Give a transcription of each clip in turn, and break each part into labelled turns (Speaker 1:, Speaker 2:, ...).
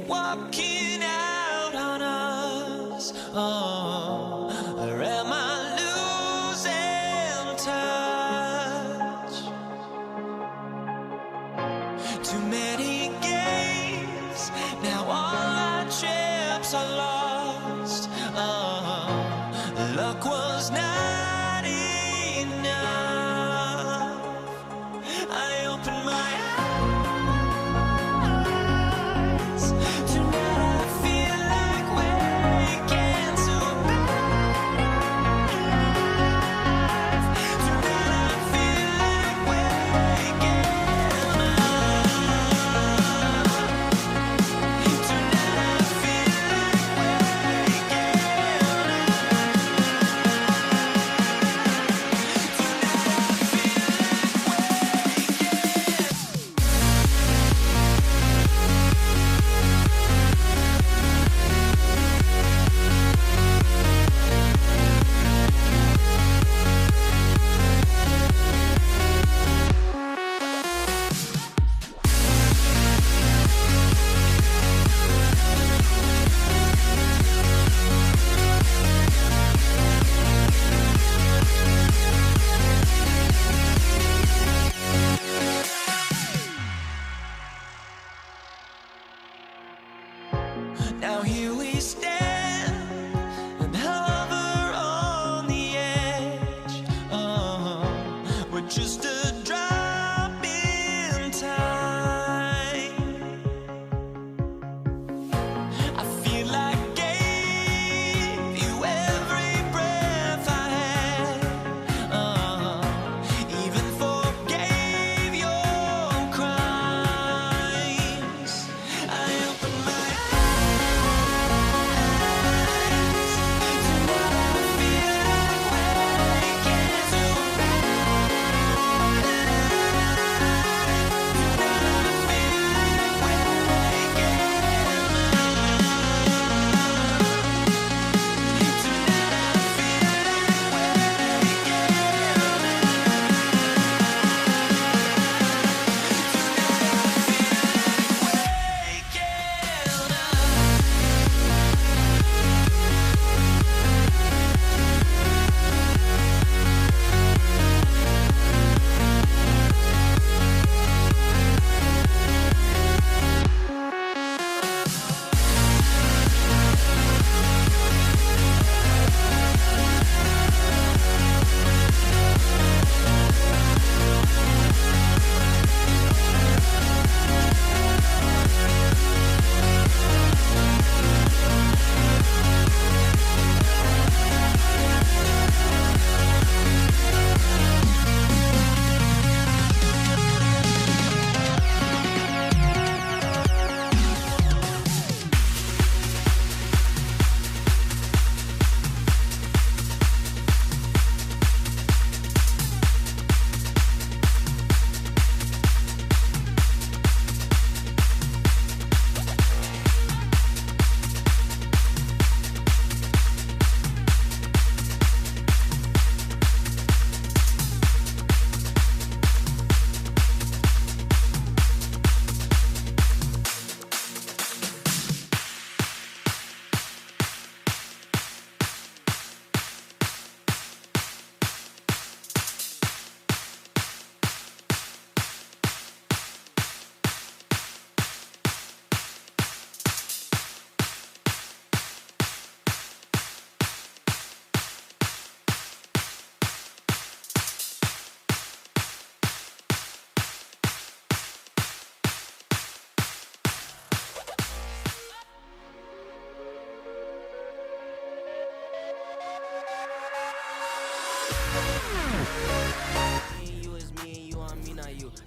Speaker 1: walking out on us. Oh, or am I losing touch? Too many games, now all our chips are lost. Oh, luck was not enough. I opened my eyes. Tonight I feel like waking to life. Tonight I feel like waking up. Tonight I feel like waking now here we stand and hover on the edge. Oh, we're just a drop in time. I feel like I gave you every breath I had. Even forgave your crimes. I opened my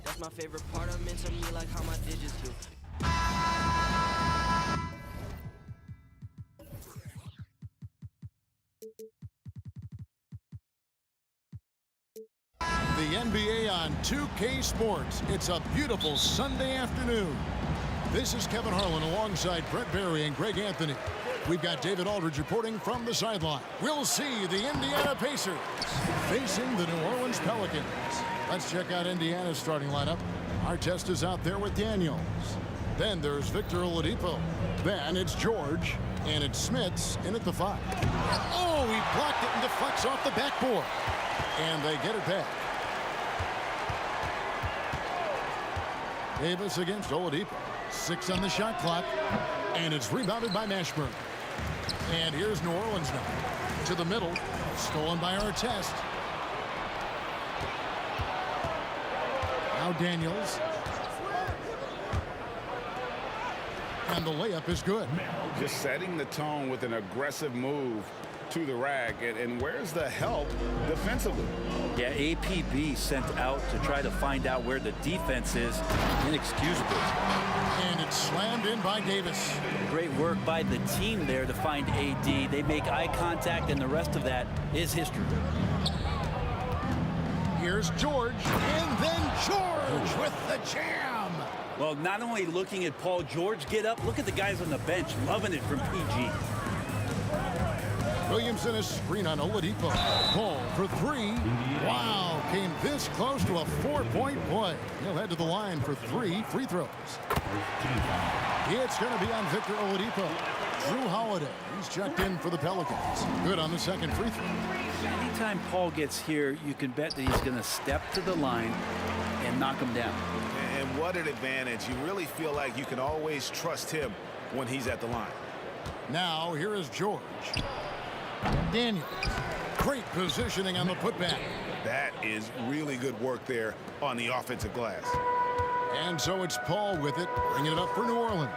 Speaker 2: That's my favorite part of men to me, like how my digits do.
Speaker 3: The NBA on 2K Sports. It's a beautiful Sunday afternoon. This is Kevin Harlan alongside Brett Barry and Greg Anthony. We've got David Aldridge reporting from the sideline. We'll see the Indiana Pacers facing the New Orleans Pelicans. Let's check out Indiana's starting lineup. Artest is out there with Daniels. Then there's Victor Oladipo. Then it's George. And it's Smits in at the 5. Oh, he blocked it and deflects off the backboard. And they get it back. Davis against Oladipo. 6 on the shot clock. And it's rebounded by Mashburn. And here's New Orleans now. To the middle. Stolen by Artest. Now Daniels. And the layup is good.
Speaker 4: Just setting the tone with an aggressive move to the rack. And where's the help defensively?
Speaker 5: Yeah, APB sent out to try to find out where the defense is. Inexcusable.
Speaker 3: And it's slammed in by Davis.
Speaker 5: Great work by the team there to find AD. They make eye contact, and the rest of that is history.
Speaker 3: Here's George. And then George with the jam.
Speaker 5: Well, not only looking at Paul George get up, look at the guys on the bench loving it from PG.
Speaker 3: Williamson is screen on Oladipo. Paul for 3. Wow, came this close to a 4-point play. He'll head to the line for 3 free throws. It's going to be on Victor Oladipo. Drew Holiday, he's checked in for the Pelicans. Good on the second free throw.
Speaker 5: Anytime Paul gets here, you can bet that he's going to step to the line and knock him down.
Speaker 4: And what an advantage. You really feel like you can always trust him when he's at the line.
Speaker 3: Now, here is George. Daniels. Great positioning on the putback.
Speaker 4: That is really good work there on the offensive glass.
Speaker 3: And so it's Paul with it, bringing it up for New Orleans.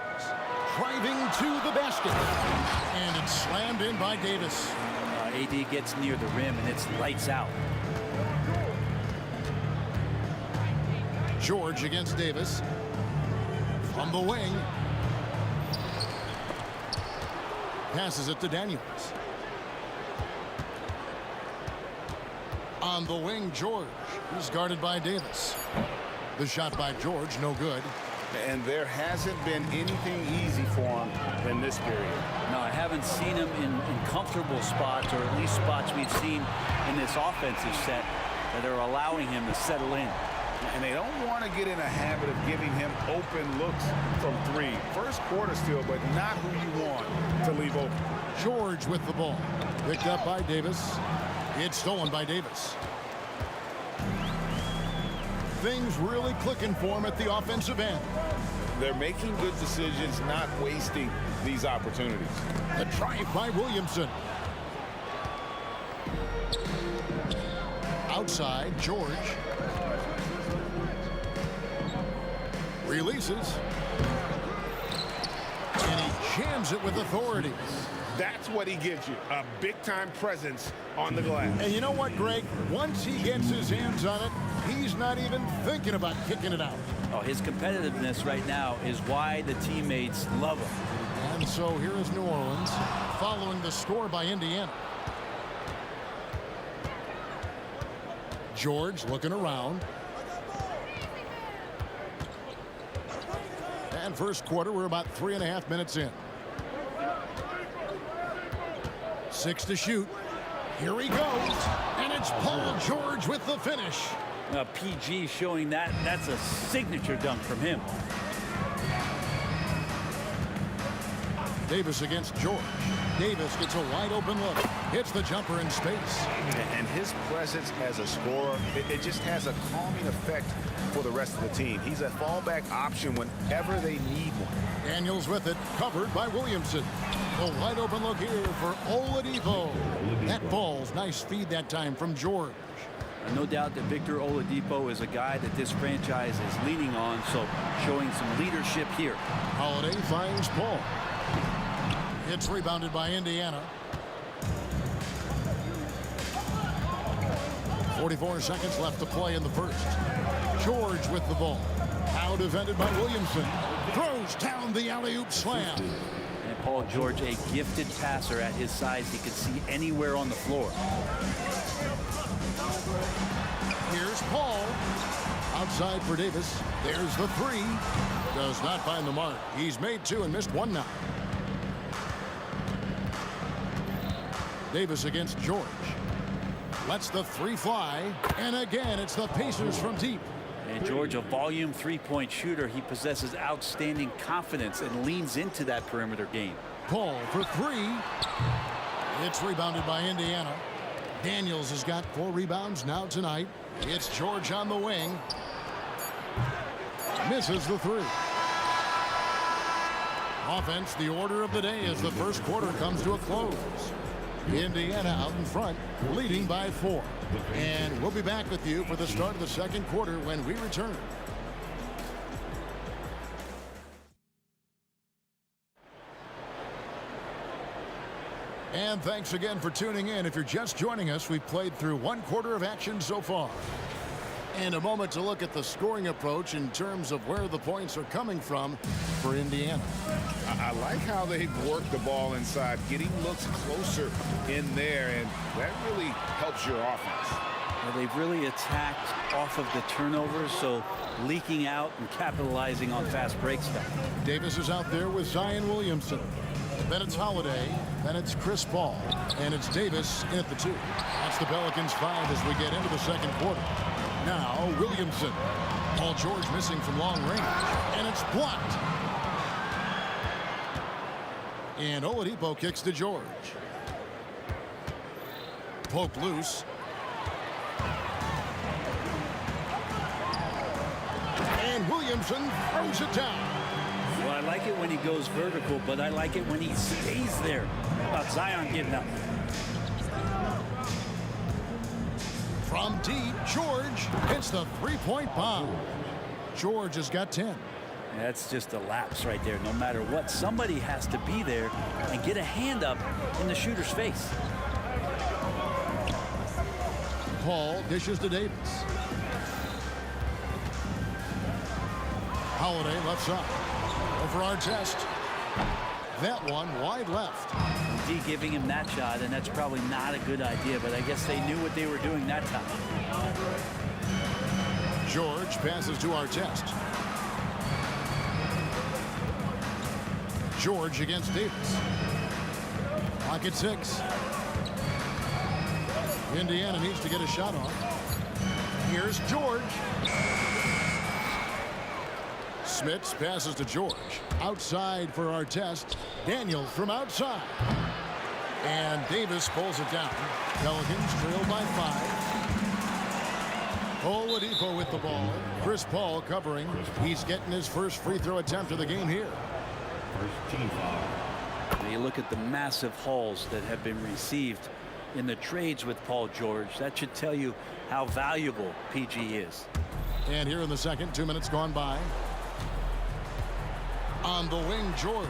Speaker 3: Driving to the basket. And it's slammed in by Davis.
Speaker 5: AD gets near the rim, and it's lights out.
Speaker 3: George against Davis. From the wing. Passes it to Daniels. On the wing, George. He's guarded by Davis. The shot by George, no good.
Speaker 4: And there hasn't been anything easy for him in this period.
Speaker 5: No, I haven't seen him in comfortable spots, or at least spots we've seen in this offensive set that are allowing him to settle in.
Speaker 4: And they don't want to get in a habit of giving him open looks from 3. First quarter still, but not who you want to leave open.
Speaker 3: George with the ball. Picked up by Davis. It's stolen by Davis. Things really clicking for him at the offensive end.
Speaker 4: They're making good decisions, not wasting these opportunities.
Speaker 3: The drive by Williamson. Outside, George. Releases. And he jams it with authority.
Speaker 4: That's what he gives you, a big-time presence on the glass.
Speaker 3: And you know what, Greg? Once he gets his hands on it, he's not even thinking about kicking it out.
Speaker 5: Oh, his competitiveness right now is why the teammates love him.
Speaker 3: And so here is New Orleans following the score by Indiana. George looking around. And first quarter, we're about 3.5 minutes in. 6 to shoot. Here he goes. And it's Paul George with the finish.
Speaker 5: PG showing that's a signature dunk from him.
Speaker 3: Davis against George. Davis gets a wide open look. Hits the jumper in space.
Speaker 4: And his presence as a scorer, it just has a calming effect for the rest of the team. He's a fallback option whenever they need one.
Speaker 3: Daniels with it, covered by Williamson. A wide open look here for Oladipo. That falls. Nice feed that time from George.
Speaker 5: No doubt that Victor Oladipo is a guy that this franchise is leaning on, so showing some leadership here.
Speaker 3: Holiday finds Paul. It's rebounded by Indiana. 44 seconds left to play in the first. George with the ball. Now defended by Williamson. Throws down the alley-oop slam.
Speaker 5: And Paul George, a gifted passer at his size. He can see anywhere on the floor.
Speaker 3: Here's Paul. Outside for Davis. There's the 3. Does not find the mark. He's made 2 and missed 1 now. Davis against George. Lets the 3 fly. And again, it's the Pacers from deep.
Speaker 5: And George, a volume three-point shooter, he possesses outstanding confidence and leans into that perimeter game.
Speaker 3: Paul for three. It's rebounded by Indiana. Daniels has got 4 rebounds now tonight. It's George on the wing. Misses the three. Offense, the order of the day as the first quarter comes to a close. Indiana out in front, leading by 4. And we'll be back with you for the start of the second quarter when we return. And thanks again for tuning in. If you're just joining us, we've played through 1 quarter of action so far. And a moment to look at the scoring approach in terms of where the points are coming from for Indiana.
Speaker 4: I like how they've worked the ball inside, getting looks closer in there, and that really helps your offense.
Speaker 5: Well, they've really attacked off of the turnovers, so leaking out and capitalizing on fast break stuff.
Speaker 3: Davis is out there with Zion Williamson. Then it's Holiday. Then it's Chris Paul. And it's Davis in at the 2. That's the Pelicans 5 as we get into the second quarter. Now Williamson. Paul George missing from long range. And it's blocked. And Oladipo kicks to George. Poked loose. And Williamson throws it down.
Speaker 5: Well, I like it when he goes vertical, but I like it when he stays there. How about Zion getting up?
Speaker 3: From deep, George hits the three-point bomb. George has got 10.
Speaker 5: That's just a lapse right there. No matter what, somebody has to be there and get a hand up in the shooter's face.
Speaker 3: Paul dishes to Davis. Holiday left side. Over our test. That one wide left.
Speaker 5: D giving him that shot, and that's probably not a good idea, but I guess they knew what they were doing that time.
Speaker 3: George passes to our test. George against Davis. Clock at 6. Indiana needs to get a shot off. Here's George. Smits passes to George. Outside for our test. Daniels from outside. And Davis pulls it down. Pelicans trail by 5. Oladipo with the ball. Chris Paul covering. He's getting his first free throw attempt of the game here.
Speaker 5: Now you look at the massive hauls that have been received in the trades with Paul George. That should tell you how valuable PG is.
Speaker 3: And here in the second, 2 minutes gone by. On the wing, George.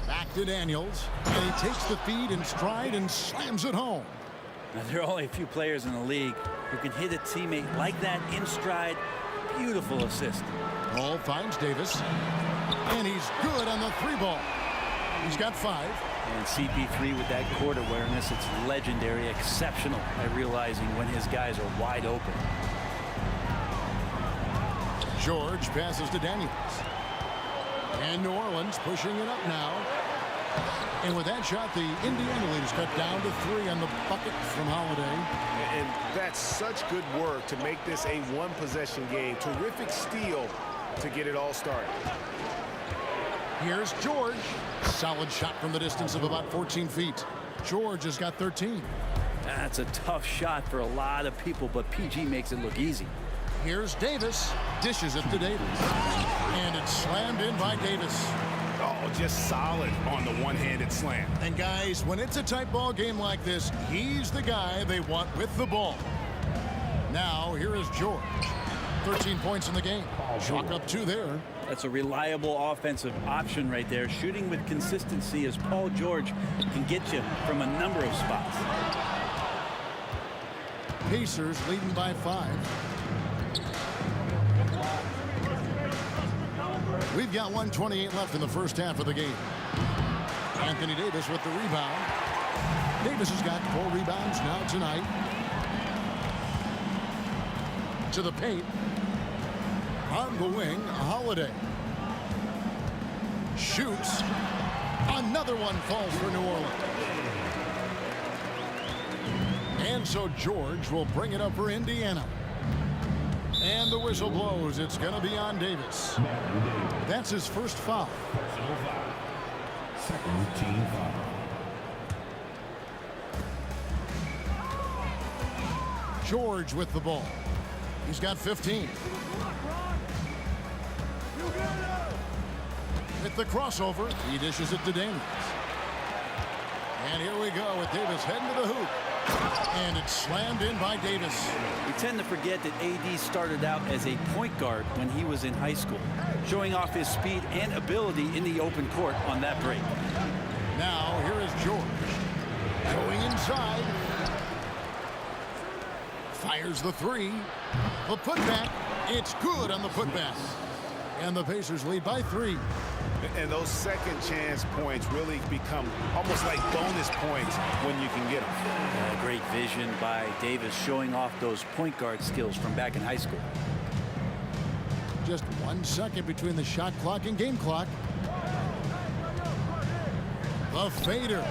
Speaker 3: Back to Daniels. And he takes the feed in stride and slams it home.
Speaker 5: Now, there are only a few players in the league who can hit a teammate like that in stride. Beautiful assist.
Speaker 3: Paul finds Davis. And he's good on the 3 ball. He's got 5.
Speaker 5: And CP3 with that court awareness, it's legendary, exceptional at realizing when his guys are wide open.
Speaker 3: George passes to Daniels. And New Orleans pushing it up now. And with that shot, the Indiana lead is cut down to 3 on the bucket from Holiday.
Speaker 4: And that's such good work to make this a one-possession game. Terrific steal to get it all started.
Speaker 3: Here's George. Solid shot from the distance of about 14 feet. George has got 13.
Speaker 5: That's a tough shot for a lot of people, but PG makes it look easy.
Speaker 3: Here's Davis. Dishes it to Davis. And it's slammed in by Davis.
Speaker 4: Oh, just solid on the one-handed slam.
Speaker 3: And guys, when it's a tight ball game like this, he's the guy they want with the ball. Now, here is George. 13 points in the game. Chalk up 2 there.
Speaker 5: That's a reliable offensive option right there. Shooting with consistency as Paul George can get you from a number of spots.
Speaker 3: Pacers leading by 5. We've got 1:28 left in the first half of the game. Anthony Davis with the rebound. Davis has got 4 rebounds now tonight. To the paint. On the wing, Holiday. Shoots. Another one falls for New Orleans. And so George will bring it up for Indiana. And the whistle blows. It's going to be on Davis. That's his first foul.
Speaker 6: Second team foul.
Speaker 3: George with the ball. He's got 15. With the crossover, he dishes it to Daniels. And here we go with Davis heading to the hoop. And it's slammed in by Davis.
Speaker 5: We tend to forget that AD started out as a point guard when he was in high school, showing off his speed and ability in the open court on that break.
Speaker 3: Now here is George. Going inside. Fires the three. The putback. It's good on the putback. And the Pacers lead by 3.
Speaker 4: And those second chance points really become almost like bonus points when you can get them.
Speaker 5: Great vision by Davis, showing off those point guard skills from back in high school.
Speaker 3: Just 1 second between the shot clock and game clock. The fader.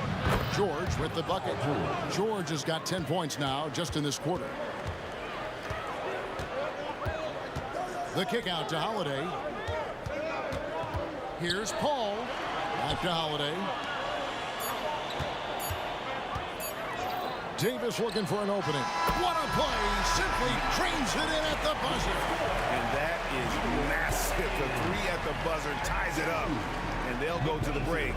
Speaker 3: George with the bucket. George has got 10 points now just in this quarter. The kick out to Holiday. Here's Paul. Back to Holiday. Davis looking for an opening. What a play. Simply trains it in at the buzzer.
Speaker 4: And that is massive. The 3 at the buzzer ties it up. And they'll go to the break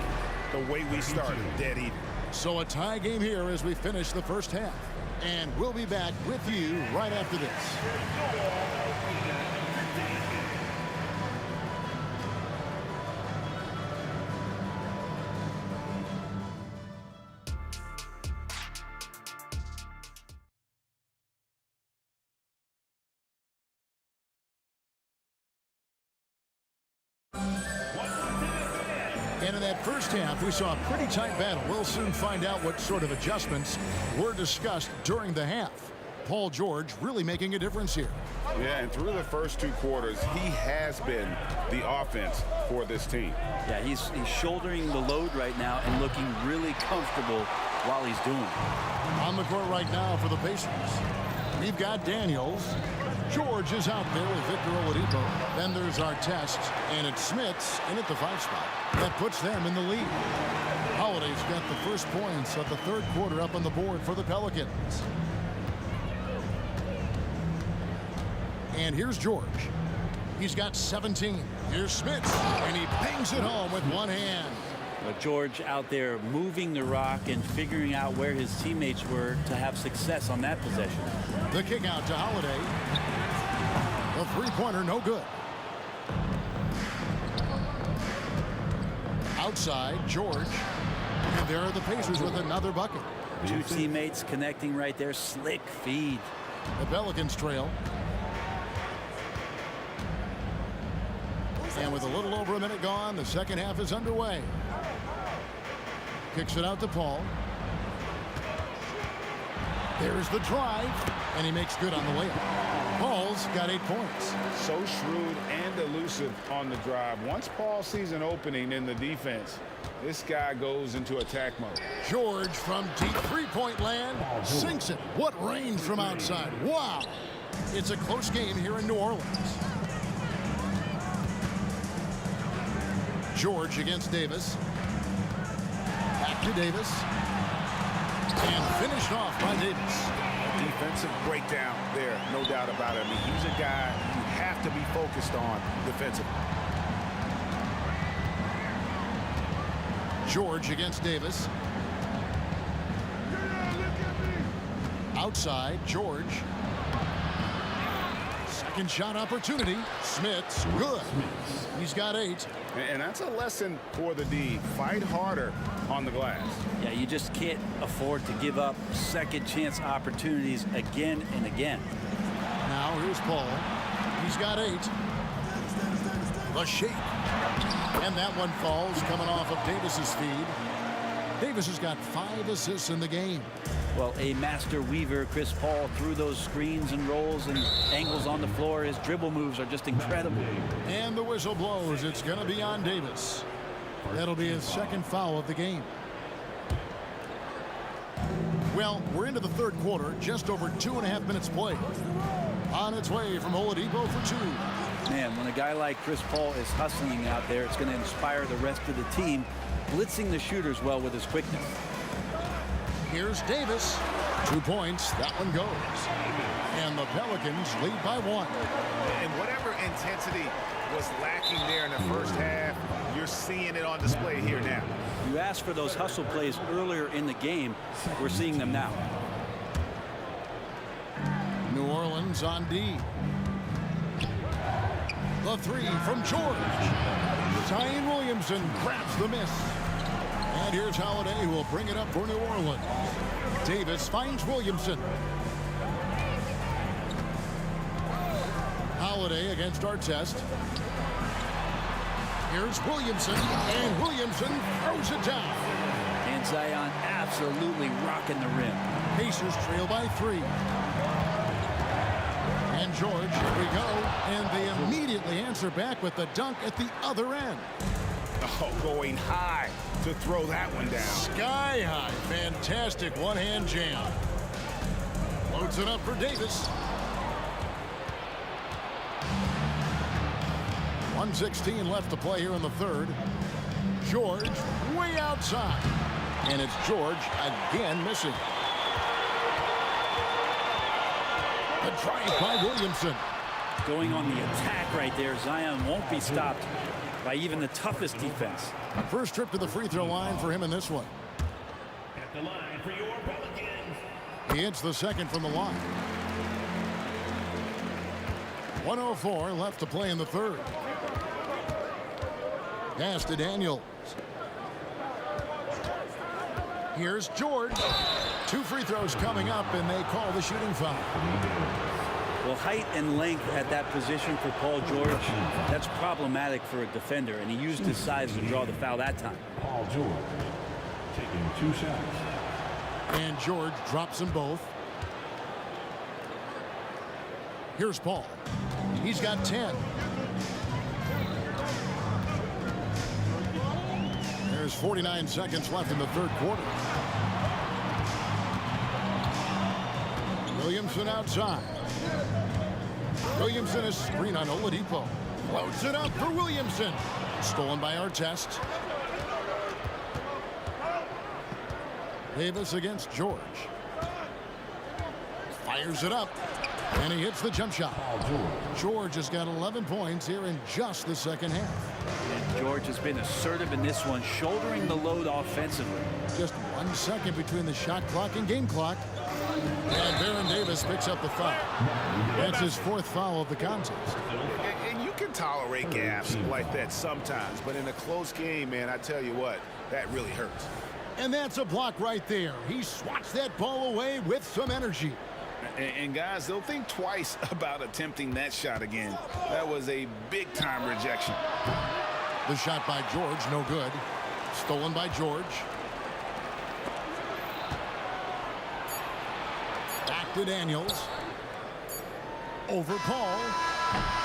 Speaker 4: the way we started, dead even.
Speaker 3: So a tie game here as we finish the first half. And we'll be back with you right after this. And in that first half, we saw a pretty tight battle. We'll soon find out what sort of adjustments were discussed during the half. Paul George really making a difference here.
Speaker 4: Yeah, and through the first 2 quarters, he has been the offense for this team.
Speaker 5: Yeah, he's shouldering the load right now and looking really comfortable while he's doing it.
Speaker 3: On the court right now for the Pacers, we've got Daniels. George is out there with Victor Oladipo. Then there's Artest, and it's Smits in at the 5 spot. That puts them in the lead. Holiday's got the first points of the 3rd quarter up on the board for the Pelicans. And here's George. He's got 17. Here's Smits, and he bangs it home with one hand.
Speaker 5: George out there moving the rock and figuring out where his teammates were to have success on that possession.
Speaker 3: The kick out to Holiday. The 3-pointer, no good. Outside, George. And there are the Pacers with another bucket.
Speaker 5: 2 teammates connecting right there. Slick feed.
Speaker 3: The Pelicans trail. And with a little over a minute gone, the second half is underway. Kicks it out to Paul. There's the drive, and he makes good on the layup. Paul's got 8 points.
Speaker 4: So shrewd and elusive on the drive. Once Paul sees an opening in the defense, this guy goes into attack mode.
Speaker 3: George from deep 3-point land sinks it. What range from outside. Wow. It's a close game here in New Orleans. George against Davis. Back to Davis. And finished off by Davis.
Speaker 4: Defensive breakdown there, no doubt about it. I mean, he's a guy you have to be focused on defensively.
Speaker 3: George against Davis. Outside, George. Second shot opportunity. Smits, good. He's got 8.
Speaker 4: And that's a lesson for the D. Fight harder on the glass.
Speaker 5: Yeah, you just can't afford to give up second chance opportunities again and again.
Speaker 3: Now here's Paul. He's got 8. The shake. And that one falls coming off of Davis's feed. Davis has got 5 assists in the game.
Speaker 5: Well, a master weaver, Chris Paul, through those screens and rolls and angles on the floor. His dribble moves are just incredible.
Speaker 3: And the whistle blows. It's going to be on Davis. That'll be his second foul of the game. Well, we're into the 3rd quarter, just over 2.5 minutes played. On its way from Oladipo for two.
Speaker 5: Man, when a guy like Chris Paul is hustling out there, it's going to inspire the rest of the team, blitzing the shooters well with his quickness.
Speaker 3: Here's Davis. 2 points. That one goes. And the Pelicans lead by 1.
Speaker 4: And whatever intensity was lacking there in the first half, you're seeing it on display here now.
Speaker 5: You asked for those hustle plays earlier in the game. We're seeing them now.
Speaker 3: New Orleans on D. The three from George. Zion Williamson grabs the miss. And here's Holiday, who will bring it up for New Orleans. Davis finds Williamson. Holiday against Artest. Here's Williamson, and Williamson throws it down.
Speaker 5: And Zion absolutely rocking the rim.
Speaker 3: Pacers trail by 3. And George, here we go. And they immediately answer back with the dunk at the other end.
Speaker 4: Oh, going high to throw that one down.
Speaker 3: Sky high. Fantastic one-hand jam. Loads it up for Davis. 1:16 left to play here in the third. George way outside. And it's George again missing. The drive by Williamson.
Speaker 5: Going on the attack right there. Zion won't be stopped by even the toughest defense.
Speaker 3: First trip to the free throw line for him in this one.
Speaker 6: At the line for your Pelicans.
Speaker 3: He hits the second from the line. 1:04 left to play in the third. Pass to Daniels. Here's George. 2 free throws coming up, and they call the shooting foul.
Speaker 5: Well, height and length at that position for Paul George, that's problematic for a defender, and he used his size to draw the foul that time.
Speaker 6: Paul George taking 2 shots.
Speaker 3: And George drops them both. Here's Paul. He's got 10. There's 49 seconds left in the third quarter. Williamson outside. Williamson is screen on Oladipo. Loads it up for Williamson. Stolen by Artest. Davis against George. Fires it up. And he hits the jump shot. George has got 11 points here in just the second half.
Speaker 5: And George has been assertive in this one, shouldering the load offensively.
Speaker 3: Just 1 second between the shot clock and game clock. And Baron Davis picks up the foul. That's his 4th foul of the contest.
Speaker 4: And you can tolerate gaps like that sometimes, but in a close game, man, I tell you what, that really hurts.
Speaker 3: And that's a block right there. He swats that ball away with some energy.
Speaker 4: And guys, they'll think twice about attempting that shot again. That was a big-time rejection.
Speaker 3: The shot by George, no good. Stolen by George. Back to Daniels. Over Paul.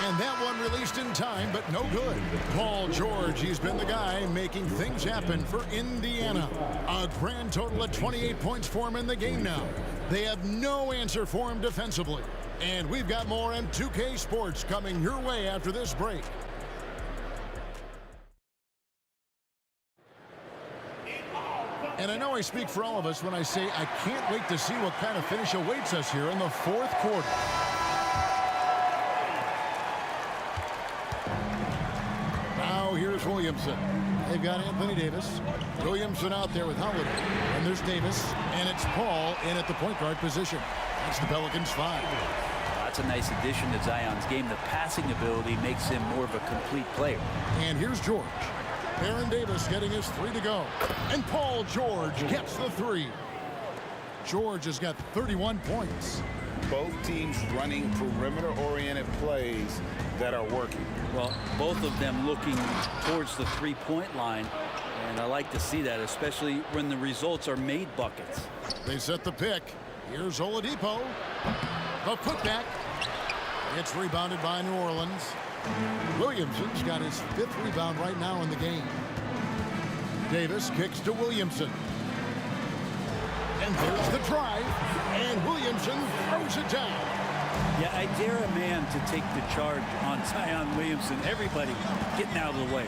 Speaker 3: And that one released in time, but no good. Paul George, he's been the guy making things happen for Indiana. A grand total of 28 points for him in the game now. They have no answer for him defensively. And we've got more M2K Sports coming your way after this break. And I know I speak for all of us when I say I can't wait to see what kind of finish awaits us here in the fourth quarter. Now here's Williamson. They've got Anthony Davis. Williamson out there with Holiday. And there's Davis. And it's Paul in at the point guard position. That's the Pelicans 5.
Speaker 5: That's a nice addition to Zion's game. The passing ability makes him more of a complete player.
Speaker 3: And here's George. Baron Davis getting his 3 to go. And Paul George gets the 3. George has got 31 points.
Speaker 4: Both teams running perimeter-oriented plays that are working.
Speaker 5: Well, both of them looking towards the three-point line. And I like to see that, especially when the results are made buckets.
Speaker 3: They set the pick. Here's Oladipo. The putback. It's rebounded by New Orleans. Williamson's got his 5th rebound right now in the game. Davis kicks to Williamson. And there's the drive. And Williamson throws it down.
Speaker 5: Yeah, I dare a man to take the charge on Zion Williamson. Everybody getting out of the way.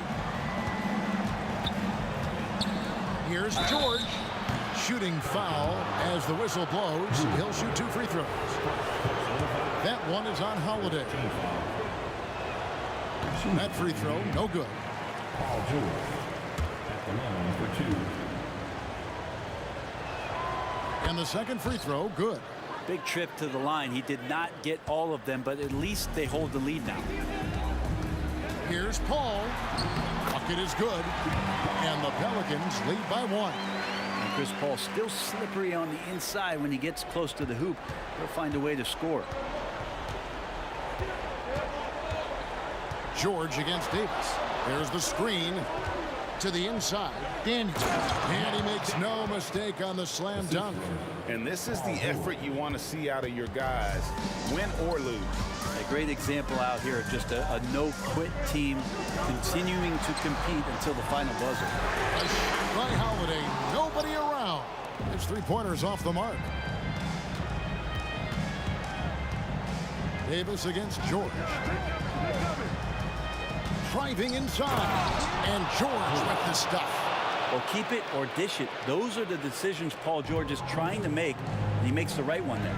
Speaker 3: Here's George. Shooting foul as the whistle blows. He'll shoot 2 free throws. That one is on Holiday. That free throw, no good.
Speaker 6: Paul George at the line for 2.
Speaker 3: And the second free throw, good.
Speaker 5: Big trip to the line. He did not get all of them, but at least they hold the lead now.
Speaker 3: Here's Paul. Bucket is good. And the Pelicans lead by 1.
Speaker 5: And Chris Paul still slippery on the inside when he gets close to the hoop. He'll find a way to score.
Speaker 3: George against Davis. There's the screen to the inside. And he makes no mistake on the slam dunk.
Speaker 4: And this is the effort you want to see out of your guys, win or lose.
Speaker 5: A great example out here of just a no-quit team continuing to compete until the final buzzer.
Speaker 3: A shot by Holiday. Nobody around. His three-pointers off the mark. Davis against George. Driving inside. And George with the stuff.
Speaker 5: Or keep it or dish it. Those are the decisions Paul George is trying to make, and he makes the right one there.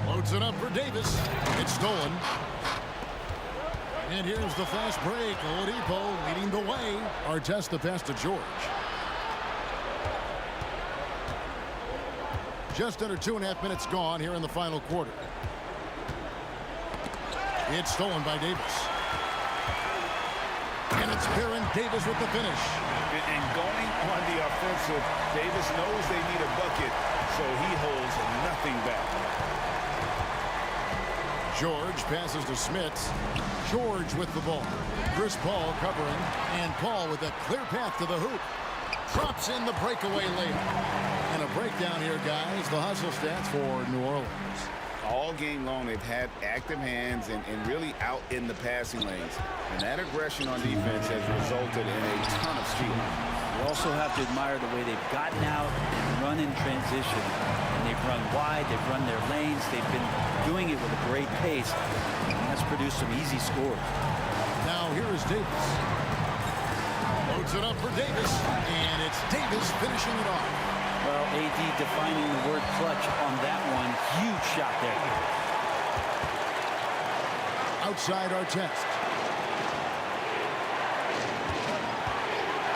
Speaker 3: Loads it up for Davis. It's stolen. And here's the fast break. Oladipo leading the way. Artest the pass to George. Just under 2.5 minutes gone here in the final quarter. It's stolen by Davis. And it's Baron Davis with the finish.
Speaker 4: And going on the offensive, Davis knows they need a bucket, so he holds nothing back.
Speaker 3: George passes to Smits. George with the ball. Chris Paul covering. And Paul with a clear path to the hoop. Drops in the breakaway layup. And a breakdown here, guys. The hustle stats for New Orleans.
Speaker 4: All game long, they've had active hands and really out in the passing lanes. And that aggression on defense has resulted in a ton of stealing.
Speaker 5: You also have to admire the way they've gotten out and run in transition. And they've run wide, they've run their lanes, they've been doing it with a great pace. And that's produced some easy scores.
Speaker 3: Now here is Davis. Loads it up for Davis. And it's Davis finishing it off.
Speaker 5: Well, AD defining the word clutch on that one. Huge shot there.
Speaker 3: Outside Artest.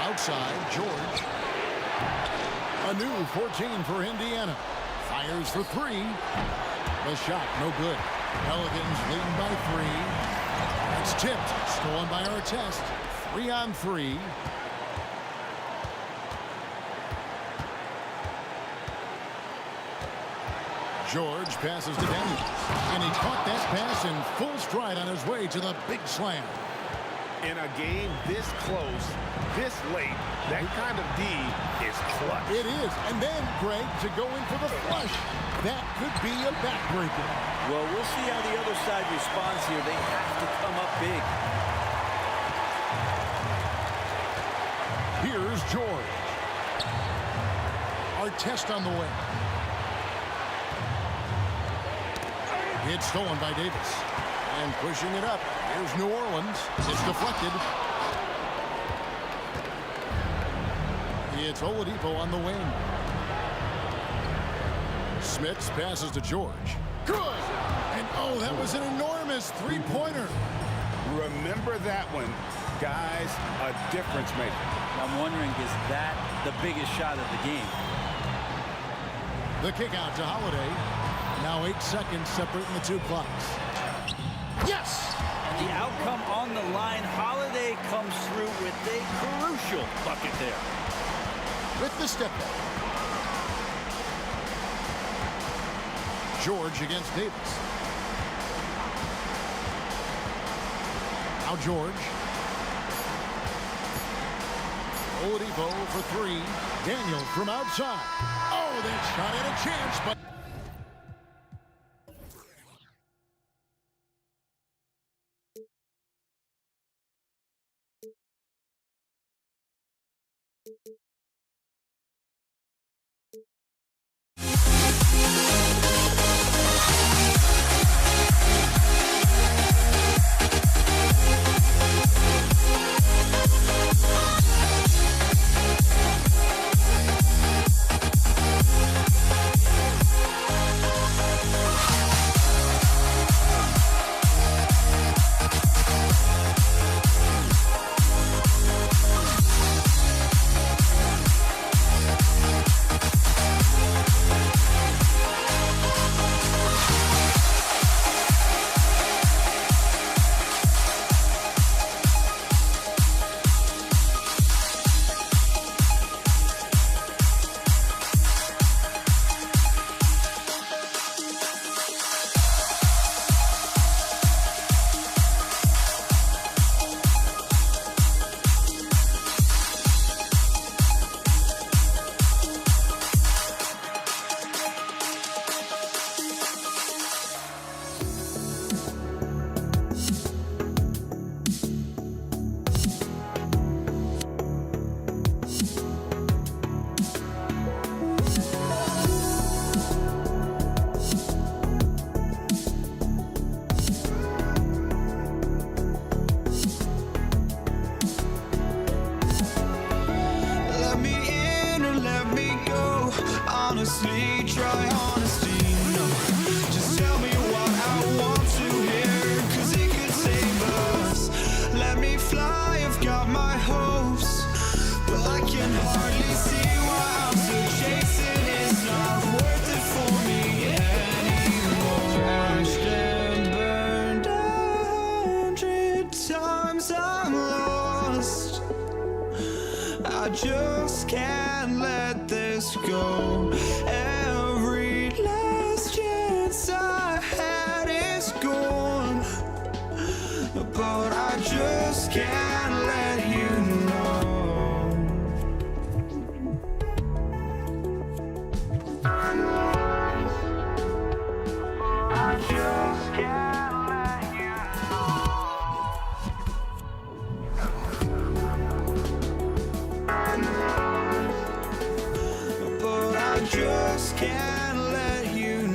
Speaker 3: Outside George. A new 14 for Indiana. Fires for 3. The shot no good. Pelicans leading by 3. It's tipped. Stolen by Artest. 3 on 3. George passes to Daniels. And he caught that pass in full stride on his way to the big slam.
Speaker 4: In a game this close, this late, that kind of D is clutch.
Speaker 3: It is. And then, Greg, to go in for the flush. That could be a backbreaker.
Speaker 5: Well, we'll see how the other side responds here. They have to come up big.
Speaker 3: Here's George. Artest on the way. It's stolen by Davis. And pushing it up. Here's New Orleans. It's deflected. It's Oladipo on the wing. Smits passes to George. Good! And oh, that was an enormous three-pointer.
Speaker 4: Remember that one. Guys, a difference maker.
Speaker 5: I'm wondering, is that the biggest shot of the game?
Speaker 3: The kick out to Holiday. Now 8 seconds separating the 2 clocks. Yes!
Speaker 5: And the outcome on the line, Holiday comes through with a crucial bucket there.
Speaker 3: With the step back. George against Davis. Now George. Oladipo for 3. Daniel from outside. Oh, that shot had a chance, but
Speaker 1: hopes, but I can hardly see why I'm still chasing. It's not worth it for me anymore. Crashed and burned 100 times, I'm lost. I just can't let this go. Every last chance I had is gone, but I just can't let you know. I just can't let you know. But I just can't let you know.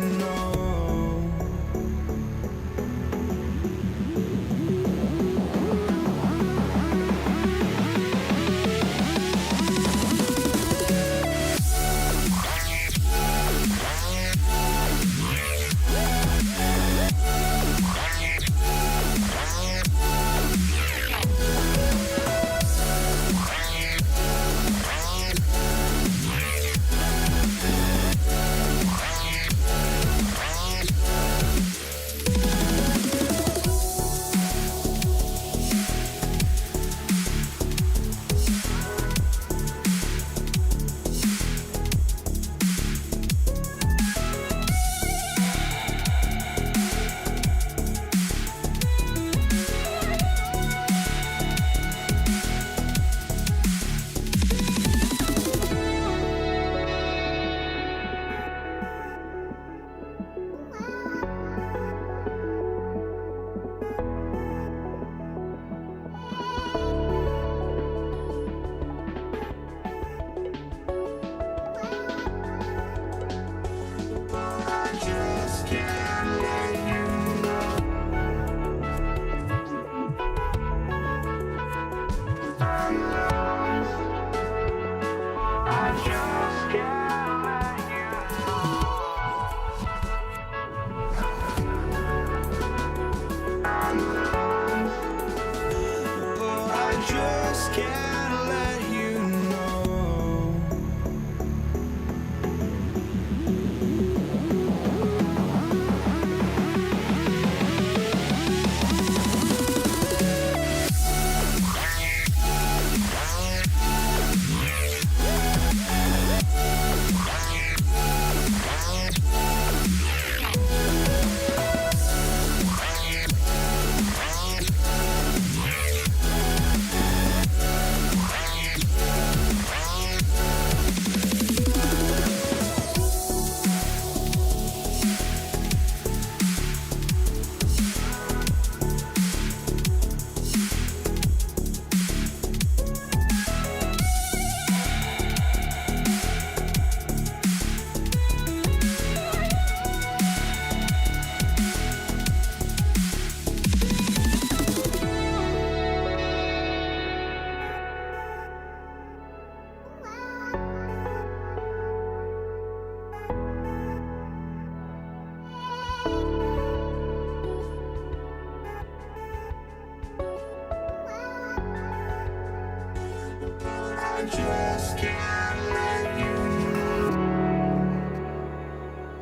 Speaker 1: Just can't let you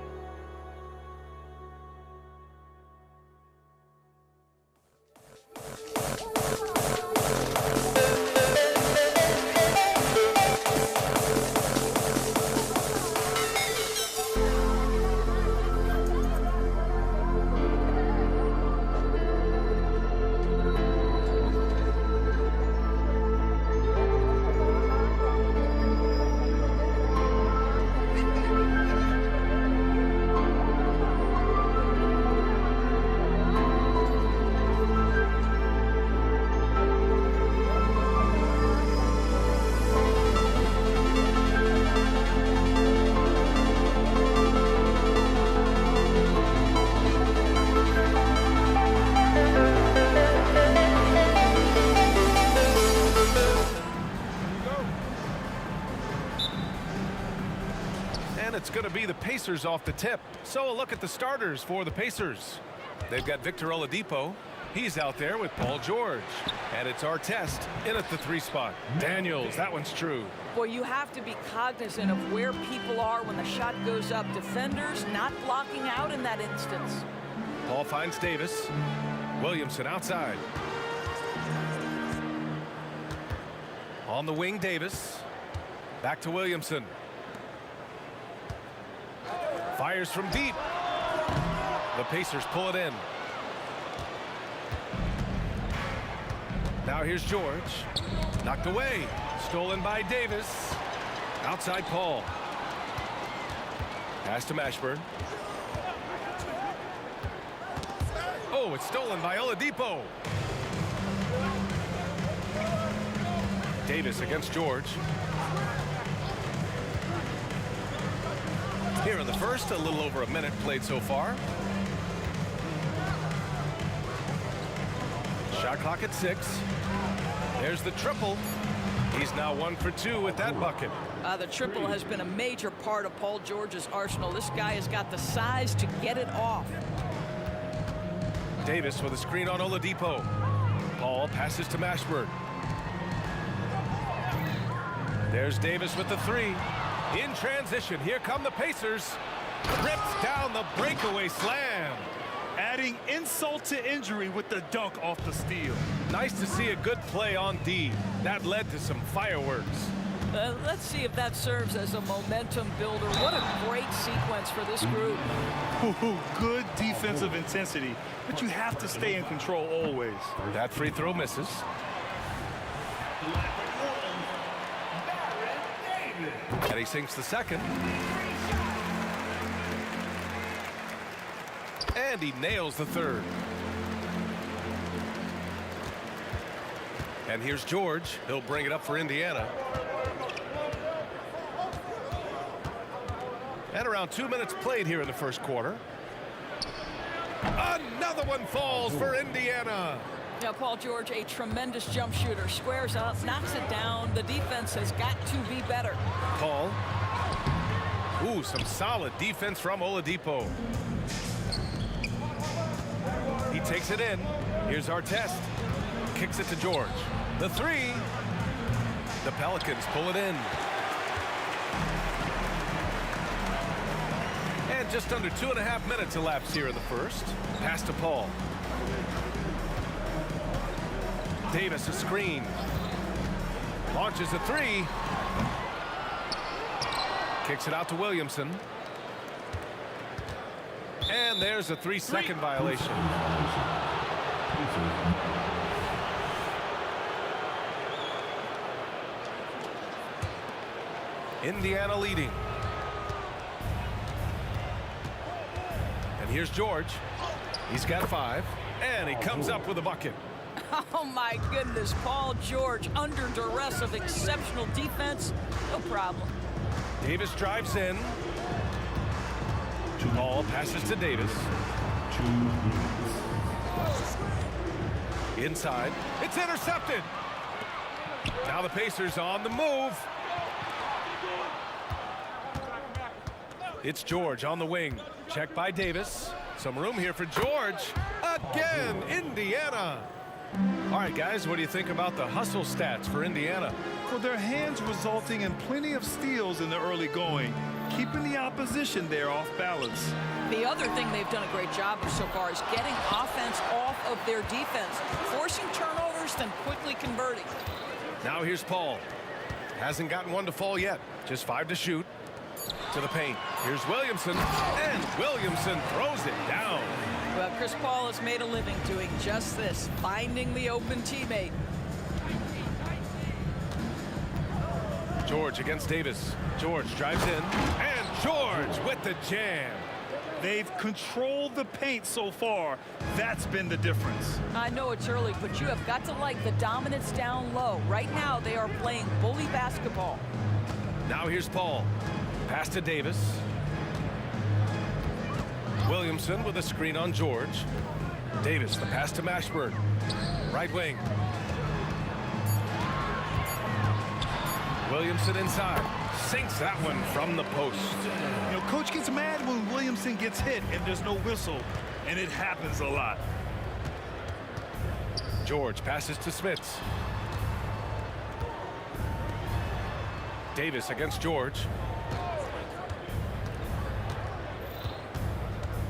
Speaker 1: know.
Speaker 7: It's going to be the Pacers off the tip. So a look at the starters for the Pacers. They've got Victor Oladipo. He's out there with Paul George. And it's Artest in at the 3 spot. Daniels, that one's true.
Speaker 8: Boy, you have to be cognizant of where people are when the shot goes up. Defenders not blocking out in that instance.
Speaker 7: Paul finds Davis. Williamson outside. On the wing, Davis. Back to Williamson. Fires from deep. The Pacers pull it in. Now here's George. Knocked away. Stolen by Davis. Outside Paul. Pass to Mashburn. Oh, it's stolen by Oladipo. Davis against George. Here in the first, a little over a minute played so far. Shot clock at 6. There's the triple. He's now 1 for 2 with that bucket.
Speaker 8: The triple has been a major part of Paul George's arsenal. This guy has got the size to get it off.
Speaker 7: Davis with a screen on Oladipo. Paul passes to Mashburn. There's Davis with the 3. In transition, here come the Pacers. Rips down the breakaway slam.
Speaker 9: Adding insult to injury with the dunk off the steal.
Speaker 7: Nice to see a good play on D. That led to some fireworks.
Speaker 8: Let's see if that serves as a momentum builder. What a great sequence for this group.
Speaker 9: Ooh, good defensive intensity, but you have to stay in control always.
Speaker 7: That free throw misses. And he sinks the second. And he nails the third. And here's George. He'll bring it up for Indiana. And around 2 minutes played here in the first quarter. Another one falls for Indiana.
Speaker 8: Now, Paul George, a tremendous jump shooter. Squares up, knocks it down. The defense has got to be better.
Speaker 7: Paul. Ooh, some solid defense from Oladipo. He takes it in. Here's Artest. Kicks it to George. The 3. The Pelicans pull it in. And just under 2.5 minutes elapsed here in the first. Pass to Paul. Davis a screen. Launches a 3. Kicks it out to Williamson. And there's a 3-second violation. Indiana leading. And here's George. He's got 5. And he comes up with a bucket.
Speaker 8: Oh, my goodness. Paul George under duress of exceptional defense. No problem.
Speaker 7: Davis drives in. Paul passes to Davis. Inside. It's intercepted. Now the Pacers on the move. It's George on the wing. Checked by Davis. Some room here for George. Again, Indiana. All right, guys, what do you think about the hustle stats for Indiana?
Speaker 9: Well, their hands resulting in plenty of steals in the early going, keeping the opposition there off balance.
Speaker 8: The other thing they've done a great job of so far is getting offense off of their defense, forcing turnovers, then quickly converting.
Speaker 7: Now here's Paul. Hasn't gotten one to fall yet. Just 5 to shoot. To the paint. Here's Williamson. And Williamson throws it down.
Speaker 8: Well, Chris Paul has made a living doing just this, finding the open teammate.
Speaker 7: George against Davis. George drives in. And George with the jam.
Speaker 9: They've controlled the paint so far. That's been the difference.
Speaker 8: I know it's early, but you have got to like the dominance down low. Right now, they are playing bully basketball.
Speaker 7: Now here's Paul. Pass to Davis. Williamson with a screen on George. Davis, the pass to Mashburn. Right wing. Williamson inside. Sinks that one from the post.
Speaker 9: You know, coach gets mad when Williamson gets hit and there's no whistle, and it happens a lot.
Speaker 7: George passes to Smits. Davis against George.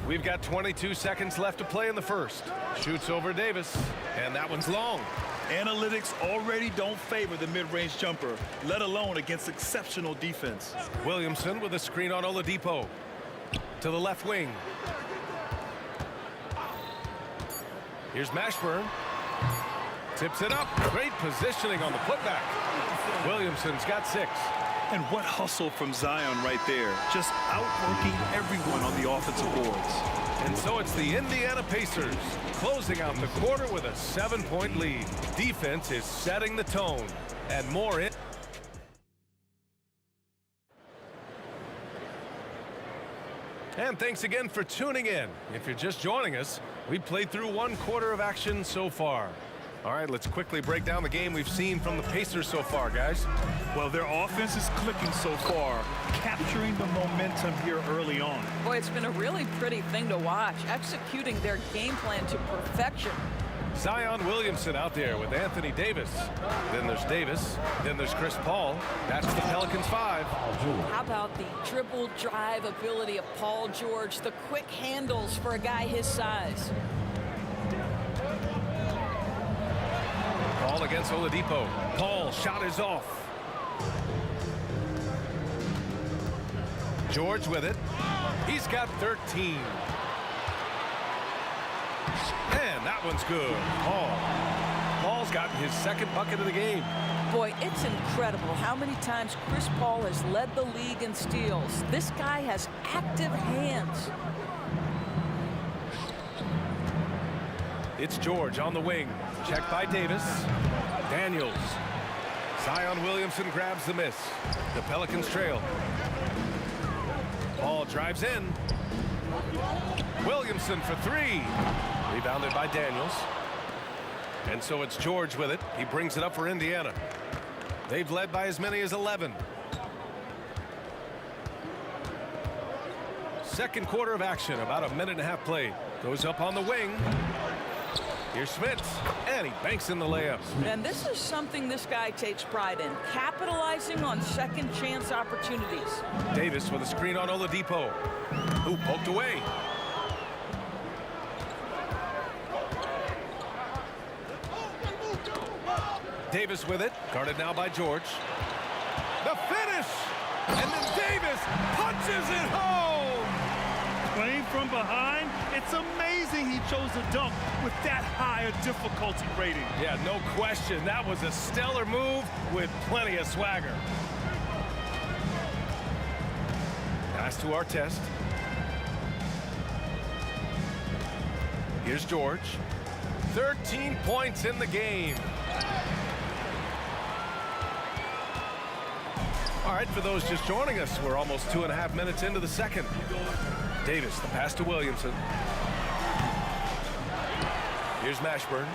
Speaker 7: We've got 22 seconds left to play in the first. Shoots over Davis, and that one's long.
Speaker 9: Analytics already don't favor the mid-range jumper, let alone against exceptional defense.
Speaker 7: Williamson with a screen on Oladipo. To the left wing. Here's Mashburn. Tips it up. Great positioning on the putback. Williamson's got 6.
Speaker 9: And what hustle from Zion right there. Just outworking everyone on the offensive boards.
Speaker 7: And so it's the Indiana Pacers closing out the quarter with a 7-point lead. Defense is setting the tone. And more in. And thanks again for tuning in. If you're just joining us, we played through 1 quarter of action so far. All right, let's quickly break down the game we've seen from the Pacers so far, guys.
Speaker 9: Well, their offense is clicking so far, capturing the momentum here early on.
Speaker 8: Boy, it's been a really pretty thing to watch, executing their game plan to perfection.
Speaker 7: Zion Williamson out there with Anthony Davis. Then there's Davis. Then there's Chris Paul. That's the Pelicans 5.
Speaker 8: How about the dribble drive ability of Paul George, the quick handles for a guy his size.
Speaker 7: Paul against Oladipo. Paul shot is off. George with it. He's got 13. And that one's good. Paul's gotten his 2nd bucket of the game.
Speaker 8: Boy, it's incredible how many times Chris Paul has led the league in steals. This guy has active hands.
Speaker 7: It's George on the wing. Checked by Davis. Daniels. Zion Williamson grabs the miss. The Pelicans trail. Paul drives in. Williamson for 3. Rebounded by Daniels. And so it's George with it. He brings it up for Indiana. They've led by as many as 11. 2nd quarter of action. About a minute and a half played. Goes up on the wing. Here's Smits, and he banks in the layup.
Speaker 8: And this is something this guy takes pride in, capitalizing on second chance opportunities.
Speaker 7: Davis with a screen on Oladipo. Who poked away. Davis with it, guarded now by George. The finish! And then Davis punches it home!
Speaker 9: Playing from behind, it's amazing he chose a dunk with that high a difficulty rating.
Speaker 7: Yeah, no question. That was a stellar move with plenty of swagger. Pass to Artest. Here's George. 13 points in the game. All right, for those just joining us, we're almost 2.5 minutes into the second. Davis, the pass to Williamson. Here's Mashburn.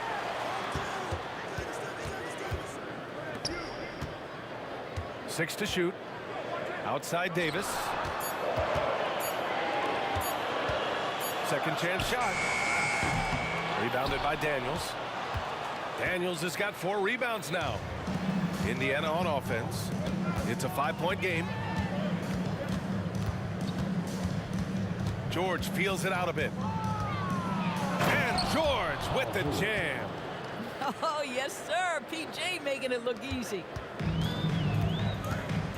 Speaker 7: Six to shoot. Outside Davis. Second chance shot. Rebounded by Daniels. Daniels has got 4 rebounds now. Indiana on offense. It's a 5-point game. George feels it out a bit. And George with the jam.
Speaker 8: Oh, yes, sir. PJ making it look easy.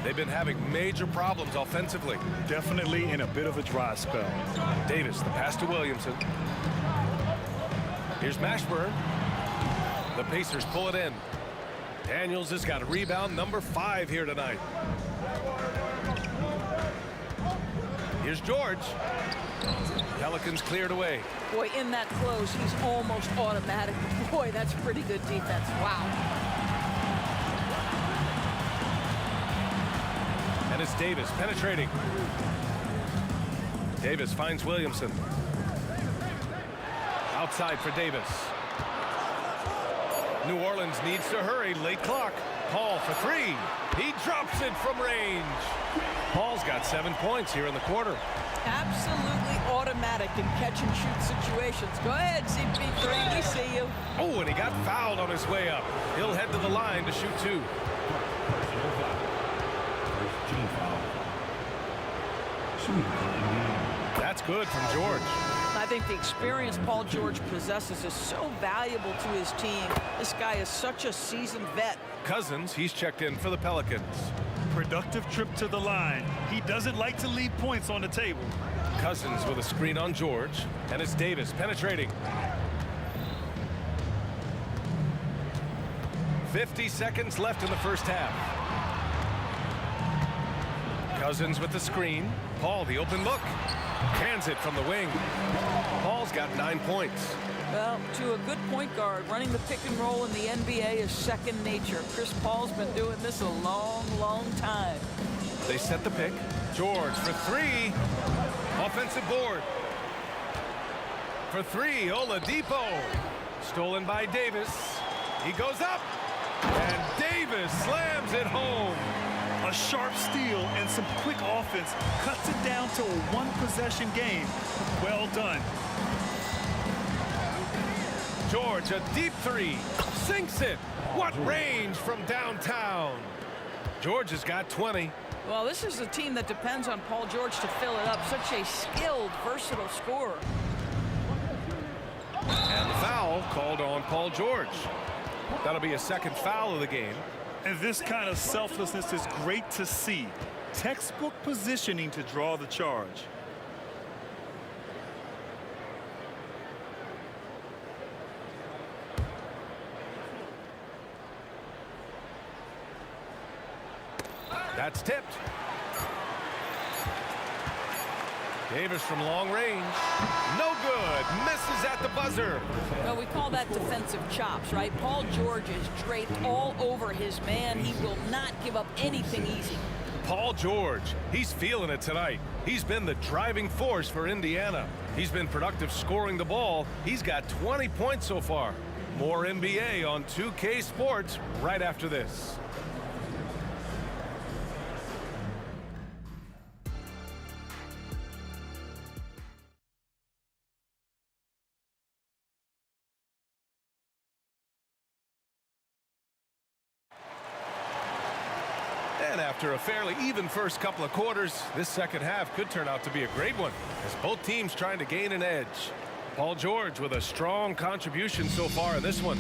Speaker 7: They've been having major problems offensively.
Speaker 9: Definitely in a bit of a dry spell.
Speaker 7: Davis, the pass to Williamson. Here's Mashburn. The Pacers pull it in. Daniels has got a rebound number 5 here tonight. Here's George. Pelicans cleared away.
Speaker 8: Boy, in that close, he's almost automatic. Boy, that's pretty good defense. Wow.
Speaker 7: And it's Davis penetrating. Davis finds Williamson. Outside for Davis. New Orleans needs to hurry. Late clock. Paul for 3. He drops it from range. Paul's got 7 points here in the quarter.
Speaker 8: Absolutely automatic in catch-and-shoot situations. Go ahead, CP3. We see you.
Speaker 7: Oh, Oh, and he got fouled on his way up. He'll head to the line to shoot 2.
Speaker 6: Personal foul. First team foul. Shooting for Indiana.
Speaker 7: That's good from George.
Speaker 8: I think the experience Paul George possesses is so valuable to his team. This guy is such a seasoned vet.
Speaker 7: Cousins, he's checked in for the Pelicans.
Speaker 9: Productive trip to the line. He doesn't like to leave points on the table.
Speaker 7: Cousins with a screen on George, and it's Davis penetrating. 50 seconds left in the first half. Cousins with the screen. Paul, the open look. Cans it from the wing. Paul's got 9 points.
Speaker 8: Well, to a good point guard, running the pick and roll in the NBA is second nature. Chris Paul's been doing this a long, long time.
Speaker 7: They set the pick. George for 3. Offensive board. For 3, Oladipo. Stolen by Davis. He goes up. And Davis slams it home.
Speaker 9: A sharp steal and some quick offense cuts it down to a one-possession game. Well done.
Speaker 7: George, a deep 3. Sinks it. What range from downtown. George has got 20.
Speaker 8: Well, this is a team that depends on Paul George to fill it up. Such a skilled, versatile scorer.
Speaker 7: And the foul called on Paul George. That'll be a second foul of the game.
Speaker 9: And this kind of selflessness is great to see. Textbook positioning to draw the charge.
Speaker 7: That's tipped. Davis from long range. No good. Misses at the buzzer.
Speaker 8: Well, we call that defensive chops, right? Paul George is draped all over his man. He will not give up anything easy.
Speaker 7: Paul George, he's feeling it tonight. He's been the driving force for Indiana. He's been productive scoring the ball. He's got 20 points so far. More NBA on 2K Sports right after this. And after a fairly even first couple of quarters, this second half could turn out to be a great one as both teams trying to gain an edge. Paul George with a strong contribution so far in this one.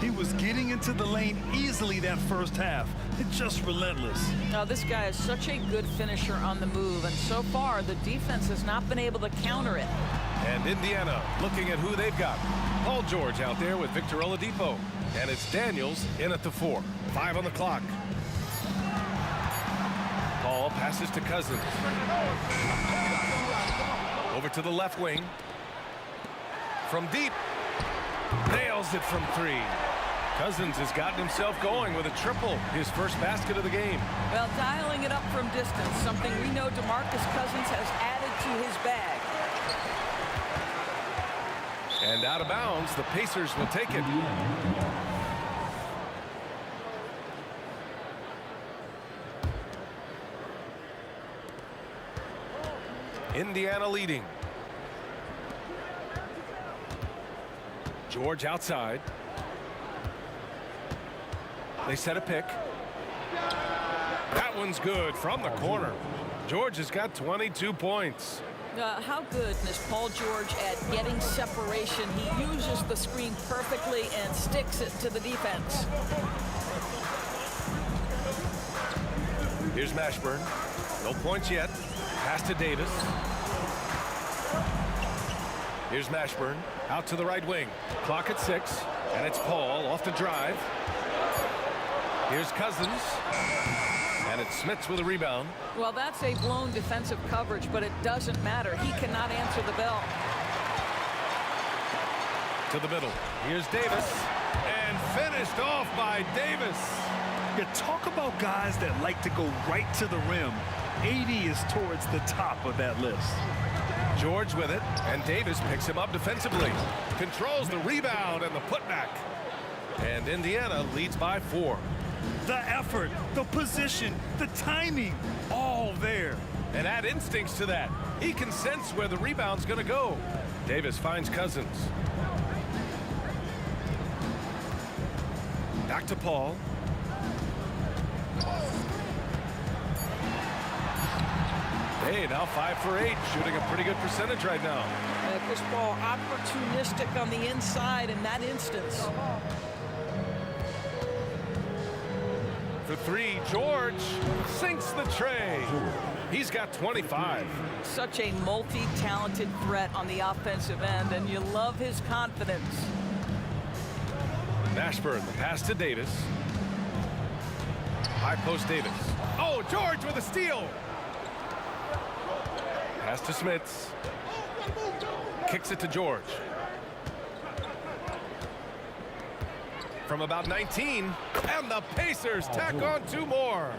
Speaker 9: He was getting into the lane easily that first half. It's just relentless.
Speaker 8: Now, this guy is such a good finisher on the move, and so far the defense has not been able to counter it.
Speaker 7: And Indiana looking at who they've got. Paul George out there with Victor Oladipo. And it's Daniels in at the 4. 5 on the clock. Paul passes to Cousins. Over to the left wing. From deep. Nails it from 3. Cousins has gotten himself going with a triple. His first basket of the game.
Speaker 8: Well, dialing it up from distance, something we know DeMarcus Cousins has added to his bag.
Speaker 7: And out of bounds, the Pacers will take it. Indiana leading. George outside. They set a pick. That one's good from the corner. George has got 22 points.
Speaker 8: How good is Paul George at getting separation? He uses the screen perfectly and sticks it to the defense.
Speaker 7: Here's Mashburn. No points yet. Pass to Davis. Here's Mashburn. Out to the right wing. Clock at 6. And it's Paul off the drive. Here's Cousins. And it's Smits with a rebound.
Speaker 8: Well, that's a blown defensive coverage, but it doesn't matter. He cannot answer the bell.
Speaker 7: To the middle. Here's Davis. And finished off by Davis.
Speaker 9: You talk about guys that like to go right to the rim. 80 is towards the top of that list.
Speaker 7: George with it, and Davis picks him up defensively. Controls the rebound and the putback. And Indiana leads by 4.
Speaker 9: The effort, the position, the timing, all there.
Speaker 7: And add instincts to that. He can sense where the rebound's going to go. Davis finds Cousins. Back to Paul. Hey, now 5 for 8, shooting a pretty good percentage right now.
Speaker 8: Chris Paul opportunistic on the inside in that instance.
Speaker 7: For 3, George sinks the tray. He's got 25.
Speaker 8: Such a multi-talented threat on the offensive end, and you love his confidence.
Speaker 7: Mashburn, the pass to Davis. High post Davis. Oh, George with a steal. Pass to Smits. Kicks it to George. From about 19, and the Pacers tack on 2 more.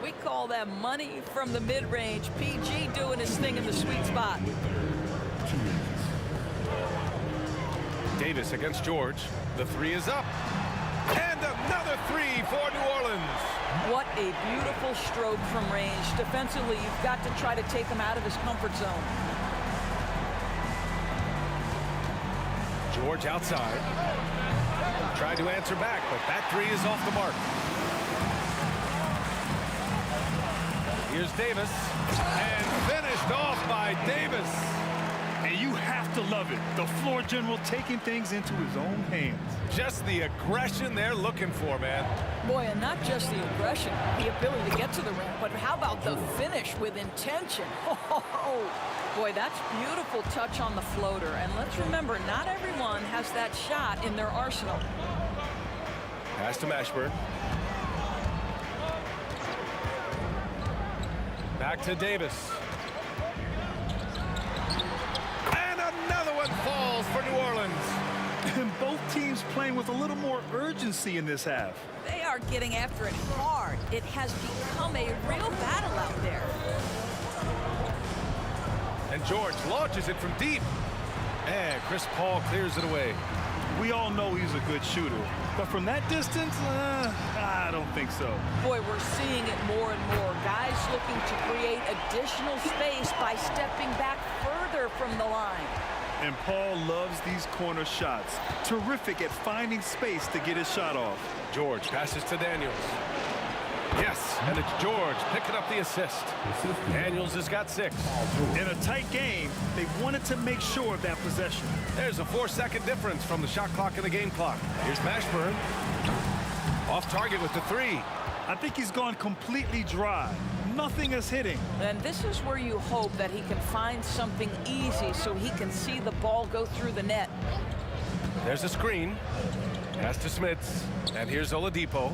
Speaker 8: We call that money from the mid-range. PG doing his thing in the sweet spot.
Speaker 7: Davis against George. The 3 is up. And another 3 for New Orleans.
Speaker 8: What a beautiful stroke from range. Defensively, you've got to try to take him out of his comfort zone.
Speaker 7: George outside. Tried to answer back, but that 3 is off the mark. Here's Davis. And finished off by Davis.
Speaker 9: And you have to love it. The floor general taking things into his own hands.
Speaker 7: Just the aggression they're looking for, man.
Speaker 8: Boy, and not just the aggression, the ability to get to the rim, but how about the finish with intention? Oh, boy, that's beautiful touch on the floater. And let's remember, not everyone has that shot in their arsenal.
Speaker 7: Pass to Mashburn. Back to Davis. And another one falls for New Orleans.
Speaker 9: And both teams playing with a little more urgency in this half.
Speaker 8: They are getting after it hard. It has become a real battle out there.
Speaker 7: And George launches it from deep. And Chris Paul clears it away.
Speaker 9: We all know he's a good shooter. But from that distance, I don't think so.
Speaker 8: Boy, we're seeing it more and more. Guys looking to create additional space by stepping back further from the line.
Speaker 9: And Paul loves these corner shots. Terrific at finding space to get his shot off.
Speaker 7: George passes to Daniels. Yes, and it's George picking up the assist. Daniels has got 6.
Speaker 9: In a tight game, they wanted to make sure of that possession.
Speaker 7: There's a 4-second difference from the shot clock and the game clock. Here's Mashburn. Off target with the 3.
Speaker 9: I think he's gone completely dry. Nothing is hitting.
Speaker 8: And this is where you hope that he can find something easy so he can see the ball go through the net.
Speaker 7: There's a screen. Pass to Smits. And here's Oladipo.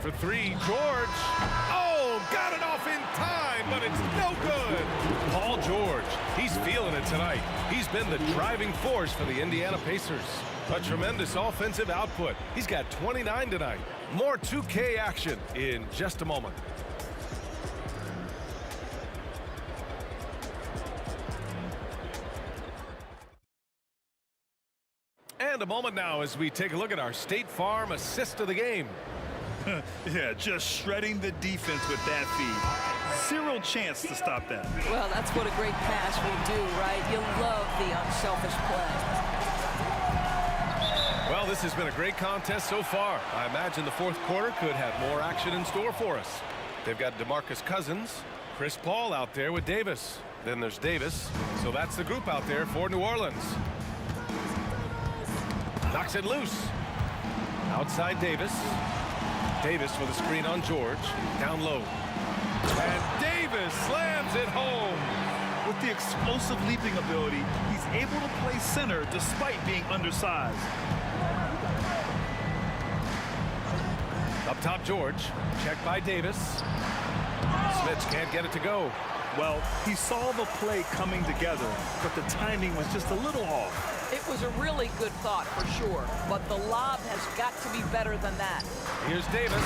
Speaker 7: For 3, George. Oh, got it off in time, but it's no good. Paul George, he's feeling it tonight. He's been the driving force for the Indiana Pacers. A tremendous offensive output. He's got 29 tonight. More 2K action in just a moment. And a moment now as we take a look at our State Farm assist of the game.
Speaker 9: Yeah, just shredding the defense with that feed. Zero chance to stop that.
Speaker 8: Well, that's what a great pass will do, right? You love the unselfish play.
Speaker 7: Well, this has been a great contest so far. I imagine the 4th quarter could have more action in store for us. They've got DeMarcus Cousins, Chris Paul out there with Davis. Then there's Davis. So that's the group out there for New Orleans. Knocks it loose. Outside Davis. Davis with a screen on George. Down low. And Davis slams it home.
Speaker 9: With the explosive leaping ability, he's able to play center despite being undersized.
Speaker 7: Up top, George. Checked by Davis. Smits can't get it to go.
Speaker 9: Well, he saw the play coming together, but the timing was just a little off.
Speaker 8: It was a really good thought for sure, but the lob has got to be better than that.
Speaker 7: Here's Davis,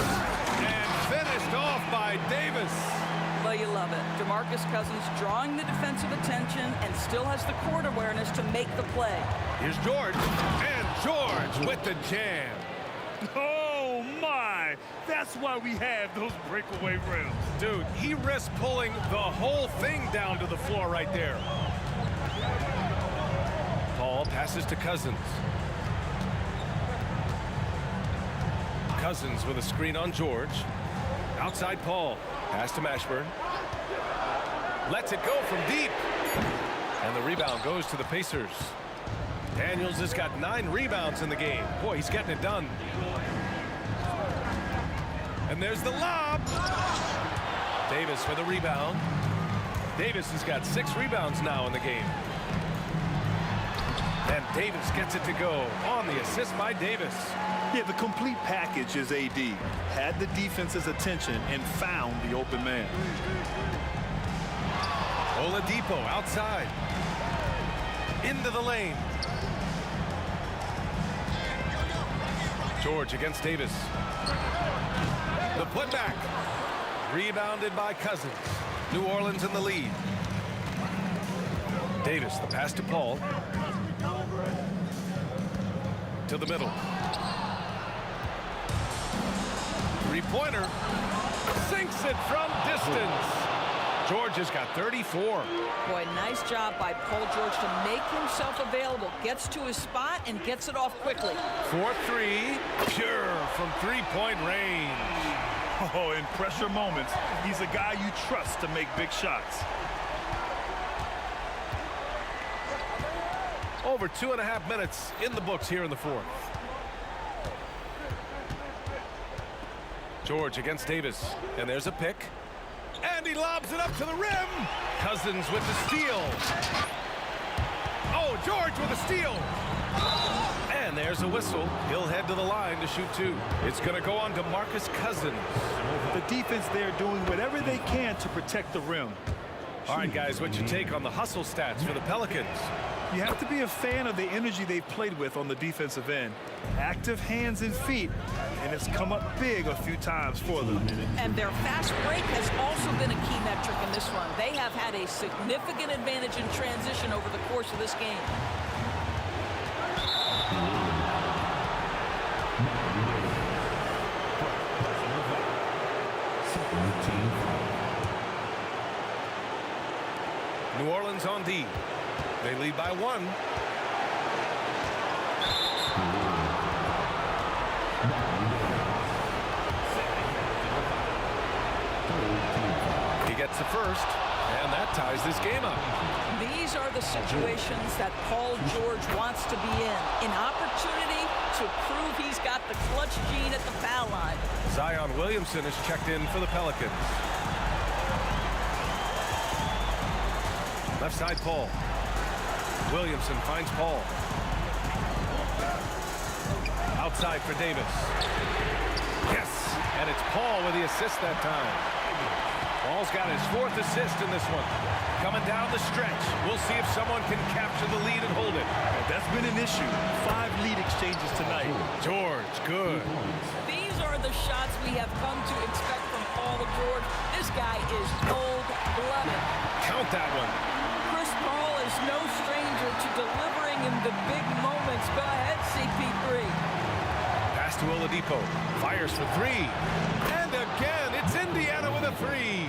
Speaker 7: and finished off by Davis.
Speaker 8: Well, you love it. DeMarcus Cousins drawing the defensive attention and still has the court awareness to make the play.
Speaker 7: Here's George, and George with the jam.
Speaker 9: Oh, my! That's why we have those breakaway rims.
Speaker 7: Dude, he risked pulling the whole thing down to the floor right there. Paul passes to Cousins. Cousins with a screen on George. Outside Paul. Pass to Mashburn. Lets it go from deep. And the rebound goes to the Pacers. Daniels has got 9 rebounds in the game. Boy, he's getting it done. And there's the lob. Davis for the rebound. Davis has got 6 rebounds now in the game. And Davis gets it to go on the assist by Davis.
Speaker 9: Yeah, the complete package is AD. Had the defense's attention and found the open man.
Speaker 7: Oladipo outside. Into the lane. George against Davis. The putback. Rebounded by Cousins. New Orleans in the lead. Davis, the pass to Paul. To the middle. Three-pointer. Sinks it from distance. George has got 34.
Speaker 8: Boy, nice job by Paul George to make himself available. Gets to his spot and gets it off quickly.
Speaker 7: 4-3. Pure from three-point range.
Speaker 9: Oh, in pressure moments, he's a guy you trust to make big shots.
Speaker 7: Over 2.5 minutes in the books here in the fourth. George against Davis. And there's a pick. And he lobs it up to the rim. Cousins with the steal. Oh, George with a steal. And there's a whistle. He'll head to the line to shoot 2. It's going to go on to Marcus Cousins.
Speaker 9: The defense there doing whatever they can to protect the rim.
Speaker 7: All right, guys, what's your take on the hustle stats for the Pelicans?
Speaker 9: You have to be a fan of the energy they've played with on the defensive end. Active hands and feet, and it's come up big a few times for them.
Speaker 8: And their fast break has also been a key metric in this run. They have had a significant advantage in transition over the course of this game.
Speaker 7: New Orleans on D. They lead by 1. He gets the first, and that ties this game up.
Speaker 8: These are the situations that Paul George wants to be in. An opportunity to prove he's got the clutch gene at the foul line.
Speaker 7: Zion Williamson is checked in for the Pelicans. Left side, Paul. Williamson finds Paul. Outside for Davis. Yes, and it's Paul with the assist that time. Paul's got his 4th assist in this one. Coming down the stretch. We'll see if someone can capture the lead and hold it.
Speaker 9: That's been an issue. 5 lead exchanges tonight.
Speaker 7: George, good.
Speaker 8: These are the shots we have come to expect from Paul George. This guy is cold-blooded.
Speaker 7: Count that one.
Speaker 8: Chris Paul is no stranger to delivering in the big moments. Go ahead, CP3.
Speaker 7: Pass to Oladipo. Fires for 3. And again, it's Indiana with a 3.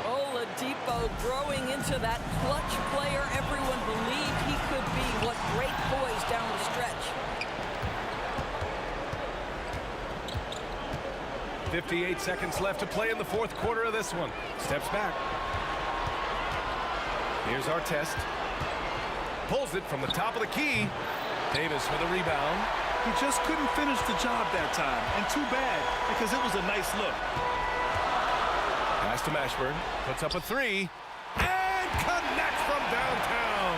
Speaker 8: Oladipo growing into that clutch player everyone believed he could be. What great poise down the stretch.
Speaker 7: 58 seconds left to play in the fourth quarter of this one. Steps back. Here's our test. Pulls it from the top of the key. Davis for the rebound.
Speaker 9: He just couldn't finish the job that time, and too bad, because it was a nice look.
Speaker 7: Pass to Mashburn. Puts up a 3. And connects from downtown.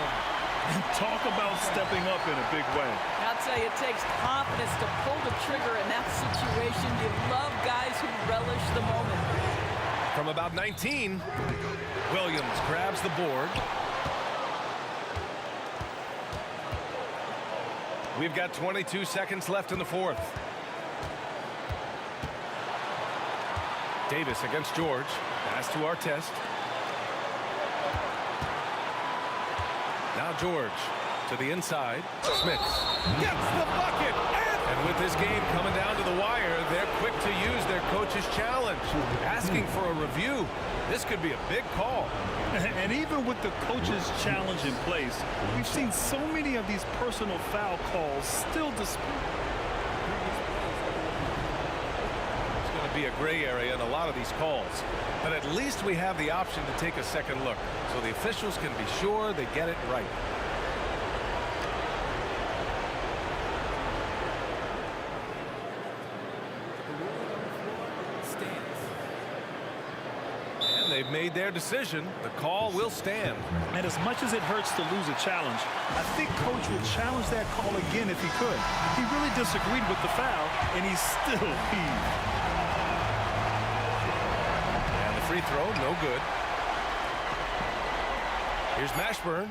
Speaker 9: Talk about stepping up in a big way.
Speaker 8: I'll tell you, it takes confidence to pull the trigger in that situation. You love guys who relish the moment.
Speaker 7: From about 19, Williams grabs the board. We've got 22 seconds left in the fourth. Davis against George. Pass to Artest. Now George to the inside. Smith gets the bucket. And with this game coming down to the wire, they're quick to use their coach's challenge. Asking for a review. This could be a big call.
Speaker 9: And even with the coach's challenge in place, we've seen so many of these personal foul calls still displayed.
Speaker 7: to be a gray area in a lot of these calls. But at least we have the option to take a second look, so the officials can be sure they get it right. And they've made their decision. The call will stand.
Speaker 9: And as much as it hurts to lose a challenge, I think Coach would challenge that call again if he could. He really disagreed with the foul, and he's still peeved.
Speaker 7: And the free throw, no good. Here's Mashburn.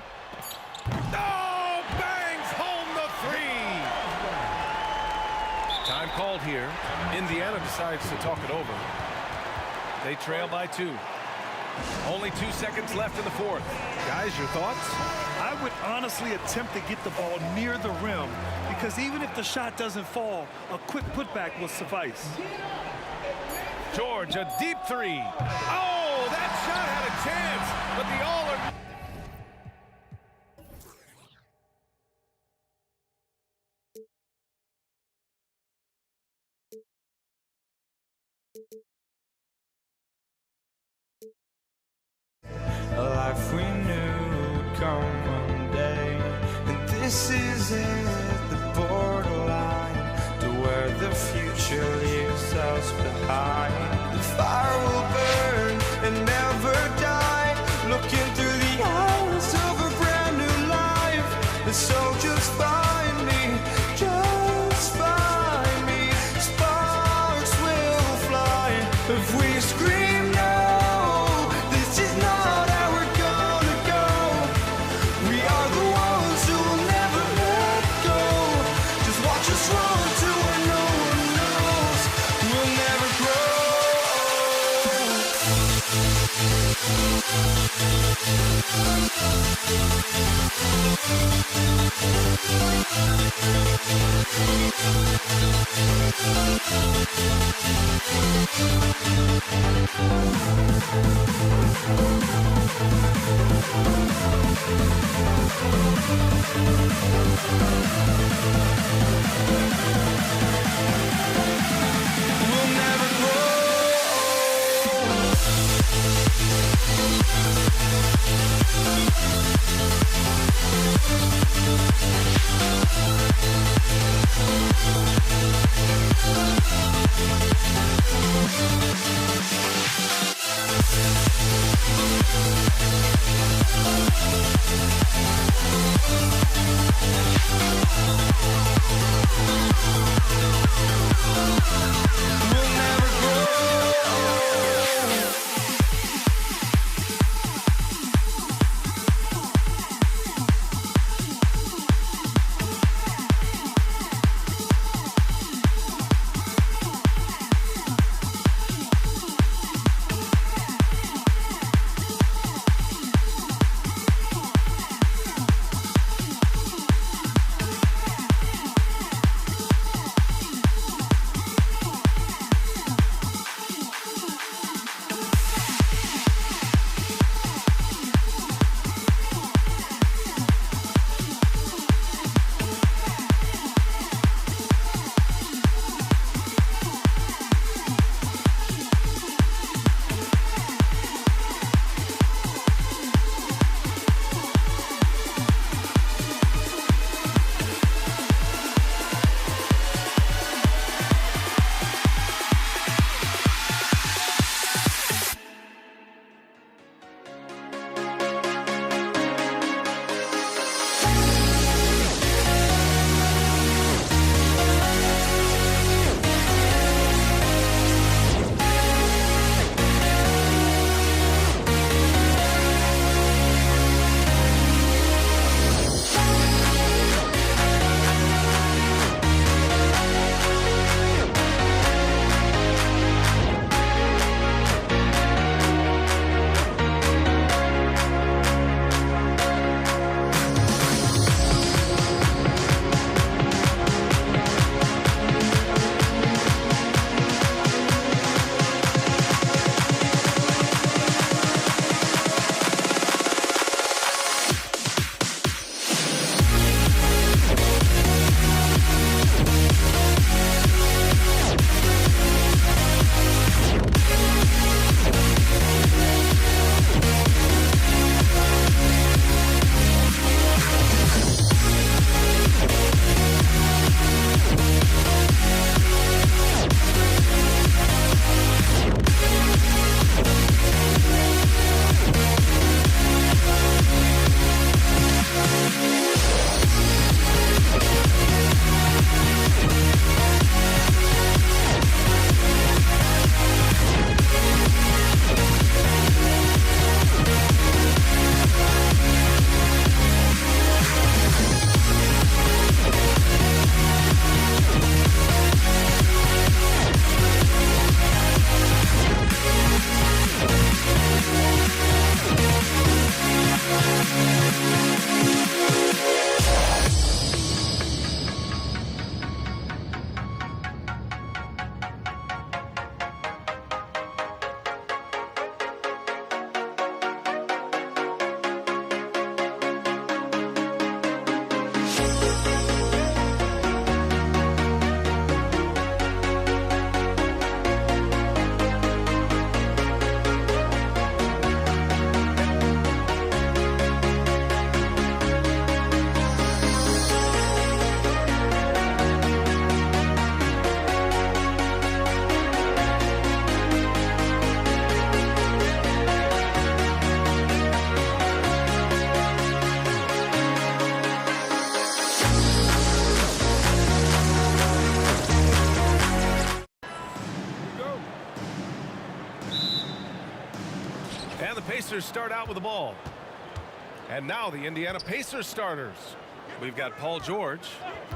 Speaker 7: Oh, bangs home the three. Time called here. Indiana decides to talk it over. They trail by 2. Only 2 seconds left in the fourth. Guys, your thoughts?
Speaker 9: I would honestly attempt to get the ball near the rim, because even if the shot doesn't fall, a quick putback will suffice.
Speaker 7: George, a deep three. Oh, that shot had a chance, but the all or
Speaker 1: A life we knew would come one day, and this is it, the borderline to where the future leaves us behind. The fire will burn and never die, looking through the eyes of a brand new life. And so just find me, just find me. Sparks will fly if we scream no. This is not how we're gonna go. We are the ones who will never let go. Just watch us run to where no one knows. We'll never
Speaker 7: Pacers start out with the ball. And now the Indiana Pacers starters. We've got Paul George,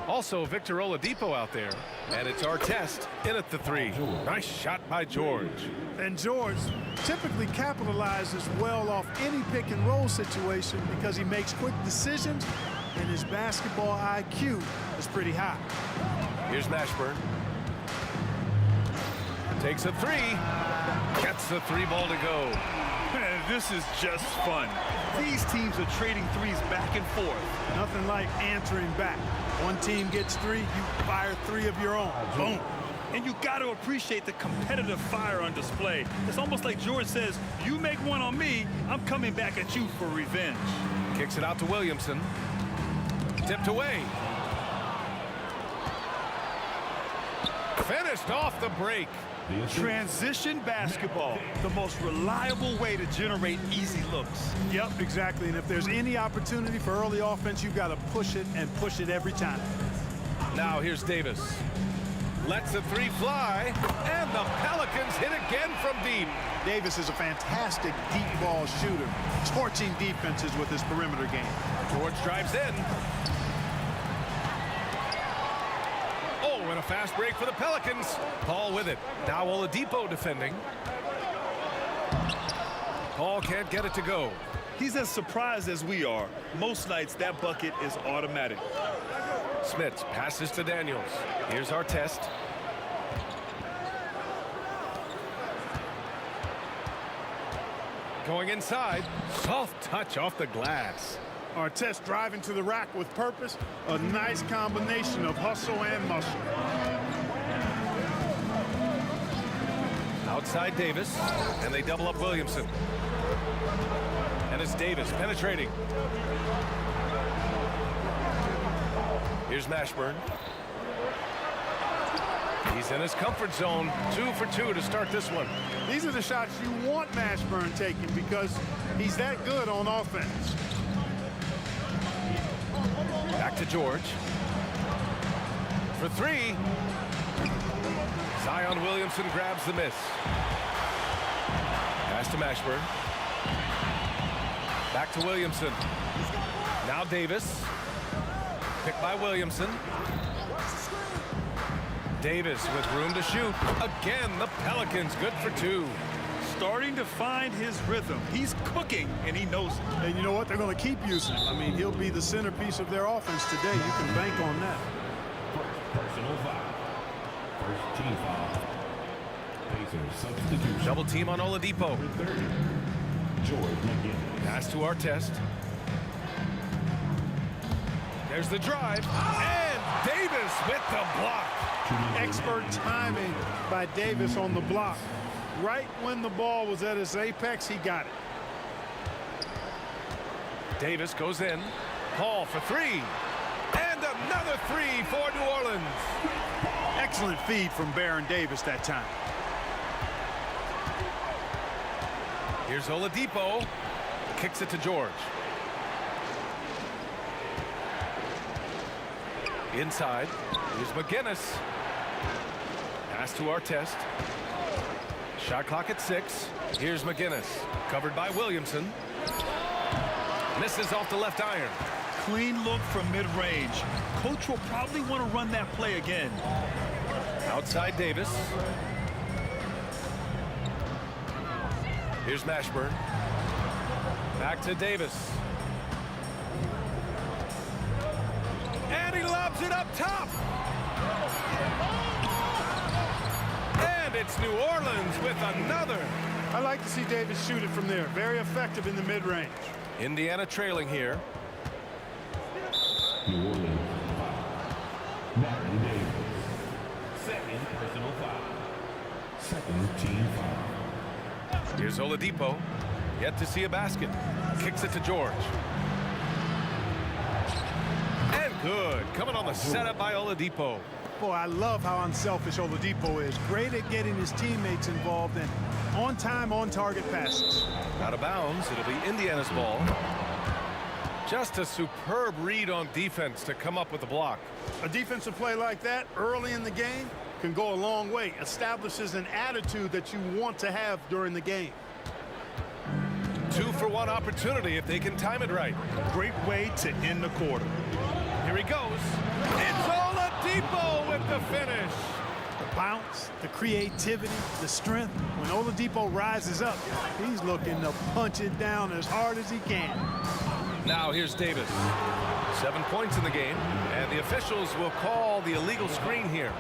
Speaker 7: also Victor Oladipo out there. And it's Artest in at the three. Nice shot by George.
Speaker 10: And George typically capitalizes well off any pick and roll situation because he makes quick decisions and his basketball IQ is pretty high.
Speaker 7: Here's Mashburn. Takes a three. Gets the three ball to go.
Speaker 9: Man, this is just fun. These teams are trading threes back and forth.
Speaker 10: Nothing like answering back. One team gets three, you fire three of your own. Boom.
Speaker 9: And you got to appreciate the competitive fire on display. It's almost like George says, you make one on me, I'm coming back at you for revenge.
Speaker 7: Kicks it out to Williamson. Tipped away. Finished off the break.
Speaker 9: Transition basketball, the most reliable way to generate easy looks.
Speaker 10: Yep, exactly. And if there's any opportunity for early offense, you've got to push it and push it every time.
Speaker 7: Now here's Davis. Lets the three fly, and the Pelicans hit again from deep.
Speaker 10: Davis is a fantastic deep ball shooter, torching defenses with his perimeter game.
Speaker 7: George drives in. Oh, and a fast break for the Pelicans. Paul with it. Now Oladipo defending. Paul can't get it to go.
Speaker 9: He's as surprised as we are. Most nights that bucket is automatic.
Speaker 7: Smits passes to Daniels. Here's Artest. Going inside. Soft touch off the glass.
Speaker 10: Artest driving to the rack with purpose. A nice combination of hustle and muscle.
Speaker 7: Outside Davis, and they double up Williamson. And it's Davis penetrating. Here's Mashburn. He's in his comfort zone. 2 for 2 to start this one.
Speaker 10: These are the shots you want Mashburn taking because he's that good on offense.
Speaker 7: Back to George. For three. Zion Williamson grabs the miss. Pass to Mashburn. Back to Williamson. Now Davis. Picked by Williamson. Davis with room to shoot. Again, the Pelicans good for 2.
Speaker 9: Starting to find his rhythm. He's cooking, and he knows it.
Speaker 10: And you know what? They're going to keep using him. I mean, he'll be the centerpiece of their offense today. You can bank on that.
Speaker 6: Personal foul. First team foul. Pacers substitution.
Speaker 7: Double team on Oladipo.
Speaker 6: 30. George McGinnis.
Speaker 7: Pass to Artest. There's the drive. And Davis with the block.
Speaker 10: Expert timing by Davis on the block. Right when the ball was at its apex, he got it.
Speaker 7: Davis goes in. Paul for three. And another three for New Orleans.
Speaker 10: Excellent feed from Baron Davis that time.
Speaker 7: Here's Oladipo. Kicks it to George. Inside. Here's McGinnis. Pass to Artest. Shot clock at 6. Here's McGinnis. Covered by Williamson. Misses off the left iron.
Speaker 9: Clean look from mid-range. Coach will probably want to run that play again.
Speaker 7: Outside Davis. Here's Mashburn. Back to Davis. And he lobs it up top. And it's New Orleans with another.
Speaker 10: I like to see Davis shoot it from there. Very effective in the mid-range.
Speaker 7: Indiana trailing here.
Speaker 6: New Orleans foul. Baron Davis. Second personal foul. Second team foul.
Speaker 7: Here's Oladipo. Yet to see a basket. Kicks it to George. And good. Coming on the setup by Oladipo.
Speaker 10: Boy, I love how unselfish Oladipo is. Great at getting his teammates involved and on-time, on-target passes.
Speaker 7: Out of bounds. It'll be Indiana's ball. Just a superb read on defense to come up with the block.
Speaker 10: A defensive play like that early in the game can go a long way. Establishes an attitude that you want to have during the game.
Speaker 7: 2-for-1 opportunity if they can time it right.
Speaker 9: Great way to end the quarter.
Speaker 7: Here he goes. It's Oladipo with the finish.
Speaker 10: The bounce, the creativity, the strength. When Oladipo rises up, he's looking to punch it down as hard as he can.
Speaker 7: Now here's Davis. 7 points in the game, and the officials will call the illegal screen here.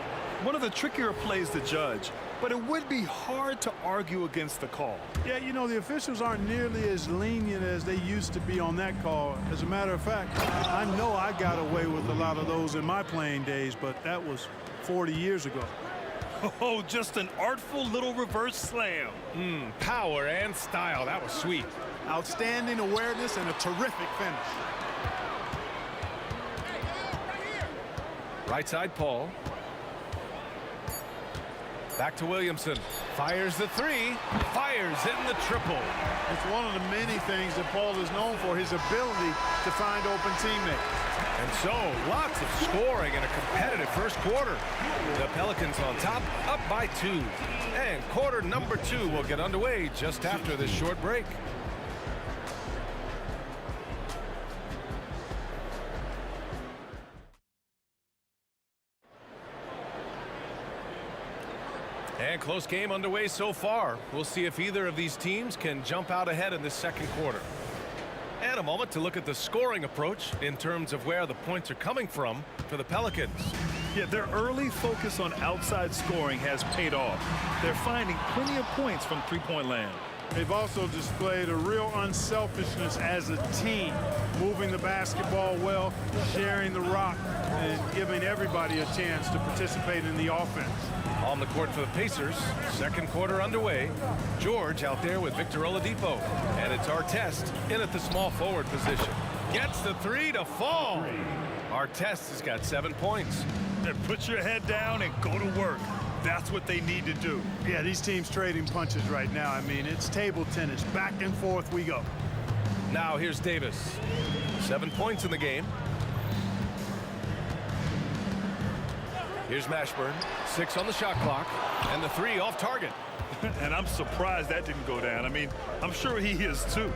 Speaker 9: One of the trickier plays to judge, but it would be hard to argue against the call.
Speaker 10: Yeah, you know, the officials aren't nearly as lenient as they used to be on that call. As a matter of fact, I know I got away with a lot of those in my playing days, but that was 40 years ago.
Speaker 9: Oh, just an artful little reverse slam.
Speaker 7: Power and style. That was sweet.
Speaker 10: Outstanding awareness and a terrific finish.
Speaker 7: Right side, Paul. Back to Williamson. Fires the three. Fires hitting the triple.
Speaker 10: It's one of the many things that Paul is known for, his ability to find open teammates.
Speaker 7: And so, lots of scoring in a competitive first quarter. The Pelicans on top, up by 2. And quarter number 2 will get underway just after this short break. And close game underway so far. We'll see if either of these teams can jump out ahead in this second quarter. And a moment to look at the scoring approach in terms of where the points are coming from for the Pelicans.
Speaker 9: Yeah, their early focus on outside scoring has paid off. They're finding plenty of points from three-point land.
Speaker 10: They've also displayed a real unselfishness as a team, moving the basketball well, sharing the rock, and giving everybody a chance to participate in the offense.
Speaker 7: On the court for the Pacers, second quarter underway. George out there with Victor Oladipo. And it's Artest in at the small forward position. Gets the three to fall. Artest has got 7 points.
Speaker 9: Then put your head down and go to work. That's what they need to do.
Speaker 10: Yeah, these teams trading punches right now. I mean, it's table tennis. Back and forth we go.
Speaker 7: Now here's Davis. 7 points in the game. Here's Mashburn. 6 on the shot clock. And the three off target.
Speaker 9: And I'm surprised that didn't go down. I mean, I'm sure he is too.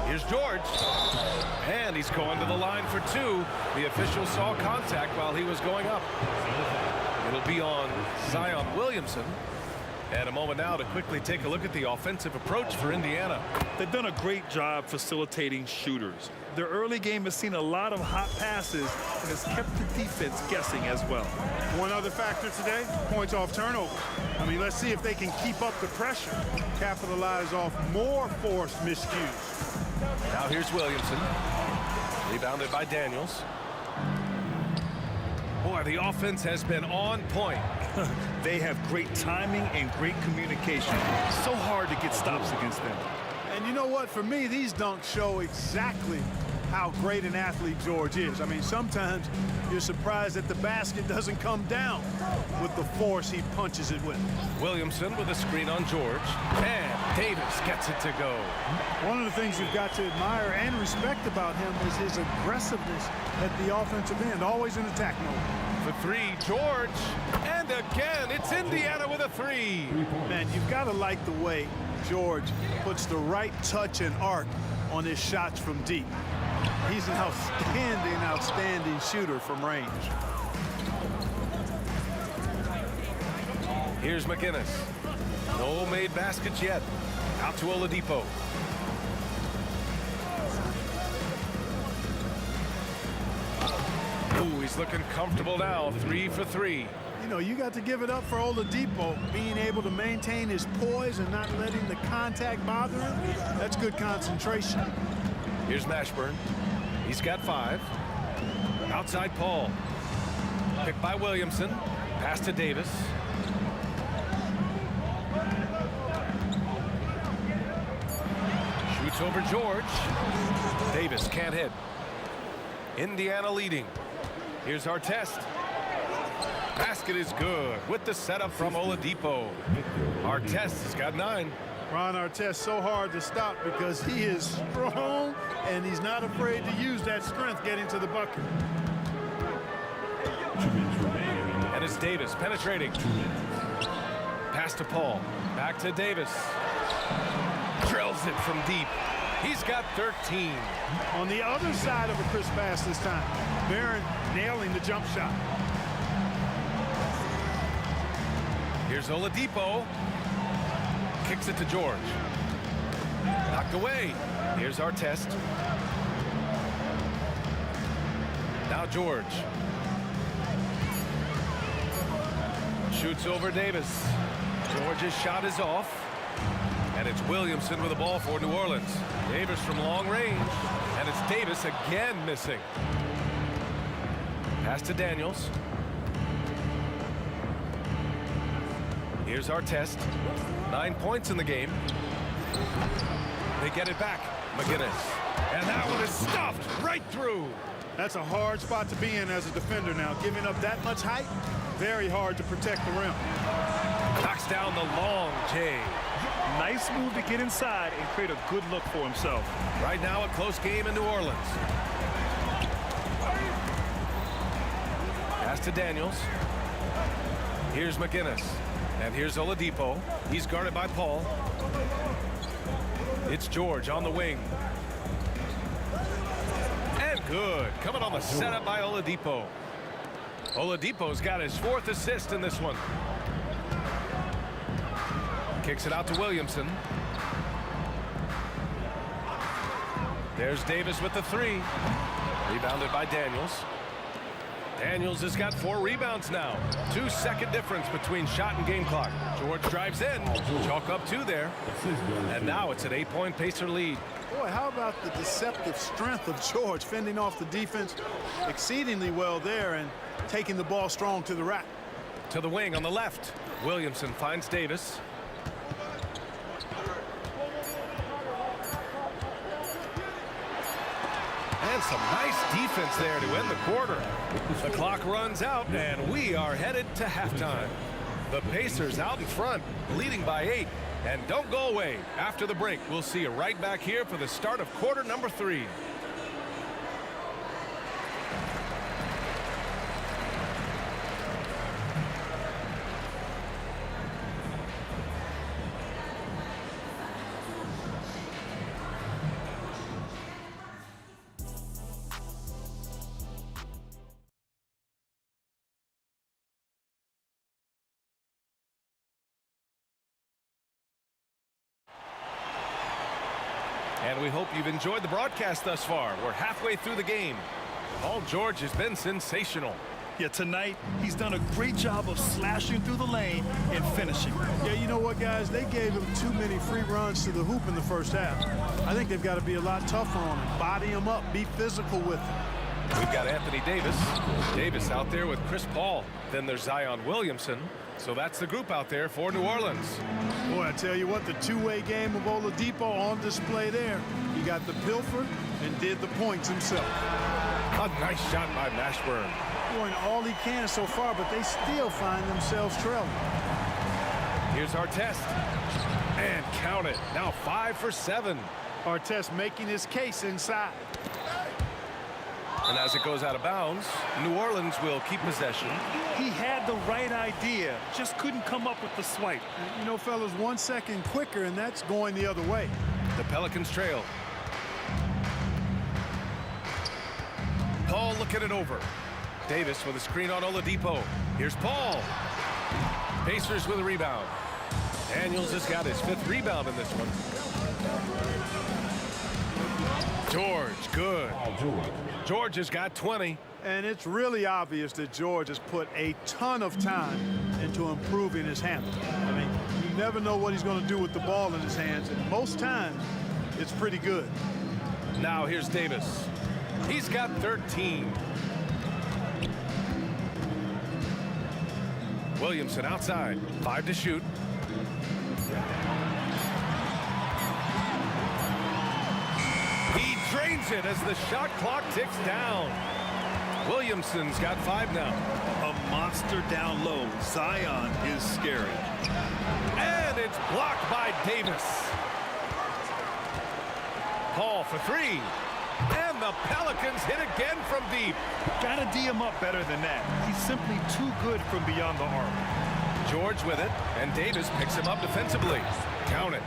Speaker 7: Here's George. And he's going to the line for 2. The official saw contact while he was going up. It'll be on Zion Williamson. And a moment now to quickly take a look at the offensive approach for Indiana.
Speaker 9: They've done a great job facilitating shooters. Their early game has seen a lot of hot passes and has kept the defense guessing as well.
Speaker 10: One other factor today, points off turnover. I mean, let's see if they can keep up the pressure, capitalize off more forced miscues.
Speaker 7: Now here's Williamson. Rebounded by Daniels. Boy, the offense has been on point.
Speaker 9: They have great timing and great communication. So hard to get stops against them.
Speaker 10: And you know what? For me, these dunks show exactly how great an athlete George is. I mean, sometimes you're surprised that the basket doesn't come down with the force he punches it with.
Speaker 7: Williamson with a screen on George. And Davis gets it to go.
Speaker 10: One of the things you've got to admire and respect about him is his aggressiveness at the offensive end, always in attack mode.
Speaker 7: The three, George. And again, it's Indiana with a three.
Speaker 10: Man, you've got to like the way George puts the right touch and arc on his shots from deep. He's an outstanding shooter from range.
Speaker 7: Here's McGinnis. No made baskets yet. Out to Oladipo. Ooh, he's looking comfortable now. 3 for 3.
Speaker 10: You know, you got to give it up for Oladipo, being able to maintain his poise and not letting the contact bother him. That's good concentration.
Speaker 7: Here's Mashburn. He's got 5. Outside Paul. Picked by Williamson. Pass to Davis. Shoots over George. Davis can't hit. Indiana leading. Here's Artest. Basket is good with the setup from Oladipo. Artest has got 9.
Speaker 10: Ron Artest so hard to stop because he is strong and he's not afraid to use that strength getting to the bucket.
Speaker 7: And it's Davis penetrating. Pass to Paul. Back to Davis. Drills it from deep. He's got 13.
Speaker 10: On the other side of a crisp pass this time. Barron nailing the jump shot.
Speaker 7: Here's Oladipo. Kicks it to George. Knocked away. Here's Artest. Now George. Shoots over Davis. George's shot is off. And it's Williamson with the ball for New Orleans. Davis from long range. And it's Davis again missing. Pass to Daniels. Here's Artest. 9 points in the game. They get it back. McGinnis. And that one is stuffed right through.
Speaker 10: That's a hard spot to be in as a defender now. Giving up that much height, very hard to protect the rim.
Speaker 7: Knocks down the long J.
Speaker 9: Nice move to get inside and create a good look for himself.
Speaker 7: Right now a close game in New Orleans. Pass to Daniels. Here's McGinnis. And here's Oladipo. He's guarded by Paul. It's George on the wing. And good. Coming on the setup by Oladipo. Oladipo's got his 4th assist in this one. Kicks it out to Williamson. There's Davis with the 3. Rebounded by Daniels. Daniels has got 4 rebounds now. 2-second difference between shot and game clock. George drives in. Chalk up 2 there. And now it's an 8-point Pacer lead.
Speaker 10: Boy, how about the deceptive strength of George fending off the defense exceedingly well there and taking the ball strong to the rack.
Speaker 7: To the wing on the left. Williamson finds Davis. And some nice defense there to end the quarter. The clock runs out, and we are headed to halftime. The Pacers out in front, leading by 8. And don't go away. After the break, we'll see you right back here for the start of quarter number 3. And we hope you've enjoyed the broadcast thus far. We're halfway through the game. Paul George has been sensational.
Speaker 9: Yeah, tonight he's done a great job of slashing through the lane and finishing.
Speaker 10: Yeah, you know what, guys? They gave him too many free runs to the hoop in the first half. I think they've got to be a lot tougher on him. Body him up. Be physical with him.
Speaker 7: We've got Anthony Davis. Davis out there with Chris Paul. Then there's Zion Williamson. So that's the group out there for New Orleans.
Speaker 10: Boy, I tell you what, the two-way game of Oladipo on display there. He got the pilfer and did the points himself.
Speaker 7: A nice shot by Mashburn.
Speaker 10: Doing all he can so far, but they still find themselves trailing.
Speaker 7: Here's Artest. And count it. Now 5 for 7.
Speaker 10: Artest making his case inside.
Speaker 7: And as it goes out of bounds, New Orleans will keep possession.
Speaker 9: He had the right idea, just couldn't come up with the swipe.
Speaker 10: You know, fellas, 1 second quicker, and that's going the other way.
Speaker 7: The Pelicans trail. Paul looking it over. Davis with a screen on Oladipo. Here's Paul. Pacers with a rebound. Daniels has got his 5th rebound in this one. George, good. George has got 20.
Speaker 10: And it's really obvious that George has put a ton of time into improving his handle. I mean, you never know what he's going to do with the ball in his hands, and most times it's pretty good.
Speaker 7: Now here's Davis. He's got 13. Williamson outside. 5 to shoot. He drains it as the shot clock ticks down. Williamson's got 5 now.
Speaker 9: A monster down low. Zion is scary.
Speaker 7: And it's blocked by Davis. Paul for 3. And the Pelicans hit again from deep.
Speaker 9: Gotta D him up better than that. He's simply too good from beyond the arc.
Speaker 7: George with it, and Davis picks him up defensively. Count it.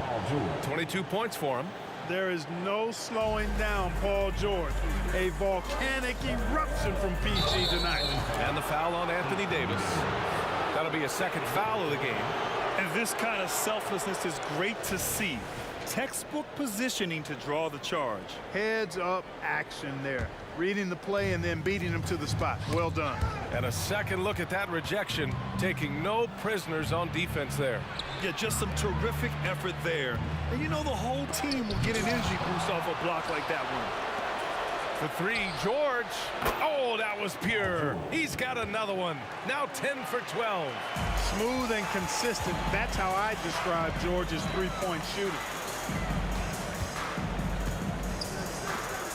Speaker 7: 22 points for him.
Speaker 10: There is no slowing down Paul George. A volcanic eruption from PG tonight.
Speaker 7: And the foul on Anthony Davis. That'll be a second foul of the game.
Speaker 9: And this kind of selflessness is great to see. Textbook positioning to draw the charge.
Speaker 10: Heads up action there. Reading the play and then beating him to the spot. Well done.
Speaker 7: And a second look at that rejection, taking no prisoners on defense there.
Speaker 9: Yeah, just some terrific effort there. And you know the whole team will get an energy boost off a block like that one.
Speaker 7: For three, George. Oh, that was pure. He's got another one. Now 10 for 12.
Speaker 10: Smooth and consistent. That's how I describe George's three-point shooting.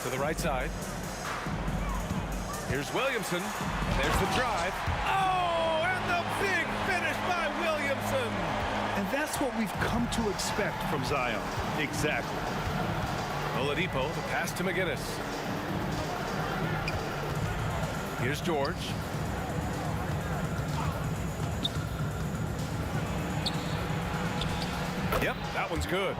Speaker 7: To the right side. Here's Williamson. There's the drive. Oh, and the big finish by Williamson.
Speaker 9: And that's what we've come to expect from Zion. Exactly.
Speaker 7: Oladipo, the pass to McGinnis. Here's George. Yep, that one's good.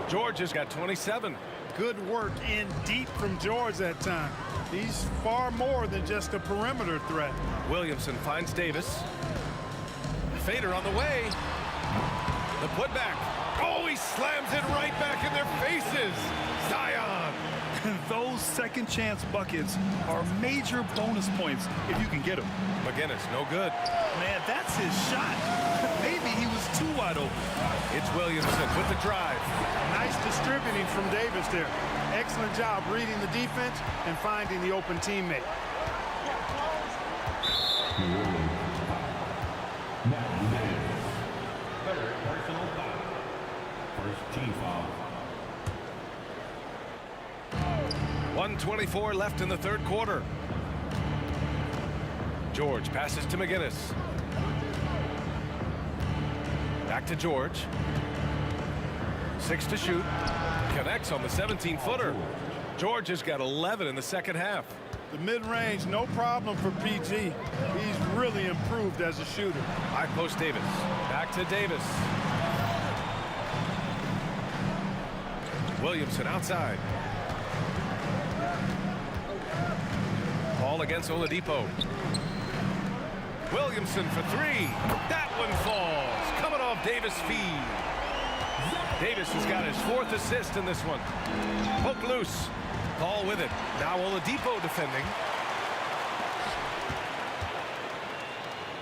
Speaker 7: George has got 27.
Speaker 10: Good work in deep from George that time. He's far more than just a perimeter threat.
Speaker 7: Williamson finds Davis. Fader on the way. The putback. Oh, he slams it right back in their faces. Zion.
Speaker 9: Those second chance buckets are major bonus points if you can get them.
Speaker 7: McGinnis, no good.
Speaker 9: Man, that's his shot. Maybe he was too wide open.
Speaker 7: It's Williamson with the drive.
Speaker 10: Nice distributing from Davis there. Excellent job reading the defense and finding the open teammate.
Speaker 6: Third personal foul. First team foul.
Speaker 7: 1:24 left in the third quarter. George passes to McGinnis. Back to George. 6 to shoot. Connects on the 17-footer. George has got 11 in the second half.
Speaker 10: The mid-range, no problem for PG. He's really improved as a shooter.
Speaker 7: High post Davis. Back to Davis. Williamson outside. Ball against Oladipo. Williamson for three. That one falls. Coming off Davis' feed. Davis has got his 4th assist in this one. Poke loose. Paul with it. Now Oladipo defending.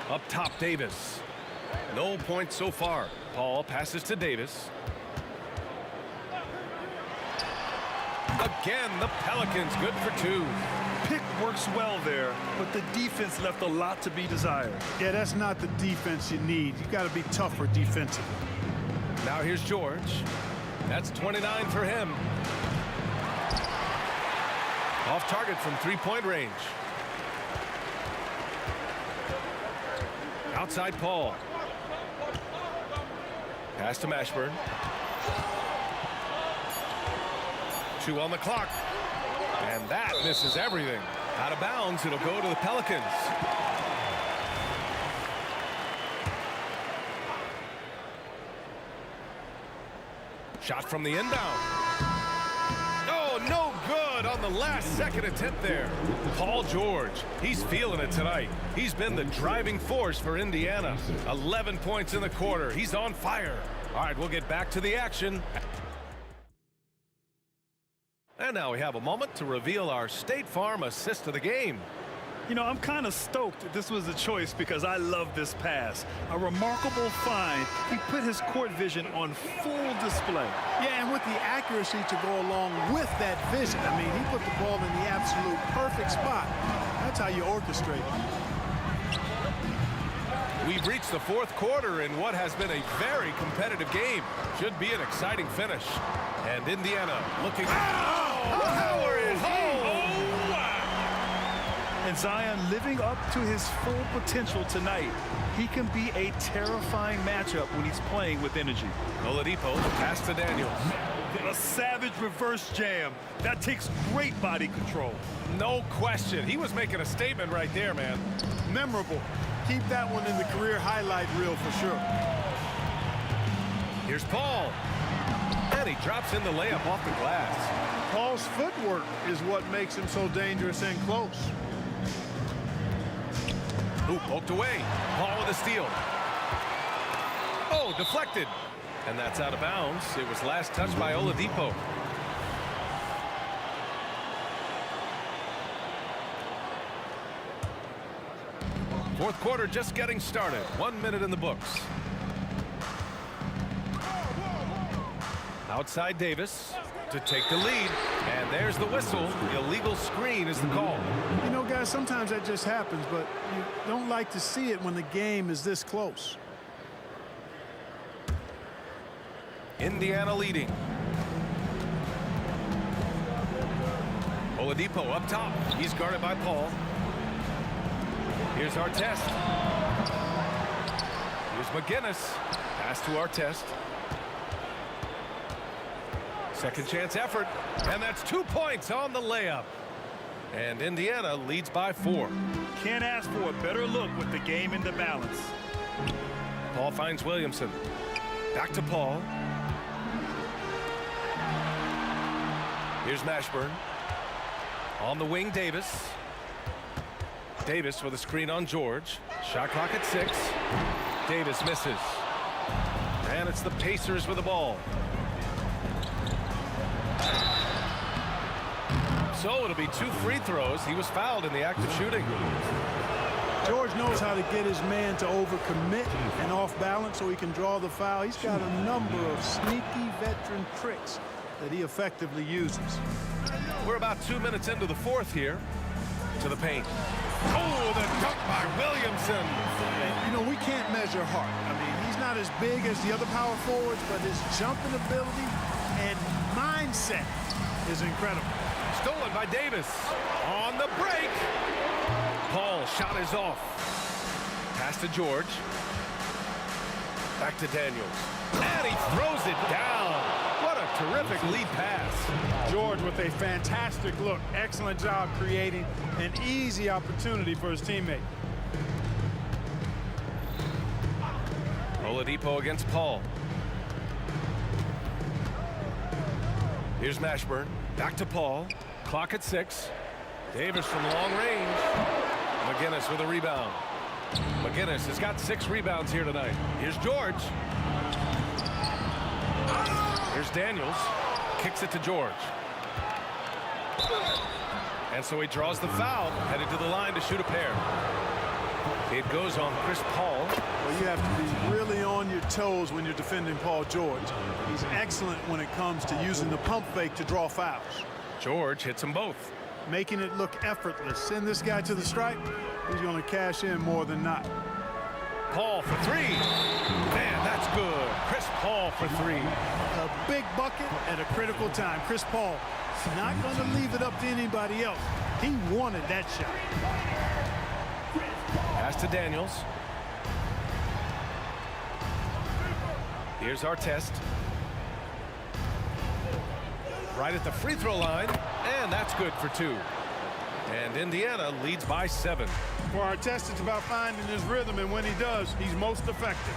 Speaker 7: Up top, Davis. No points so far. Paul passes to Davis. Again, the Pelicans good for 2.
Speaker 9: Pick works well there, but the defense left a lot to be desired.
Speaker 10: Yeah, that's not the defense you need. You got to be tougher defensively.
Speaker 7: Now here's George. That's 29 for him. Off target from three-point range. Outside Paul. Pass to Mashburn. 2 on the clock. And that misses everything. Out of bounds, it'll go to the Pelicans. Shot from the inbound. Oh, no good on the last second attempt there. Paul George, he's feeling it tonight. He's been the driving force for Indiana. 11 points in the quarter. He's on fire. All right, we'll get back to the action. And now we have a moment to reveal our State Farm assist of the game.
Speaker 9: You know, I'm kind of stoked that this was a choice because I love this pass. A remarkable find. He put his court vision on full display.
Speaker 10: Yeah, and with the accuracy to go along with that vision. I mean, he put the ball in the absolute perfect spot. That's how you orchestrate it.
Speaker 7: We've reached the 4th quarter in what has been a very competitive game. Should be an exciting finish. And Indiana looking... Power is home!
Speaker 9: And Zion living up to his full potential tonight. He can be a terrifying matchup when he's playing with energy.
Speaker 7: Oladipo, pass to Daniels.
Speaker 9: A savage reverse jam. That takes great body control.
Speaker 7: No question. He was making a statement right there, man.
Speaker 10: memorable. Keep that one in the career highlight reel for sure.
Speaker 7: Here's Paul. And he drops in the layup off the glass.
Speaker 10: Paul's footwork is what makes him so dangerous and close.
Speaker 7: Ooh, poked away. Paul with a steal. Oh, deflected. And that's out of bounds. It was last touched by Oladipo. Fourth quarter just getting started. 1 minute in the books. Outside Davis to take the lead. And there's the whistle. The illegal screen is the call.
Speaker 10: You know, guys, sometimes that just happens, but you don't like to see it when the game is this close.
Speaker 7: Indiana leading. Oladipo up top. He's guarded by Paul. Here's Artest. Here's McGinnis. Pass to Artest. Second chance effort. And that's 2 points on the layup. And Indiana leads by 4.
Speaker 9: Can't ask for a better look with the game in the balance.
Speaker 7: Paul finds Williamson. Back to Paul. Here's Mashburn. On the wing, Davis. Davis with a screen on George. Shot clock at 6. Davis misses. And it's the Pacers with the ball. So it'll be 2 free throws. He was fouled in the act of shooting.
Speaker 10: George knows how to get his man to overcommit and off balance so he can draw the foul. He's got a number of sneaky veteran tricks that he effectively uses.
Speaker 7: We're about 2 minutes into the fourth here. To the paint. Oh, the dunk by Williamson.
Speaker 10: And, you know, we can't measure Hart. I mean, he's not as big as the other power forwards, but his jumping ability and mindset is incredible.
Speaker 7: Stolen by Davis. On the break. Paul shot is off. Pass to George. Back to Daniels. And he throws it down. What a terrific lead pass.
Speaker 10: George with a fantastic look. Excellent job creating an easy opportunity for his teammate.
Speaker 7: Oladipo against Paul. Here's Mashburn. Back to Paul. Clock at 6. Davis from long range. McGinnis with a rebound. McGinnis has got 6 rebounds here tonight. Here's George. Here's Daniels. Kicks it to George. And so he draws the foul. Headed to the line to shoot a pair. It goes on Chris Paul.
Speaker 10: Well, you have to be really on your toes when you're defending Paul George. He's excellent when it comes to using the pump fake to draw fouls.
Speaker 7: George hits them both.
Speaker 10: Making it look effortless. Send this guy to the stripe. He's going to cash in more than not.
Speaker 7: Paul for 3. Man, that's good. Chris Paul for 3.
Speaker 10: A big bucket at a critical time. Chris Paul is not going to leave it up to anybody else. He wanted that shot.
Speaker 7: Pass to Daniels. Here's Artest. Right at the free throw line. And that's good for 2. And Indiana leads by 7.
Speaker 10: For Artest, it's about finding his rhythm, and when he does, he's most effective.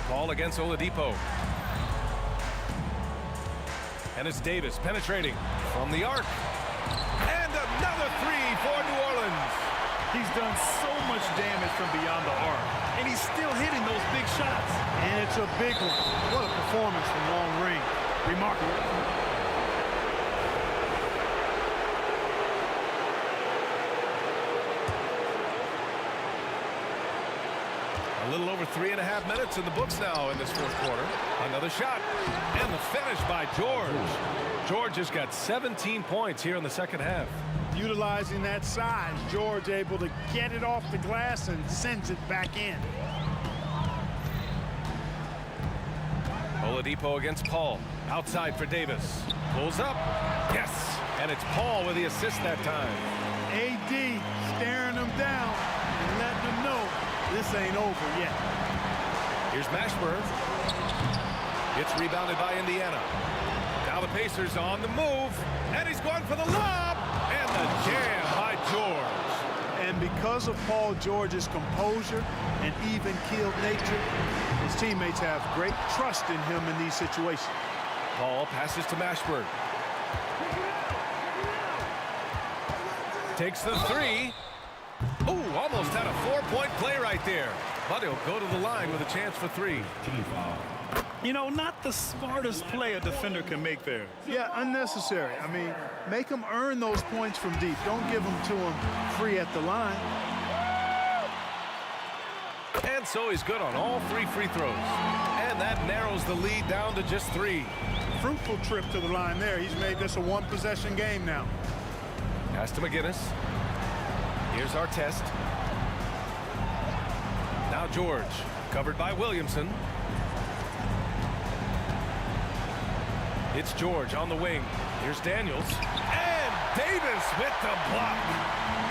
Speaker 7: Paul against Oladipo. And it's Davis penetrating from the arc. And another 3 for New Orleans.
Speaker 9: He's done so much damage from beyond the arc, and he's still hitting those big shots.
Speaker 10: And it's a big one. What a performance from long range. Remarkable.
Speaker 7: A little over 3.5 minutes in the books now in this fourth quarter. Another shot. And the finish by George. George has got 17 points here in the second half.
Speaker 10: Utilizing that size, George able to get it off the glass and sends it back in.
Speaker 7: Oladipo against Paul. Outside for Davis. Pulls up. Yes. And it's Paul with the assist that time.
Speaker 10: AD staring him down and letting him know this ain't over yet.
Speaker 7: Here's Mashburn. It's rebounded by Indiana. Now the Pacers on the move. And he's going for the lob. And the jam
Speaker 10: because of Paul George's composure and even-keeled nature, his teammates have great trust in him in these situations.
Speaker 7: Paul passes to Mashburn. Takes the three. Ooh, almost had a 4-point play right there. But he'll go to the line with a chance for 3.
Speaker 9: You know, not the smartest play a defender can make there.
Speaker 10: Yeah, unnecessary. I mean, make them earn those points from deep. Don't give them to them free at the line.
Speaker 7: And so he's good on all 3 free throws. And that narrows the lead down to just 3.
Speaker 10: Fruitful trip to the line there. He's made this a one-possession game now.
Speaker 7: Pass to McGinnis. Here's our test. Now George, covered by Williamson. It's George on the wing. Here's Daniels. And Davis with the block.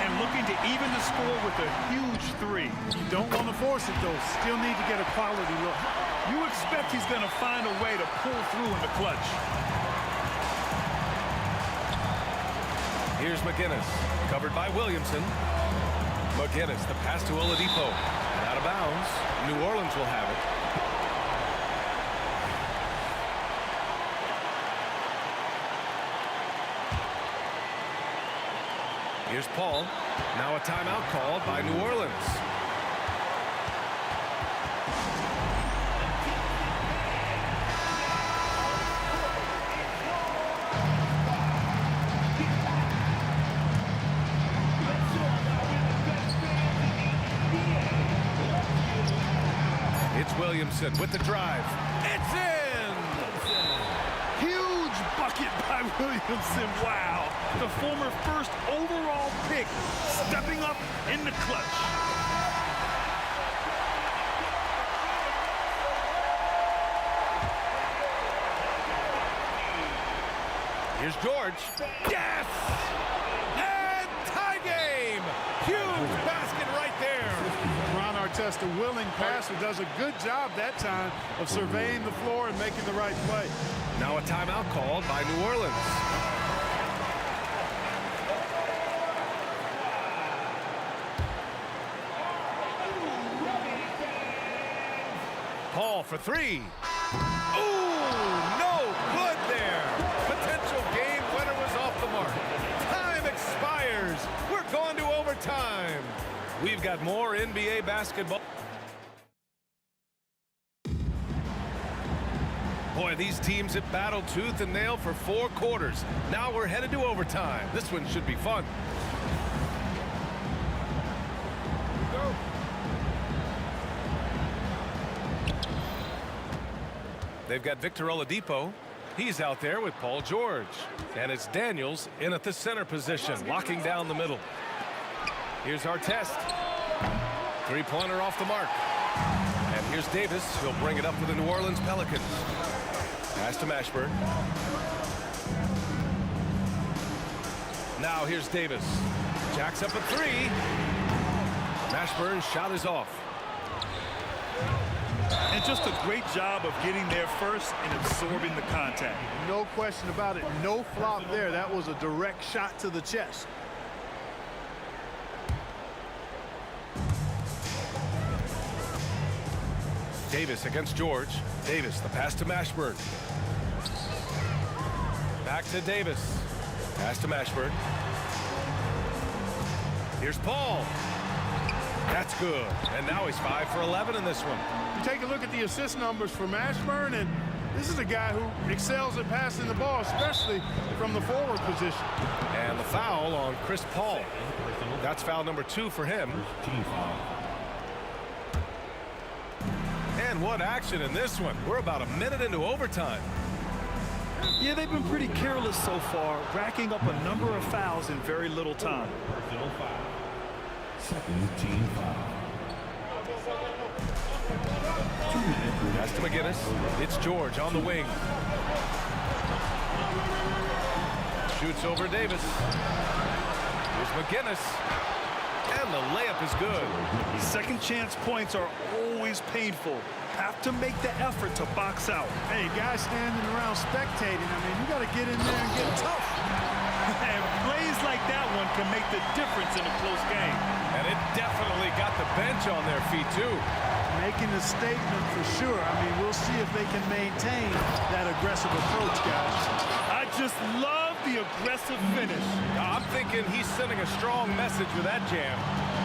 Speaker 9: And looking to even the score with a huge 3.
Speaker 10: You don't want to force it, though. Still need to get a quality look.
Speaker 9: You expect he's going to find a way to pull through in the clutch.
Speaker 7: Here's McGinnis, covered by Williamson. McGinnis, the pass to Oladipo. And out of bounds. New Orleans will have it. Here's Paul. Now a timeout called by New Orleans. It's Williamson with the drive. It's in!
Speaker 9: Huge bucket by Williamson. Wow. The former first overall pick stepping up in the clutch.
Speaker 7: Here's George. Yes! And tie game! Huge basket right there.
Speaker 10: Ron Artest, a willing passer, does a good job that time of surveying the floor and making the right play.
Speaker 7: Now a timeout called by New Orleans. Paul for 3. Ooh, no good there. Potential game winner was off the mark. Time expires. We're going to overtime. We've got more NBA basketball. Boy, these teams have battled tooth and nail for 4 quarters. Now we're headed to overtime. This one should be fun. Go. They've got Victor Oladipo. He's out there with Paul George. And it's Daniels in at the center position, locking down the middle. Here's our test. 3-pointer off the mark. And here's Davis. He'll bring it up for the New Orleans Pelicans. Pass to Mashburn. Now here's Davis. Jacks up a 3. Mashburn's shot is off.
Speaker 9: And just a great job of getting there first and absorbing the contact.
Speaker 10: No question about it. No flop there. That was a direct shot to the chest.
Speaker 7: Davis against George. Davis, the pass to Mashburn. Back to Davis. Pass to Mashburn. Here's Paul. That's good. And now he's 5 for 11 in this one.
Speaker 10: You take a look at the assist numbers for Mashburn, and this is a guy who excels at passing the ball, especially from the forward position.
Speaker 7: And the foul on Chris Paul. That's foul number 2 for him. And what action in this one. We're about a minute into overtime.
Speaker 9: Yeah, they've been pretty careless so far, racking up a number of fouls in very little time.
Speaker 6: Second team foul.
Speaker 7: Pass to McGinnis. It's George on the wing. Shoots over Davis. Here's McGinnis. And the layup is good.
Speaker 9: Second chance points are always painful. Have to make the effort to box out.
Speaker 10: Hey, guys standing around spectating, I mean, you got to get in there and get tough.
Speaker 9: And plays like that one can make the difference in a close game.
Speaker 7: And it definitely got the bench on their feet, too.
Speaker 10: Making a statement for sure. I mean, we'll see if they can maintain that aggressive approach, guys.
Speaker 9: I just love the aggressive finish.
Speaker 7: I'm thinking he's sending a strong message with that jam.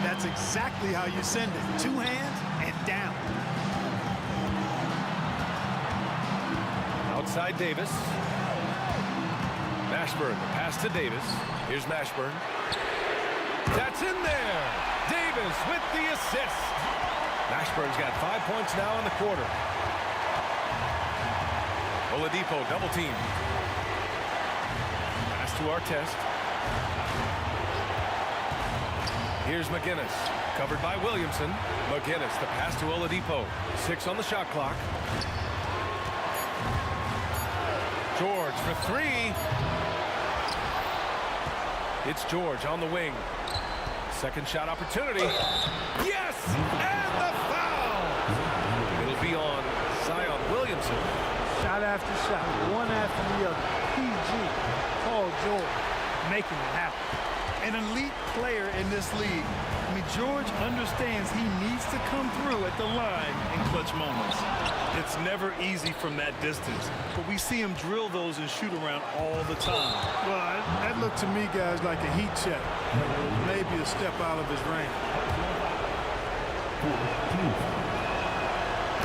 Speaker 10: That's exactly how you send it. 2 hands and down.
Speaker 7: Outside Davis. Mashburn, the pass to Davis. Here's Mashburn. That's in there. Davis with the assist. Mashburn's got 5 points now in the quarter. Oladipo double team. Pass to Artest. Here's McGinnis, covered by Williamson. McGinnis, the pass to Oladipo. 6 on the shot clock. George for 3. It's George on the wing. Second shot opportunity. Yes! And the foul! It'll be on Zion Williamson.
Speaker 10: Shot after shot, one after the other. PG, Paul George, making it happen.
Speaker 9: An elite player in this league. I mean, George understands he needs to come through at the line in clutch moments. It's never easy from that distance, but we see him drill those and shoot around all the time.
Speaker 10: Well, that looked to me, guys, like a heat check. Maybe a step out of his range.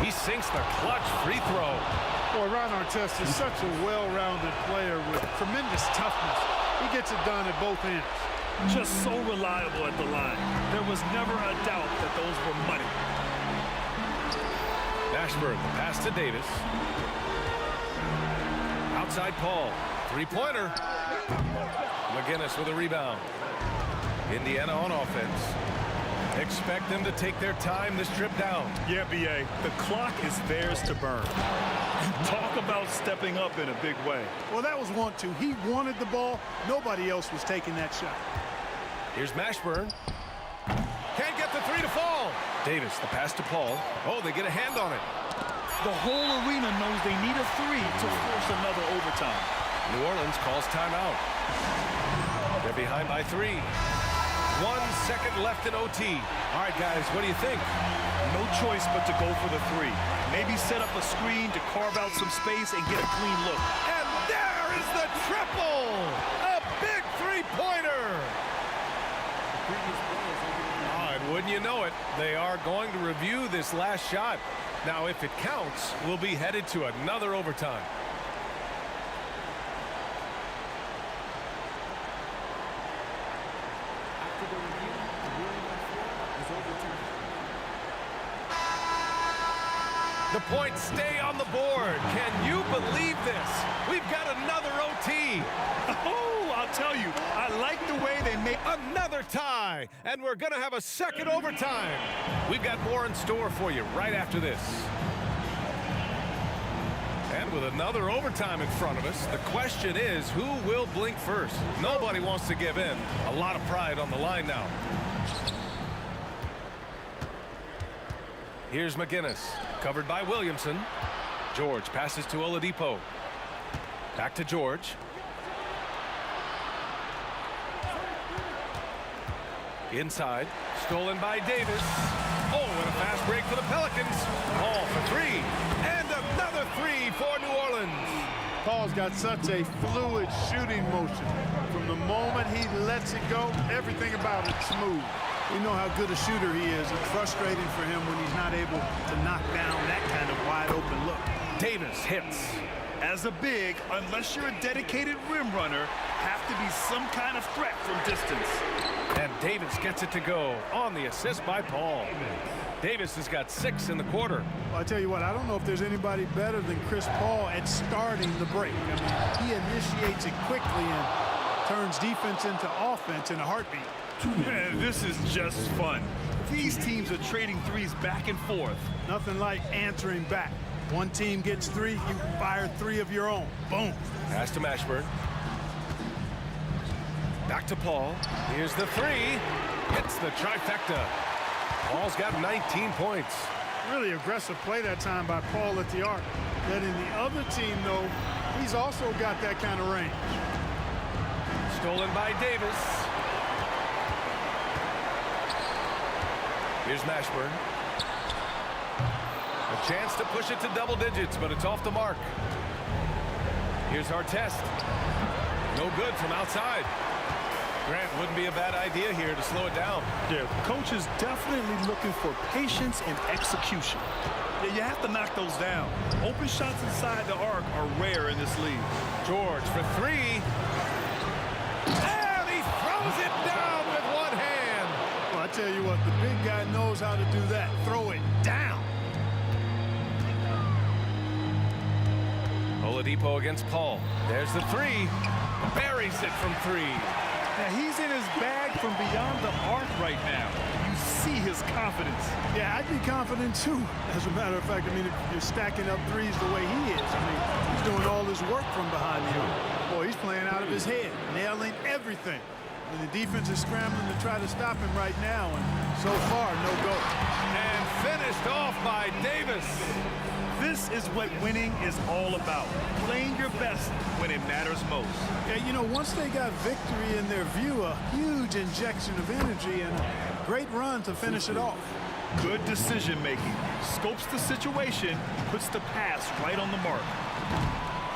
Speaker 7: He sinks the clutch free throw.
Speaker 10: Boy, Ron Artest is such a well-rounded player with tremendous toughness. He gets it done at both ends.
Speaker 9: Just so reliable at the line. There was never a doubt that those were money.
Speaker 7: Mashburn, the pass to Davis. Outside Paul. Three-pointer. McGinnis with a rebound. Indiana on offense. Expect them to take their time this trip down.
Speaker 9: Yeah, B.A., the clock is theirs to burn. Talk about stepping up in a big way.
Speaker 10: Well, that was 1-2. He wanted the ball. Nobody else was taking that shot.
Speaker 7: Here's Mashburn. Can't get the 3 to fall. Davis, the pass to Paul. Oh, they get a hand on it.
Speaker 9: The whole arena knows they need a 3 to force another overtime.
Speaker 7: New Orleans calls timeout. They're behind by 3. 1 second left in OT. All right, guys, what do you think?
Speaker 9: No choice but to go for the 3. Maybe set up a screen to carve out some space and get a clean look.
Speaker 7: And there is the triple! A big three-pointer! Oh, and wouldn't you know it, they are going to review this last shot. Now, if it counts, we'll be headed to another overtime. The points stay on the board. Can you believe this? We've got another OT.
Speaker 9: Oh, I'll tell you, I like the way they made
Speaker 7: another tie, and we're going to have a second overtime. We've got more in store for you right after this. And with another overtime in front of us, the question is, who will blink first? Nobody wants to give in. A lot of pride on the line now. Here's McGinnis, covered by Williamson. George passes to Oladipo. Back to George. Inside, stolen by Davis. Oh, and a fast break for the Pelicans. Paul for 3, and another 3 for New Orleans.
Speaker 10: Paul's got such a fluid shooting motion. From the moment he lets it go, everything about it's smooth. We know how good a shooter he is. It's frustrating for him when he's not able to knock down that kind of wide open look.
Speaker 7: Davis hits.
Speaker 9: As a big, unless you're a dedicated rim runner, have to be some kind of threat from distance.
Speaker 7: And Davis gets it to go on the assist by Paul. Davis has got 6 in the quarter.
Speaker 10: Well, I tell you what, I don't know if there's anybody better than Chris Paul at starting the break. I mean, he initiates it quickly and turns defense into offense in a heartbeat.
Speaker 9: Man, this is just fun. These teams are trading threes back and forth.
Speaker 10: Nothing like answering back. One team gets 3, you fire 3 of your own. Boom.
Speaker 7: Pass to Mashburn. Back to Paul. Here's the 3. Hits the trifecta. Paul's got 19 points.
Speaker 10: Really aggressive play that time by Paul at the arc. Then in the other team, though, he's also got that kind of range.
Speaker 7: Stolen by Davis. Here's Mashburn. A chance to push it to double digits, but it's off the mark. Here's Artest. No good from outside. Grant, wouldn't be a bad idea here to slow it down.
Speaker 9: Yeah, the coach is definitely looking for patience and execution. Yeah, you have to knock those down. Open shots inside the arc are rare in this league.
Speaker 7: George for three. And he throws it down with one hand.
Speaker 10: Well, I tell you what, the big guy knows how to do that. Throw it down.
Speaker 7: Oladipo against Paul. There's the three. Buries it from three.
Speaker 9: Now, he's in his bag from beyond the arc right now. You see his confidence.
Speaker 10: Yeah, I'd be confident too. As a matter of fact, I mean, if you're stacking up threes the way he is, I mean, he's doing all his work from behind the arc. Boy, he's playing out of his head, nailing everything. And the defense is scrambling to try to stop him right now, and so far, no go.
Speaker 7: And finished off by Davis.
Speaker 9: This is what winning is all about. Playing your best when it matters most.
Speaker 10: Yeah, you know, once they got victory in their view, a huge injection of energy and a great run to finish it off.
Speaker 9: Good decision making. Scopes the situation, puts the pass right on the mark.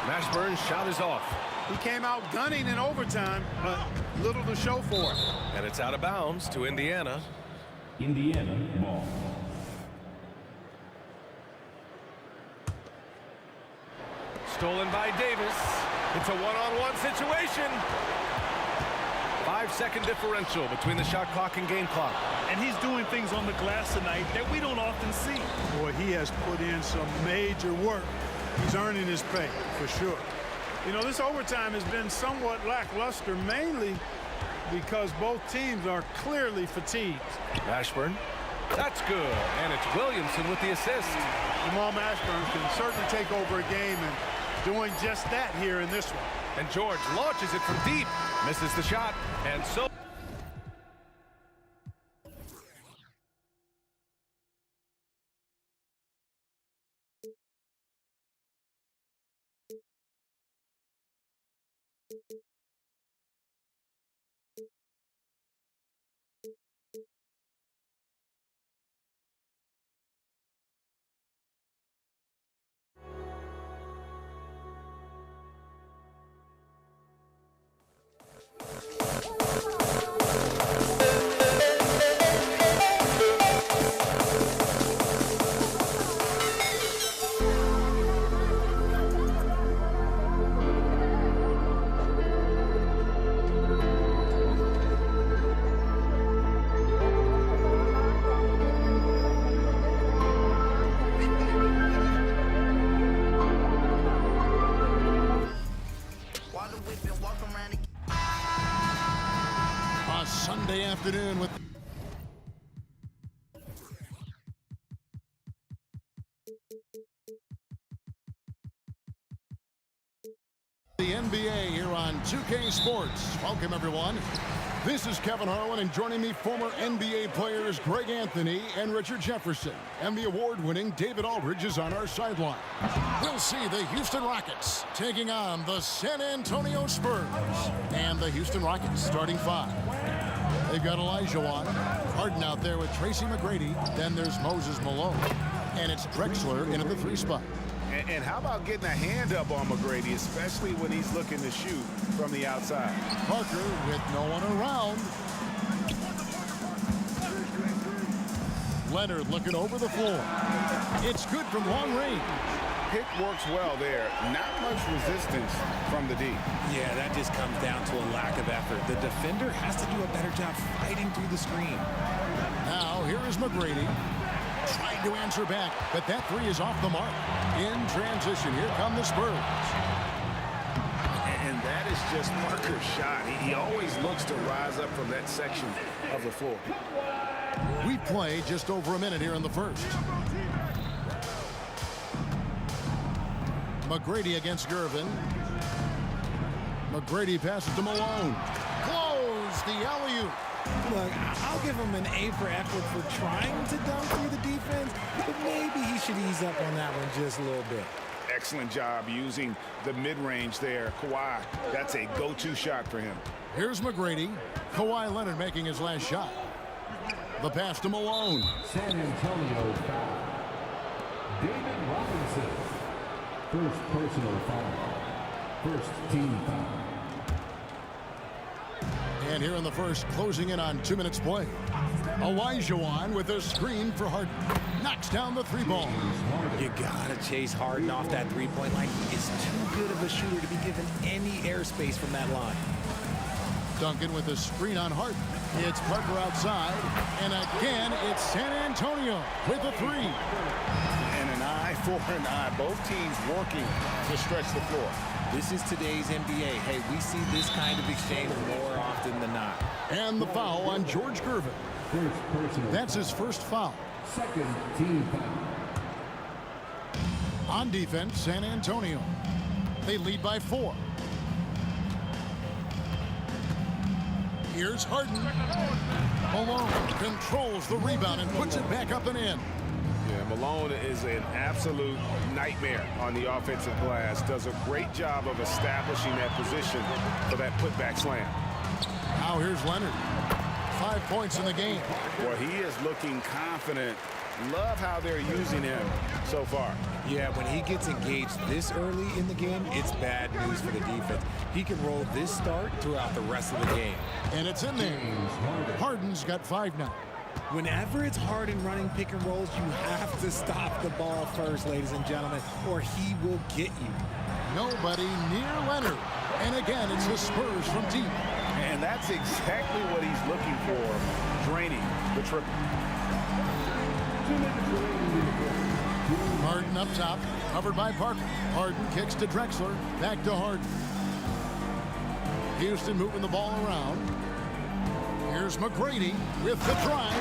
Speaker 7: Mashburn's shot is off.
Speaker 10: He came out gunning in overtime, but little to show for it.
Speaker 7: And it's out of bounds to Indiana.
Speaker 6: Indiana ball.
Speaker 7: Stolen by Davis. It's a one-on-one situation. 5-second differential between the shot clock and game clock.
Speaker 9: And he's doing things on the glass tonight that we don't often see.
Speaker 10: Boy, he has put in some major work. He's earning his pay, for sure. You know, this overtime has been somewhat lackluster, mainly because both teams are clearly fatigued.
Speaker 7: Mashburn. That's good. And it's Williamson with the assist.
Speaker 10: Jamal Mashburn can certainly take over a game, and doing just that here in this one.
Speaker 7: And George launches it from deep. Misses the shot. And so...
Speaker 3: Sunday afternoon with the NBA here on 2K Sports. Welcome, everyone. This is Kevin Harlan, and joining me, former NBA players Greg Anthony and Richard Jefferson. And the award-winning David Aldridge is on our sideline. We'll see the Houston Rockets taking on the San Antonio Spurs. And the Houston Rockets starting five. They've got Elijah Harden out there with Tracy McGrady. Then there's Moses Malone. And it's Drexler in at the three spot.
Speaker 4: And how about getting a hand up on McGrady, especially when he's looking to shoot from the outside?
Speaker 3: Parker with no one around. Leonard looking over the floor. It's good from long range.
Speaker 4: Pick works well there. Not much resistance from the D.
Speaker 11: Yeah, that just comes down to a lack of effort. The defender has to do a better job fighting through the screen.
Speaker 3: Now, here is McGrady. Trying to answer back, but that three is off the mark. In transition, here come the Spurs.
Speaker 4: And that is just Parker's shot. He always looks to rise up from that section of the floor.
Speaker 3: We play just over a minute here in the first. McGrady against Gervin. McGrady passes to Malone. Close the alley-oop.
Speaker 11: Look, I'll give him an A for effort for trying to dunk through the defense, but maybe he should ease up on that one just a little bit.
Speaker 4: excellent job using the mid-range there. Kawhi, that's a go-to shot for him.
Speaker 3: Here's McGrady. Kawhi Leonard making his last shot. The pass to Malone.
Speaker 6: San Antonio foul. David Robinson. First personal foul. First team foul.
Speaker 3: And here in the first, closing in on 2 minutes play. Olajuwon with a screen for Harden. Knocks down the three ball.
Speaker 11: You gotta chase Harden off that three-point line. He is too good of a shooter to be given any airspace from that line.
Speaker 3: Duncan with a screen on Harden. It's Parker outside. And again, it's San Antonio with a three.
Speaker 4: And an eye for an eye. Both teams working to stretch the floor.
Speaker 11: This is today's NBA. Hey, we see this kind of exchange more often than not.
Speaker 3: And the foul on George Gervin. That's his first foul.
Speaker 6: Second team foul.
Speaker 3: On defense, San Antonio. They lead by 4. Here's Harden. Malone controls the rebound and puts it back up and in.
Speaker 4: Yeah, Malone is an absolute nightmare on the offensive glass. Does a great job of establishing that position for that putback slam.
Speaker 3: Now here's Leonard. 5 points in the game.
Speaker 4: Well, he is looking confident. Love how they're using him so far.
Speaker 11: Yeah, when he gets engaged this early in the game, it's bad news for the defense. He can roll this start throughout the rest of the game.
Speaker 3: And it's in there. Harden's got 5 now.
Speaker 11: Whenever it's Harden running pick and rolls, you have to stop the ball first, ladies and gentlemen, or he will get you.
Speaker 3: Nobody near Leonard. And again, it's the Spurs from deep.
Speaker 4: And that's exactly what he's looking for, draining the triple.
Speaker 3: Harden up top, covered by Parker. Harden kicks to Drexler, back to Harden. Houston moving the ball around. Here's McGrady with the drive,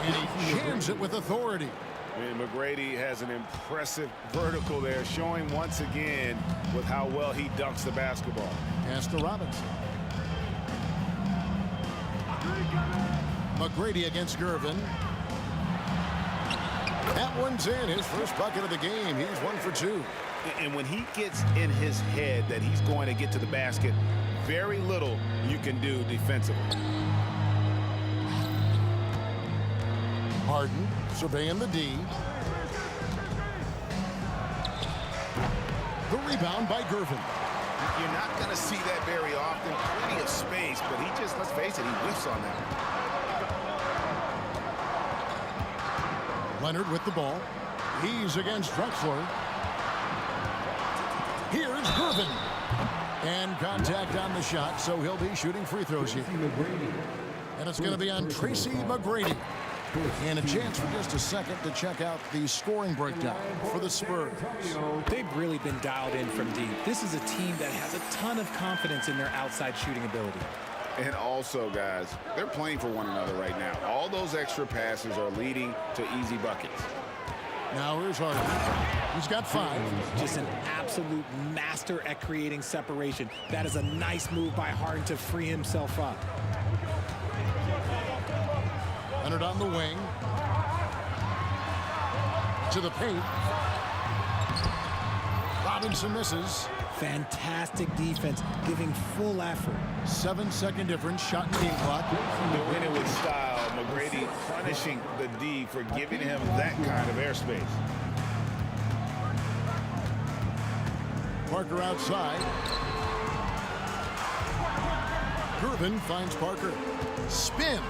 Speaker 3: and he jams it with authority.
Speaker 4: And McGrady has an impressive vertical there, showing once again with how well he dunks the basketball.
Speaker 3: Pass to Robinson. McGrady against Gervin. That one's in, his first bucket of the game. He's 1 for 2.
Speaker 4: And when he gets in his head that he's going to get to the basket, very little you can do defensively.
Speaker 3: Harden surveying the D. The rebound by Gervin.
Speaker 4: You're not going to see that very often. Plenty of space, but he just, let's face it, he whiffs on that.
Speaker 3: Leonard with the ball. He's against Drexler. Here's Gervin. And contact on the shot, so he'll be shooting free throws here. And it's going to be on Tracy McGrady. And a chance for just a second to check out the scoring breakdown for the Spurs.
Speaker 11: They've really been dialed in from deep. This is a team that has a ton of confidence in their outside shooting ability.
Speaker 4: And also, guys, they're playing for one another right now. All those extra passes are leading to easy buckets.
Speaker 3: Now here's Harden. He's got 5.
Speaker 11: Just an absolute master at creating separation. That is a nice move by Harden to free himself up.
Speaker 3: Leonard on the wing. To the paint. Robinson misses.
Speaker 11: Fantastic defense, giving full effort.
Speaker 3: 7-second difference, shot and game clock.
Speaker 4: Doing it with style. McGrady punishing the D for giving him that kind of airspace.
Speaker 3: Parker outside. Gervin finds Parker. Spins.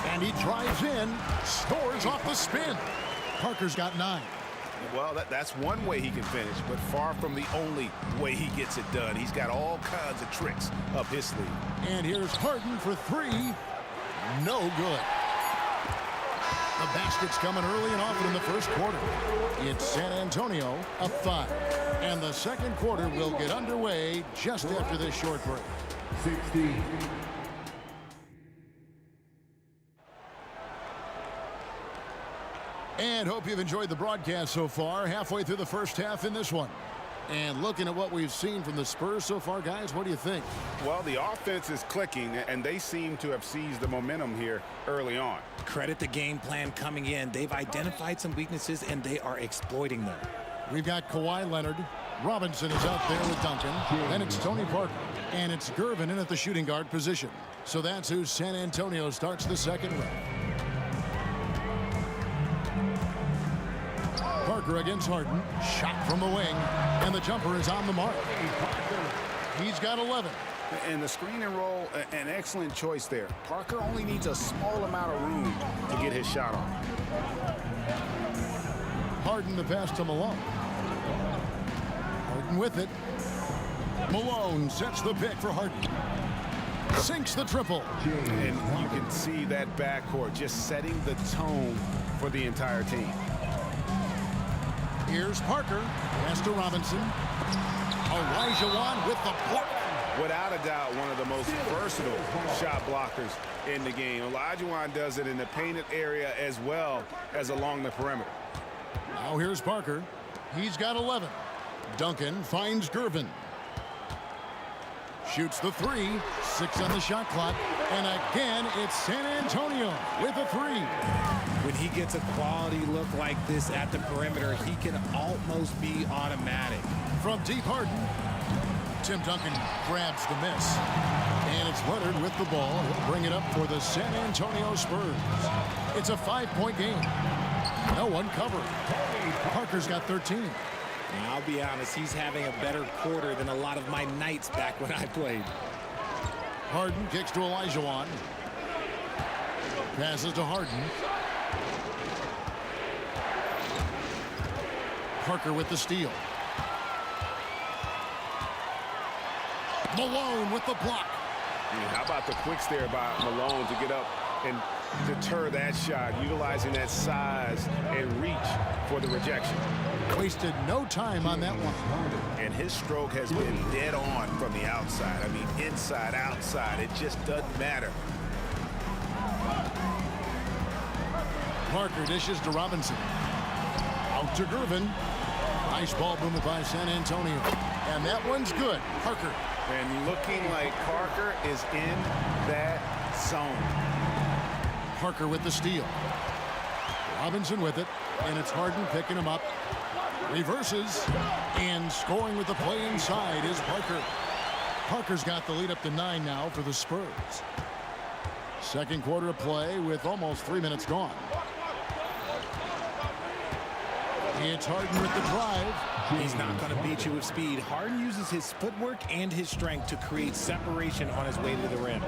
Speaker 3: And he drives in. Scores off the spin. Parker's got 9.
Speaker 4: Well, that's one way he can finish, but far from the only way he gets it done. He's got all kinds of tricks up his sleeve.
Speaker 3: And here's Harden for 3. No good. The basket's coming early and often in the first quarter. It's San Antonio up 5. And the second quarter will get underway just after this short break.
Speaker 6: 16.
Speaker 3: And hope you've enjoyed the broadcast so far. Halfway through the first half in this one. And looking at what we've seen from the Spurs so far, guys, what do you think?
Speaker 4: Well, the offense is clicking, and they seem to have seized the momentum here early on.
Speaker 11: Credit the game plan coming in. They've identified some weaknesses, and they are exploiting them.
Speaker 3: We've got Kawhi Leonard, Robinson is out there with Duncan. Then it's Tony Parker. And it's Gervin in at the shooting guard position. So that's who San Antonio starts the second round. Parker against Harden. Shot from the wing. And the jumper is on the mark. He's got 11.
Speaker 4: And the screen and roll, an excellent choice there. Parker only needs a small amount of room to get his shot on.
Speaker 3: Harden the pass to Malone. Harden with it. Malone sets the pick for Harden. Sinks the triple.
Speaker 4: And you can see that backcourt just setting the tone for the entire team.
Speaker 3: Here's Parker. Pass to Robinson. Olajuwon with the block.
Speaker 4: Without a doubt, one of the most versatile shot blockers in the game. Olajuwon does it in the painted area as well as along the perimeter.
Speaker 3: Now here's Parker. He's got 11. Duncan finds Gervin. Shoots the three. 6 on the shot clock. And again, it's San Antonio with a three.
Speaker 11: When he gets a quality look like this at the perimeter, he can almost be automatic.
Speaker 3: From deep, Harden. Tim Duncan grabs the miss. And it's Leonard with the ball. He'll bring it up for the San Antonio Spurs. It's a 5-point game. No one covered. Parker's got 13.
Speaker 11: Now, I'll be honest, he's having a better quarter than a lot of my nights back when I played.
Speaker 3: Harden kicks to Olajuwon. Passes to Harden. Parker with the steal. Malone with the block.
Speaker 4: How about the quicks there by Malone to get up and deter that shot, utilizing that size and reach for the rejection.
Speaker 3: Wasted no time on that one.
Speaker 4: And his stroke has been dead on from the outside. I mean, inside, outside, it just doesn't matter.
Speaker 3: Parker dishes to Robinson. Out to Gervin. Nice ball movement by San Antonio. And that one's good. Parker.
Speaker 4: And looking like Parker is in that zone.
Speaker 3: Parker with the steal. Robinson with it. And it's Harden picking him up. Reverses. And scoring with the play inside is Parker. Parker's got the lead up to 9 now for the Spurs. Second quarter of play with almost 3 minutes gone. It's Harden with the drive.
Speaker 11: He's not going to beat you with speed. Harden uses his footwork and his strength to create separation on his way to the rim.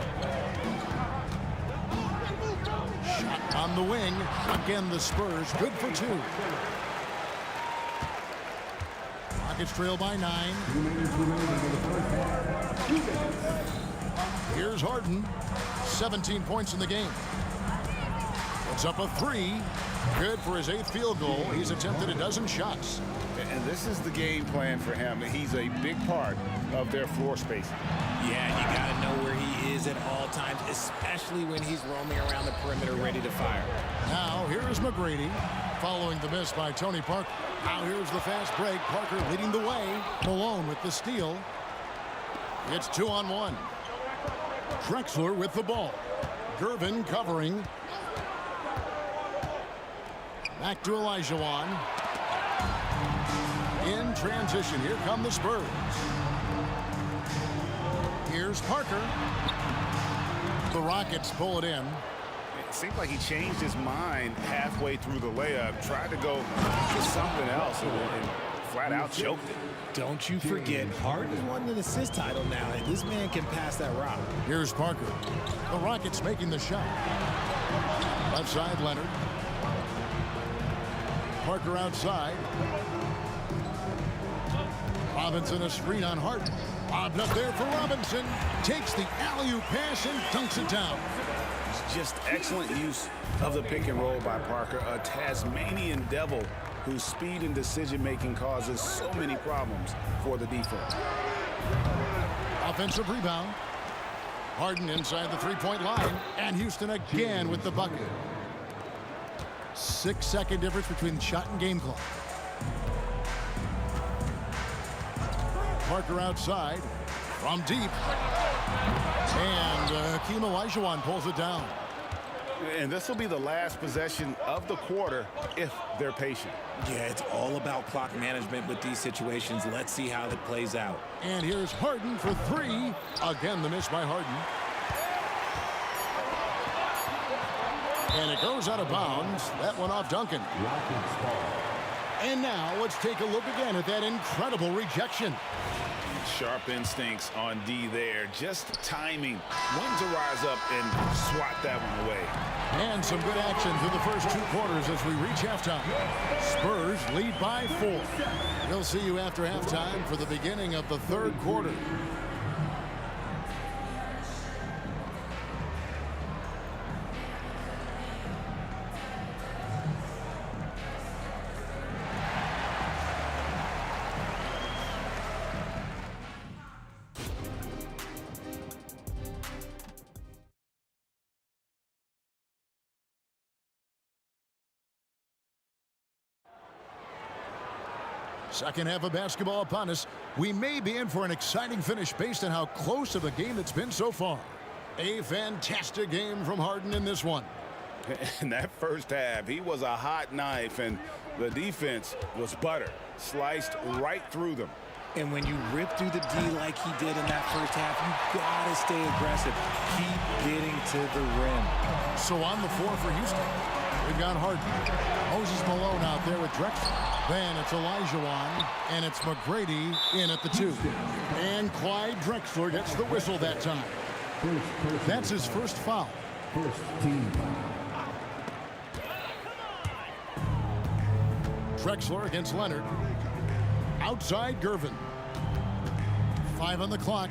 Speaker 3: Shot on the wing. Again, the Spurs good for 2. Rockets trail by 9. Here's Harden. 17 points in the game. It's up a 3. Good for his 8th field goal. He's attempted a dozen shots.
Speaker 4: And this is the game plan for him. He's a big part of their floor spacing.
Speaker 11: Yeah, you got to know where he is at all times, especially when he's roaming around the perimeter ready to fire.
Speaker 3: Now, here's McGrady following the miss by Tony Parker. Now, here's the fast break. Parker leading the way. Malone with the steal. It's 2-on-1. Drexler with the ball. Gervin covering. Back to Olajuwon. In transition, here come the Spurs. Here's Parker. The Rockets pull it in.
Speaker 4: It seemed like he changed his mind halfway through the layup, tried to go to something else, and flat out choked it.
Speaker 11: Don't you forget, Harden won an assist title now, and this man can pass that rock.
Speaker 3: Here's Parker. The Rockets making the shot. Left side, Leonard. Parker outside. Robinson a screen on Harden. Bobbed up there for Robinson. Takes the alley-oop pass and dunks it down.
Speaker 4: Just excellent use of the pick and roll by Parker, a Tasmanian devil whose speed and decision-making causes so many problems for the defense.
Speaker 3: Offensive rebound. Harden inside the three-point line. And Houston again with the bucket. 6-second difference between shot and game clock. Parker outside from deep. And Hakeem Olajuwon pulls it down.
Speaker 4: And this will be the last possession of the quarter if they're patient.
Speaker 11: Yeah, it's all about clock management with these situations. Let's see how that plays out.
Speaker 3: And here's Harden for three. Again, the miss by Harden. And it goes out of bounds. That one off Duncan. And now let's take a look again at that incredible rejection.
Speaker 4: Sharp instincts on D there. Just timing when to rise up and swat that one away.
Speaker 3: And some good action through the first 2 quarters as we reach halftime. Spurs lead by 4. We'll see you after halftime for the beginning of the 3rd quarter. Second half of basketball upon us. We may be in for an exciting finish based on how close of a game it's been so far. A fantastic game from Harden in this one.
Speaker 4: In that first half, he was a hot knife, and the defense was butter. Sliced right through them.
Speaker 11: And when you rip through the D like he did in that first half, you gotta stay aggressive. Keep getting to the rim.
Speaker 3: So on the floor for Houston, we've got Harden. Moses Malone out there with Drexler. Then it's Olajuwon, and it's McGrady in at the 2. And Clyde Drexler gets the whistle that time. That's his first foul.
Speaker 6: First team foul.
Speaker 3: Drexler against Leonard. Outside Gervin. 5 on the clock.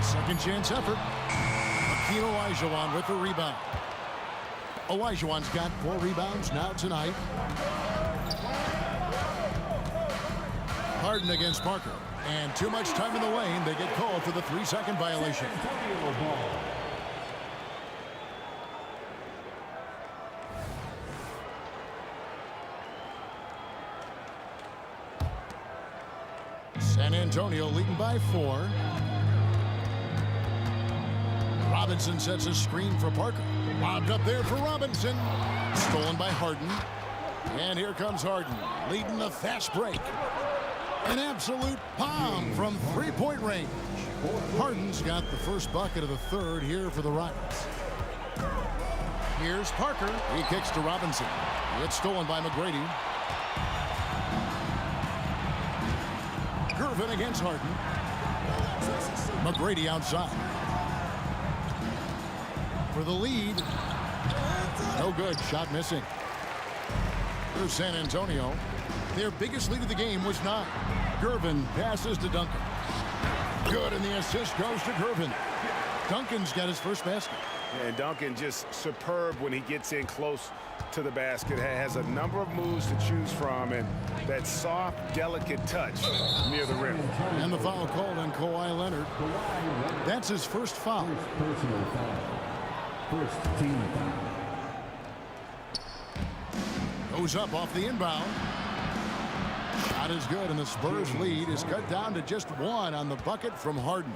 Speaker 3: Second chance effort. Akeem Olajuwon with the rebound. Olajuwon's got 4 rebounds now tonight. Harden against Parker. And too much time in the lane. They get called for the 3-second violation. San Antonio leading by 4. Robinson sets a screen for Parker. Lobbed up there for Robinson. Stolen by Harden. And here comes Harden, leading the fast break. An absolute bomb from 3-point range. Harden's got the first bucket of the 3rd here for the Rockets. Here's Parker. He kicks to Robinson. It's stolen by McGrady. Gervin against Harden. McGrady outside. For the lead. No good. Shot missing. Here's San Antonio. Their biggest lead of the game was 9. Gervin passes to Duncan. Good, and the assist goes to Gervin. Duncan's got his first basket.
Speaker 4: And Duncan just superb when he gets in close to the basket. Has a number of moves to choose from, and that soft, delicate touch near the rim.
Speaker 3: And the foul called on Kawhi Leonard. That's his first foul.
Speaker 6: Personal foul. First team foul.
Speaker 3: Goes up off the inbound. Shot is good, and the Spurs lead is cut down to just 1 on the bucket from Harden.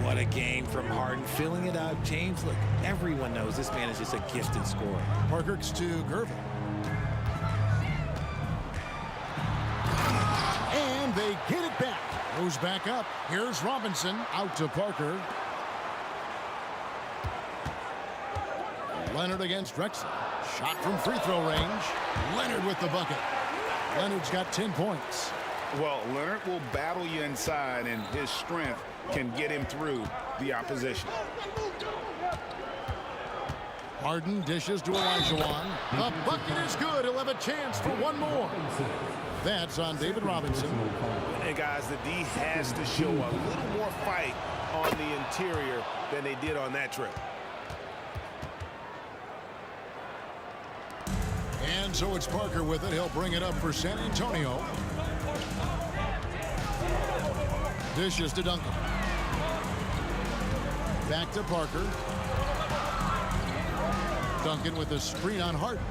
Speaker 11: What a game from Harden, filling it up. James, look, everyone knows this man is just a gifted scorer.
Speaker 3: Parker's to Gervin. And they get it back. Goes back up. Here's Robinson out to Parker. Leonard against Drexler. Shot from free throw range. Leonard with the bucket. Leonard's got 10 points.
Speaker 4: Well, Leonard will battle you inside, and his strength can get him through the opposition.
Speaker 3: Harden dishes to Olajuwon. The bucket is good. He'll have a chance for one more. That's on David Robinson.
Speaker 4: And guys, the D has to show a little more fight on the interior than they did on that trip.
Speaker 3: And so it's Parker with it. He'll bring it up for San Antonio. Dishes to Duncan. Back to Parker. Duncan with a screen on Harden.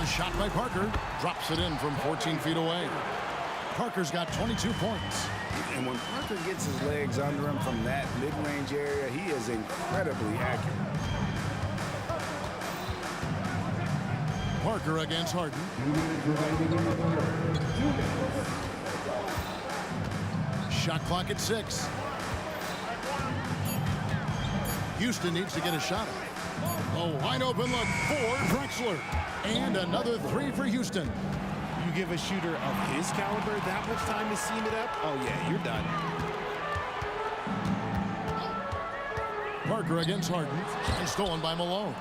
Speaker 3: A shot by Parker. Drops it in from 14 feet away. Parker's got 22 points.
Speaker 4: And when Parker gets his legs under him from that mid-range area, he is incredibly accurate.
Speaker 3: Parker against Harden. Shot clock at 6. Houston needs to get a shot up. A wide open look for Drexler. And another 3 for Houston.
Speaker 11: You give a shooter of his caliber that much time to seam it up, oh yeah, you're done.
Speaker 3: Parker against Harden. And stolen by Malone.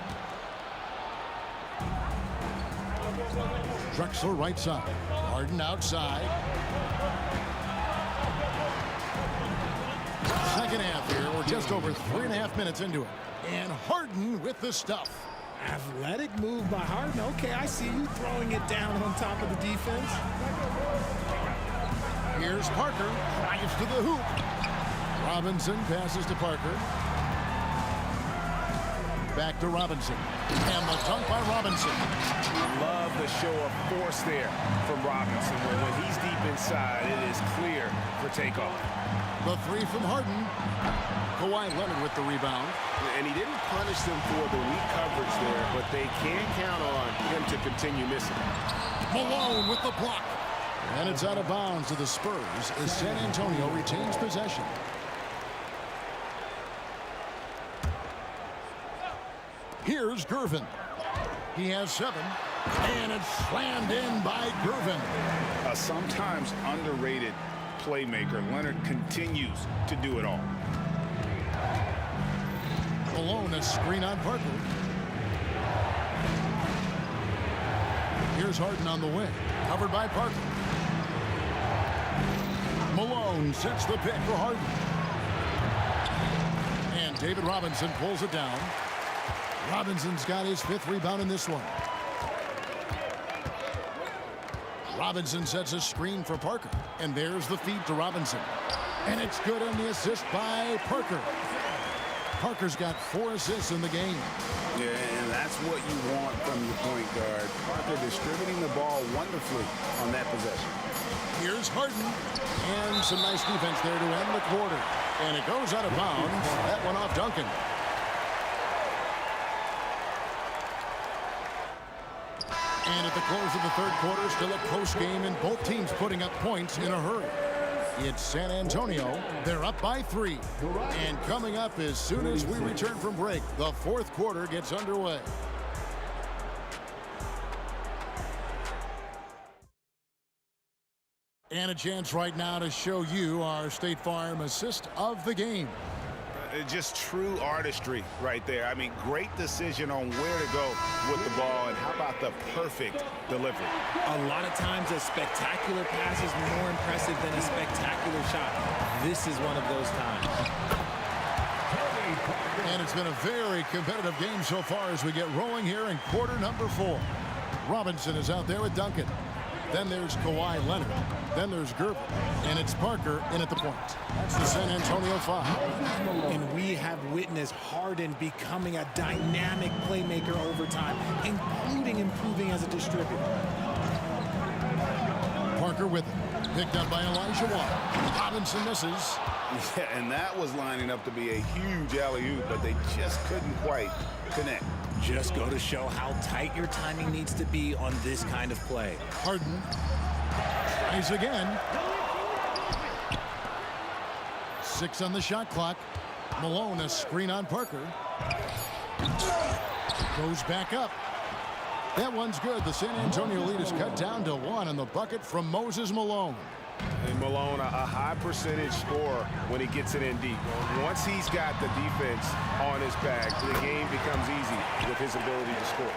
Speaker 3: Drexler right side. Harden outside. Second half here. We're just over 3.5 minutes into it. And Harden with the stuff.
Speaker 11: Athletic move by Harden. Okay, I see you throwing it down on top of the defense.
Speaker 3: Here's Parker. Drives to the hoop. Robinson passes to Parker. Back to Robinson. And the dunk by Robinson.
Speaker 4: Love the show of force there from Robinson. When he's deep inside, it is clear for takeoff.
Speaker 3: The 3 from Harden. Kawhi Leonard with the rebound.
Speaker 4: And he didn't punish them for the weak coverage there, but they can count on him to continue missing.
Speaker 3: Malone with the block. And it's out of bounds to the Spurs as San Antonio retains possession. Here's Gervin. He has 7. And it's slammed in by Gervin.
Speaker 4: A sometimes underrated playmaker. Leonard continues to do it all.
Speaker 3: Malone, a screen on Parker. Here's Harden on the wing. Covered by Parker. Malone sets the pick for Harden. And David Robinson pulls it down. Robinson's got his 5th rebound in this one. Robinson sets a screen for Parker. And there's the feed to Robinson. And it's good on the assist by Parker. Parker's got 4 assists in the game.
Speaker 4: Yeah, and that's what you want from your point guard. Parker distributing the ball wonderfully on that possession.
Speaker 3: Here's Harden. And some nice defense there to end the quarter. And it goes out of bounds. That one off Duncan. And at the close of the 3rd quarter, still a close game, and both teams putting up points in a hurry. It's San Antonio. They're up by 3. And coming up as soon as we return from break, the 4th quarter gets underway. And a chance right now to show you our State Farm assist of the game.
Speaker 4: Just true artistry right there. I mean, great decision on where to go with the ball, and how about the perfect delivery?
Speaker 11: A lot of times a spectacular pass is more impressive than a spectacular shot. This is one of those times.
Speaker 3: And it's been a very competitive game so far as we get rolling here in quarter number 4. Robinson is out there with Duncan. Then there's Kawhi Leonard. Then there's Gervin. And it's Parker in at the point. That's the San Antonio 5.
Speaker 11: And we have witnessed Harden becoming a dynamic playmaker over time, including improving as a distributor.
Speaker 3: Parker with it. Picked up by Elijah Watt. Robinson misses.
Speaker 4: Yeah, and that was lining up to be a huge alley-oop, but they just couldn't quite connect.
Speaker 11: Just go to show how tight your timing needs to be on this kind of play.
Speaker 3: Harden tries again. 6 on the shot clock. Malone, a screen on Parker. Goes back up. That one's good. The San Antonio lead is cut down to 1 on the bucket from Moses Malone.
Speaker 4: And Malone, a high percentage scorer when he gets it in deep. Once he's got the defense on his back, the game becomes easy with his ability to score.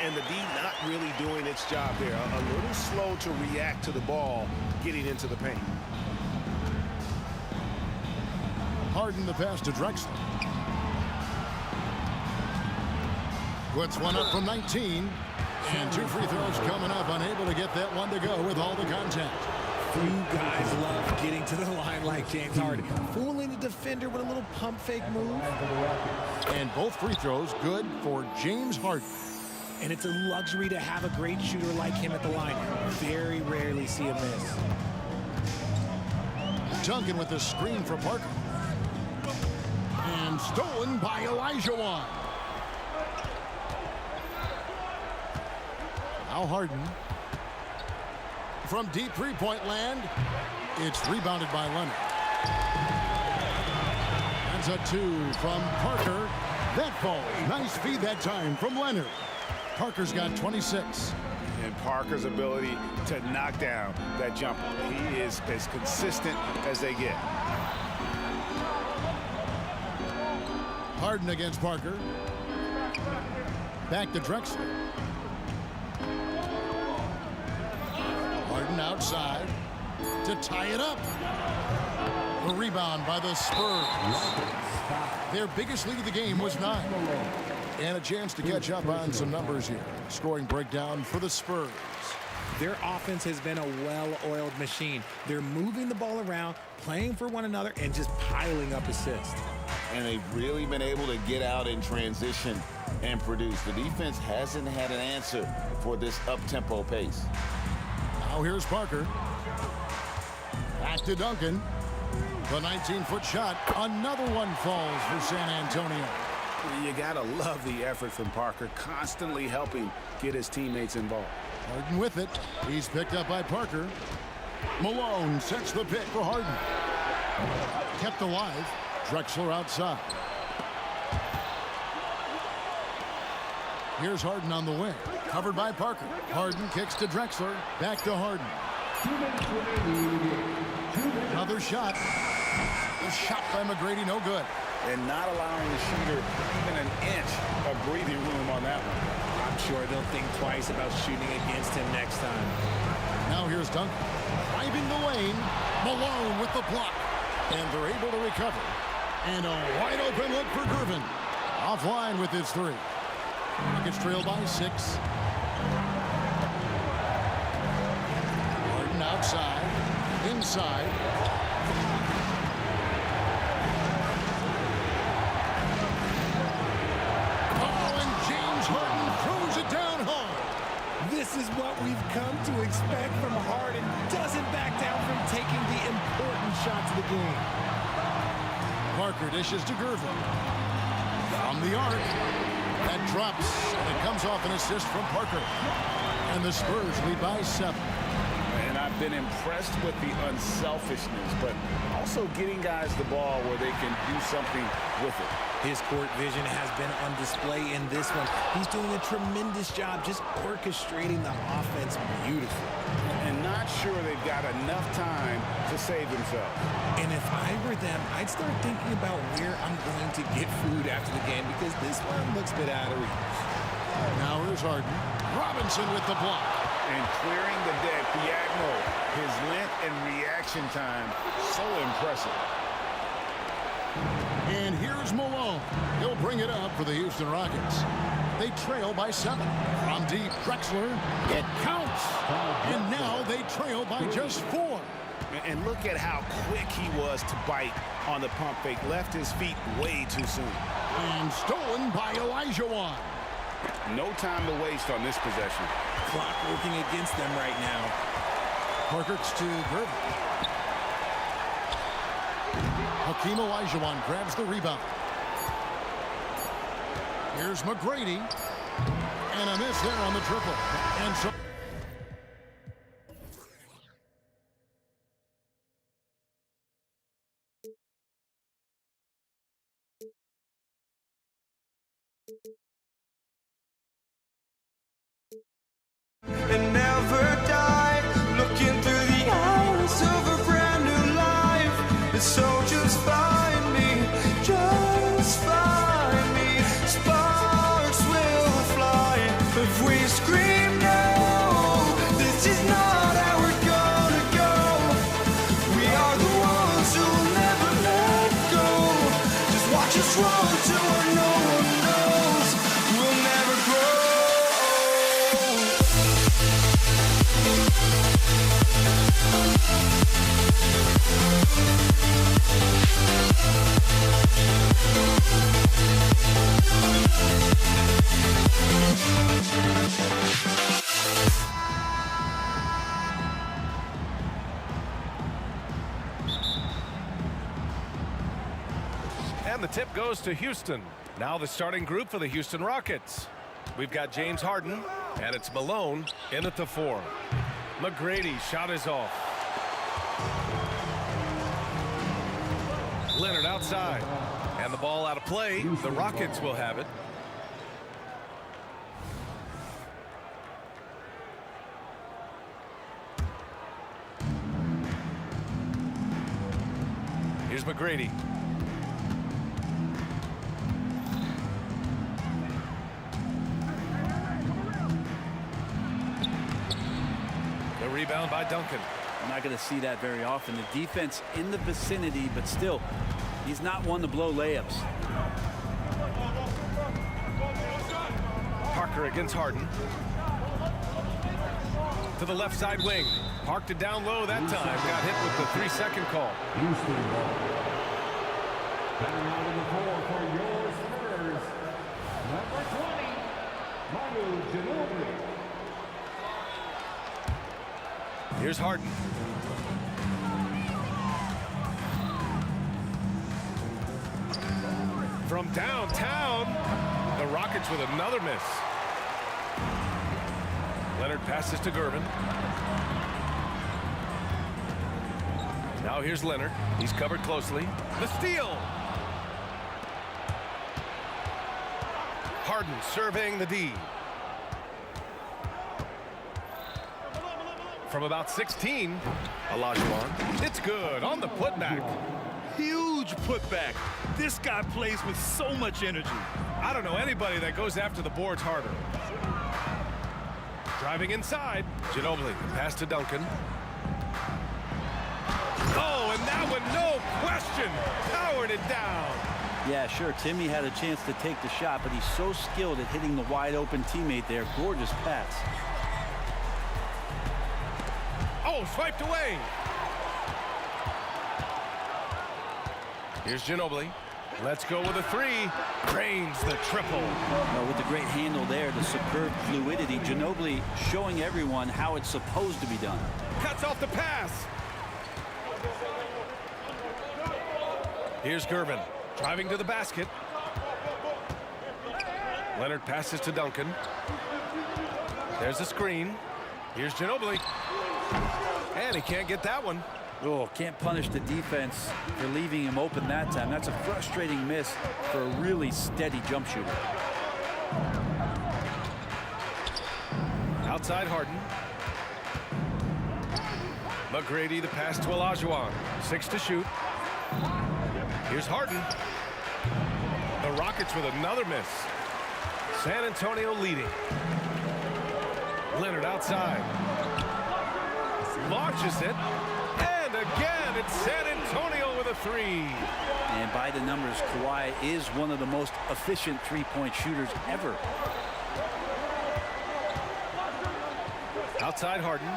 Speaker 4: And the D not really doing its job there. A little slow to react to the ball getting into the paint.
Speaker 3: Harden the pass to Drexler. Puts one up from 19. And 2 free throws coming up. Unable to get that one to go with all the contact.
Speaker 11: You guys love getting to the line like James Harden. Fooling the defender with a little pump fake move.
Speaker 3: And both free throws good for James Harden.
Speaker 11: And it's a luxury to have a great shooter like him at the line. Very rarely see a miss.
Speaker 3: Duncan with the screen for Parker. And stolen by Elijah. Now Harden. From deep three-point land, it's rebounded by Leonard. That's a 2 from Parker. That falls. Nice feed that time from Leonard. Parker's got 26.
Speaker 4: And Parker's ability to knock down that jumper. He is as consistent as they get.
Speaker 3: Harden against Parker. Back to Drexler. Harden outside to tie it up. The rebound by the Spurs. Their biggest lead of the game was 9. And a chance to catch up on some numbers here. Scoring breakdown for the Spurs.
Speaker 11: Their offense has been a well-oiled machine. They're moving the ball around, playing for one another, and just piling up assists.
Speaker 12: And they've really been able to get out in transition and produce. The defense hasn't had an answer for this up-tempo pace.
Speaker 3: Now here's Parker. Back to Duncan. The 19-foot shot. Another one falls for San Antonio.
Speaker 4: You gotta love the effort from Parker, constantly helping get his teammates involved.
Speaker 3: Harden with it. He's picked up by Parker. Malone sets the pick for Harden. Kept alive. Drexler outside. Here's Harden on the wing. Covered by Parker. Harden kicks to Drexler. Back to Harden. Another shot. A shot by McGrady, no good.
Speaker 4: And not allowing the shooter even an inch of breathing room on that one.
Speaker 11: I'm sure they'll think twice about shooting against him next time.
Speaker 3: Now here's Duncan. Driving the lane. Malone with the block. And they're able to recover. And a wide open look for Gervin. Offline with his 3. Nuggets trail by 6. Harden outside. Inside.
Speaker 11: This is what we've come to expect from Harden. Doesn't back down from taking the important shots of the game.
Speaker 3: Parker dishes to Gervin. From the arc. That drops, and it comes off an assist from Parker. And the Spurs lead by 7.
Speaker 4: And I've been impressed with the unselfishness, but also getting guys the ball where they can do something with it.
Speaker 11: His court vision has been on display in this one. He's doing a tremendous job just orchestrating the offense beautifully.
Speaker 4: And not sure they've got enough time to save themselves.
Speaker 11: And if I were them, I'd start thinking about where I'm going to get food after the game because this one looks a bit out of reach.
Speaker 3: Now here's Harden. Robinson with the block.
Speaker 4: And clearing the deck diagonal. His length and reaction time, so impressive.
Speaker 3: And here's Malone. He'll bring it up for the Houston Rockets. They trail by 7. From deep, Drexler. It counts. And now they trail by just 4.
Speaker 4: And look at how quick he was to bite on the pump fake. Left his feet way too soon.
Speaker 3: And stolen by Elijah.
Speaker 4: No time to waste on this possession.
Speaker 11: Clock working against them right now.
Speaker 3: Parker to Gervin. Hakeem Olajuwon grabs the rebound. Here's McGrady. And a miss there on the triple. And so
Speaker 1: and never die, looking through the eyes of a brand new life. And so just find me, just find me. Sparks will fly if we scream no. This is not how we're gonna go. We are the ones who'll never let go. Just watch us run to where no one knows. We'll never grow.
Speaker 7: tip goes to Houston. Now the starting group for the Houston Rockets. We've got James Harden, and it's Malone in at the 4. McGrady shot is off. Leonard outside. And the ball out of play. The Rockets will have it. Here's McGrady. The rebound by Duncan.
Speaker 5: I'm not going to see that very often. The defense in the vicinity, but still, he's not one to blow layups.
Speaker 7: Parker against Harden. To the left side wing. Parked it down low that time. Got hit with the 3-second call.
Speaker 6: Houston ball. Batting out of the floor for your Spurs. Number 20, Manu Ginobili.
Speaker 7: Here's Harden. From downtown, the Rockets with another miss. Leonard passes to Gervin. Now here's Leonard. He's covered closely. The steal. Harden surveying the D. From about 16, Olajuwon. It's good on the putback.
Speaker 9: Huge putback. This guy plays with so much energy.
Speaker 7: I don't know anybody that goes after the boards harder. Driving inside. Ginobili. Pass to Duncan. Oh, and that one, no question, powered it down.
Speaker 5: Yeah, sure, Timmy had a chance to take the shot, but he's so skilled at hitting the wide open teammate there. Gorgeous pass.
Speaker 7: Oh, swiped away. Here's Ginobili. Let's go with a 3. Drains the triple.
Speaker 5: With the great handle there, the superb fluidity. Ginobili showing everyone how it's supposed to be done.
Speaker 7: Cuts off the pass. Here's Gervin. Driving to the basket. Leonard passes to Duncan. There's a screen. Here's Ginobili. And he can't get that one.
Speaker 5: Oh, can't punish the defense for leaving him open that time. That's a frustrating miss for a really steady jump shooter.
Speaker 7: Outside Harden. McGrady, the pass to Olajuwon. 6 to shoot. Here's Harden. The Rockets with another miss. San Antonio leading. Leonard outside. Launches it. And again, it's San Antonio with a 3.
Speaker 5: And by the numbers, Kawhi is one of the most efficient three-point shooters ever.
Speaker 7: Outside Harden.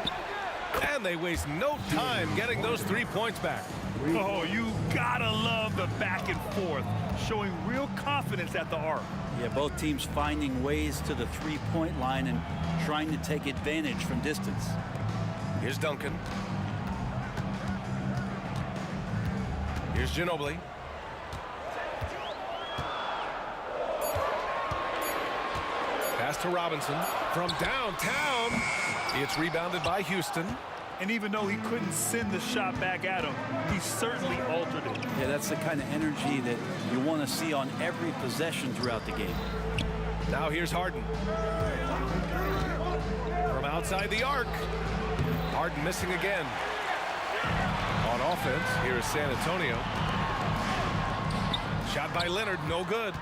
Speaker 7: And they waste no time getting those 3 points back.
Speaker 9: Oh, you gotta love the back and forth, showing real confidence at the arc.
Speaker 5: Yeah, both teams finding ways to the three-point line and trying to take advantage from distance.
Speaker 7: Here's Duncan. Here's Ginobili. Pass to Robinson. From downtown, it's rebounded by Houston.
Speaker 9: And even though he couldn't send the shot back at him, he certainly altered it.
Speaker 5: Yeah, that's the kind of energy that you want to see on every possession throughout the game.
Speaker 7: Now here's Harden. From outside the arc. Harden missing again. On offense, here is San Antonio. Shot by Leonard, no good.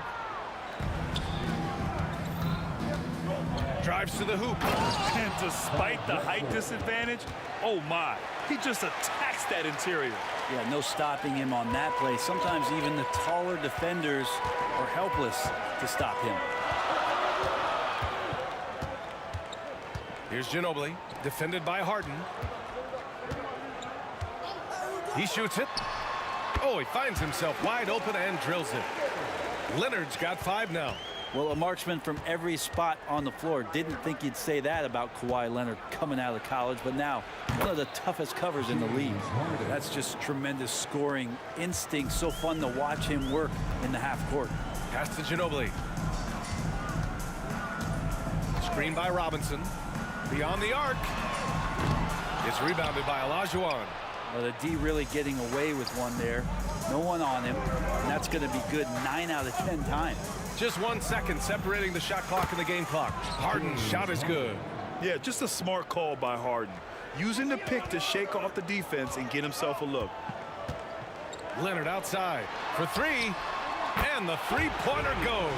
Speaker 7: Drives to the hoop.
Speaker 9: And despite the height disadvantage, oh my, he just attacks that interior.
Speaker 5: Yeah, no stopping him on that play. Sometimes even the taller defenders are helpless to stop him.
Speaker 7: Here's Ginobili, defended by Harden. He shoots it. Oh, he finds himself wide open and drills it. Leonard's got 5 now.
Speaker 5: Well, a marksman from every spot on the floor. Didn't think you'd say that about Kawhi Leonard coming out of college, but now one of the toughest covers in the league. That's just tremendous scoring instinct. So fun to watch him work in the half court.
Speaker 7: Pass to Ginobili. Screen by Robinson. Beyond the arc. It's rebounded by Olajuwon.
Speaker 5: Well, the D really getting away with one there. No one on him. And that's going to be good 9 out of 10 times.
Speaker 7: Just 1 second separating the shot clock and the game clock. Harden's shot is good.
Speaker 9: Yeah, just a smart call by Harden. Using the pick to shake off the defense and get himself a look.
Speaker 7: Leonard outside for 3. And the three-pointer goes.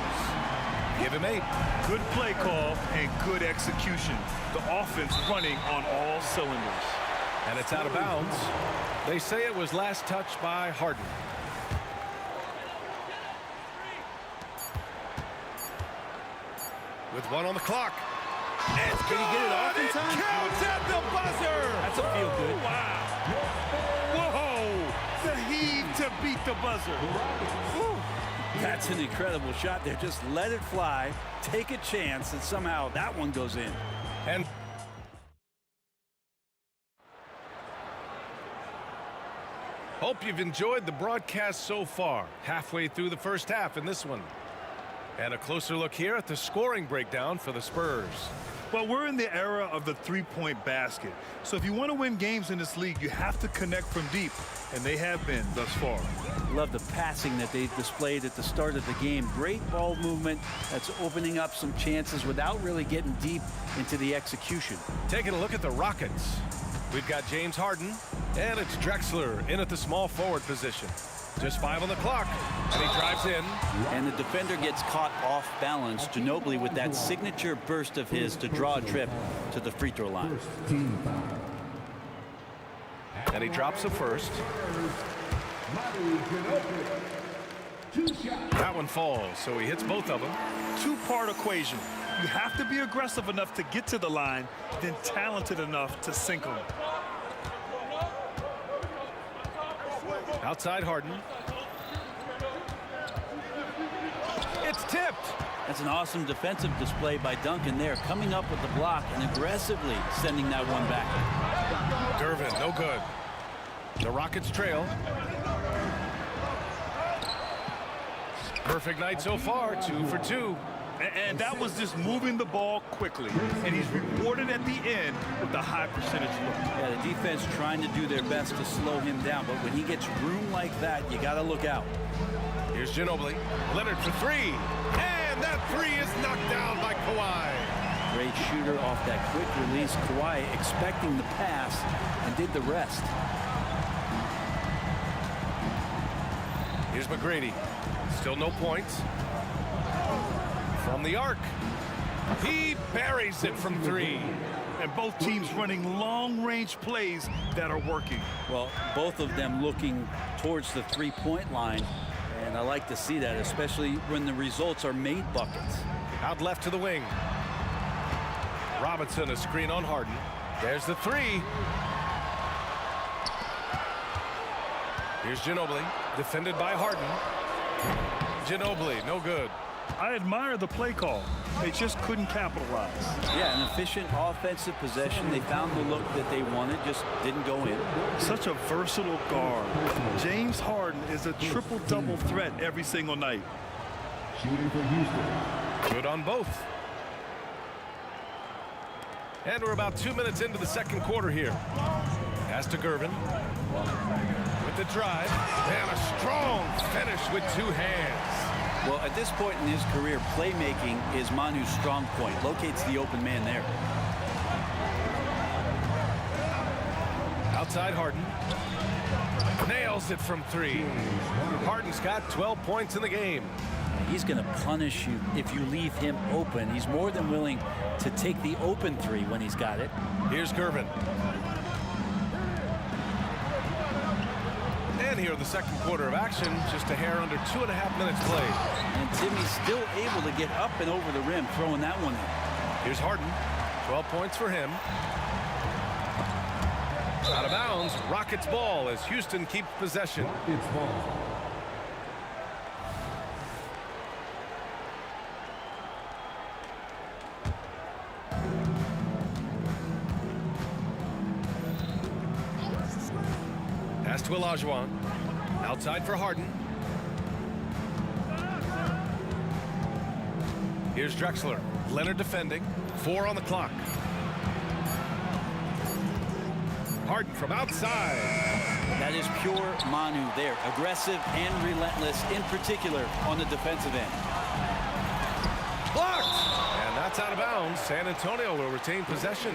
Speaker 7: Give him 8.
Speaker 9: Good play call and good execution. The offense running on all cylinders.
Speaker 7: And it's out of bounds. They say it was last touched by Harden. With 1 on the clock. It's
Speaker 5: Did he get it off in time?
Speaker 7: Counts at the buzzer.
Speaker 5: That's a feel good.
Speaker 9: Wow. Whoa. The heave to beat the buzzer. Woo.
Speaker 5: That's an incredible shot there. Just let it fly, take a chance, and somehow that one goes in.
Speaker 7: And hope you've enjoyed the broadcast so far. Halfway through the first half in this one. And a closer look here at the scoring breakdown for the Spurs.
Speaker 9: Well, we're in the era of the three-point basket. So if you want to win games in this league, you have to connect from deep. And they have been thus far.
Speaker 5: Love the passing that they displayed at the start of the game. Great ball movement that's opening up some chances without really getting deep into the execution.
Speaker 7: Taking a look at the Rockets. We've got James Harden, and it's Drexler in at the small forward position. Just 5 on the clock, and he drives in.
Speaker 5: And the defender gets caught off balance. Ginobili with that signature burst of his to draw a trip to the free throw line.
Speaker 7: And he drops the first. That one falls, so he hits both of them.
Speaker 9: Two-part equation. You have to be aggressive enough to get to the line, then talented enough to sink them.
Speaker 7: Outside Harden. It's tipped.
Speaker 5: That's an awesome defensive display by Duncan there, coming up with the block and aggressively sending that one back.
Speaker 7: Gervin, no good. The Rockets trail. Perfect night so far, 2 for 2.
Speaker 9: And that was just moving the ball quickly. And he's rewarded at the end with a high percentage look.
Speaker 5: Yeah, the defense trying to do their best to slow him down, but when he gets room like that, you got to look out.
Speaker 7: Here's Ginobili. Leonard for 3. And that 3 is knocked down by Kawhi.
Speaker 5: Great shooter off that quick release. Kawhi expecting the pass and did the rest.
Speaker 7: Here's McGrady. Still no points. From the arc. He buries it from 3.
Speaker 9: And both teams running long-range plays that are working.
Speaker 5: Well, both of them looking towards the three-point line. And I like to see that, especially when the results are made buckets.
Speaker 7: Out left to the wing. Robinson, a screen on Harden. There's the 3. Here's Ginobili, defended by Harden. Ginobili, no good.
Speaker 9: I admire the play call. They just couldn't capitalize.
Speaker 5: Yeah, an efficient offensive possession. They found the look that they wanted, just didn't go in.
Speaker 9: Such a versatile guard. James Harden is a triple-double threat every single night.
Speaker 6: Shooting for Houston.
Speaker 7: Good on both. And we're about 2 minutes into the second quarter here. Pass to Gervin. With the drive. And a strong finish with 2 hands.
Speaker 5: Well, at this point in his career, playmaking is Manu's strong point. Locates the open man there.
Speaker 7: Outside Harden. Nails it from 3. Harden's got 12 points in the game.
Speaker 5: He's going to punish you if you leave him open. He's more than willing to take the open 3 when he's got it.
Speaker 7: Here's Gervin. And here in the second quarter of action, just a hair under 2.5 minutes played.
Speaker 5: And Timmy's still able to get up and over the rim, throwing that one in.
Speaker 7: Here's Harden. 12 points for him. Out of bounds, Rockets ball as Houston keeps possession.
Speaker 6: It's ball.
Speaker 7: to Olajuwon. Outside for Harden. Here's Drexler. Leonard defending. 4 on the clock. Harden from outside.
Speaker 5: That is pure Manu there. Aggressive and relentless, in particular on the defensive end.
Speaker 7: Blocked! And that's out of bounds. San Antonio will retain possession.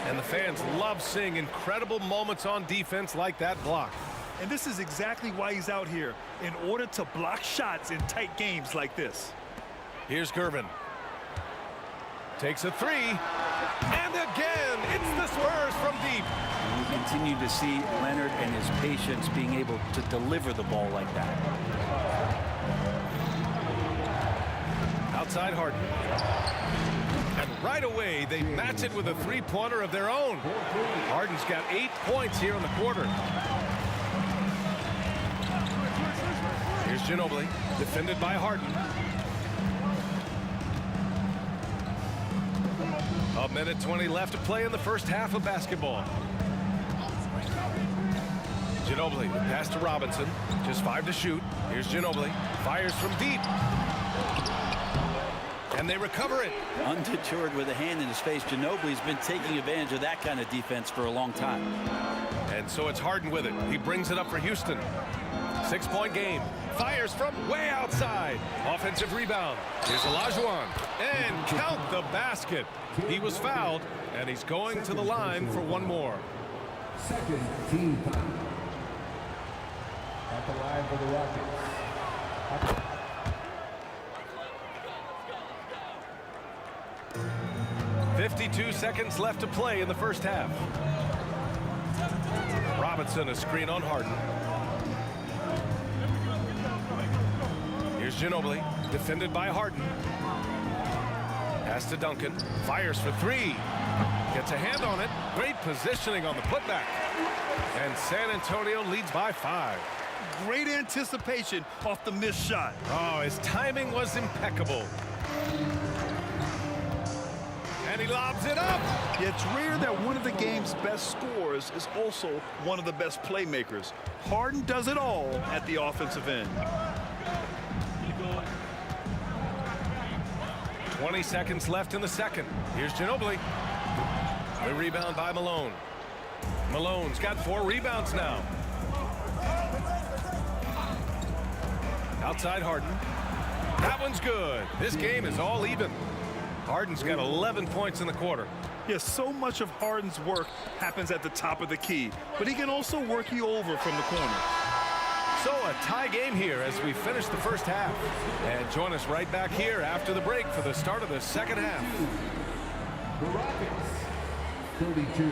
Speaker 7: And the fans love seeing incredible moments on defense like that block.
Speaker 9: And this is exactly why he's out here, in order to block shots in tight games like this.
Speaker 7: Here's Gervin. Takes a 3. And again, it's the Spurs from deep.
Speaker 5: And we continue to see Leonard and his patience being able to deliver the ball like that.
Speaker 7: Outside Harden. And right away, they match it with a three-pointer of their own. Harden's got 8 points here in the quarter. Here's Ginobili, defended by Harden. A minute 20 left to play in the first half of basketball. Ginobili, pass to Robinson. Just 5 to shoot. Here's Ginobili. Fires from deep. And they recover it.
Speaker 5: Undeterred with a hand in his face, Ginobili's been taking advantage of that kind of defense for a long time.
Speaker 7: And so it's Harden with it. He brings it up for Houston. 6-point game. Fires from way outside. Offensive rebound. Here's Olajuwon. And count the basket. He was fouled, and he's going to the line for one more.
Speaker 6: Second team foul. At the line for the Rockets.
Speaker 7: 52 seconds left to play in the first half. Robinson, a screen on Harden. Here's Ginobili, defended by Harden. Pass to Duncan, fires for 3. Gets a hand on it. Great positioning on the putback. And San Antonio leads by 5.
Speaker 9: Great anticipation off the missed shot.
Speaker 7: Oh, his timing was impeccable. And he lobs it up.
Speaker 9: It's rare that one of the game's best scorers is also one of the best playmakers. Harden does it all at the offensive end.
Speaker 7: 20 seconds left in the second. Here's Ginobili. The rebound by Malone. Malone's got 4 rebounds now. Outside Harden. That one's good. This game is all even. Harden's got 11 points in the quarter.
Speaker 9: Yes, so much of Harden's work happens at the top of the key, but he can also work you over from the corner.
Speaker 7: So a tie game here as we finish the first half. And join us right back here after the break for the start of the second half.
Speaker 6: The Rockets, 32.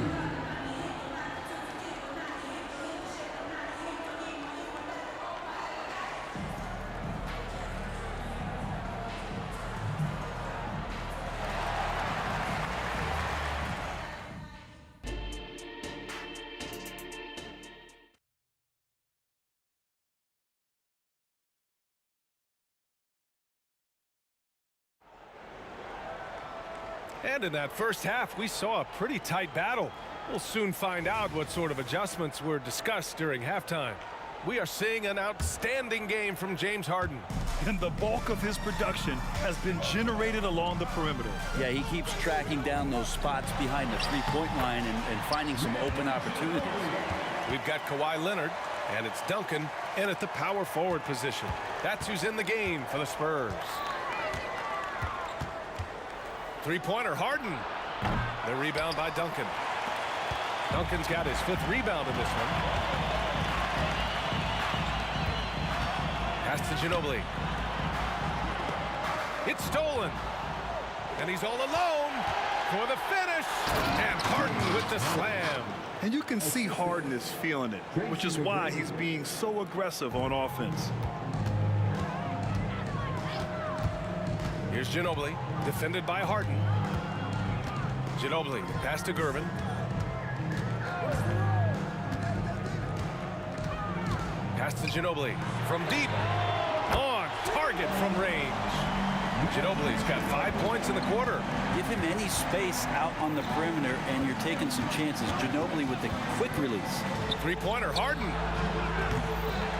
Speaker 7: And in that first half, we saw a pretty tight battle. We'll soon find out what sort of adjustments were discussed during halftime. We are seeing an outstanding game from James Harden.
Speaker 9: And the bulk of his production has been generated along the perimeter.
Speaker 5: Yeah, he keeps tracking down those spots behind the three-point line and finding some open opportunities.
Speaker 7: We've got Kawhi Leonard, and it's Duncan in at the power forward position. That's who's in the game for the Spurs. Three-pointer, Harden. The rebound by Duncan. Duncan's got his 5th rebound in this one. Pass to Ginobili. It's stolen. And he's all alone for the finish. And Harden with the slam.
Speaker 9: And you can see Harden is feeling it, which is why he's being so aggressive on offense.
Speaker 7: Here's Ginobili, defended by Harden. Ginobili, pass to Gervin. Pass to Ginobili from deep. On target from range. Ginobili's got 5 points in the quarter.
Speaker 5: Give him any space out on the perimeter, and you're taking some chances. Ginobili with the quick release.
Speaker 7: Three-pointer, Harden.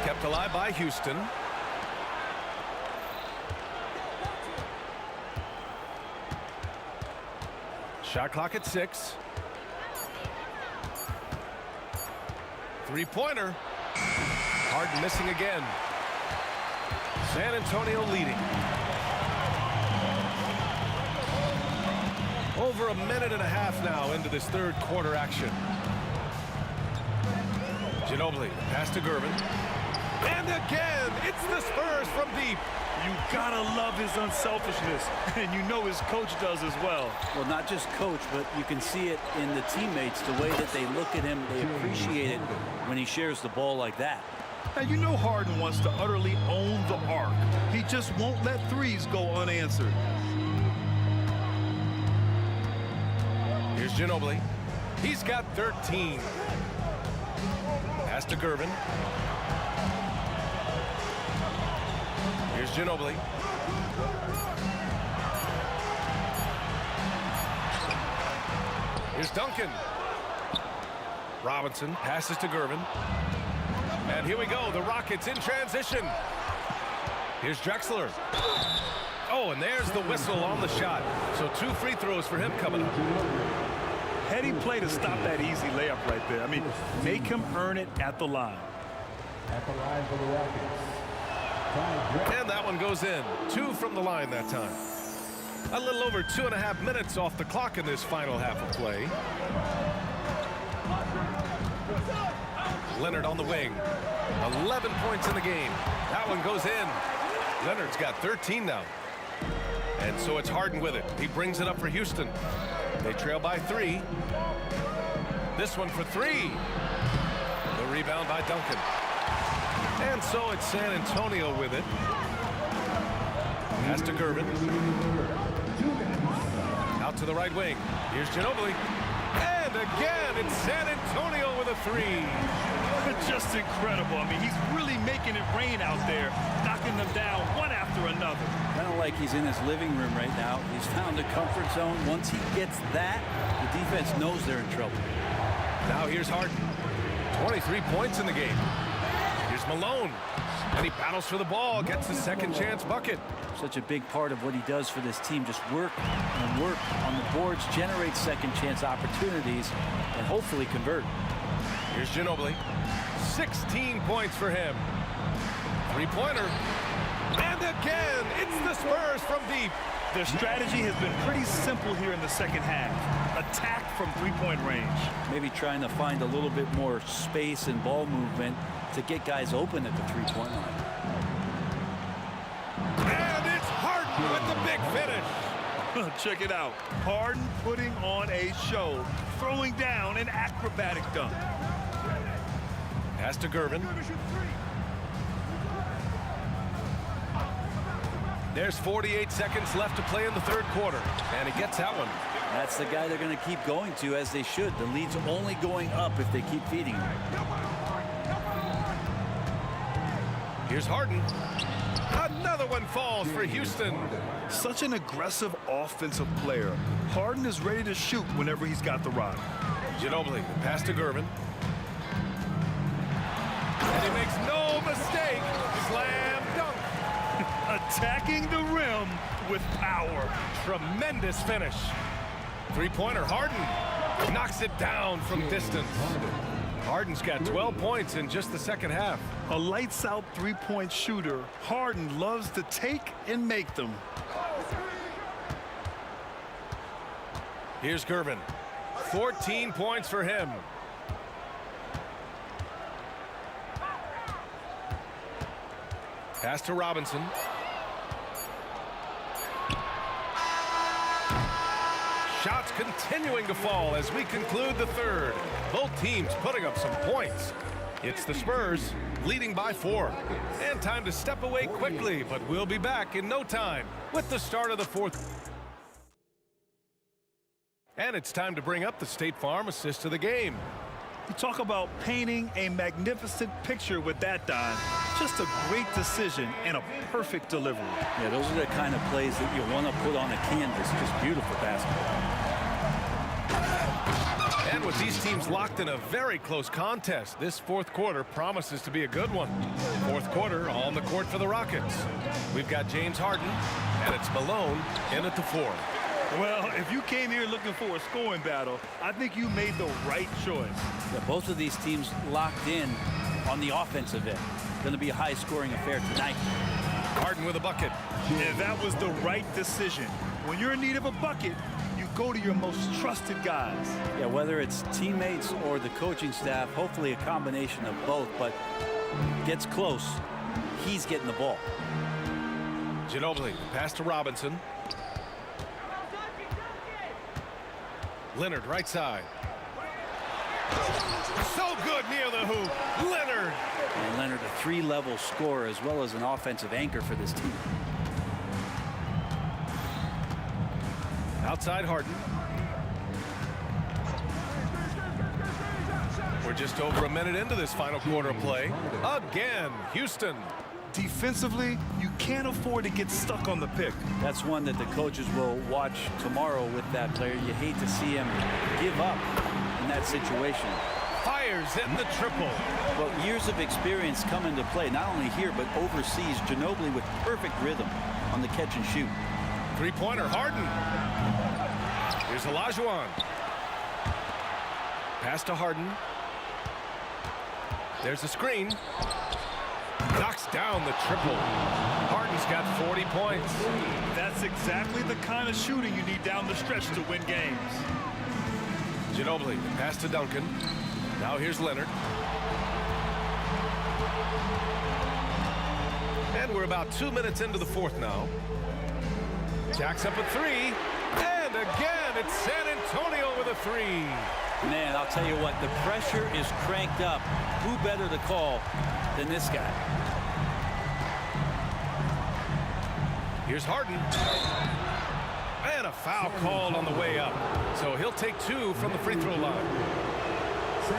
Speaker 7: Kept alive by Houston. Shot clock at 6. Three-pointer. Harden missing again. San Antonio leading. Over a minute and a half now into this third quarter action. Ginobili, pass to Gervin. And again, it's the Spurs from deep.
Speaker 9: You gotta love his unselfishness, and you know his coach does as well.
Speaker 5: Well, not just coach, but you can see it in the teammates, the way that they look at him. They appreciate it when he shares the ball like that.
Speaker 9: Now, you know Harden wants to utterly own the arc. He just won't let threes go unanswered.
Speaker 7: Here's Ginobili. He's got 13. Pass to Gervin. Here's Ginobili. Here's Duncan. Robinson passes to Gervin. And here we go. The Rockets in transition. Here's Drexler. Oh, and there's the whistle on the shot. So 2 free throws for him coming up.
Speaker 9: Heady play to stop that easy layup right there. I mean, make him earn it at the line.
Speaker 6: At the line for the Rockets.
Speaker 7: And that one goes in. 2 from the line that time. A little over 2.5 minutes off the clock in this final half of play. Leonard on the wing. 11 points in the game. That one goes in. Leonard's got 13 now. And so it's Harden with it. He brings it up for Houston. They trail by 3. This one for 3. The rebound by Duncan. And so it's San Antonio with it. Pass to Gervin. Out to the right wing. Here's Ginobili. And again, it's San Antonio with a 3.
Speaker 9: It's just incredible. I mean, he's really making it rain out there, knocking them down one after another.
Speaker 5: Kind of like he's in his living room right now. He's found a comfort zone. Once he gets that, the defense knows they're in trouble.
Speaker 7: Now here's Harden. 23 points in the game. Here's Malone. And he battles for the ball, gets the second chance bucket.
Speaker 5: Such a big part of what he does for this team. Just work and work on the boards, generate second chance opportunities, and hopefully convert.
Speaker 7: Here's Ginobili. 16 points for him. Three-pointer. And again, it's the Spurs from deep.
Speaker 9: Their strategy has been pretty simple here in the second half. Attack from three-point range.
Speaker 5: Maybe trying to find a little bit more space and ball movement to get guys open at the three-point line.
Speaker 7: And it's Harden with the big finish.
Speaker 9: Check it out. Harden putting on a show, throwing down an acrobatic dunk.
Speaker 7: Pass to Gervin. There's 48 seconds left to play in the third quarter, and he gets that one.
Speaker 5: That's the guy they're going to keep going to, as they should. The lead's only going up if they keep feeding him.
Speaker 7: Here's Harden. Another one falls for Houston.
Speaker 9: Such an aggressive offensive player. Harden is ready to shoot whenever he's got the rock.
Speaker 7: Ginobili, pass to Gervin. And he makes no mistake. Slam dunk.
Speaker 9: Attacking the rim with power.
Speaker 7: Tremendous finish. Three-pointer, Harden knocks it down from distance. Harden's got 12 points in just the second half.
Speaker 9: A lights-out three-point shooter. Harden loves to take and make them.
Speaker 7: Here's Gervin. 14 points for him. Pass to Robinson. Shots continuing to fall as we conclude the third. Both teams putting up some points. It's the Spurs leading by 4. And time to step away quickly, but we'll be back in no time with the start of the fourth. And it's time to bring up the State Farm assist of the game.
Speaker 9: You talk about painting a magnificent picture with that, Don. Just a great decision and a perfect delivery.
Speaker 5: Yeah, those are the kind of plays that you want to put on a canvas. Just beautiful basketball.
Speaker 7: And with these teams locked in a very close contest, this fourth quarter promises to be a good one. Fourth quarter on the court for the Rockets. We've got James Harden, and it's Malone in at the 4.
Speaker 9: Well, if you came here looking for a scoring battle, I think you made the right choice.
Speaker 5: Yeah, both of these teams locked in on the offensive end. Going to be a high-scoring affair tonight.
Speaker 7: Harden with a bucket.
Speaker 9: And that was the right decision. When you're in need of a bucket, you go to your most trusted guys.
Speaker 5: Yeah, whether it's teammates or the coaching staff, hopefully a combination of both, but gets close, he's getting the ball.
Speaker 7: Ginobili, pass to Robinson. Leonard, right side. So good near the hoop. Leonard.
Speaker 5: And Leonard, a 3-level scorer as well as an offensive anchor for this team.
Speaker 7: Outside Harden. We're just over a minute into this final quarter of play. Again, Houston.
Speaker 9: Defensively, you can't afford to get stuck on the pick.
Speaker 5: That's one that the coaches will watch tomorrow with that player. You hate to see him give up in that situation.
Speaker 7: Fires in the triple.
Speaker 5: Well, years of experience come into play, not only here, but overseas. Ginobili with perfect rhythm on the catch and shoot.
Speaker 7: Three-pointer, Harden. Here's Olajuwon. Pass to Harden. There's the screen. Knocks down the triple. Harden's got 40 points.
Speaker 9: That's exactly the kind of shooting you need down the stretch to win games.
Speaker 7: Ginobili, pass to Duncan. Now here's Leonard. And we're about 2 minutes into the fourth now. Jacks up a 3. And again, it's San Antonio with a 3.
Speaker 5: Man, I'll tell you what, the pressure is cranked up. Who better to call than this guy?
Speaker 7: Here's Harden. And a foul called on the way up. So he'll take 2 from the free throw line.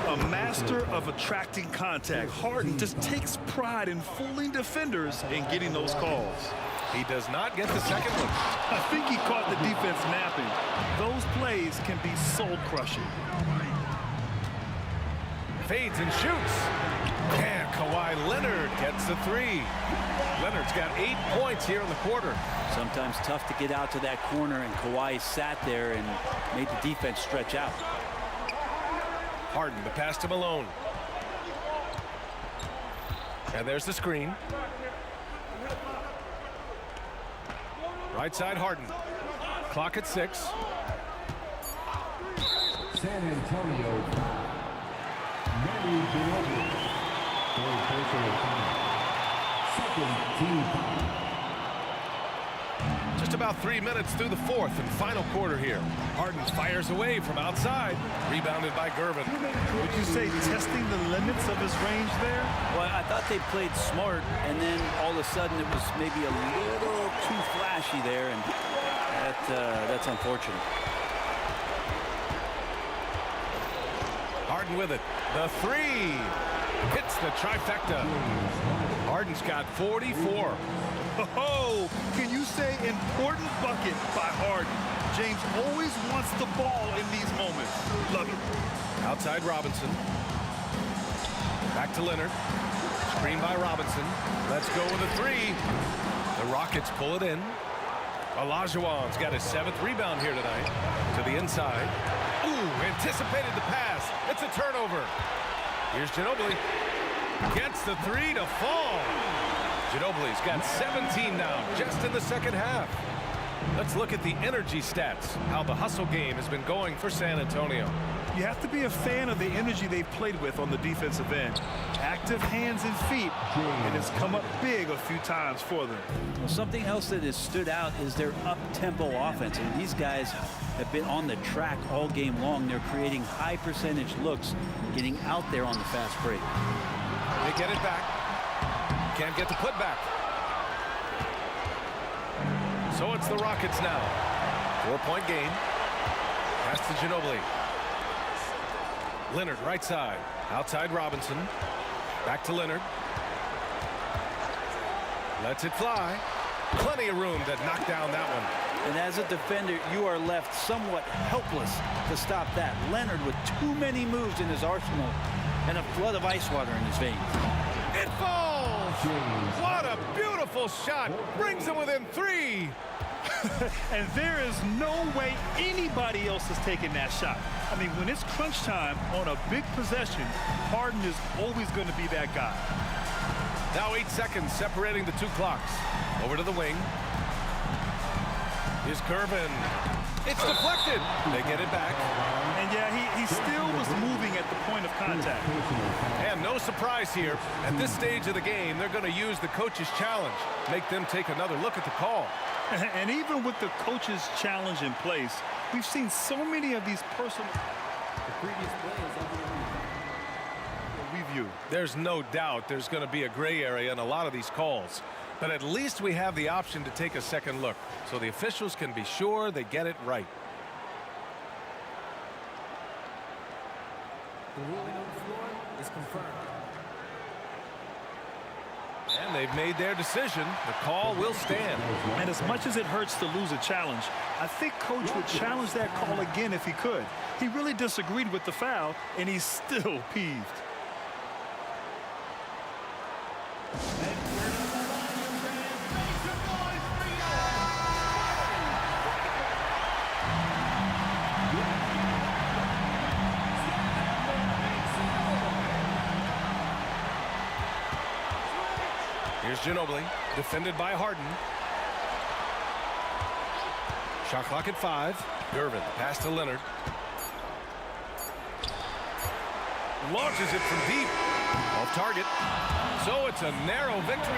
Speaker 9: A master of attracting contact. Harden just takes pride in fooling defenders and getting those calls.
Speaker 7: He does not get the second one.
Speaker 9: I think he caught the defense napping. Those plays can be soul-crushing.
Speaker 7: Fades and shoots. And Kawhi Leonard gets the 3. Leonard's got 8 points here in the quarter.
Speaker 5: Sometimes tough to get out to that corner, and Kawhi sat there and made the defense stretch out.
Speaker 7: Harden, the pass to Malone. And there's the screen. Right side, Harden. Clock at 6.
Speaker 6: San Antonio. Manu Ginobili. For personal foul. Second team foul.
Speaker 7: Just about 3 minutes through the fourth and final quarter here. Harden fires away from outside. Rebounded by Gervin.
Speaker 9: Would you say testing the limits of his range there?
Speaker 5: Well, I thought they played smart, and then all of a sudden it was maybe a little too flashy there, and that's unfortunate.
Speaker 7: Harden with it. The 3. Hits the trifecta. Harden's got 44.
Speaker 9: Oh, can you say important bucket by Harden? James always wants the ball in these moments. Love it.
Speaker 7: Outside Robinson. Back to Leonard. Screen by Robinson. Let's go with a 3. The Rockets pull it in. Olajuwon's got his 7th rebound here tonight. To the inside. Ooh, anticipated the pass. It's a turnover. Here's Ginobili. Gets the 3 to fall. Ginobili's got 17 now, just in the second half. Let's look at the energy stats, how the hustle game has been going for San Antonio.
Speaker 9: You have to be a fan of the energy they've played with on the defensive end. Active hands and feet, and it's come up big a few times for them.
Speaker 5: Well, something else that has stood out is their up-tempo offense. And these guys have been on the track all game long. They're creating high-percentage looks, getting out there on the fast break.
Speaker 7: They get it back. Can't get the putback. So it's the Rockets now. 4-point game. Pass to Ginobili. Leonard, right side. Outside Robinson. Back to Leonard. Lets it fly. Plenty of room to knock down that one.
Speaker 5: And as a defender, you are left somewhat helpless to stop that. Leonard with too many moves in his arsenal and a flood of ice water in his veins.
Speaker 7: It falls! What a beautiful shot! Brings him within 3.
Speaker 9: And there is no way anybody else is taking that shot. I mean, when it's crunch time on a big possession, Harden is always going to be that guy.
Speaker 7: Now 8 seconds separating the 2 clocks. Over to the wing. Here's Curvin. It's deflected. They get it back.
Speaker 9: And yeah, he still was moving at the point of contact.
Speaker 7: And no surprise here. At this stage of the game, they're going to use the coach's challenge. Make them take another look at the call.
Speaker 9: And even with the coach's challenge in place, we've seen so many of these personal...
Speaker 2: The previous play is
Speaker 9: review.
Speaker 7: There's no doubt there's going to be a gray area in a lot of these calls. But at least we have the option to take a second look, so the officials can be sure they get it right.
Speaker 2: The ruling on the floor is confirmed.
Speaker 7: And they've made their decision. The call will stand.
Speaker 9: And as much as it hurts to lose a challenge, I think Coach would challenge that call again if he could. He really disagreed with the foul, and he's still peeved.
Speaker 7: Here's Ginobili, defended by Harden. Shot clock at 5. Irvin, pass to Leonard. Launches it from deep. Off target. So it's a narrow victory.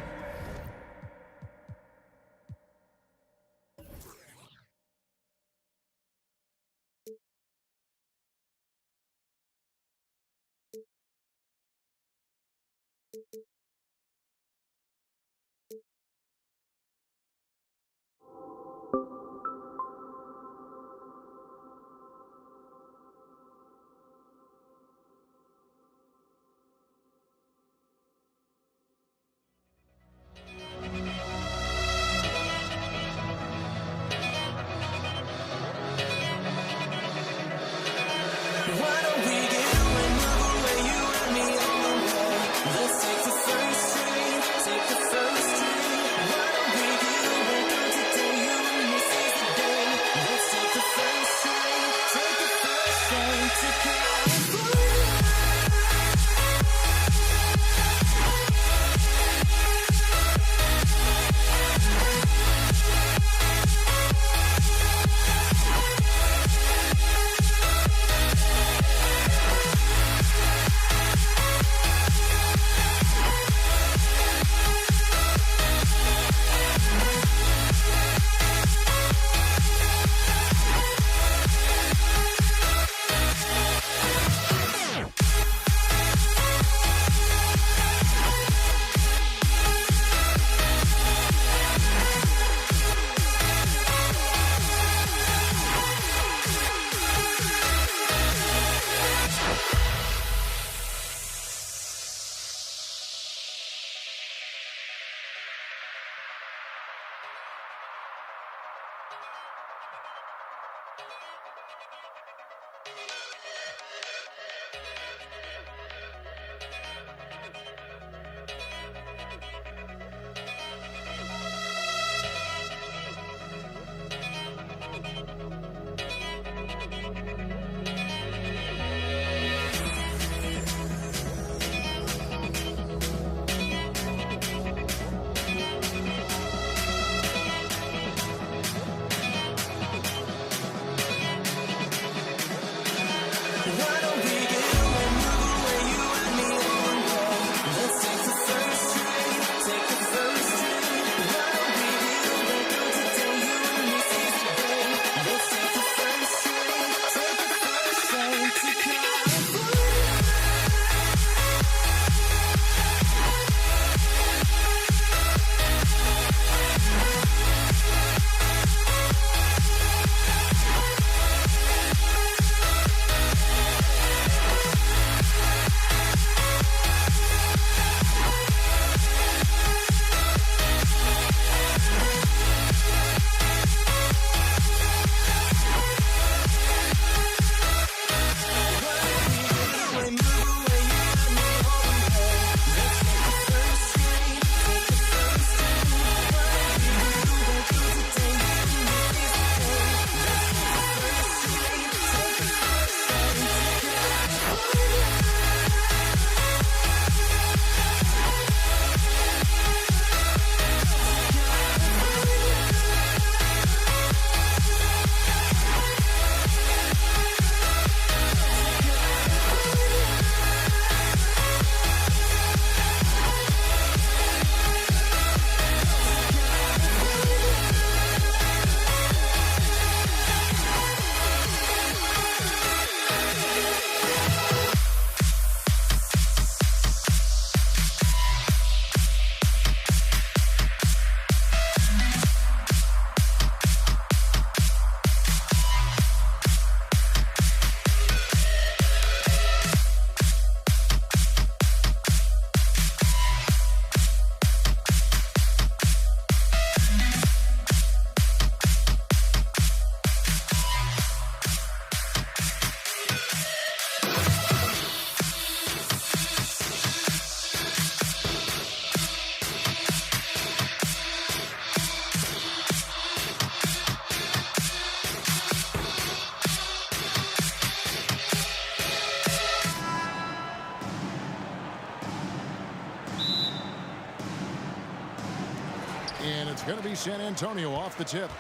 Speaker 3: going to be San Antonio off the tip.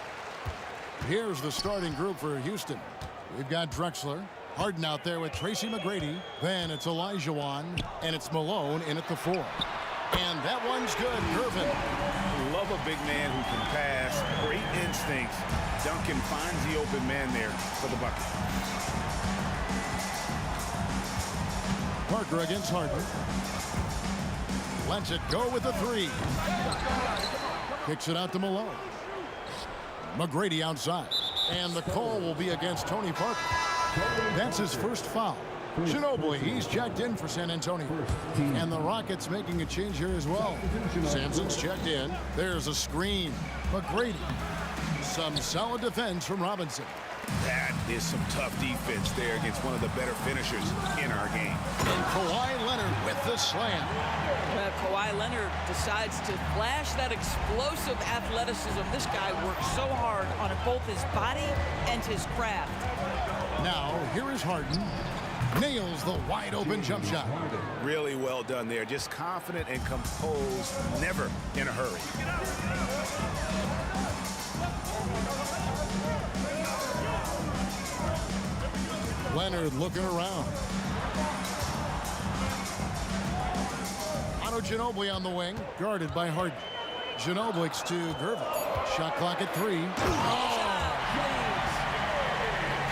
Speaker 3: Here's the starting group for Houston. We've got Drexler, Harden out there with Tracy McGrady. Then it's Olajuwon, and it's Malone in at the 4. And that one's good. Gervin.
Speaker 4: Love a big man who can pass. Great instincts. Duncan finds the open man there for the bucket.
Speaker 3: Parker against Harden. Lets it go with the 3. Kicks it out to Malone. McGrady outside. And the call will be against Tony Parker. That's his first foul. Ginobili, he's checked in for San Antonio. And the Rockets making a change here as well. Sampson's checked in. There's a screen. McGrady. Some solid defense from Robinson.
Speaker 4: That is some tough defense there against one of the better finishers in our game.
Speaker 3: And Kawhi Leonard with the slam.
Speaker 8: Kawhi Leonard decides to flash that explosive athleticism. This guy works so hard on both his body and his craft.
Speaker 3: Now, here is Harden. Nails the wide open jump shot.
Speaker 4: Really well done there. Just confident and composed, never in a hurry.
Speaker 3: Leonard looking around. Ginobili on the wing, guarded by Harden. Ginobili's to Gervin. Shot clock at 3.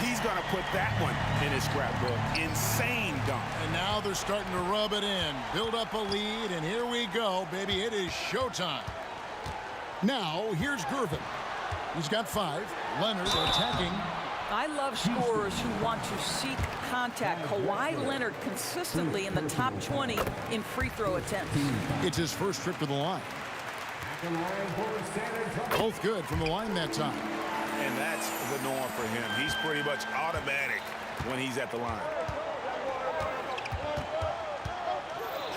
Speaker 4: He's going to put that one in his scrapbook. Insane dunk.
Speaker 3: And now they're starting to rub it in. Build up a lead, and here we go, baby. It is showtime. Now, here's Gervin. He's got 5. Leonard attacking.
Speaker 8: I love scorers who want to seek contact. Kawhi Leonard consistently in the top 20 in free throw attempts.
Speaker 3: It's his first trip to the line. Both good from the line that time.
Speaker 4: And that's the norm for him. He's pretty much automatic when he's at the line.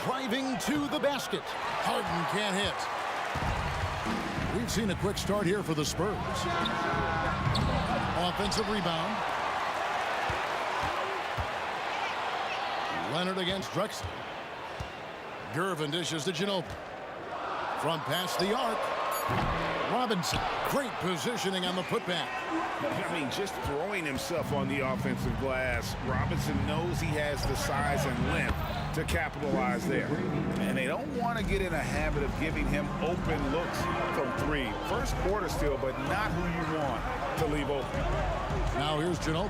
Speaker 3: Driving to the basket. Harden can't hit. We've seen a quick start here for the Spurs. Offensive rebound. Leonard against Drexler. Gervin dishes to Ginobili. Front past the arc. Robinson. Great positioning on the putback.
Speaker 4: I mean, just throwing himself on the offensive glass. Robinson knows he has the size and length to capitalize there. And they don't want to get in a habit of giving him open looks from 3. First quarter still, but not who you want to leave open.
Speaker 3: Now here's Ginobili.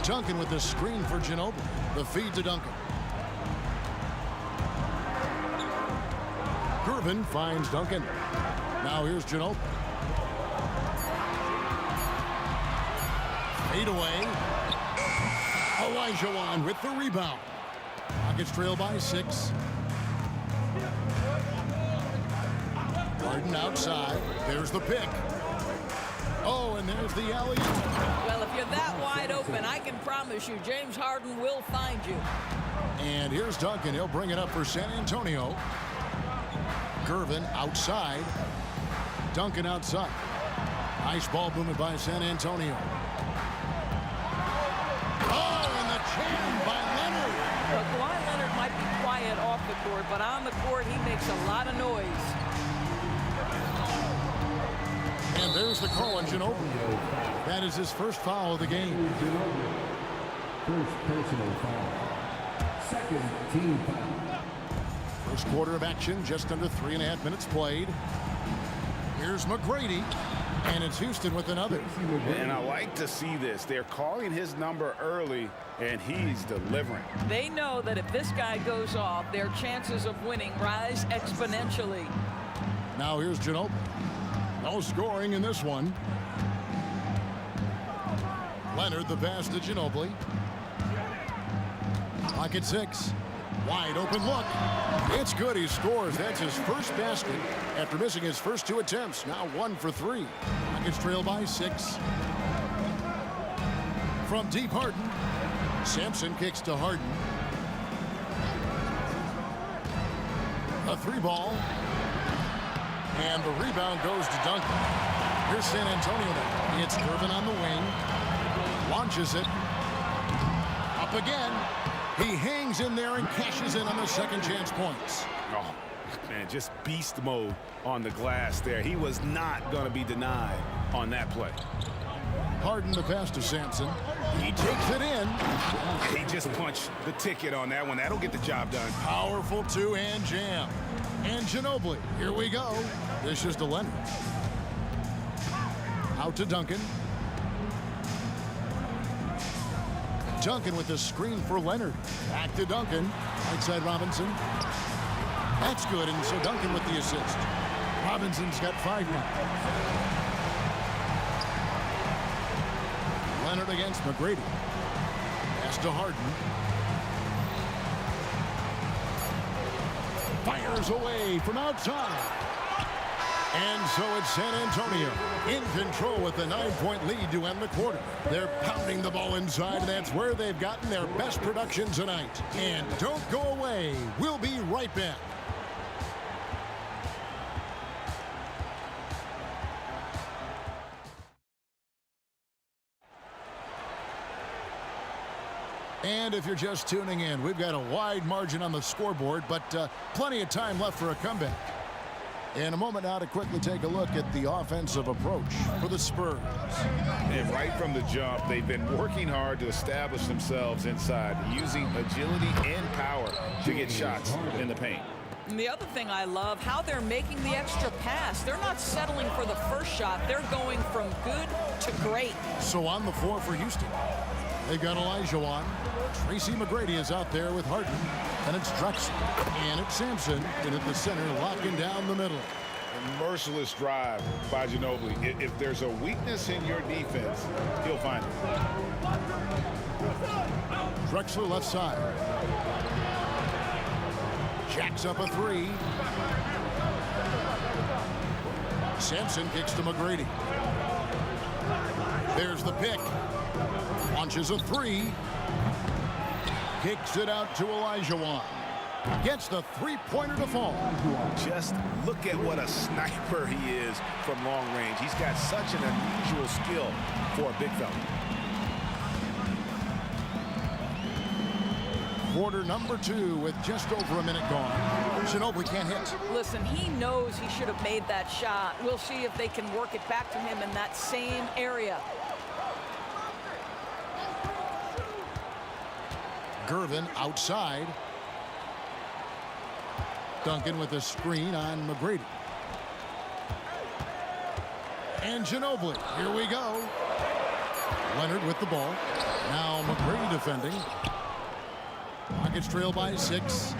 Speaker 3: Duncan with the screen for Ginobili. The feed to Duncan. Gervin finds Duncan. Now here's Ginobili. Fade away. Olajuwon with the rebound. Rockets trail by 6. Harden outside. There's the pick. Oh, and there's the alley.
Speaker 8: Well, if you're that wide open, I can promise you James Harden will find you.
Speaker 3: And here's Duncan. He'll bring it up for San Antonio. Gervin outside. Duncan outside. Nice ball movement by San Antonio. Oh, and the jam by Leonard.
Speaker 8: Well, Kawhi Leonard might be quiet off the court, but on the court, he makes a lot of noise.
Speaker 3: And there's the call on Ginobili. That is his first foul of the game.
Speaker 6: First personal foul. Second team foul.
Speaker 3: First quarter of action, just under 3.5 minutes played. Here's McGrady, and it's Houston with another.
Speaker 4: And I like to see this. They're calling his number early, and he's delivering.
Speaker 8: They know that if this guy goes off, their chances of winning rise exponentially.
Speaker 3: Now here's Ginobili. No scoring in this one. Leonard the pass to Ginobili. Pocket 6. Wide open look. It's good. He scores. That's his first basket after missing his first 2 attempts. Now 1 for 3. Rockets trail by 6. From deep, Harden. Sampson kicks to Harden. A 3 ball. And the rebound goes to Duncan. Here's San Antonio now. It's Gervin on the wing. Launches it. Up again. He hangs in there and cashes in on the second chance points.
Speaker 4: Oh, Man, just beast mode on the glass there. He was not going to be denied on that play.
Speaker 3: Harden the pass to Sampson. He takes it in.
Speaker 4: He just punched the ticket on that one. That'll get the job done.
Speaker 3: Powerful two-hand jam. And Ginobili. Here we go. This is to Leonard. Out to Duncan. Duncan with the screen for Leonard. Back to Duncan. Right side Robinson. That's good, and so Duncan with the assist. Robinson's got 5 now. Leonard against McGrady. Pass to Harden. Fires away from outside. And so it's San Antonio in control with the 9-point lead to end the quarter. They're pounding the ball inside, and that's where they've gotten their best production tonight. And don't go away. We'll be right back. And if you're just tuning in, we've got a wide margin on the scoreboard, but plenty of time left for a comeback. In a moment now to quickly take a look at the offensive approach for the Spurs.
Speaker 12: And right from the jump, they've been working hard to establish themselves inside, using agility and power to get shots in the paint.
Speaker 8: And the other thing I love, how they're making the extra pass. They're not settling for the first shot. They're going from good to great.
Speaker 3: So on the floor for Houston, they've got Olajuwon. Tracy McGrady is out there with Harden. And it's Drexler. And it's Sampson in at the center, locking down the middle.
Speaker 12: A merciless drive by Ginobili. If there's a weakness in your defense, he'll find it.
Speaker 3: Drexler left side. Jacks up a 3. Sampson kicks to McGrady. There's the pick. Launches a 3. Kicks it out to Olajuwon. Gets the three-pointer to fall.
Speaker 4: Just look at what a sniper he is from long range. He's got such an unusual skill for a big fella.
Speaker 3: Quarter number 2 with just over a minute gone. Ginobili can't hit.
Speaker 8: Listen, he knows he should have made that shot. We'll see if they can work it back to him in that same area.
Speaker 3: Gervin outside. Duncan with a screen on McGrady. And Ginobili. Here we go. Leonard with the ball. Now McGrady defending. Rockets trail by 6.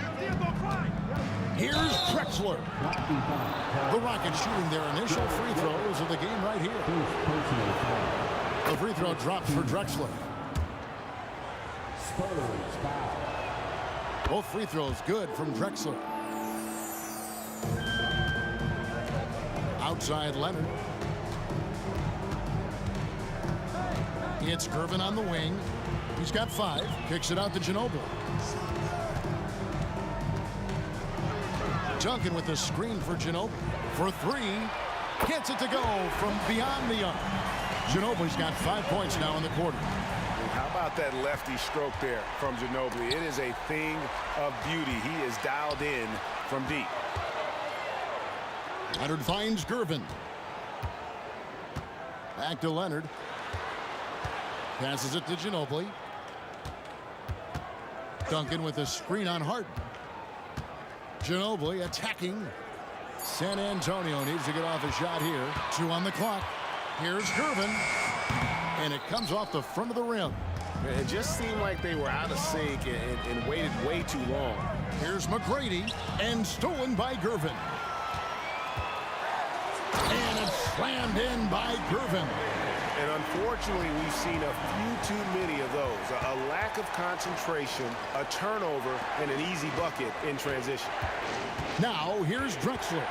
Speaker 3: Here's Drexler. The Rockets shooting their initial free throws of the game right here. The free throw drops for Drexler. Both free throws good from Drexler. Outside Leonard. It's Gervin on the wing. He's got 5. Kicks it out to Ginobili. Duncan with the screen for Ginobili. For 3. Gets it to go from beyond the arc. Ginobili's got 5 points now in the quarter.
Speaker 4: How about that lefty stroke there from Ginobili? It is a thing of beauty. He is dialed in from deep.
Speaker 3: Leonard finds Gervin. Back to Leonard. Passes it to Ginobili. Duncan with a screen on Harden. Ginobili attacking. San Antonio needs to get off a shot here. 2 on the clock. Here's Gervin. And it comes off the front of the rim.
Speaker 4: It just seemed like they were out of sync and waited way too long.
Speaker 3: Here's McGrady, and stolen by Gervin. And it's slammed in by Gervin.
Speaker 4: And unfortunately, we've seen a few too many of those. A lack of concentration, a turnover, and an easy bucket in transition.
Speaker 3: Now, here's Drexler.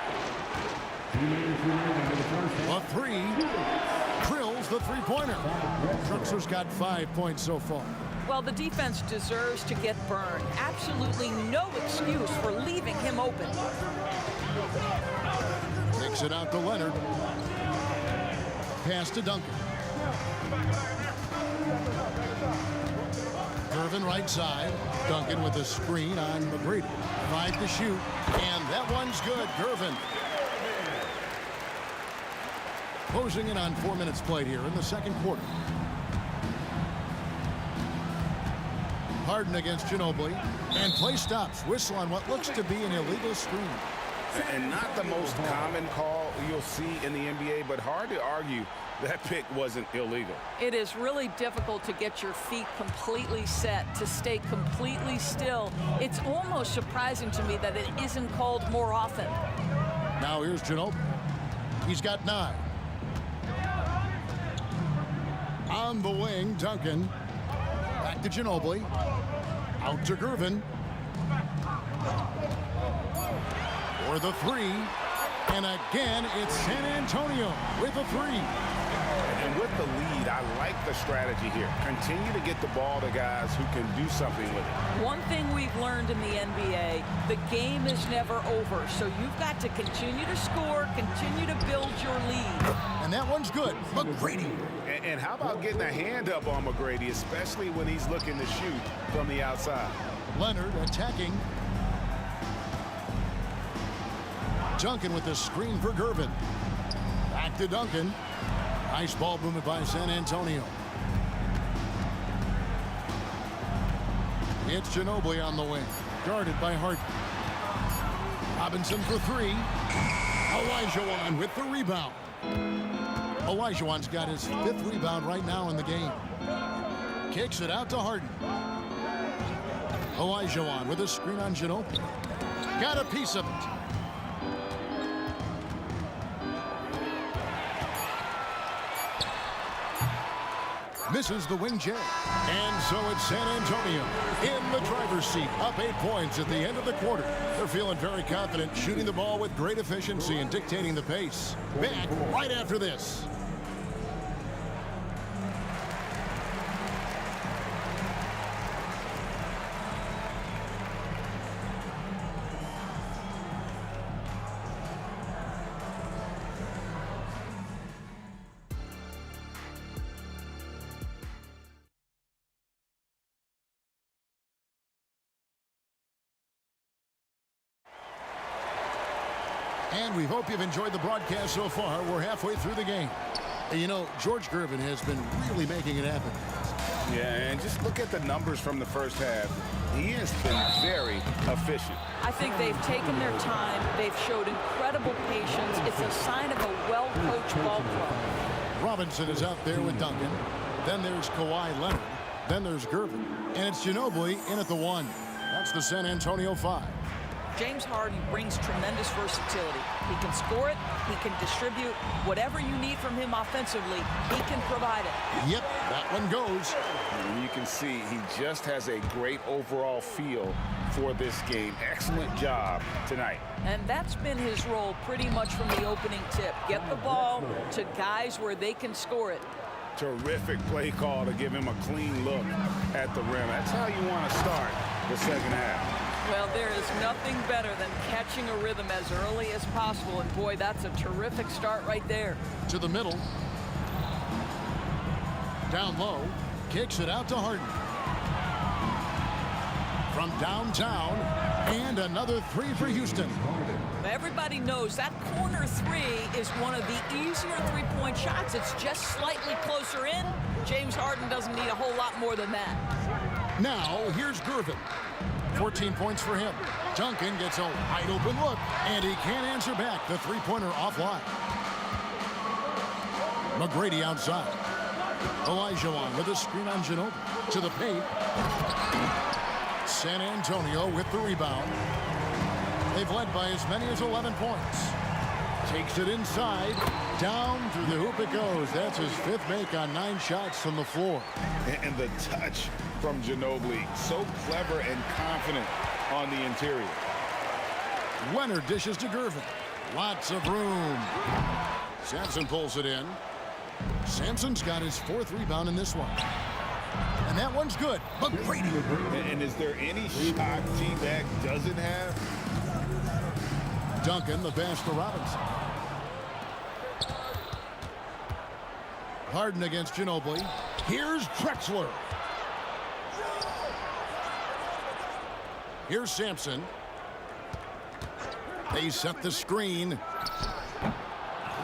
Speaker 3: A 3. Drills the three-pointer. Drexler's got 5 points so far.
Speaker 8: Well, the defense deserves to get burned. Absolutely no excuse for leaving him open.
Speaker 3: Takes it out to Leonard. Pass to Duncan. Gervin Harden right side. Duncan with a screen on McGrady. 5 to shoot. And that one's good. Gervin. Closing in on 4 minutes played here in the second quarter. Harden against Ginobili. And play stops. Whistle on what looks to be an illegal screen.
Speaker 12: And not the most common call you'll see in the NBA, but hard to argue that pick wasn't illegal.
Speaker 8: It is really difficult to get your feet completely set, to stay completely still. It's almost surprising to me that it isn't called more often.
Speaker 3: Now here's Ginobili. He's got 9. On the wing, Duncan. Back to Ginobili. Out to Gervin. For the 3. And again, it's San Antonio with a 3.
Speaker 12: And with the lead, I like the strategy here. Continue to get the ball to guys who can do something with it.
Speaker 8: One thing we've learned in the NBA, the game is never over. So you've got to continue to score, continue to build your lead.
Speaker 3: And that one's good. McGrady.
Speaker 12: And how about getting a hand up on McGrady, especially when he's looking to shoot from the outside?
Speaker 3: Leonard attacking. Duncan with the screen for Gervin. Back to Duncan. Nice ball movement by San Antonio. It's Ginobili on the wing. Guarded by Harden. Robinson for 3. Olajuwon with the rebound. Olajuwon's got his 5th rebound right now in the game. Kicks it out to Harden. Olajuwon with a screen on Ginobili. Got a piece of it. Misses the wing J. And so it's San Antonio in the driver's seat, up 8 points at the end of the quarter. They're feeling very confident, shooting the ball with great efficiency and dictating the pace. Back right after this. And we hope you've enjoyed the broadcast so far. We're halfway through the game. And you know, George Gervin has been really making it happen.
Speaker 12: Yeah, and just look at the numbers from the first half. He has been very efficient.
Speaker 8: I think they've taken their time. They've showed incredible patience. It's a sign of a well-coached ball club.
Speaker 3: Robinson is out there with Duncan. Then there's Kawhi Leonard. Then there's Gervin. And it's Ginobili in at the 1. That's the San Antonio 5.
Speaker 8: James Harden brings tremendous versatility. He can score it, he can distribute. Whatever you need from him offensively, he can provide it.
Speaker 3: Yep, that one goes.
Speaker 12: And you can see he just has a great overall feel for this game. Excellent job tonight.
Speaker 8: And that's been his role pretty much from the opening tip. Get the ball to guys where they can score it.
Speaker 12: Terrific play call to give him a clean look at the rim. That's how you want to start the second half.
Speaker 8: Well, there is nothing better than catching a rhythm as early as possible. And boy, that's a terrific start right there.
Speaker 3: To the middle. Down low. Kicks it out to Harden. From downtown. And another 3 for Houston.
Speaker 8: Everybody knows that corner 3 is one of the easier three-point shots. It's just slightly closer in. James Harden doesn't need a whole lot more than that.
Speaker 3: Now, here's Gervin. 14 points for him. Duncan gets a wide open look, and he can't answer back. The three-pointer offline. McGrady outside. Olajuwon with a screen on Ginobili. To the paint. San Antonio with the rebound. They've led by as many as 11 points. Takes it inside. Down through the hoop it goes. That's his 5th make on 9 shots from the floor.
Speaker 12: And the touch from Ginobili. So clever and confident on the interior.
Speaker 3: Leonard dishes to Gervin. Lots of room. Sampson pulls it in. Sampson's got his 4th rebound in this one. And that one's good. McGrady.
Speaker 12: And is there any shot T-Mac doesn't have?
Speaker 3: Duncan, the pass to Robinson. Harden against Ginobili. Here's Drexler. Here's Sampson. They set the screen.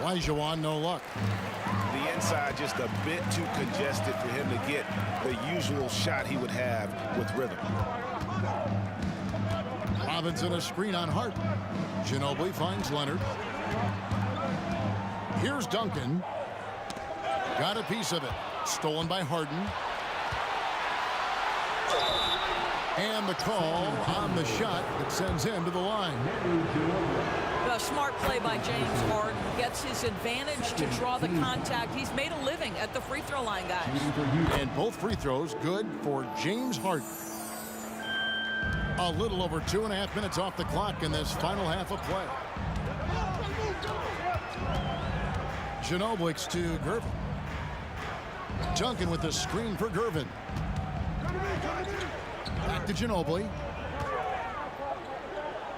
Speaker 3: Olajuwon, no luck.
Speaker 4: The inside just a bit too congested for him to get the usual shot he would have with rhythm.
Speaker 3: Robinson a screen on Harden. Ginobili finds Leonard. Here's Duncan. Got a piece of it. Stolen by Harden. And the call on the shot that sends him to the line.
Speaker 8: A smart play by James Harden. Gets his advantage to draw the contact. He's made a living at the free throw line, guys.
Speaker 3: And both free throws good for James Harden. A little over 2.5 minutes off the clock in this final half of play. Ginobili to Gervin. Duncan with the screen for Gervin. Back to Ginobili.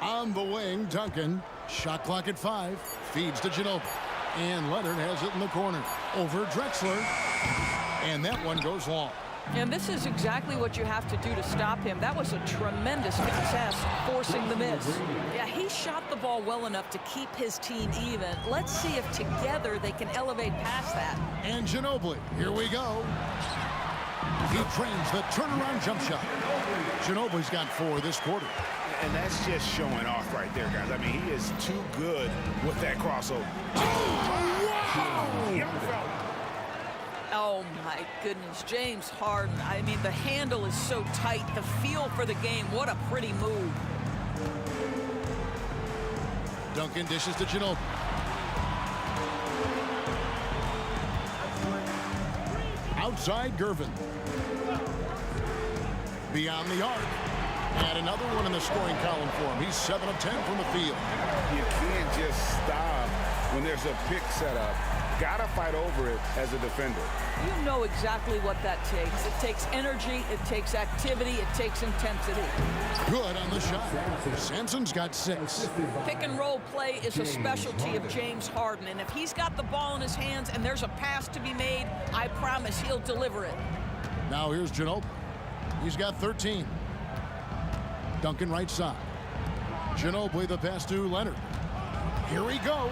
Speaker 3: On the wing, Duncan. Shot clock at 5. Feeds to Ginobili. And Leonard has it in the corner. Over Drexler. And that one goes long.
Speaker 8: And this is exactly what you have to do to stop him. That was a tremendous contest, forcing the miss. Yeah, he shot the ball well enough to keep his team even. Let's see if together they can elevate past that.
Speaker 3: And Ginobili, here we go. He trains the turnaround jump shot. Ginobili's got 4 this quarter.
Speaker 4: And that's just showing off right there, guys. I mean, he is too good with that crossover.
Speaker 3: Oh,
Speaker 4: Young fella.
Speaker 8: Oh, my goodness. James Harden. I mean, the handle is so tight. The feel for the game. What a pretty move.
Speaker 3: Duncan dishes to Ginobili. Outside Gervin. Beyond the arc. And another one in the scoring column for him. He's 7 of 10 from the field.
Speaker 4: You can't just stop when there's a pick set up. Gotta fight over it as a defender.
Speaker 8: You know exactly what that takes. It takes energy, it takes activity, it takes intensity.
Speaker 3: Good on the shot. Sampson's got 6.
Speaker 8: Pick and roll play is a specialty of James Harden, and if he's got the ball in his hands and there's a pass to be made, I promise he'll deliver it.
Speaker 3: Now here's Ginobili. He's got 13. Duncan right side. Ginobili the pass to Leonard. Here he goes.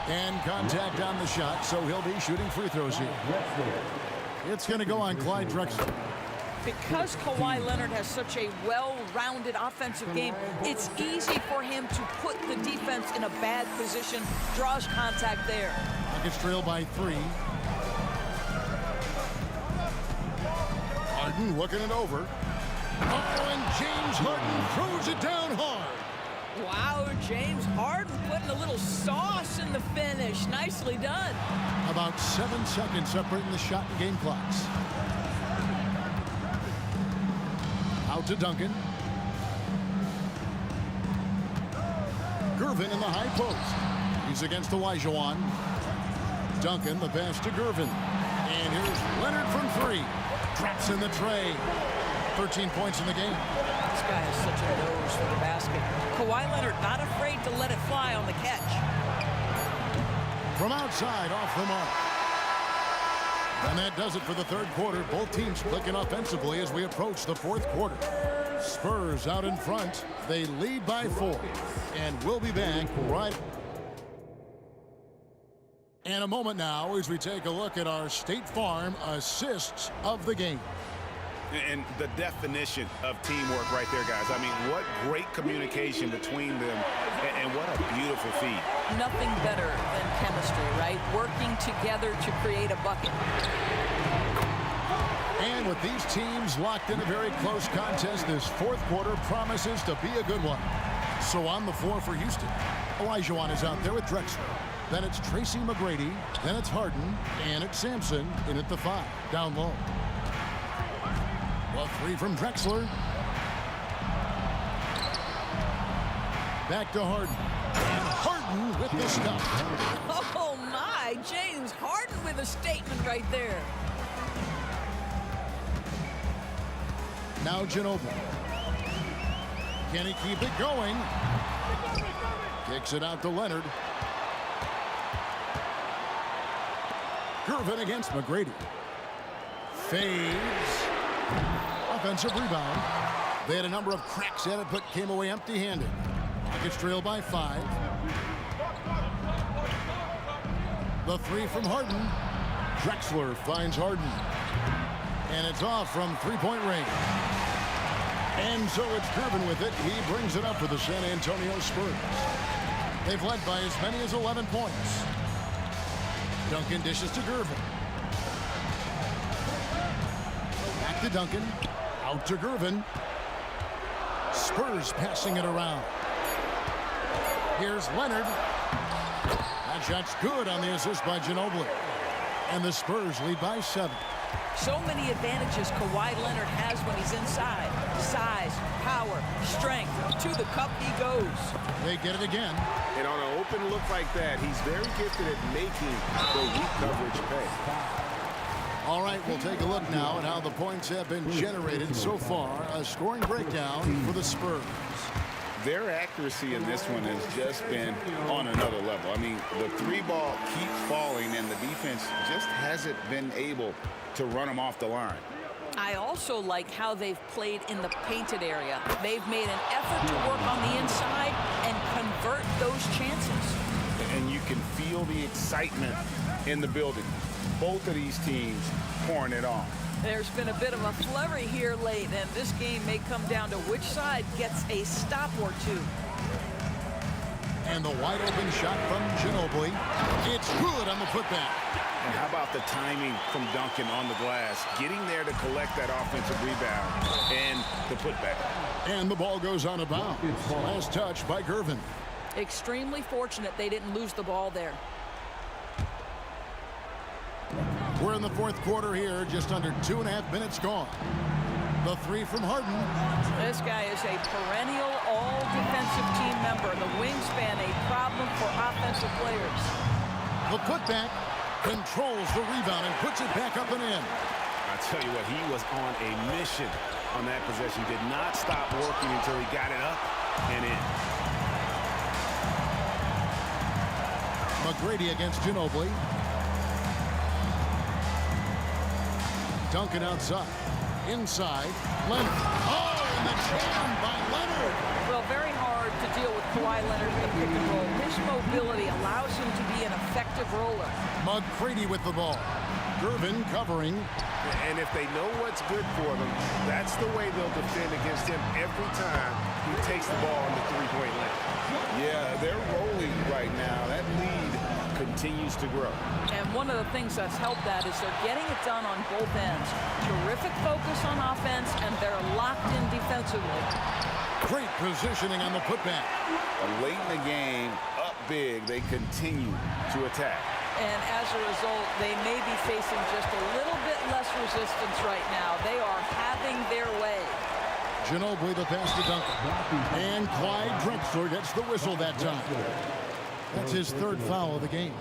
Speaker 3: And contact on the shot, so he'll be shooting free throws here. It's going to go on Clyde Drexler.
Speaker 8: Because Kawhi Leonard has such a well-rounded offensive game, it's easy for him to put the defense in a bad position, draws contact there.
Speaker 3: Nuggets trail by 3. Harden looking it over. Oh, and James Harden throws it down hard.
Speaker 8: Wow, James Harden putting a little sauce in the finish. Nicely done.
Speaker 3: About 7 seconds separating the shot and game clocks. Out to Duncan. Gervin in the high post. He's against Olajuwon. Duncan, the pass to Gervin. And here's Leonard from 3. Drops in the tray. 13 points in the game.
Speaker 8: This guy has such a nose for the basket. Kawhi Leonard not afraid to let it fly on the catch.
Speaker 3: From outside, off the mark. And that does it for the third quarter. Both teams clicking offensively as we approach the fourth quarter. Spurs out in front. They lead by 4. And we'll be back right in a moment now as we take a look at our State Farm assists of the game.
Speaker 4: And the definition of teamwork right there, guys. I mean, what great communication between them, and what a beautiful feed.
Speaker 8: Nothing better than chemistry, right? Working together to create a bucket.
Speaker 3: And with these teams locked in a very close contest, this fourth quarter promises to be a good one. So on the floor for Houston, Olajuwon is out there with Drexler. Then it's Tracy McGrady. Then it's Harden. And it's Sampson in at the 5, down low. A 3 from Drexler. Back to Harden. And Harden with the stop.
Speaker 8: Oh, my. James Harden with a statement right there.
Speaker 3: Now Ginobili. Can he keep it going? Kicks it out to Leonard. Gervin against McGrady. Fades. Offensive rebound. They had a number of cracks at it, but came away empty-handed. Rockets trail by 5. The 3 from Harden. Drexler finds Harden. And it's off from three-point range. And so it's Gervin with it. He brings it up for the San Antonio Spurs. They've led by as many as 11 points. Duncan dishes to Gervin. Back to Duncan. Out to Gervin. Spurs passing it around. Here's Leonard. That shot's good on the assist by Ginobili. And the Spurs lead by 7.
Speaker 8: So many advantages Kawhi Leonard has when he's inside. Size, power, strength. To the cup he goes.
Speaker 3: They get it again.
Speaker 4: And on an open look like that, he's very gifted at making the weak coverage pay.
Speaker 3: All right, we'll take a look now at how the points have been generated so far. A scoring breakdown for the Spurs.
Speaker 12: Their accuracy in this one has just been on another level. I mean, the 3-ball keeps falling, and the defense just hasn't been able to run them off the line.
Speaker 8: I also like how they've played in the painted area. They've made an effort to work on the inside and convert those chances.
Speaker 12: And you can feel the excitement in the building. Both of these teams pouring it on.
Speaker 8: There's been a bit of a flurry here late, and this game may come down to which side gets a stop or two.
Speaker 3: And the wide open shot from Ginobili. It's good on the putback.
Speaker 12: And how about the timing from Duncan on the glass, getting there to collect that offensive rebound and the putback.
Speaker 3: And the ball goes on a bounce. Last touch by Gervin.
Speaker 8: Extremely fortunate they didn't lose the ball there.
Speaker 3: We're in the fourth quarter here, just under 2.5 minutes gone. The 3 from Harden.
Speaker 8: This guy is a perennial all-defensive team member. The wingspan, a problem for offensive players.
Speaker 3: The putback controls the rebound and puts it back up and in.
Speaker 4: I tell you what, he was on a mission on that possession. Did not stop working until he got it up and in.
Speaker 3: McGrady against Ginobili. Duncan outside. Inside. Leonard. Oh, and the jam by Leonard.
Speaker 8: Well, very hard to deal with Kawhi Leonard in the pick and roll. His mobility allows him to be an effective roller.
Speaker 3: McGrady with the ball. Gervin covering.
Speaker 4: And if they know what's good for them, that's the way they'll defend against him every time he takes the ball on the three-point line.
Speaker 12: Yeah, they're rolling right now. That lead continues to grow.
Speaker 8: And one of the things that's helped that is they're getting it done on both ends. Terrific focus on offense, and they're locked in defensively.
Speaker 3: Great positioning on the putback.
Speaker 12: Late in the game, up big, they continue to attack.
Speaker 8: And as a result, they may be facing just a little bit less resistance right now. They are having their way.
Speaker 3: Ginobili the pass to Duncan. And Clyde Drexler gets the whistle that time. That's his 3rd foul of the game.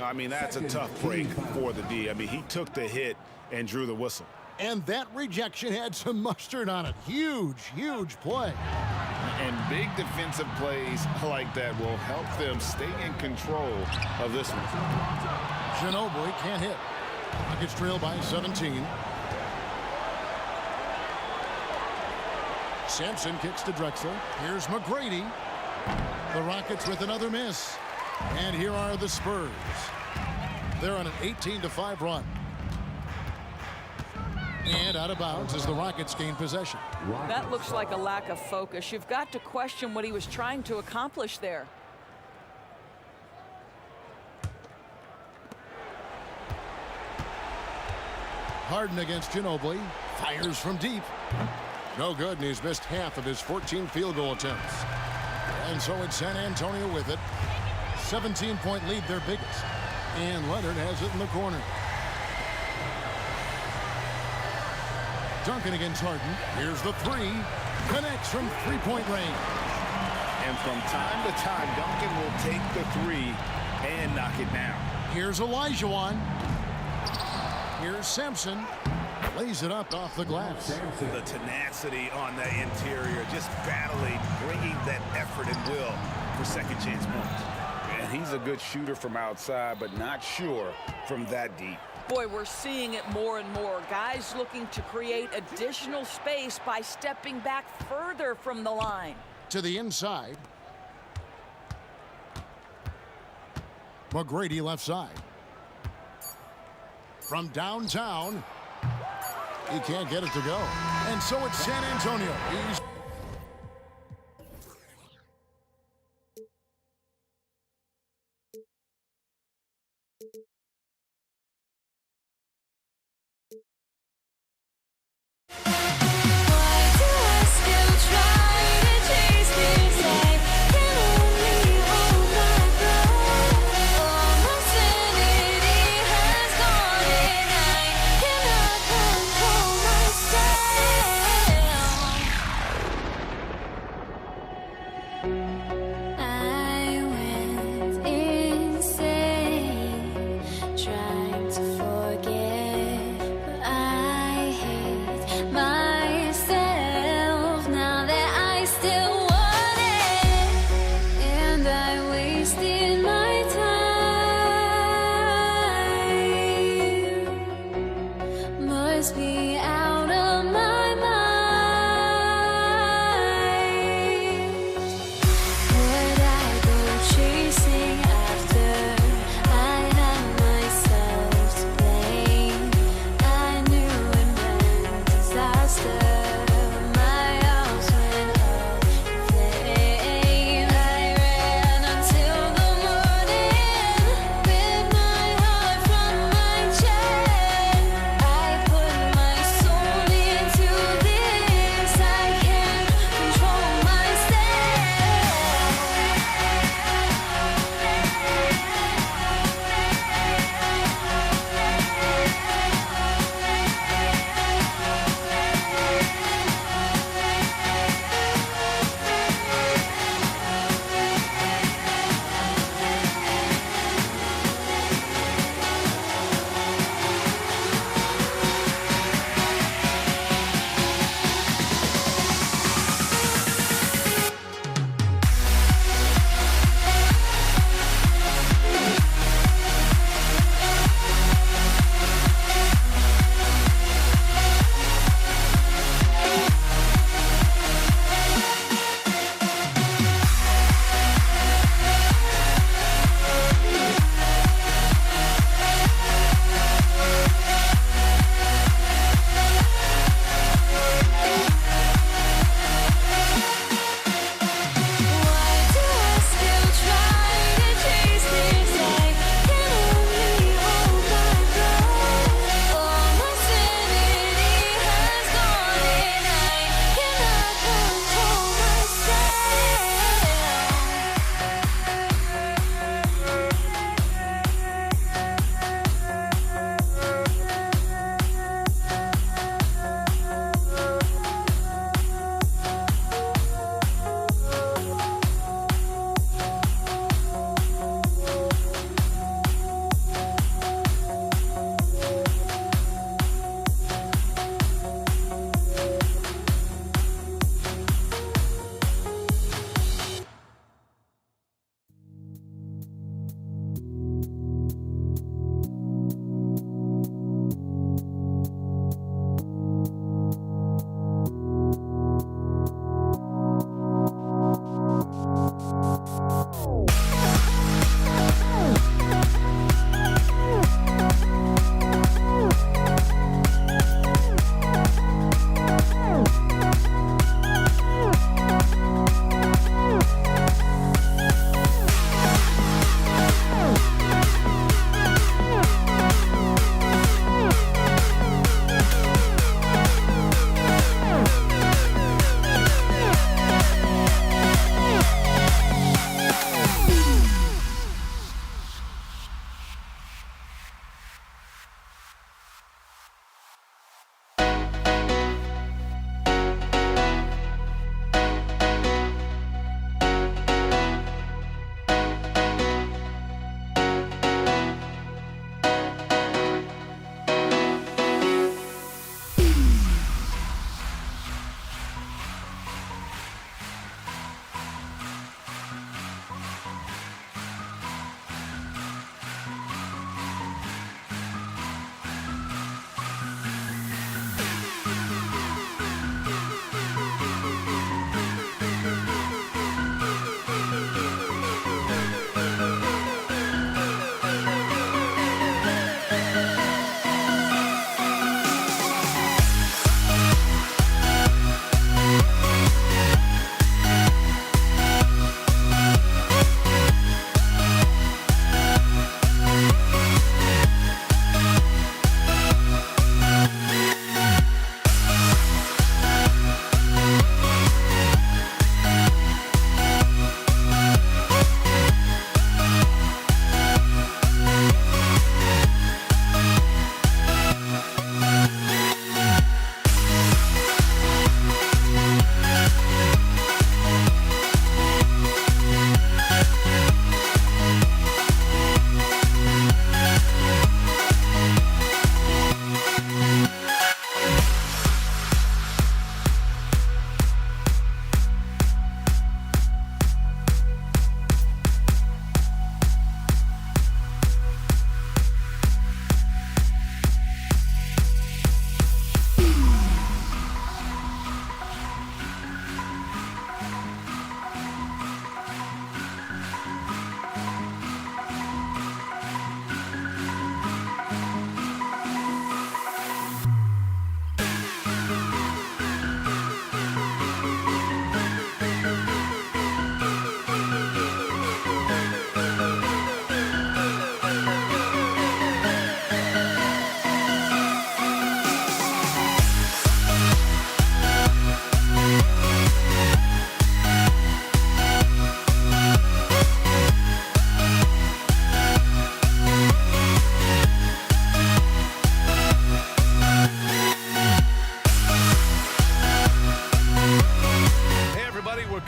Speaker 4: I mean, that's a tough break for the D. I mean, he took the hit and drew the whistle.
Speaker 3: And that rejection had some mustard on it. Huge, huge play.
Speaker 12: And big defensive plays like that will help them stay in control of this one.
Speaker 3: Ginobili can't hit. Rockets trail by 17. Sampson kicks to Drexler. Here's McGrady. The Rockets with another miss. And here are the Spurs. They're on an 18-5 run. And out of bounds as the Rockets gain possession.
Speaker 8: That looks like a lack of focus. You've got to question what he was trying to accomplish there.
Speaker 3: Harden against Ginobili. Fires from deep. No good, and he's missed half of his 14 field goal attempts. And so it's San Antonio with it. 17-point lead, their biggest. And Leonard has it in the corner. Duncan against Harden. Here's the 3. Connects from three-point range.
Speaker 12: And from time to time, Duncan will take the 3 and knock it down.
Speaker 3: Here's Olajuwon. Here's Sampson. Lays it up off the glass.
Speaker 4: The tenacity on the interior, just battling, bringing that effort and will for second chance points.
Speaker 12: And he's a good shooter from outside, but not sure from that deep.
Speaker 8: Boy, we're seeing it more and more. Guys looking to create additional space by stepping back further from the line.
Speaker 3: To the inside. McGrady left side. From downtown. He can't get it to go. And so it's San Antonio. He's
Speaker 13: my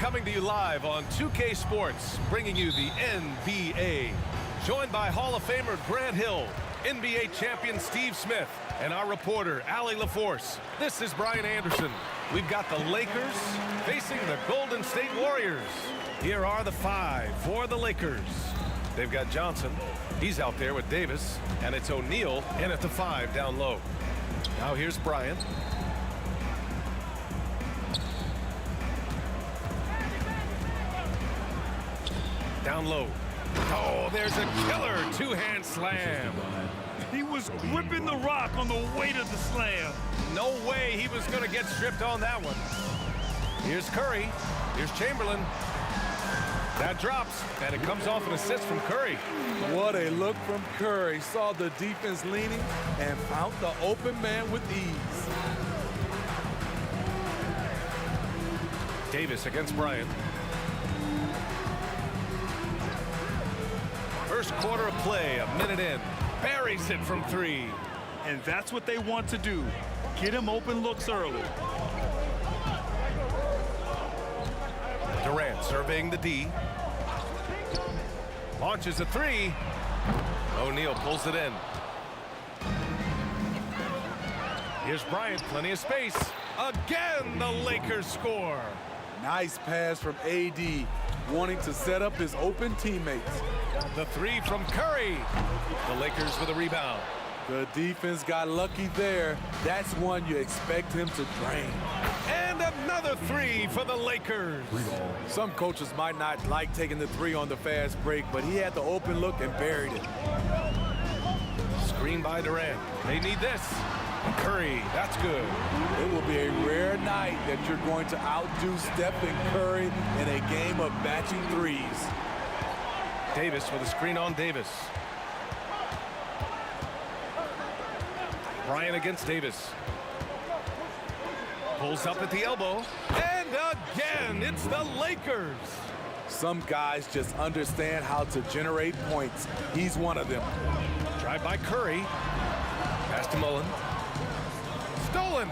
Speaker 7: coming to you live on 2K Sports, bringing you the NBA. Joined by Hall of Famer Grant Hill, NBA champion Steve Smith, and our reporter, Allie LaForce. This is Brian Anderson. We've got the Lakers facing the Golden State Warriors. Here are the 5 for the Lakers. They've got Johnson. He's out there with Davis, and it's O'Neal in at the 5 down low. Now here's Bryant. Down low. Oh, there's a killer two-hand slam.
Speaker 9: He was gripping the rock on the weight of the slam.
Speaker 7: No way he was going to get stripped on that one. Here's Curry. Here's Chamberlain. That drops, and it comes off an assist from Curry.
Speaker 13: What a look from Curry. Saw the defense leaning and found the open man with ease.
Speaker 7: Davis against Bryant. First quarter of play, a minute in. Buries it from 3.
Speaker 9: And that's what they want to do. Get him open looks early.
Speaker 7: Durant surveying the D. Launches a 3. O'Neal pulls it in. Here's Bryant, plenty of space. Again, the Lakers score.
Speaker 13: Nice pass from AD, wanting to set up his open teammates.
Speaker 7: The 3 from Curry. The Lakers with a rebound.
Speaker 13: The defense got lucky there. That's one you expect him to drain.
Speaker 7: And another 3 for the Lakers.
Speaker 13: Some coaches might not like taking the 3 on the fast break, but he had the open look and buried it.
Speaker 7: Screen by Durant. They need this. Curry, that's good.
Speaker 13: It will be a rare night that you're going to outdo Stephen Curry in a game of matching threes.
Speaker 7: Davis with a screen on Davis. Bryant against Davis. Pulls up at the elbow. And again, it's the Lakers.
Speaker 13: Some guys just understand how to generate points. He's one of them.
Speaker 7: Drive by Curry. Pass to Mullen. Stolen.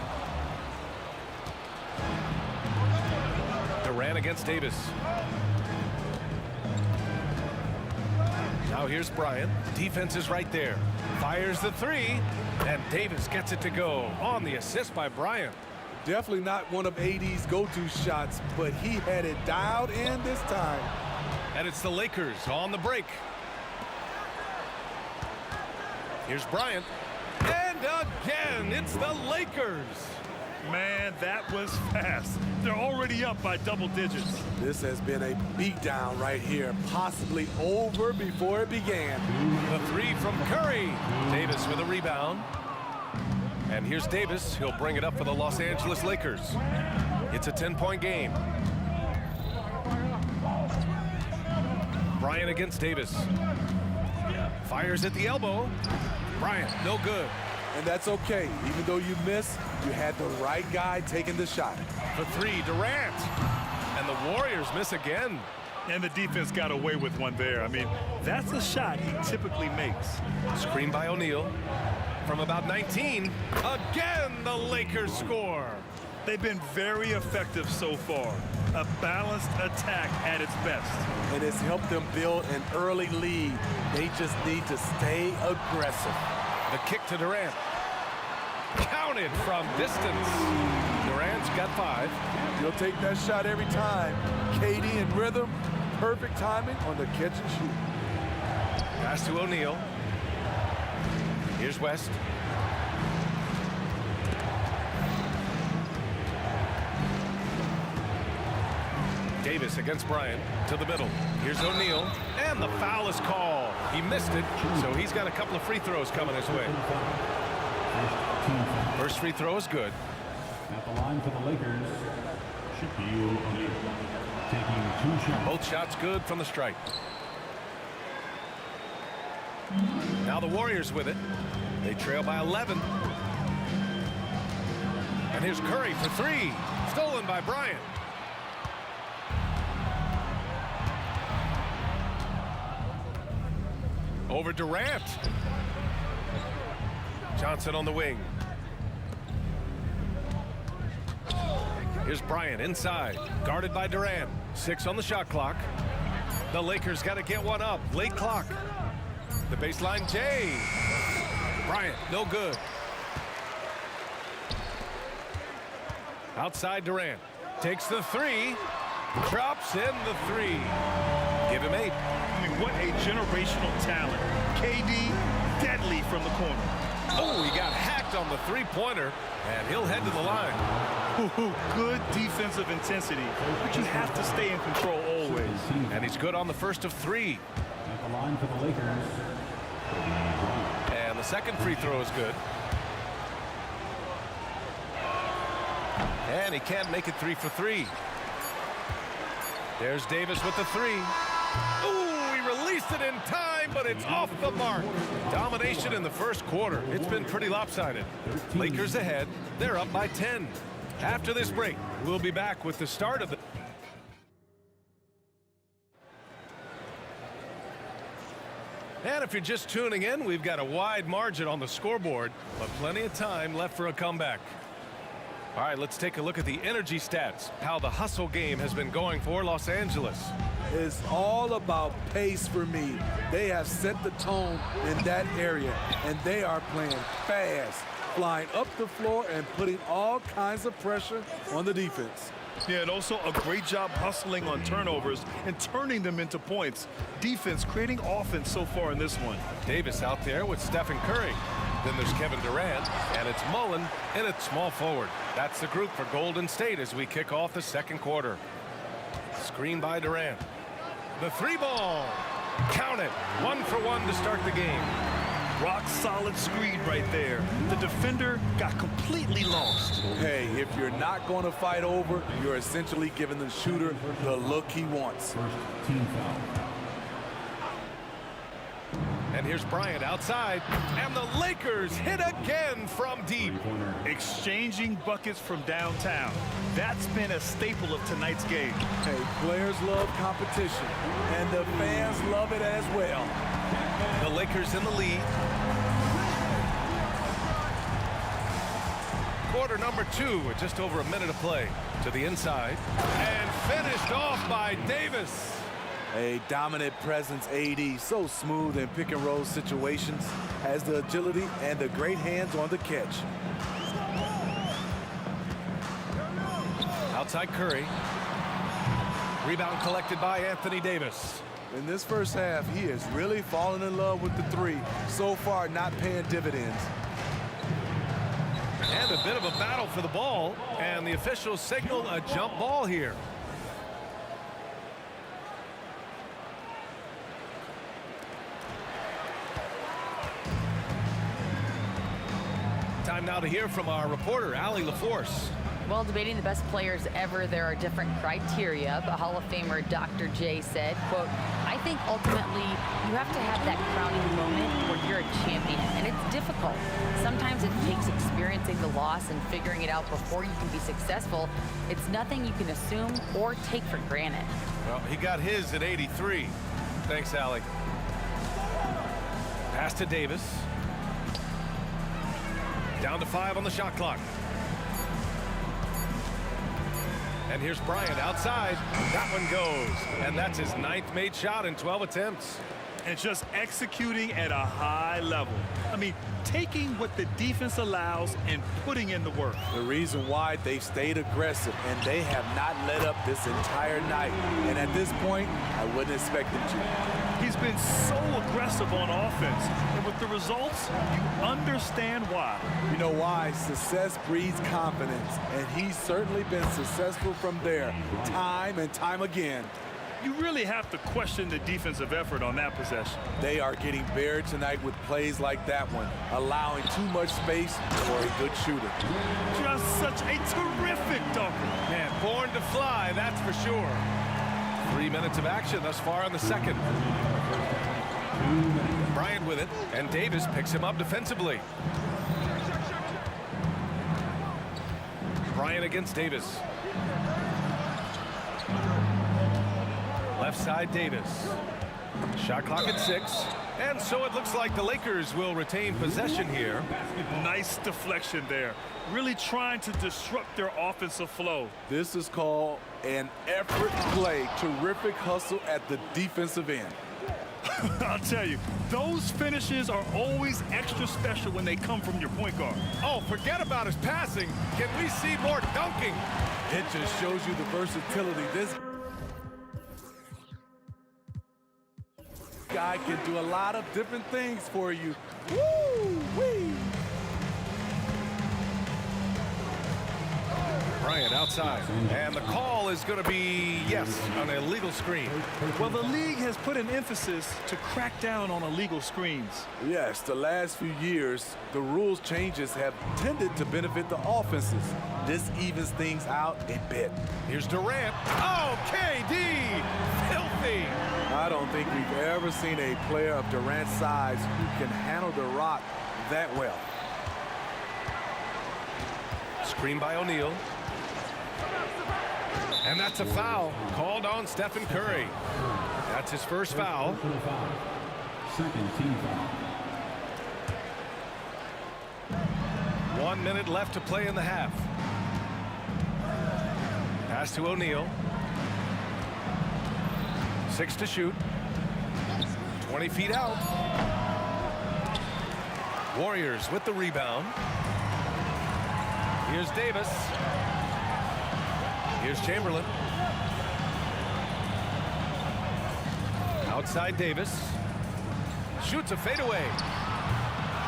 Speaker 7: Durant against Davis. Now here's Bryant. Defense is right there. Fires the 3. And Davis gets it to go on the assist by Bryant.
Speaker 13: Definitely not one of AD's go-to shots, but he had it dialed in this time.
Speaker 7: And it's the Lakers on the break. Here's Bryant. And again, it's the Lakers.
Speaker 9: Man, that was fast. They're already up by double digits.
Speaker 13: This has been a beatdown right here, possibly over before it began.
Speaker 7: The 3 from Curry. Davis with a rebound. And here's Davis. He'll bring it up for the Los Angeles Lakers. It's a 10-point game. Bryant against Davis. Fires at the elbow. Bryant, no good.
Speaker 13: And that's okay. Even though you miss, you had the right guy taking the shot.
Speaker 7: The 3, Durant. And the Warriors miss again.
Speaker 9: And the defense got away with one there. I mean, that's a shot he typically makes.
Speaker 7: Screen by O'Neal. From about 19. Again, the Lakers score.
Speaker 9: They've been very effective so far. A balanced attack at its best.
Speaker 13: And it's helped them build an early lead. They just need to stay aggressive.
Speaker 7: The kick to Durant. Counted from distance. Durant's got 5.
Speaker 13: He'll take that shot every time. KD in rhythm. Perfect timing on the catch and shoot.
Speaker 7: Pass to O'Neal. Here's West. Davis against Bryant to the middle. Here's O'Neal, and the foul is called. He missed it, so he's got a couple of free throws coming his way. First free throw is good.
Speaker 6: At the line for the Lakers, Shaquille O'Neal taking 2 shots.
Speaker 7: Both shots good from the stripe. Now the Warriors with it. They trail by 11. And here's Curry for 3. Stolen by Bryant. Over Durant. Johnson on the wing. Here's Bryant inside, guarded by Durant. 6 on the shot clock. The Lakers got to get one up. Late clock. The baseline, Jay. Bryant, no good. Outside Durant. Takes the 3. Drops in the 3. Give him 8.
Speaker 9: I mean, what a generational talent. KD, deadly from the corner.
Speaker 7: Oh, he got hacked on the three-pointer, and he'll head to the line.
Speaker 9: Good defensive intensity, but you have to stay in control always.
Speaker 7: And he's good on the first of 3.
Speaker 6: At the line for the Lakers.
Speaker 7: And the second free throw is good. And he can't make it 3 for 3. There's Davis with the 3. Ooh, he released it in time, but it's off the mark. Domination in the first quarter. It's been pretty lopsided. Lakers ahead. They're up by 10. After this break, we'll be back with the start of the... And if you're just tuning in, we've got a wide margin on the scoreboard, but plenty of time left for a comeback. All right, let's take a look at the energy stats, how the hustle game has been going for Los Angeles.
Speaker 13: It's all about pace for me. They have set the tone in that area, and they are playing fast, flying up the floor and putting all kinds of pressure on the defense.
Speaker 9: Yeah, and also a great job hustling on turnovers and turning them into points. Defense creating offense so far in this one.
Speaker 7: Davis out there with Stephen Curry. Then there's Kevin Durant, and it's Mullen in at small forward. That's the group for Golden State as we kick off the second quarter. Screen by Durant. The 3 ball. Count it. 1 for 1 to start the game.
Speaker 9: Rock solid screen right there. The defender got completely lost.
Speaker 13: Hey, if you're not going to fight over, you're essentially giving the shooter the look he wants.
Speaker 6: Team foul.
Speaker 7: And here's Bryant outside, and the Lakers hit again from deep.
Speaker 9: Exchanging buckets from downtown. That's been a staple of tonight's game.
Speaker 13: Hey, players love competition, and the fans love it as well.
Speaker 7: The Lakers in the lead. Quarter number 2 with just over a minute to play. To the inside, and finished off by Davis.
Speaker 13: A dominant presence, AD, so smooth in pick-and-roll situations, has the agility and the great hands on the catch.
Speaker 7: Outside Curry. Rebound collected by Anthony Davis.
Speaker 13: In this first half, he is really falling in love with the 3. So far, not paying dividends.
Speaker 7: And a bit of a battle for the ball, and the officials signal a jump ball here. Time now to hear from our reporter, Allie LaForce.
Speaker 14: Well, debating the best players ever, there are different criteria, but Hall of Famer Dr. J said, quote, I think ultimately you have to have that crowning moment where you're a champion, and it's difficult. Sometimes it takes experiencing the loss and figuring it out before you can be successful. It's nothing you can assume or take for granted.
Speaker 7: Well, he got his at 83. Thanks, Allie. Pass to Davis. Down to 5 on the shot clock. And here's Bryant outside. That one goes. And that's his 9th made shot in 12 attempts.
Speaker 9: And just executing at a high level. I mean, taking what the defense allows and putting in the work.
Speaker 13: The reason why they stayed aggressive, and they have not let up this entire night. And at this point, I wouldn't expect them to.
Speaker 9: He's been so aggressive on offense. And with the results, you understand why.
Speaker 13: You know why? Success breeds confidence. And he's certainly been successful from there, time and time again.
Speaker 9: You really have to question the defensive effort on that possession.
Speaker 13: They are getting buried tonight with plays like that one, allowing too much space for a good shooter.
Speaker 9: Just such a terrific dunker.
Speaker 7: Man, born to fly, that's for sure. 3 minutes of action thus far in the second. Bryant with it, and Davis picks him up defensively. Bryant against Davis. Left side Davis. Shot clock at 6. And so it looks like the Lakers will retain possession here.
Speaker 9: Nice deflection there. Really trying to disrupt their offensive flow.
Speaker 13: This is called an effort play. Terrific hustle at the defensive end.
Speaker 9: I'll tell you, those finishes are always extra special when they come from your point guard.
Speaker 7: Oh, forget about his passing. Can we see more dunking?
Speaker 13: It just shows you the versatility. This guy can do a lot of different things for you. Woo-wee!
Speaker 7: Bryant outside. And the call is going to be, yes, an illegal screen.
Speaker 9: Well, the league has put an emphasis to crack down on illegal screens.
Speaker 13: Yes, the last few years, the rules changes have tended to benefit the offenses. This evens things out a bit.
Speaker 7: Here's Durant. Oh, KD! Filthy!
Speaker 13: I don't think we've ever seen a player of Durant's size who can handle the rock that well.
Speaker 7: Screen by O'Neal. And that's a foul called on Stephen Curry. That's his first foul.
Speaker 6: Second team foul.
Speaker 7: 1 minute left to play in the half. Pass to O'Neal. 6 to shoot. 20 feet out. Warriors with the rebound. Here's Davis. Here's Chamberlain. Outside Davis. Shoots a fadeaway.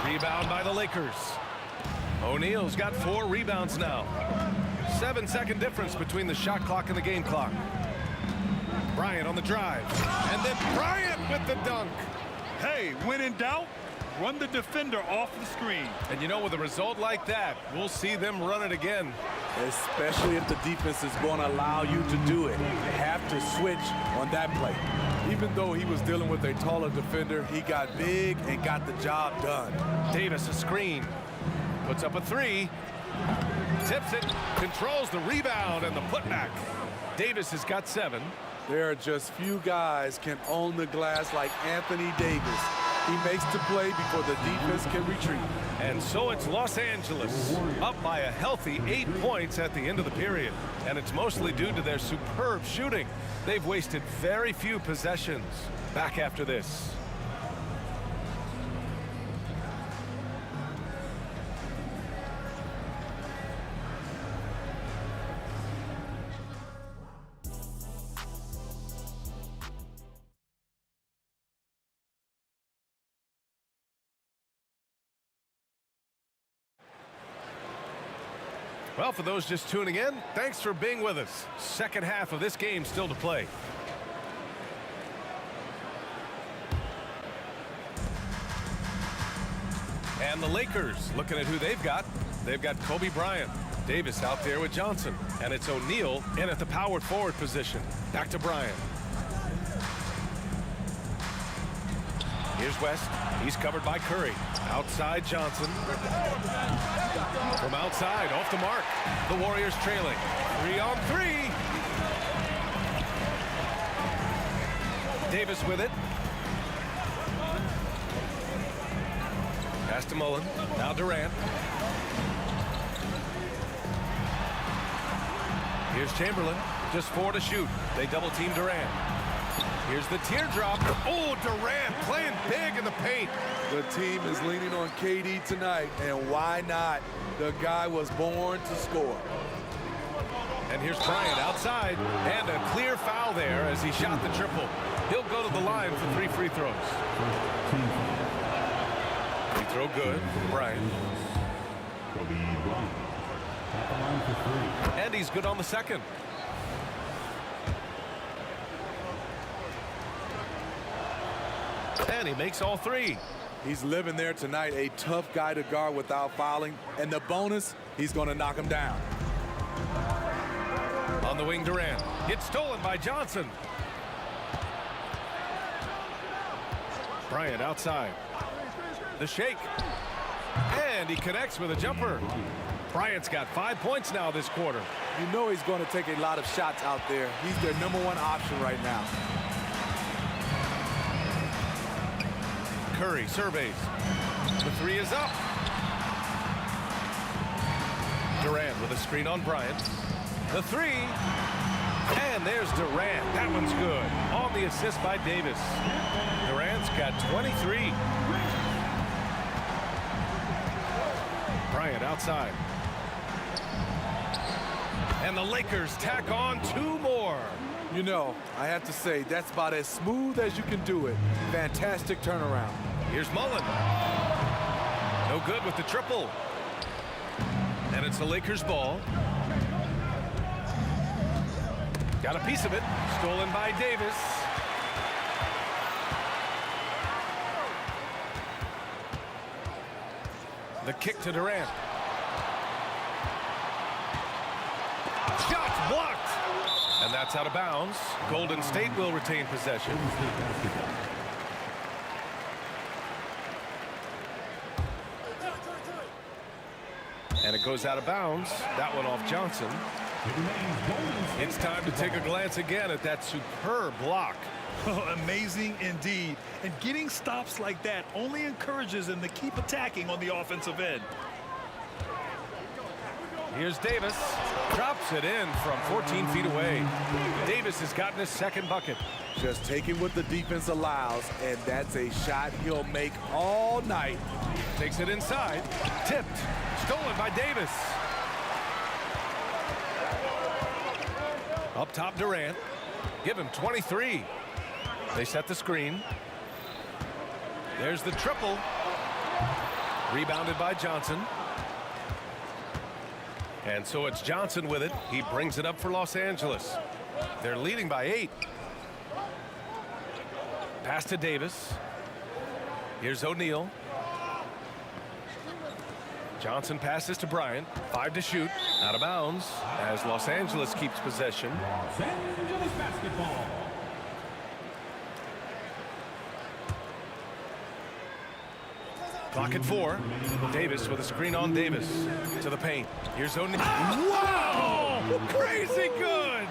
Speaker 7: Rebound by the Lakers. O'Neal's got 4 rebounds now. 7-second difference between the shot clock and the game clock. Bryant on the drive. And then Bryant with the dunk.
Speaker 9: Hey, when in doubt, run the defender off the screen.
Speaker 7: And you know, with a result like that, we'll see them run it again.
Speaker 13: Especially if the defense is going to allow you to do it. You have to switch on that play. Even though he was dealing with a taller defender, he got big and got the job done.
Speaker 7: Davis a screen. Puts up a 3. Tips it. Controls the rebound and the putback. Davis has got 7.
Speaker 13: There are just few guys can own the glass like Anthony Davis. He makes the play before the defense can retreat.
Speaker 7: And so it's Los Angeles up by a healthy 8 points at the end of the period. And it's mostly due to their superb shooting. They've wasted very few possessions. Back after this. Well, for those just tuning in, thanks for being with us. Second half of this game still to play. And the Lakers looking at who they've got. They've got Kobe Bryant. Davis out there with Johnson. And it's O'Neal in at the power forward position. Back to Bryant. Here's West. He's covered by Curry. Outside Johnson. From outside, off the mark. The Warriors trailing. 3-on-3. Davis with it. Pass to Mullen. Now Durant. Here's Chamberlain. Just 4 to shoot. They double team Durant. Here's the teardrop. Oh, Durant playing big in the paint.
Speaker 13: The team is leaning on KD tonight, and why not? The guy was born to score.
Speaker 7: And here's Bryant outside, and a clear foul there as he shot the triple. He'll go to the line for 3 free throws. Free throw good, Bryant. And he's good on the second. And he makes all 3.
Speaker 13: He's living there tonight, a tough guy to guard without fouling. And the bonus, he's going to knock him down.
Speaker 7: On the wing, Durant. It's stolen by Johnson. Bryant outside. The shake. And he connects with a jumper. Bryant's got 5 points now this quarter.
Speaker 13: You know he's going to take a lot of shots out there. He's their #1 option right now.
Speaker 7: Curry surveys. The three is up. Durant with a screen on Bryant. The three. And there's Durant. That one's good. On the assist by Davis. Durant's got 23. Bryant outside. And the Lakers tack on 2 more.
Speaker 13: You know, I have to say, that's about as smooth as you can do it. Fantastic turnaround.
Speaker 7: Here's Mullen. No good with the triple. And it's the Lakers' ball. Got a piece of it. Stolen by Davis. The kick to Durant. Shots blocked. And that's out of bounds. Golden State will retain possession. And it goes out of bounds. That one off Johnson. It's time to take a glance again at that superb block.
Speaker 9: Oh, amazing indeed. And getting stops like that only encourages them to keep attacking on the offensive end.
Speaker 7: Here's Davis. Drops it in from 14 feet away. Davis has gotten his second bucket.
Speaker 13: Just taking what the defense allows, and that's a shot he'll make all night.
Speaker 7: Takes it inside. Tipped. Stolen by Davis. Up top, Durant. Give him 23. They set the screen. There's the triple. Rebounded by Johnson. And so it's Johnson with it. He brings it up for Los Angeles. They're leading by 8. Pass to Davis. Here's O'Neal. Johnson passes to Bryant. 5 to shoot. Out of bounds as Los Angeles keeps possession.
Speaker 6: Los Angeles basketball.
Speaker 7: Clock at 4. Davis with a screen on Davis. To the paint. Here's O'Neal. Wow! Crazy good!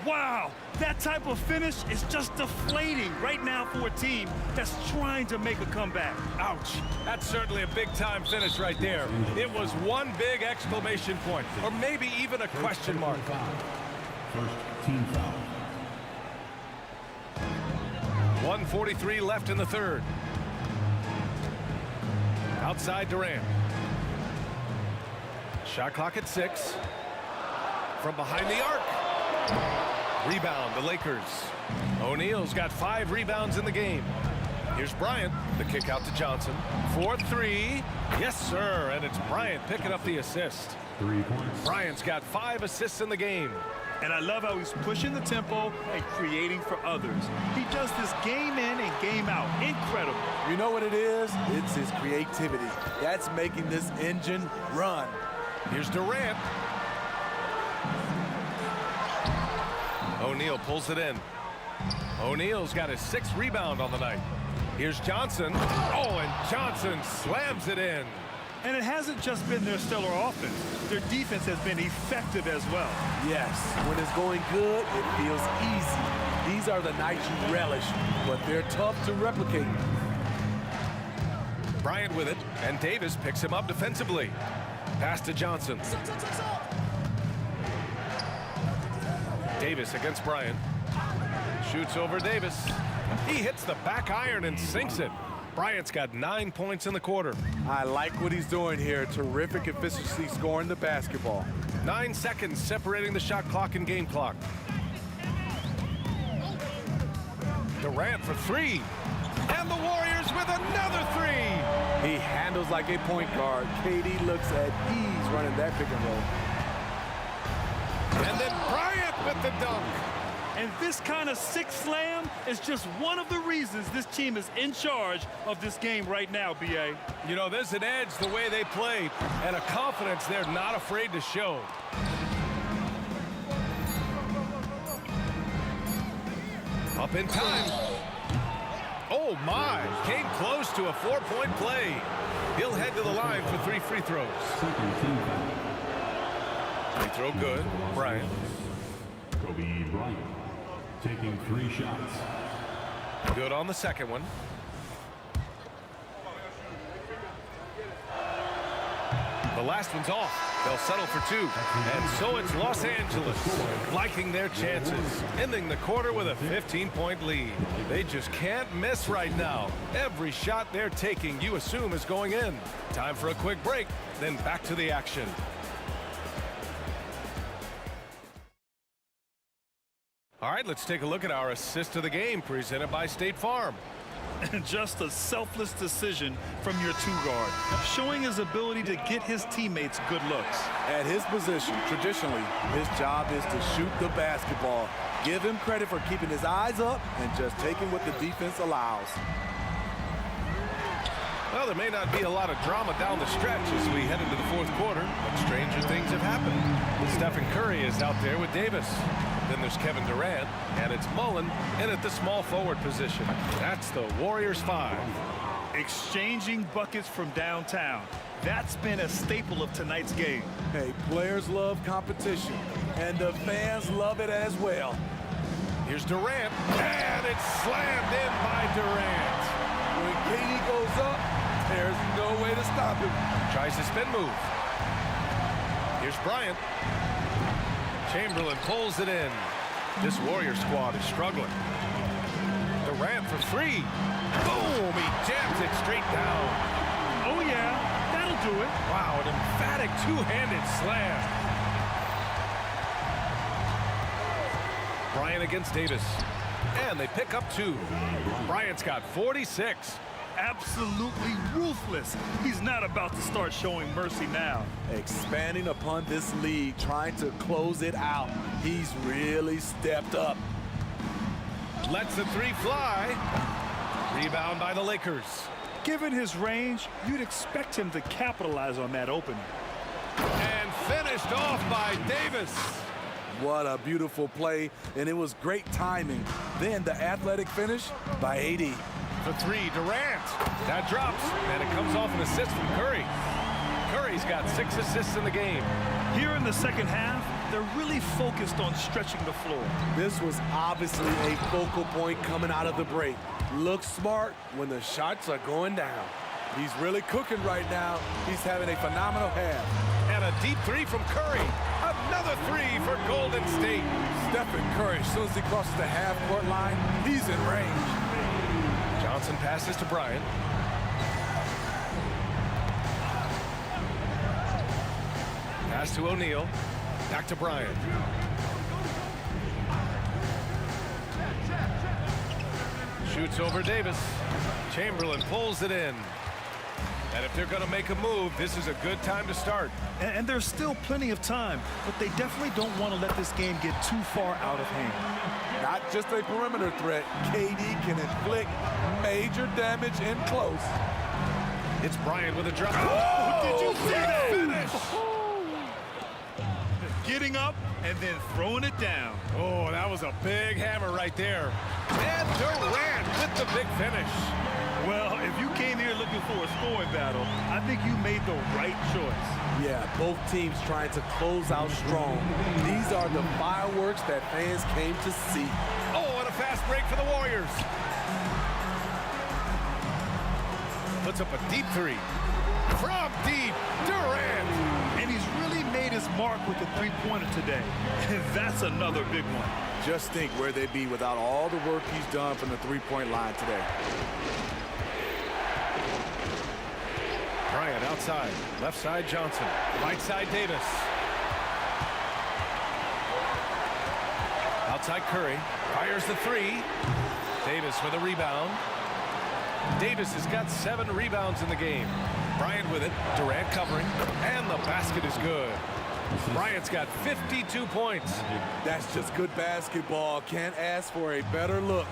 Speaker 9: Wow, that type of finish is just deflating right now for a team that's trying to make a comeback.
Speaker 7: Ouch. That's certainly a big-time finish right there. It was one big exclamation point, or maybe even a question mark.
Speaker 6: First team foul.
Speaker 7: 1:43 left in the third. Outside Durant. Shot clock at 6. From behind the arc. Rebound, the Lakers. O'Neal's got 5 rebounds in the game. Here's Bryant. The kick out to Johnson. 4-3. Yes, sir. And it's Bryant picking up the assist.
Speaker 6: 3 points.
Speaker 7: Bryant's got 5 assists in the game.
Speaker 9: And I love how he's pushing the tempo and creating for others. He does this game in and game out. Incredible.
Speaker 13: You know what it is? It's his creativity. That's making this engine run.
Speaker 7: Here's Durant. O'Neal pulls it in. O'Neal's got his 6th rebound on the night. Here's Johnson. Oh, and Johnson slams it in.
Speaker 9: And it hasn't just been their stellar offense. Their defense has been effective as well.
Speaker 13: Yes, when it's going good, it feels easy. These are the nights you relish, but they're tough to replicate.
Speaker 7: Bryant with it, and Davis picks him up defensively. Pass to Johnson. Davis against Bryant. Shoots over Davis. He hits the back iron and sinks it. Bryant's got 9 points in the quarter.
Speaker 13: I like what he's doing here. Terrific efficiency scoring the basketball.
Speaker 7: 9 seconds separating the shot clock and game clock. Durant for 3. And the Warriors with another 3.
Speaker 13: He handles like a point guard. KD looks at ease running that pick and roll.
Speaker 7: And then Bryant with the dunk.
Speaker 9: And this kind of sick slam is just one of the reasons this team is in charge of this game right now, B.A.
Speaker 7: You know, there's an edge the way they play and a confidence they're not afraid to show. Up in time. Oh, my. Came close to a 4-point play. He'll head to the line for 3 free throws. Free throw good. Bryant.
Speaker 6: Kobe Bryant taking 3 shots.
Speaker 7: Good on the second one. The last one's off. They'll settle for 2. And so it's Los Angeles liking their chances, ending the quarter with a 15-point lead. They just can't miss right now. Every shot they're taking, you assume, is going in. Time for a quick break, then back to the action. All right, let's take a look at our assist of the game presented by State Farm.
Speaker 9: And just a selfless decision from your 2-guard, showing his ability to get his teammates good looks.
Speaker 13: At his position, traditionally, his job is to shoot the basketball. Give him credit for keeping his eyes up and just taking what the defense allows.
Speaker 7: Well, there may not be a lot of drama down the stretch as we head into the 4th quarter, but stranger things have happened. Stephen Curry is out there with Davis. Then there's Kevin Durant, and it's Mullen in at the small forward position. That's the Warriors 5.
Speaker 9: Exchanging buckets from downtown. That's been a staple of tonight's game.
Speaker 13: Hey, players love competition, and the fans love it as well.
Speaker 7: Here's Durant, and it's slammed in by Durant.
Speaker 13: When KD goes up, there's no way to stop him.
Speaker 7: Tries the spin move. Here's Bryant. Chamberlain pulls it in. This Warrior squad is struggling. Durant for 3. Boom! He jams it straight down.
Speaker 9: Oh, yeah. That'll do it.
Speaker 7: Wow, an emphatic two-handed slam. Bryant against Davis. And they pick up 2. Bryant's got 46.
Speaker 9: Absolutely ruthless. He's not about to start showing mercy now.
Speaker 13: Expanding upon this lead, trying to close it out. He's really stepped up.
Speaker 7: Lets the 3 fly. Rebound by the Lakers.
Speaker 9: Given his range, you'd expect him to capitalize on that opening.
Speaker 7: And finished off by Davis.
Speaker 13: What a beautiful play, and it was great timing. Then the athletic finish by AD.
Speaker 7: For 3, Durant. That drops, and it comes off an assist from Curry. Curry's got 6 assists in the game.
Speaker 9: Here in the second half, they're really focused on stretching the floor.
Speaker 13: This was obviously a focal point coming out of the break. Looks smart when the shots are going down. He's really cooking right now. He's having a phenomenal half.
Speaker 7: And a deep 3 from Curry. Another 3 for Golden State.
Speaker 13: Stephen Curry, as soon as he crosses the half-court line, he's in range.
Speaker 7: Johnson passes to Bryant. Pass to O'Neal. Back to Bryant. Shoots over Davis. Chamberlain pulls it in. And if they're going to make a move, this is a good time to start.
Speaker 9: And there's still plenty of time, but they definitely don't want to let this game get too far out of hand.
Speaker 13: Not just a perimeter threat, KD can inflict major damage in close.
Speaker 7: It's Bryant with a drop.
Speaker 9: Oh, did you see that?
Speaker 7: Finish!
Speaker 9: Getting up and then throwing it down.
Speaker 7: Oh, that was a big hammer right there. And Durant with the big finish.
Speaker 9: Well, if you came here looking for a scoring battle, I think you made the right choice.
Speaker 13: Yeah, both teams trying to close out strong. These are the fireworks that fans came to see.
Speaker 7: Oh, and a fast break for the Warriors. Puts up a deep 3. From deep, Durant.
Speaker 9: And he's really made his mark with the three-pointer today. And that's another big one.
Speaker 13: Just think where they'd be without all the work he's done from the three-point line today.
Speaker 7: Bryant outside. Left side, Johnson. Right side, Davis. Outside, Curry. Fires the 3. Davis with a rebound. Davis has got 7 rebounds in the game. Bryant with it. Durant covering. And the basket is good. Bryant's got 52 points.
Speaker 13: That's just good basketball. Can't ask for a better look.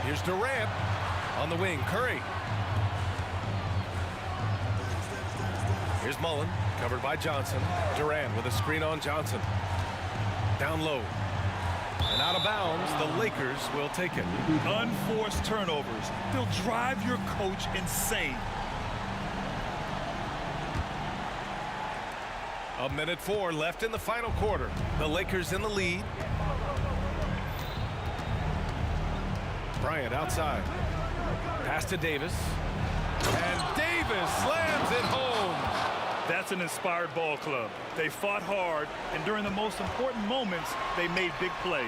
Speaker 7: Here's Durant. On the wing, Curry. Here's Mullen, covered by Johnson. Durant with a screen on Johnson. Down low. And out of bounds, the Lakers will take it.
Speaker 9: Unforced turnovers. They'll drive your coach insane.
Speaker 7: A minute 4 left in the final quarter. The Lakers in the lead. Bryant outside. Pass to Davis. And Davis Davis slams it home.
Speaker 9: That's an inspired ball club. They fought hard, and during the most important moments, they made big plays.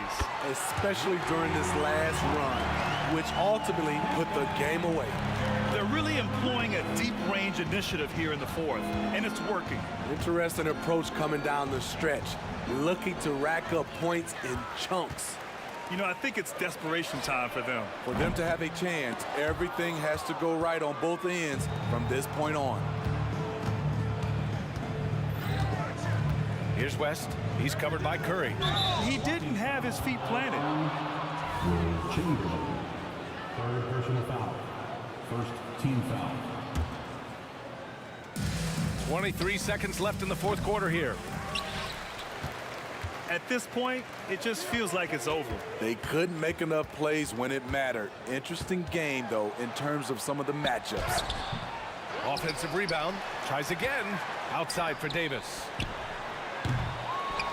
Speaker 13: Especially during this last run, which ultimately put the game away.
Speaker 9: They're really employing a deep-range initiative here in the fourth, and it's working.
Speaker 13: Interesting approach coming down the stretch, looking to rack up points in chunks.
Speaker 9: You know, I think it's desperation time for them.
Speaker 13: For them to have a chance, everything has to go right on both ends from this point on.
Speaker 7: Here's West. He's covered by Curry.
Speaker 9: He didn't have his feet planted.
Speaker 6: Chamberlain. Third personal foul. First team foul.
Speaker 7: 23 seconds left in the fourth quarter here.
Speaker 9: At this point, it just feels like it's over.
Speaker 13: They couldn't make enough plays when it mattered. Interesting game, though, in terms of some of the matchups.
Speaker 7: Offensive rebound. Tries again. Outside for Davis.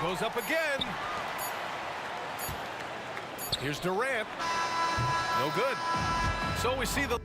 Speaker 7: Goes up again. Here's Durant. No good. So we see the...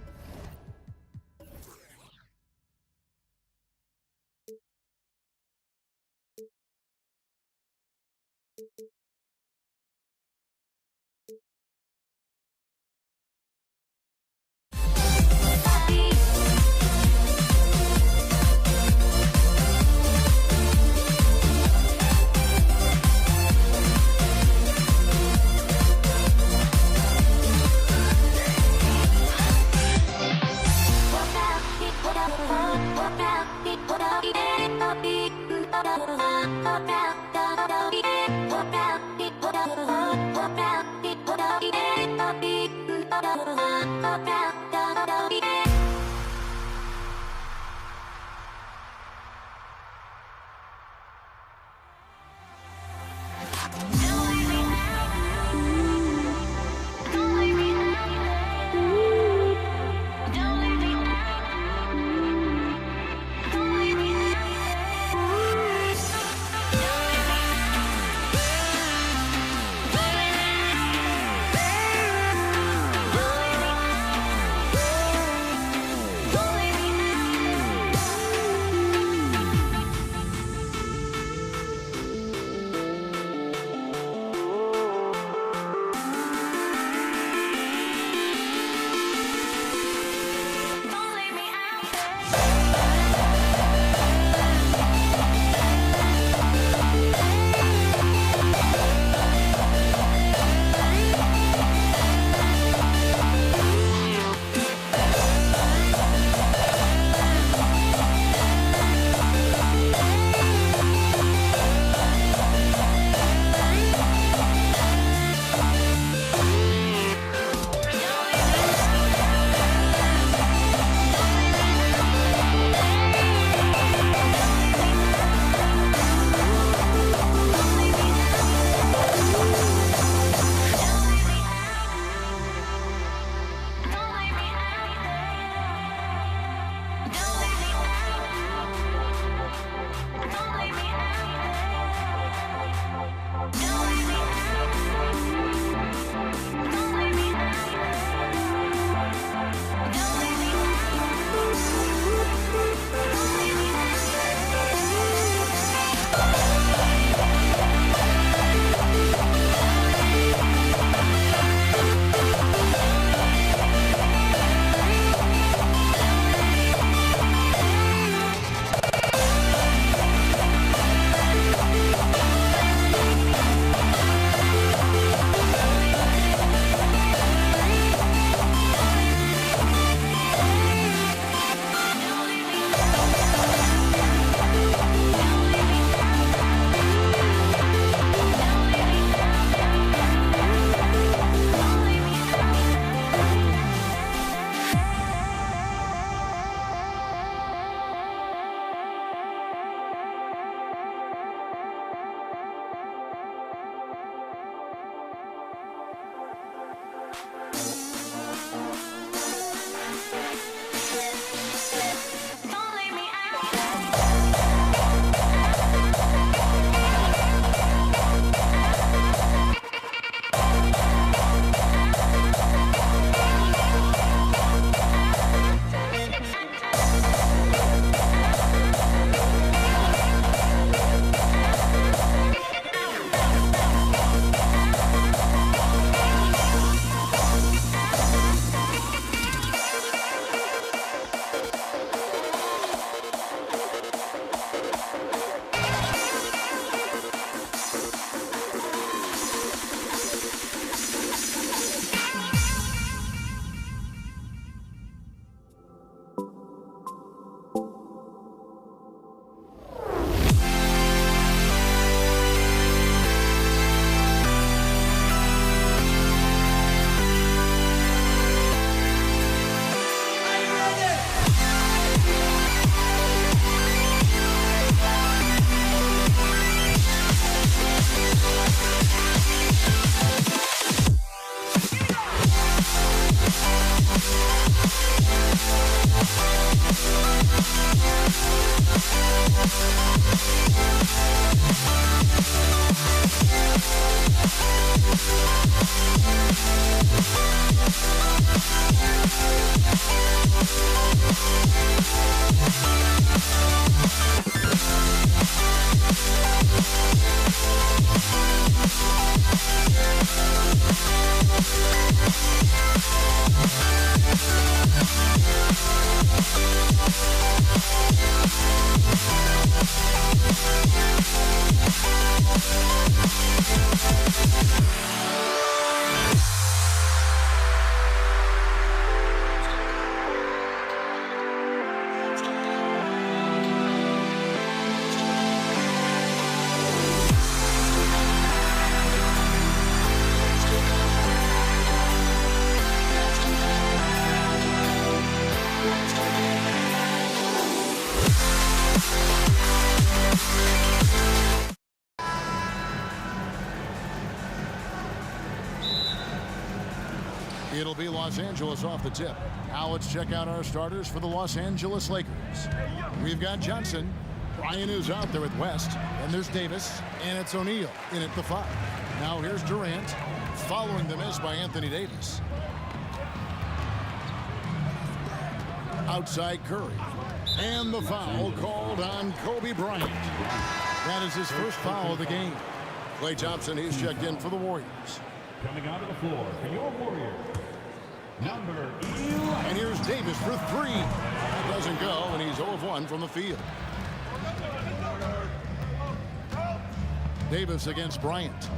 Speaker 3: It'll be Los Angeles off the tip. Now let's check out our starters for the Los Angeles Lakers. We've got Johnson. Ryan is out there with West. And there's Davis. And it's O'Neal in at the 5. Now here's Durant. Following the miss by Anthony Davis. Outside Curry. And the foul called on Kobe Bryant. That is his first foul of the game. Klay Thompson, he's checked in for the Warriors.
Speaker 6: Coming onto the floor for your Warriors, number 11.
Speaker 3: And here's Davis for 3. That doesn't go, and he's 0 of 1 from the field. Davis against Bryant.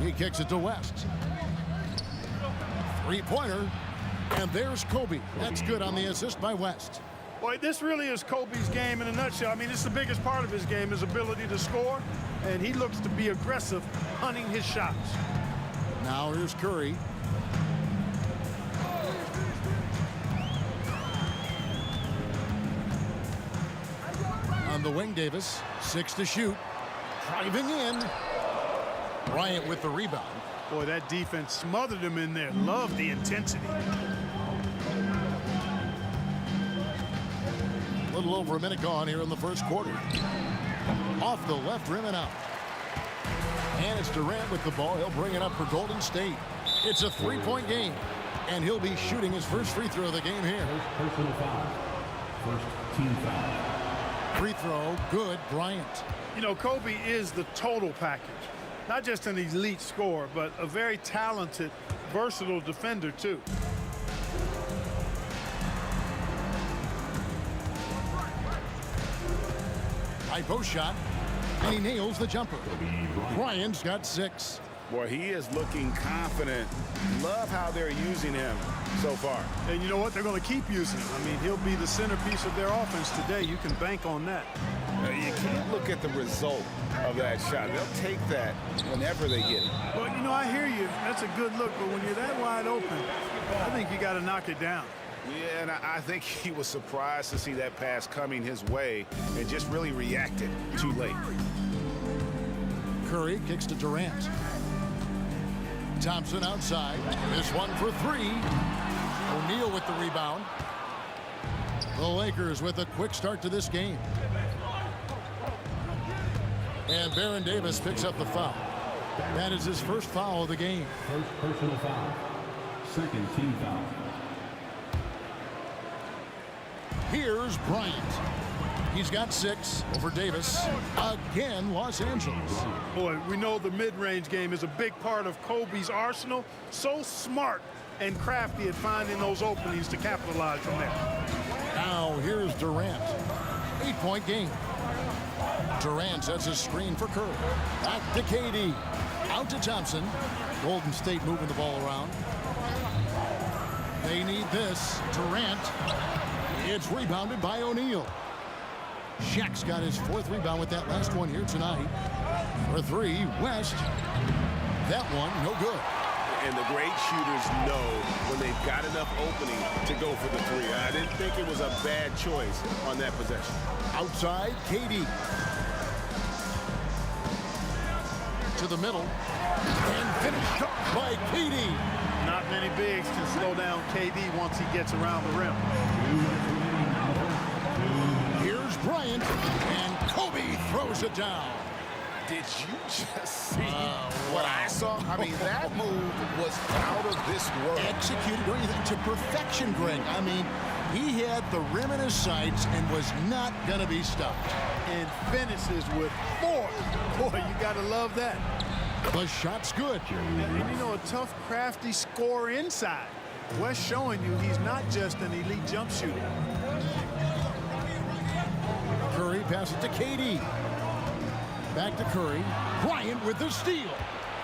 Speaker 3: He kicks it to West. 3-pointer. And there's Kobe. That's good on the assist by West.
Speaker 10: Boy, this really is Kobe's game in a nutshell. I mean, it's the biggest part of his game, his ability to score. And he looks to be aggressive, hunting his shots.
Speaker 3: Now here's Curry. On the wing, Davis. 6 to shoot. Driving in. Bryant with the rebound.
Speaker 10: Boy, that defense smothered him in there. Love the intensity.
Speaker 3: A little over a minute gone here in the first quarter. Off the left rim and out. And it's Durant with the ball. He'll bring it up for Golden State. It's a 3-point game. And he'll be shooting his first free throw of the game here.
Speaker 6: Personal foul. First team foul.
Speaker 3: Free throw, good, Bryant.
Speaker 10: You know, Kobe is the total package. Not just an elite scorer, but a very talented, versatile defender, too.
Speaker 3: High post shot, and he nails the jumper. Bryant's got 6.
Speaker 12: Boy, he is looking confident. Love how they're using him so far.
Speaker 10: And you know what? They're going to keep using him. I mean, he'll be the centerpiece of their offense today. You can bank on that.
Speaker 12: You can't look at the result of that shot. They'll take that whenever they get it.
Speaker 10: Well, you know, I hear you. That's a good look, but when you're that wide open, I think you got to knock it down.
Speaker 12: Yeah, and I think he was surprised to see that pass coming his way and just really reacted too late.
Speaker 3: Curry kicks to Durant. Thompson outside. This one for 3. O'Neal with the rebound. The Lakers with a quick start to this game. And Baron Davis picks up the foul. That is his first foul of the game.
Speaker 6: First personal foul. Second team foul.
Speaker 3: Here's Bryant. He's got 6 over Davis. Again, Los Angeles.
Speaker 10: Boy, we know the mid-range game is a big part of Kobe's arsenal. So smart and crafty at finding those openings to capitalize from there.
Speaker 3: Now here's Durant. 8-point game. Durant sets a screen for Curry. Back to KD. Out to Thompson. Golden State moving the ball around. They need this. Durant. It's rebounded by O'Neal. Shaq's got his 4th rebound with that last one here tonight. For 3, West. That one, no good.
Speaker 4: And the great shooters know when they've got enough opening to go for the 3. I didn't think it was a bad choice on that possession.
Speaker 3: Outside, KD. To the middle. And finished up by KD.
Speaker 10: Not many bigs can slow down KD once he gets around the rim.
Speaker 3: Here's Bryant. And knocks it down.
Speaker 12: Did you just see what I saw? I mean, that move was out of this world.
Speaker 3: Executed, don't you think, to perfection, Greg. I mean, he had the rim in his sights and was not going to be stopped.
Speaker 10: And finishes with force. Boy, you got to love that.
Speaker 3: The shot's good.
Speaker 10: And you know, a tough, crafty scorer inside. West showing you he's not just an elite jump shooter.
Speaker 3: Curry passes to KD. Back to Curry. Bryant with the steal.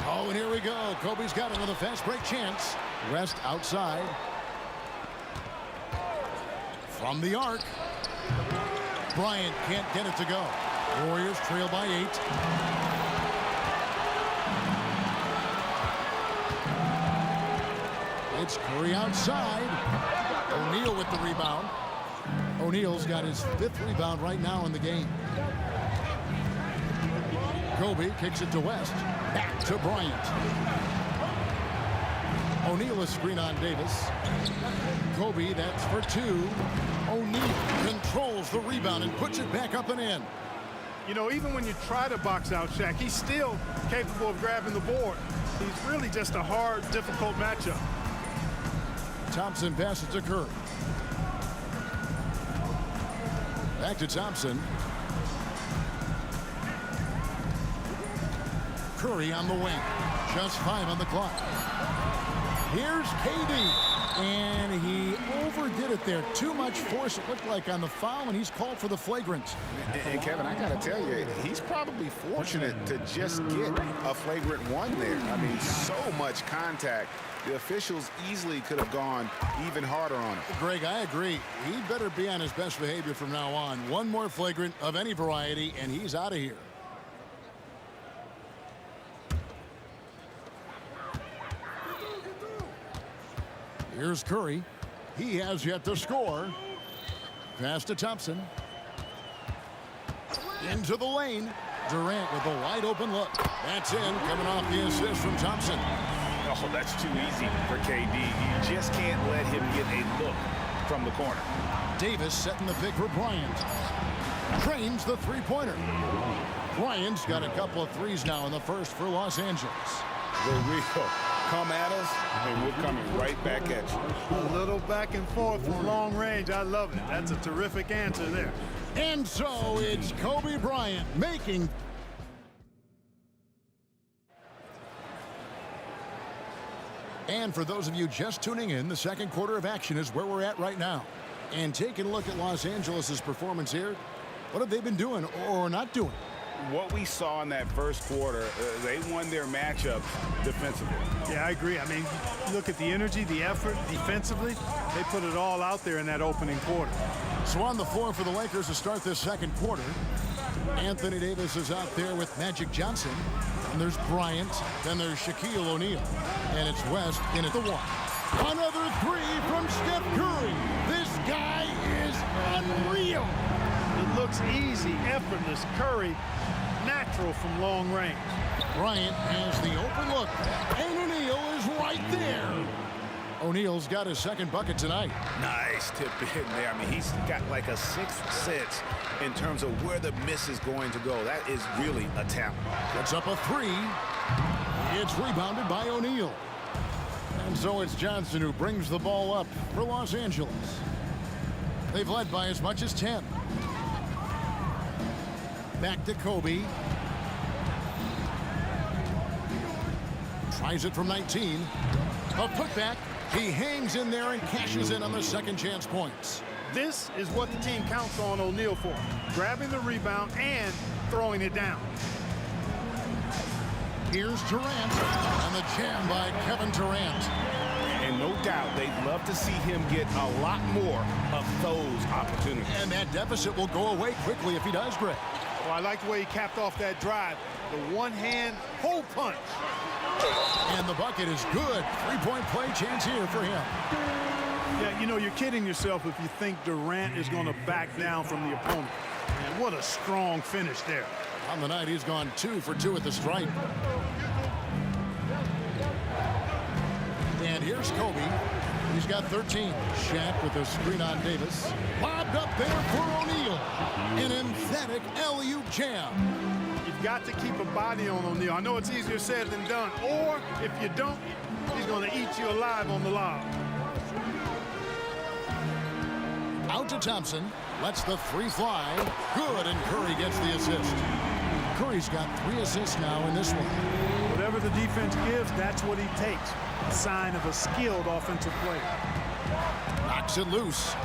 Speaker 3: Oh, and here we go. Kobe's got another fast break chance. West outside. From the arc. Bryant can't get it to go. Warriors trail by 8. It's Curry outside. O'Neal with the rebound. O'Neal's got his 5th rebound right now in the game. Kobe kicks it to West. Back to Bryant. O'Neal is screen on Davis. Kobe, that's for 2. O'Neal controls the rebound and puts it back up and in.
Speaker 10: You know, even when you try to box out Shaq, he's still capable of grabbing the board. He's really just a hard, difficult matchup.
Speaker 3: Thompson passes to Curry. Back to Thompson. Curry on the wing. Just 5 on the clock. Here's KD. And he overdid it there. Too much force, it looked like, on the foul, and he's called for the flagrant.
Speaker 12: And Kevin, I got to tell you, he's probably fortunate to just get a flagrant 1 there. I mean, so much contact. The officials easily could have gone even harder on him.
Speaker 3: Greg, I agree. He better be on his best behavior from now on. One more flagrant of any variety, and he's out of here. Here's Curry. He has yet to score. Pass to Thompson. Into the lane. Durant with a wide open look. That's in, coming off the assist from Thompson.
Speaker 12: Oh, that's too easy for KD. You just can't let him get a look from the corner.
Speaker 3: Davis setting the pick for Bryant. Trains the three-pointer. Bryant's got a couple of threes now in the first for Los Angeles.
Speaker 12: The real come at us, and we're coming right back at you.
Speaker 10: A little back and forth from long range. I love it. That's a terrific answer there.
Speaker 3: And so it's Kobe Bryant making. And for those of you just tuning in, the second quarter of action is where we're at right now. And taking a look at Los Angeles' performance here, what have they been doing or not doing?
Speaker 12: What we saw in that first quarter, they won their matchup defensively.
Speaker 10: Yeah, I agree. I mean, look at the energy, the effort defensively. They put it all out there in that opening quarter.
Speaker 3: So on the floor for the Lakers to start this second quarter, Anthony Davis is out there with Magic Johnson. And there's Bryant. Then there's Shaquille O'Neal. And it's West in at the 1. Another 3 from Steph Curry. This guy is unreal.
Speaker 10: It looks easy, effortless. Curry, natural from long range.
Speaker 3: Bryant has the open look. And O'Neal is right there. O'Neal's got his second bucket tonight.
Speaker 12: Nice tip in there. I mean, he's got like a 6th sense in terms of where the miss is going to go. That is really a talent.
Speaker 3: Gets up a 3. It's rebounded by O'Neal. And so it's Johnson who brings the ball up for Los Angeles. They've led by as much as 10. Back to Kobe. Tries it from 19. A putback. He hangs in there and cashes in on the second chance points.
Speaker 10: This is what the team counts on O'Neal for. Grabbing the rebound and throwing it down.
Speaker 3: Here's Durant. And the jam by Kevin Durant.
Speaker 12: And no doubt they'd love to see him get a lot more of those opportunities.
Speaker 3: And that deficit will go away quickly if he does, Greg.
Speaker 10: Well, I like the way he capped off that drive. The one-hand hole punch.
Speaker 3: And the bucket is good. 3-point play chance here for him.
Speaker 10: Yeah, you know, you're kidding yourself if you think Durant is going to back down from the opponent. Man, what a strong finish there.
Speaker 3: On the night, he's gone 2 for 2 at the stripe. And here's Kobe. He's got 13. Shaq with a screen on Davis. Lobbed up there for O'Neal. An emphatic alley-oop jam.
Speaker 10: You've got to keep a body on O'Neal. I know it's easier said than done. Or if you don't, he's going to eat you alive on the lob.
Speaker 3: Out to Thompson. Lets the three fly. Good, and Curry gets the assist. Curry's got 3 assists now in this one.
Speaker 10: Whatever the defense gives, that's what he takes. A sign of a skilled offensive player.
Speaker 3: Knocks it loose.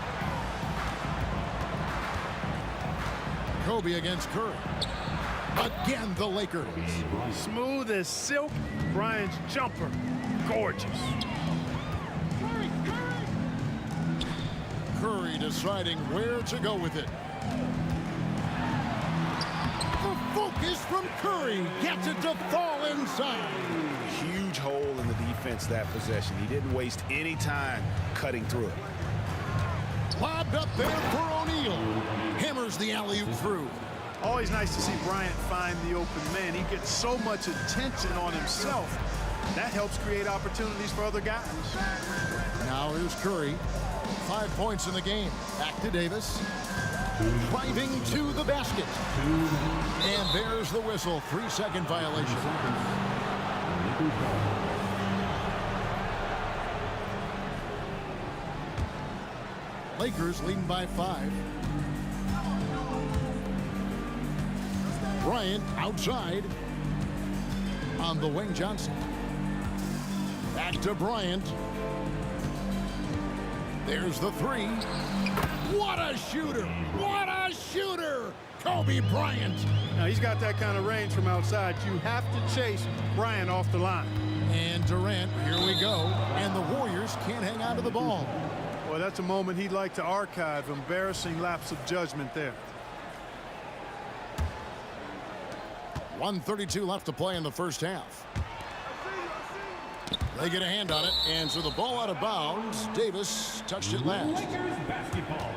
Speaker 3: Kobe against Curry. Again, the Lakers.
Speaker 10: Smooth as silk. Bryant's jumper. Gorgeous.
Speaker 3: Curry deciding where to go with it. The focus from Curry gets it to fall inside.
Speaker 12: Huge hole in the defense that possession. He didn't waste any time cutting through it.
Speaker 3: Lobbed up there for O'Neal. Hammers the alley-oop through.
Speaker 10: Always nice to see Bryant find the open man. He gets so much attention on himself. That helps create opportunities for other guys.
Speaker 3: Now here's Curry. 5 points in the game. Back to Davis. Driving to the basket. And there's the whistle. 3-second violation. Lakers leading by 5. Bryant outside. On the wing, Johnson. Back to Bryant. There's the 3. What a shooter! What a shooter! Kobe Bryant.
Speaker 10: Now, he's got that kind of range from outside. You have to chase Bryant off the line.
Speaker 3: And Durant, here we go. And the Warriors can't hang on to the ball.
Speaker 10: Well, that's a moment he'd like to archive. Embarrassing lapse of judgment there.
Speaker 3: 1:32 left to play in the first half. They get a hand on it, and so the ball out of bounds. Davis touched it last.
Speaker 6: Lakers basketball.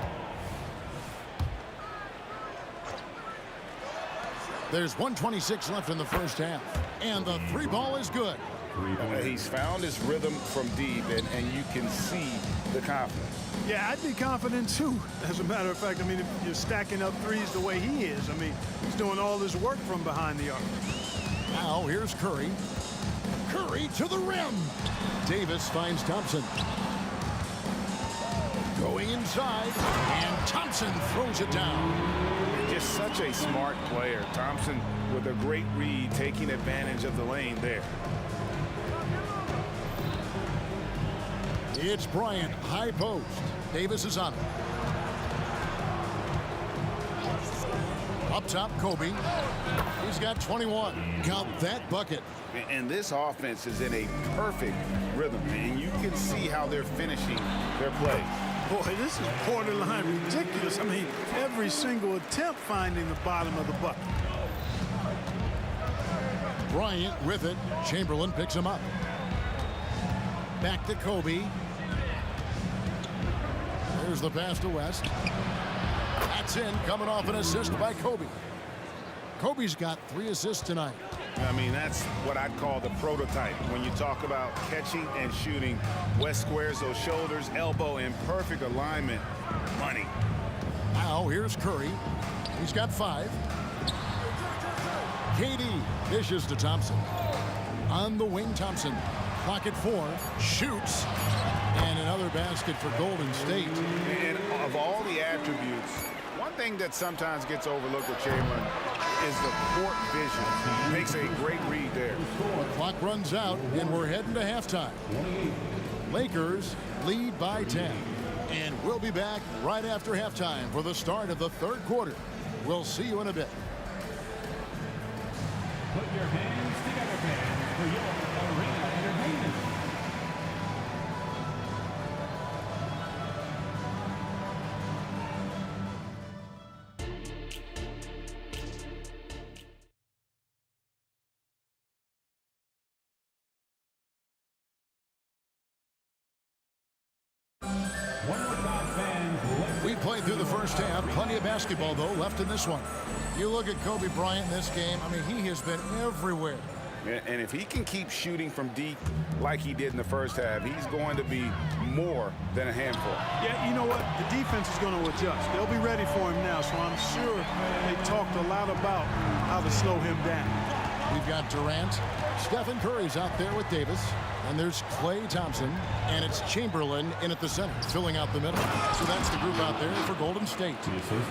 Speaker 3: There's 1:26 left in the first half, and the 3 ball is good.
Speaker 12: He's found his rhythm from deep, and you can see the confidence.
Speaker 10: Yeah, I'd be confident too. As a matter of fact, I mean, if you're stacking up threes the way he is, I mean, he's doing all this work from behind the arc.
Speaker 3: Now here's Curry. Curry to the rim. Davis finds Thompson. Going inside, and Thompson throws it down.
Speaker 12: Just such a smart player. Thompson with a great read, taking advantage of the lane there.
Speaker 3: It's Bryant, high post. Davis is on it. Up top, Kobe. He's got 21. Count that bucket.
Speaker 12: And this offense is in a perfect rhythm, and you can see how they're finishing their play.
Speaker 10: Boy, this is borderline ridiculous. I mean, every single attempt finding the bottom of the bucket.
Speaker 3: Bryant with it. Chamberlain picks him up. Back to Kobe. There's the pass to West. That's in, coming off an assist by Kobe. Kobe's got 3 assists tonight.
Speaker 12: I mean, that's what I'd call the prototype. When you talk about catching and shooting, West squares those shoulders, elbow in perfect alignment. Money.
Speaker 3: Now here's Curry. He's got 5. KD dishes to Thompson. On the wing, Thompson. Clock at 4. Shoots. And another basket for Golden State.
Speaker 12: And of all the attributes, one thing that sometimes gets overlooked with Chamberlain is the court vision. Makes a great read there.
Speaker 3: The clock runs out, and we're heading to halftime. Lakers lead by 10. And we'll be back right after halftime for the start of the 3rd quarter. We'll see you in a bit.
Speaker 6: Put your hands together, fans, for your arena entertainment.
Speaker 3: We played through the first half. Plenty of basketball, though, left in this one. You look at Kobe Bryant in this game. I mean, he has been everywhere.
Speaker 12: And if he can keep shooting from deep like he did in the first half, he's going to be more than a handful.
Speaker 10: Yeah, you know what? The defense is going to adjust. They'll be ready for him now, so I'm sure they talked a lot about how to slow him down.
Speaker 3: We've got Durant. Stephen Curry's out there with Davis. And there's Klay Thompson. And it's Chamberlain in at the center, filling out the middle. So that's the group out there for Golden State.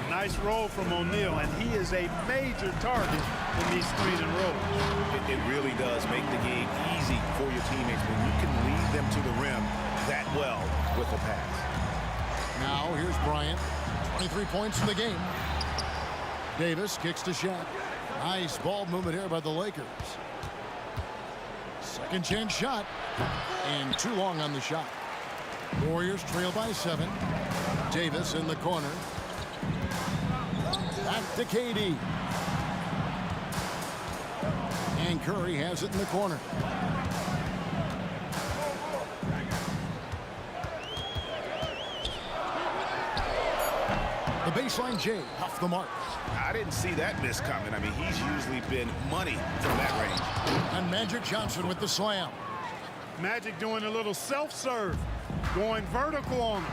Speaker 10: Nice roll from O'Neal, and he is a major target in these screen and rolls.
Speaker 4: It really does make the game easy for your teammates when you can lead them to the rim that well with a pass.
Speaker 3: Now here's Bryant. 23 points in the game. Davis kicks to Shaq. Nice ball movement here by the Lakers. Second chance shot. And too long on the shot. Warriors trail by 7. Davis in the corner. Back to KD. And Curry has it in the corner. The baseline J off the mark.
Speaker 4: I didn't see that miss coming. I mean, he's usually been money from that range.
Speaker 3: And Magic Johnson with the slam.
Speaker 10: Magic doing a little self-serve, going vertical on him.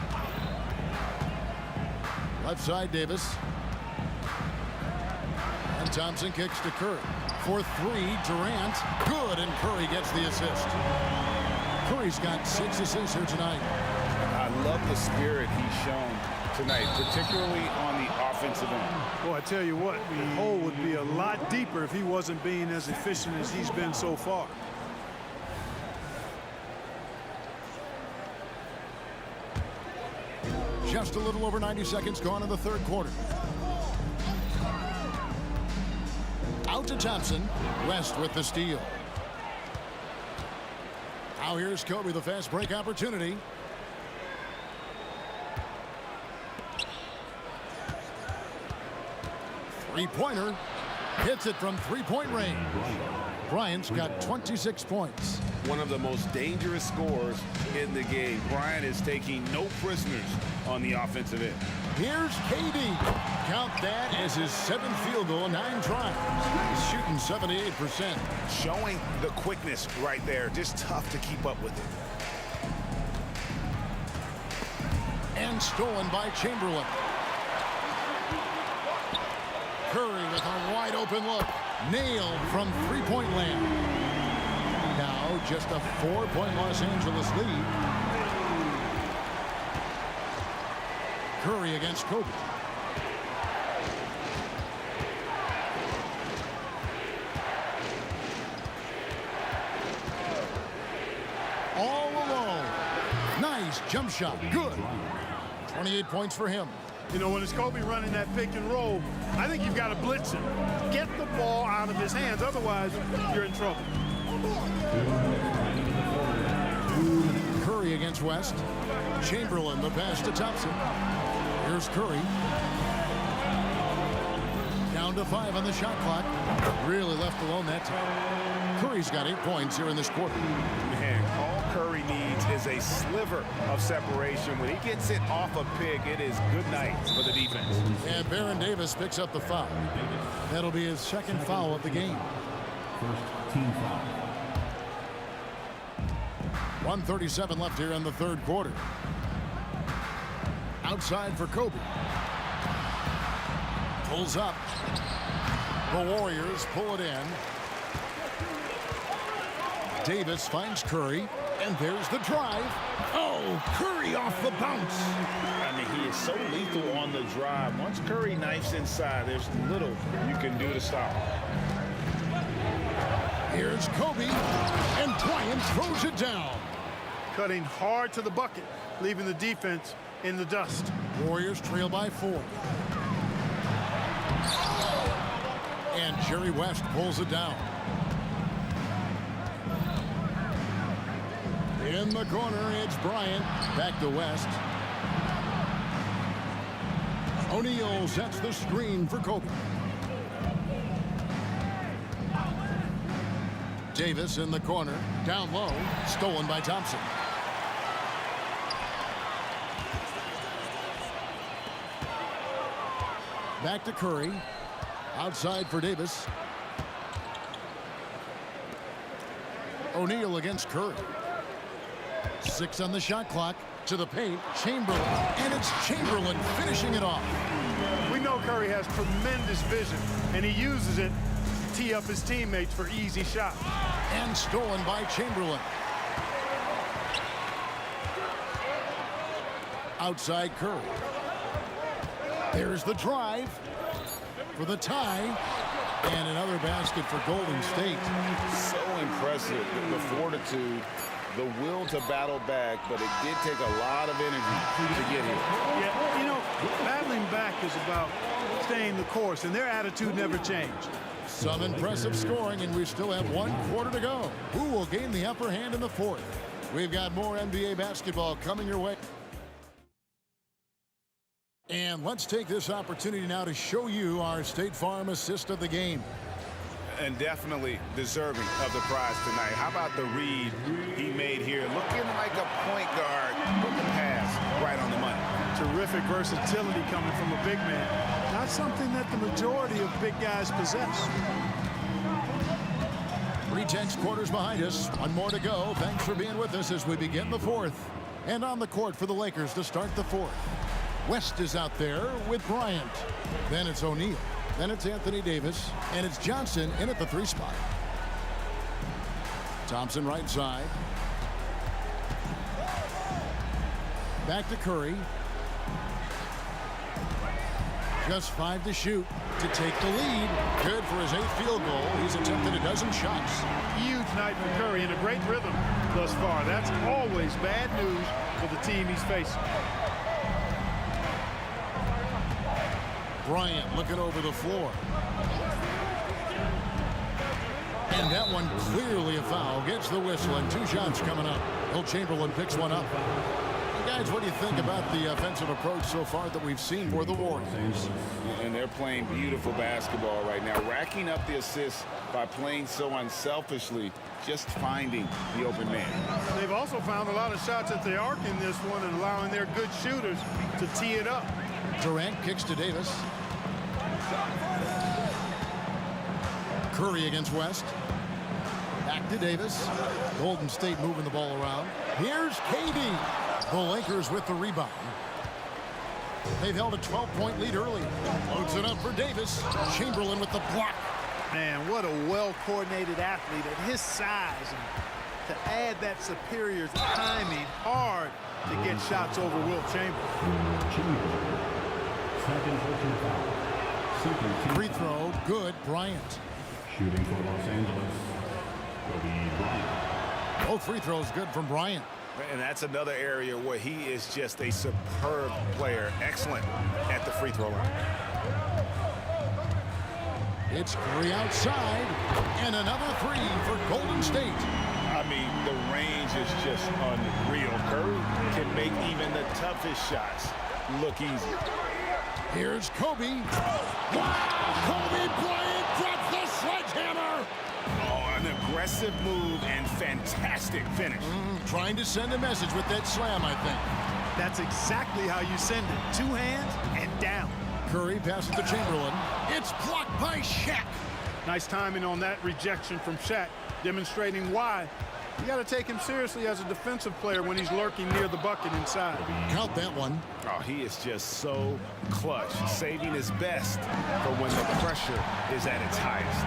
Speaker 3: Left side Davis. And Thompson kicks to Curry. For 3, Durant. Good, and Curry gets the assist. Curry's got 6 assists here tonight.
Speaker 12: I love the spirit he's shown tonight, particularly on the offensive end.
Speaker 10: Well, I tell you what, the hole would be a lot deeper if he wasn't being as efficient as he's been so far.
Speaker 3: Just a little over 90 seconds gone in the third quarter. Out to Thompson. West with the steal. Now here's Kobe, the fast break opportunity. Three-pointer. Hits it from three-point range. Bryant's got 26 points.
Speaker 4: One of the most dangerous scorers in the game. Bryant is taking no prisoners on the offensive end.
Speaker 3: Here's KD. Count that as his 7th field goal, 9 tries. He's shooting 78%.
Speaker 4: Showing the quickness right there. Just tough to keep up with it.
Speaker 3: And stolen by Chamberlain. Curry with a wide open look. Nailed from three-point land. Now just a 4-point Los Angeles lead. Curry against Kobe. All alone. Nice jump shot. Good. 28 points for him.
Speaker 10: You know, when it's Kobe running that pick and roll, I think you've got to blitz him. Get the ball out of his hands. Otherwise, you're in trouble.
Speaker 3: Curry against West. Chamberlain, the pass to Thompson. Here's Curry. Down to 5 on the shot clock. Really left alone that time. Curry's got 8 points here in this quarter.
Speaker 4: Man, all Curry needs is a sliver of separation. When he gets it off a pick, it is good night for the defense.
Speaker 3: And Baron Davis picks up the foul. That'll be his 2nd foul of the game.
Speaker 6: First team foul.
Speaker 3: 1:37 left here in the third quarter. Outside for Kobe. Pulls up. The Warriors pull it in. Davis finds Curry. And there's the drive. Oh, Curry off the bounce.
Speaker 4: I mean, he is so lethal on the drive. Once Curry knifes inside, there's little you can do to stop him.
Speaker 3: Here's Kobe. And Bryant throws it down.
Speaker 10: Cutting hard to the bucket, leaving the defense in the dust.
Speaker 3: Warriors trail by 4. And Jerry West pulls it down. In the corner, it's Bryant. Back to West. O'Neal sets the screen for Kobe. Davis in the corner. Down low. Stolen by Thompson. Back to Curry. Outside for Davis. O'Neal against Curry. 6 on the shot clock. To the paint, Chamberlain, and it's Chamberlain finishing it off.
Speaker 10: We know Curry has tremendous vision, and he uses it to tee up his teammates for easy shots.
Speaker 3: And stolen by Chamberlain. Outside Curry. There's the drive for the tie. And another basket for Golden State.
Speaker 12: So impressive, the fortitude, the will to battle back, but it did take a lot of energy to get here.
Speaker 10: Yeah, you know, battling back is about staying the course, and their attitude never changed.
Speaker 3: Some impressive scoring, and we still have 1 quarter to go. Who will gain the upper hand in the 4th? We've got more NBA basketball coming your way. And let's take this opportunity now to show you our State Farm assist of the game.
Speaker 12: And definitely deserving of the prize tonight. How about the read he made here? Looking like a point guard with the pass right on the money.
Speaker 10: Terrific versatility coming from a big man. Not something that the majority of big guys possess.
Speaker 3: 3 quarters behind us. 1 more to go. Thanks for being with us as we begin the 4th. And on the court for the Lakers to start the 4th. West is out there with Bryant. Then it's O'Neal. Then it's Anthony Davis. And it's Johnson in at the 3 spot. Thompson right side. Back to Curry. Just 5 to shoot to take the lead. Good for his 8th field goal. He's attempted a dozen shots.
Speaker 10: Huge night for Curry in a great rhythm thus far. That's always bad news for the team he's facing.
Speaker 3: Bryant looking over the floor. And that one clearly a foul. Gets the whistle and 2 shots coming up. Will Chamberlain picks one up. And guys, what do you think about the offensive approach so far that we've seen for the Warriors?
Speaker 12: And they're playing beautiful basketball right now. Racking up the assists by playing so unselfishly. Just finding the open man.
Speaker 10: They've also found a lot of shots at the arc in this one and allowing their good shooters to tee it up.
Speaker 3: Durant kicks to Davis. Curry against West. Back to Davis. Golden State moving the ball around. Here's KD. The Lakers with the rebound. They've held a 12-point lead early. Loads it up for Davis. Chamberlain with the block.
Speaker 10: Man, what a well-coordinated athlete at his size. And to add that superior timing, hard to get shots over Wilt Chamberlain.
Speaker 3: Free throw, good. Bryant.
Speaker 6: Shooting for Los Angeles, Kobe Bryant.
Speaker 3: Both free throws good from Bryant.
Speaker 12: And that's another area where he is just a superb player. Excellent at the free throw line.
Speaker 3: It's Curry outside, and another 3 for Golden State.
Speaker 12: I mean, the range is just unreal. Curry can make even the toughest shots look easy.
Speaker 3: Here's Kobe. Wow! Kobe Bryant drops the sledgehammer!
Speaker 12: Oh, an aggressive move and fantastic finish.
Speaker 3: Trying to send a message with that slam, I think.
Speaker 10: That's exactly how you send it. 2 hands and down.
Speaker 3: Curry passes to Chamberlain. It's blocked by Shaq.
Speaker 10: Nice timing on that rejection from Shaq, demonstrating why you got to take him seriously as a defensive player when he's lurking near the bucket inside.
Speaker 3: Count that one.
Speaker 12: Oh, he is just so clutch, saving his best for when the pressure is at its highest.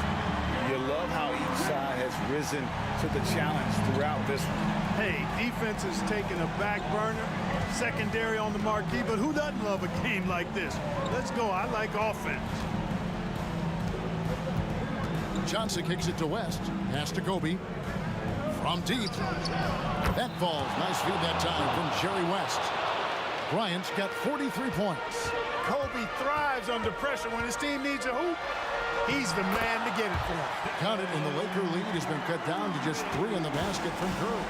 Speaker 12: You love how each side has risen to the challenge throughout this one.
Speaker 10: Hey, defense is taking a back burner, secondary on the marquee, but who doesn't love a game like this? Let's go. I like offense.
Speaker 3: Johnson kicks it to West. Pass to Kobe. From deep. That falls. Nice feed that time from Jerry West. Bryant's got 43 points.
Speaker 10: Kobe thrives under pressure when his team needs a hoop. He's the man to get it for.
Speaker 3: Counted, and the Laker lead has been cut down to just 3 in the basket from Curry.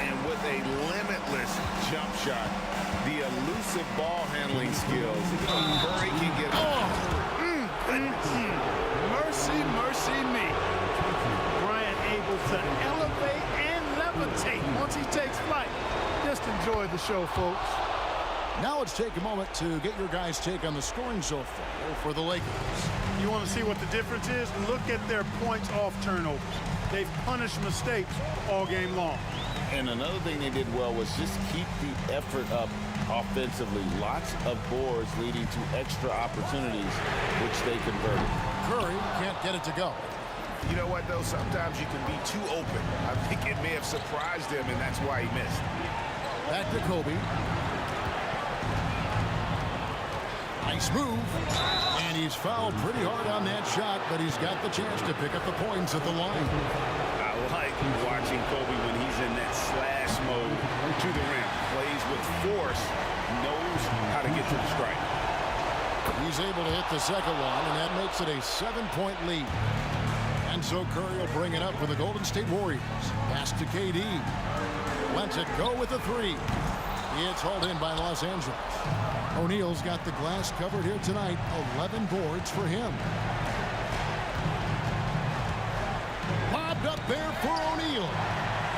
Speaker 12: And with a limitless jump shot, the elusive ball handling skills, Curry can get
Speaker 10: Mercy, mercy me. Bryant able to elevate and levitate once he takes flight. Just enjoy the show, folks.
Speaker 3: Now let's take a moment to get your guys' take on the scoring so far for the Lakers.
Speaker 10: You want to see what the difference is? Look at their points off turnovers. They've punished mistakes all game long.
Speaker 12: And another thing they did well was just keep the effort up offensively. Lots of boards leading to extra opportunities, which they converted.
Speaker 3: Curry can't get it to go.
Speaker 12: You know what, though? Sometimes you can be too open. I think it may have surprised him, and that's why he missed.
Speaker 3: Back to Kobe. Nice move. And he's fouled pretty hard on that shot, but he's got the chance to pick up the points at the line.
Speaker 12: I like watching Kobe when he's in that slash mode to the rim. Plays with force, knows how to get to the strike.
Speaker 3: He's able to hit the second one, and that makes it a 7-point lead. And so Curry will bring it up for the Golden State Warriors. Pass to KD. Lets it go with the three. It's hauled in by Los Angeles. O'Neal's got the glass covered here tonight. 11 boards for him. Lobbed up there for O'Neal.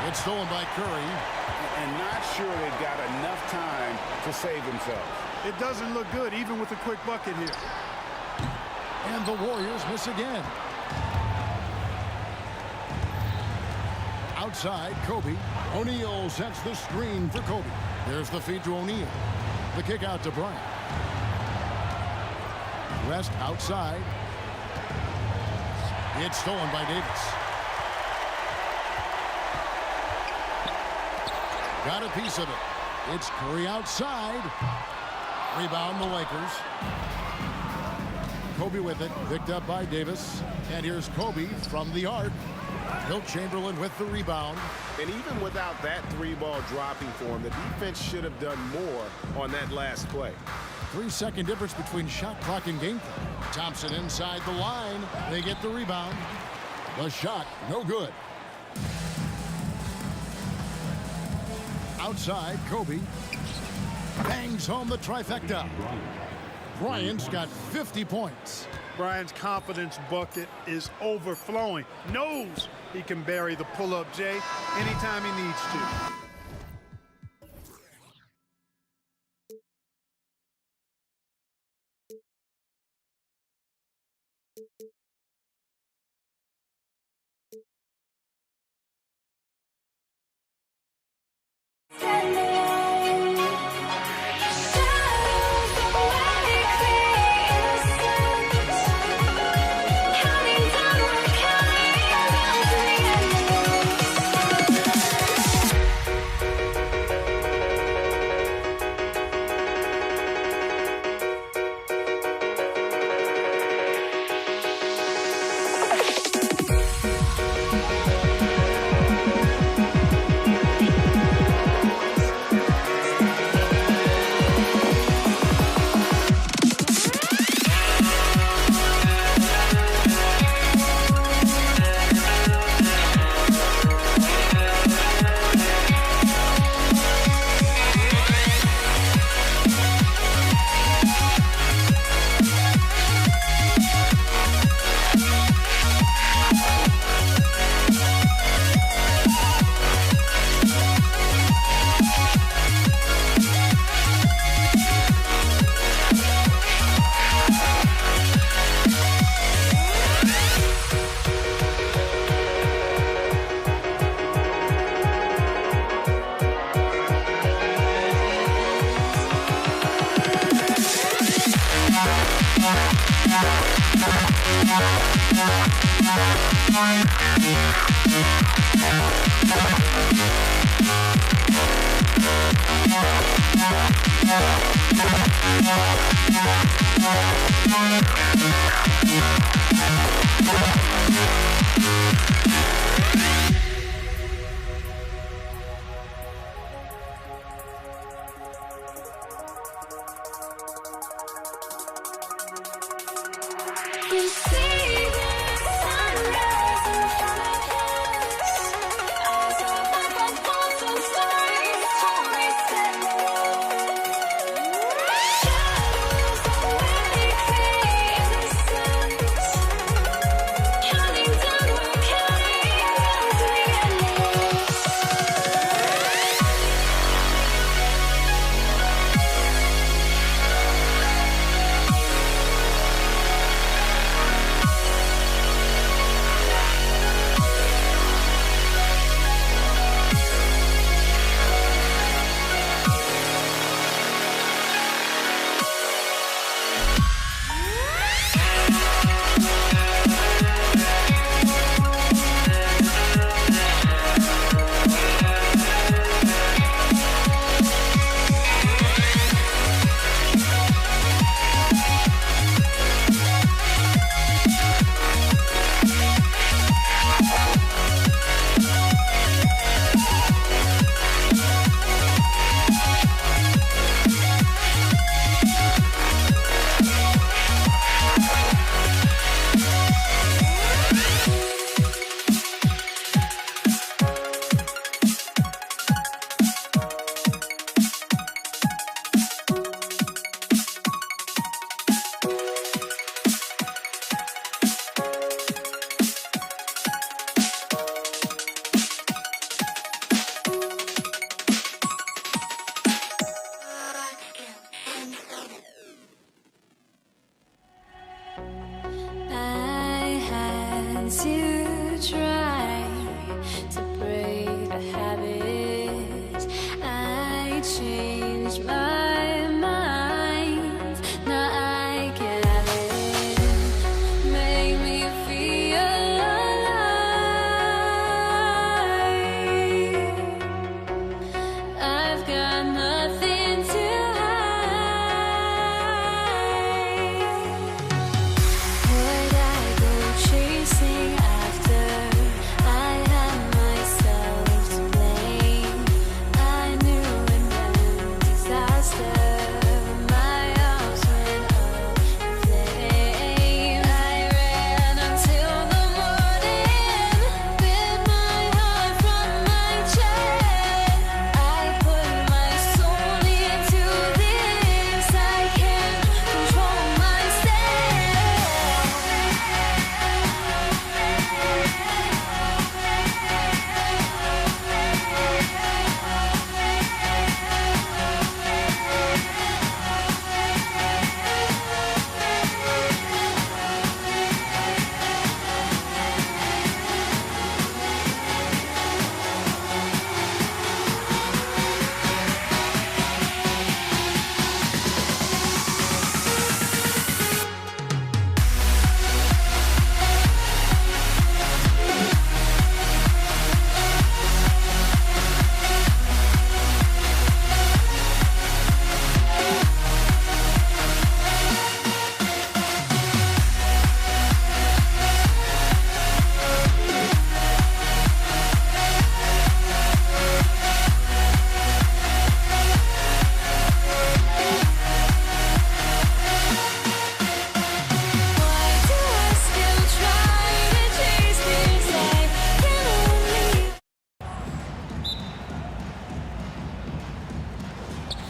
Speaker 3: It's stolen by Curry.
Speaker 12: And not sure they've got enough time to save themselves.
Speaker 10: It doesn't look good, even with a quick bucket here.
Speaker 3: And the Warriors miss again. Outside, Kobe. O'Neal sets the screen for Kobe. There's the feed to O'Neal. The kick out to Bryant. West outside. It's stolen by Davis. Got a piece of it. It's Curry outside. Rebound the Lakers. Kobe with it. Picked up by Davis. And here's Kobe from the arc. Wilt Chamberlain with the rebound.
Speaker 12: And even without that three-ball dropping for him, the defense should have done more on that last play.
Speaker 3: 3-second difference between shot clock and game clock. Thompson inside the line. They get the rebound. The shot, no good. Outside, Kobe bangs home the trifecta. Bryant's got 50 points.
Speaker 10: Bryant's confidence bucket is overflowing. Knows he can bury the pull-up J anytime he needs to.
Speaker 15: to try to break the habits. I changed my mind. Now I can have it. Make me feel alive. I've got nothing to chasing after. I had myself to blame. I knew it meant disaster. My arms went up in flames. I ran until the morning. Bit my heart from my chest. I put my soul into this. I can't control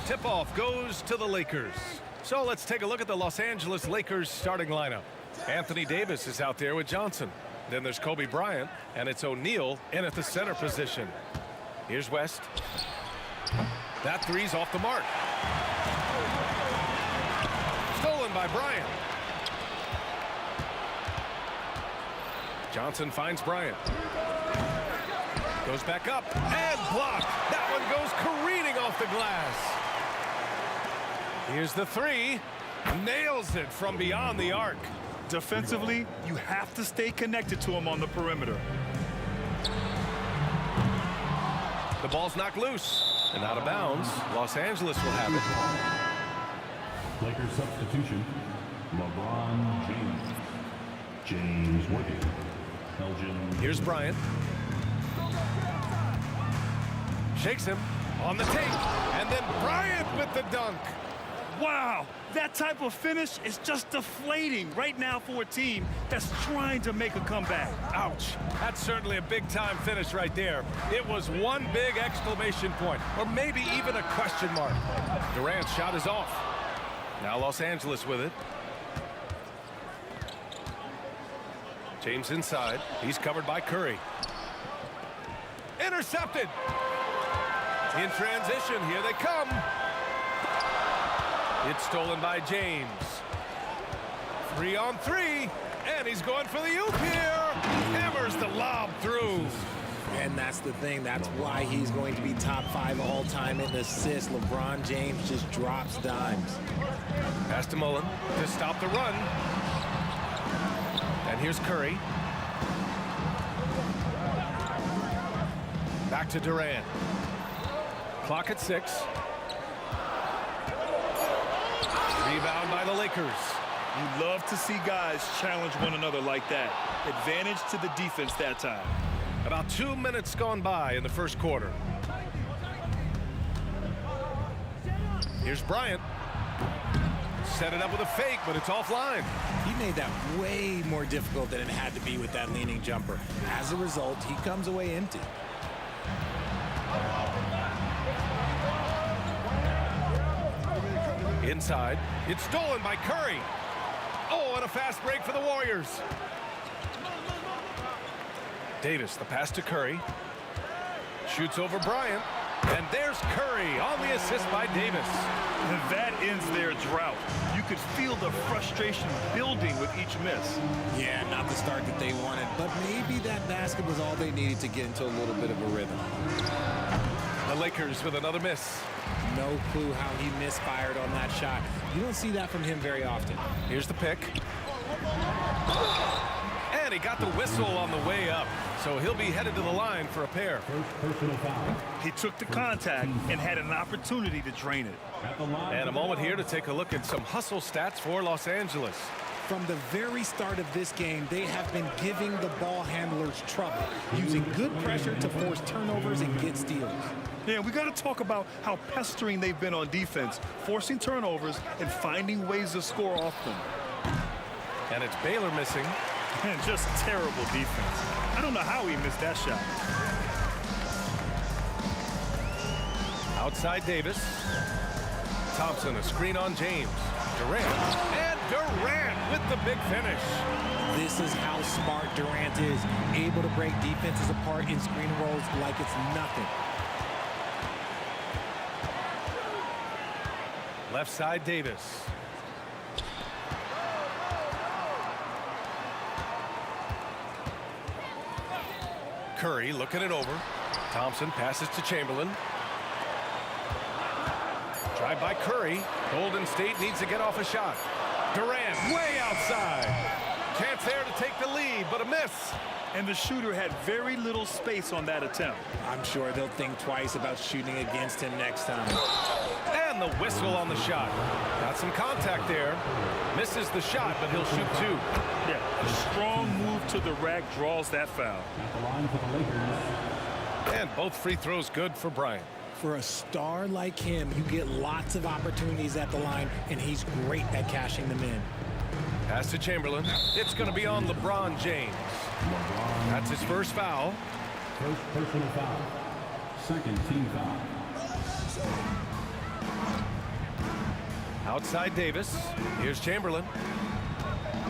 Speaker 7: Tip-off goes to the Lakers. So let's take a look at the Los Angeles Lakers starting lineup. Anthony Davis is out there with Johnson. Then there's Kobe Bryant, and it's O'Neal in at the center position. Here's West. That three's off the mark. Stolen by Bryant. Johnson finds Bryant. Goes back up and blocked. That one goes careening off the glass. Here's the three. Nails it from beyond the arc.
Speaker 9: Defensively, you have to stay connected to him on the perimeter.
Speaker 7: The ball's knocked loose and out of bounds. Los Angeles will have it.
Speaker 6: Lakers substitution. LeBron James. James Worthy. Elgin.
Speaker 7: Here's Bryant. Shakes him on the take. And then Bryant with the dunk.
Speaker 9: Wow, that type of finish is just deflating right now for a team that's trying to make a comeback.
Speaker 7: Ouch. That's certainly a big-time finish right there. It was one big exclamation point, or maybe even a question mark. Durant's shot is off. Now Los Angeles with it. James inside. He's covered by Curry. Intercepted. In transition, here they come. It's stolen by James. 3-on-3, and he's going for the oop here. Hammers the lob through.
Speaker 11: And that's the thing. That's why he's going to be top 5 all-time in assists. LeBron James just drops dimes.
Speaker 7: Pass to Mullen to stop the run. And here's Curry. Back to Durant. Clock at 6. Rebound by the Lakers.
Speaker 9: You love to see guys challenge one another like that. Advantage to the defense that time.
Speaker 7: About 2 minutes gone by in the first quarter. Here's Bryant. Set it up with a fake, but it's offline.
Speaker 11: He made that way more difficult than it had to be with that leaning jumper. As a result, he comes away empty.
Speaker 7: Inside. It's stolen by Curry. Oh, and a fast break for the Warriors. Davis, the pass to Curry. Shoots over Bryant. And there's Curry on the assist by Davis.
Speaker 9: And that ends their drought. You could feel the frustration building with each miss.
Speaker 11: Yeah, not the start that they wanted, but maybe that basket was all they needed to get into a little bit of a rhythm.
Speaker 7: The Lakers with another miss.
Speaker 11: No clue how he misfired on that shot. You don't see that from him very often.
Speaker 7: Here's the pick. And he got the whistle on the way up, so he'll be headed to the line for a pair.
Speaker 9: He took the contact and had an opportunity to drain it.
Speaker 7: And a moment here to take a look at some hustle stats for Los Angeles.
Speaker 11: From the very start of this game, they have been giving the ball handlers trouble, using good pressure to force turnovers and get steals.
Speaker 9: Yeah, we got to talk about how pestering they've been on defense, forcing turnovers and finding ways to score off them.
Speaker 7: And it's Baylor missing.
Speaker 9: And just terrible defense. I don't know how he missed that shot.
Speaker 7: Outside Davis. Thompson, a screen on James. Durant. And Durant with the big finish.
Speaker 11: This is how smart Durant is, able to break defenses apart in screen rolls like it's nothing.
Speaker 7: Left side Davis. Curry looking it over. Thompson passes to Chamberlain. Drive by Curry. Golden State needs to get off a shot. Durant way outside. Chance there to take the lead, but a miss.
Speaker 9: And the shooter had very little space on that attempt.
Speaker 11: I'm sure they'll think twice about shooting against him next time.
Speaker 7: And the whistle on the shot. Got some contact there. Misses the shot, but he'll shoot two.
Speaker 9: Yeah, a strong move to the rack draws that foul.
Speaker 7: And both free throws good for Bryant.
Speaker 11: For a star like him, you get lots of opportunities at the line, and he's great at cashing them in.
Speaker 7: Pass to Chamberlain. It's going to be on LeBron James. That's his first foul.
Speaker 6: First personal foul. Second team foul.
Speaker 7: Outside Davis. Here's Chamberlain.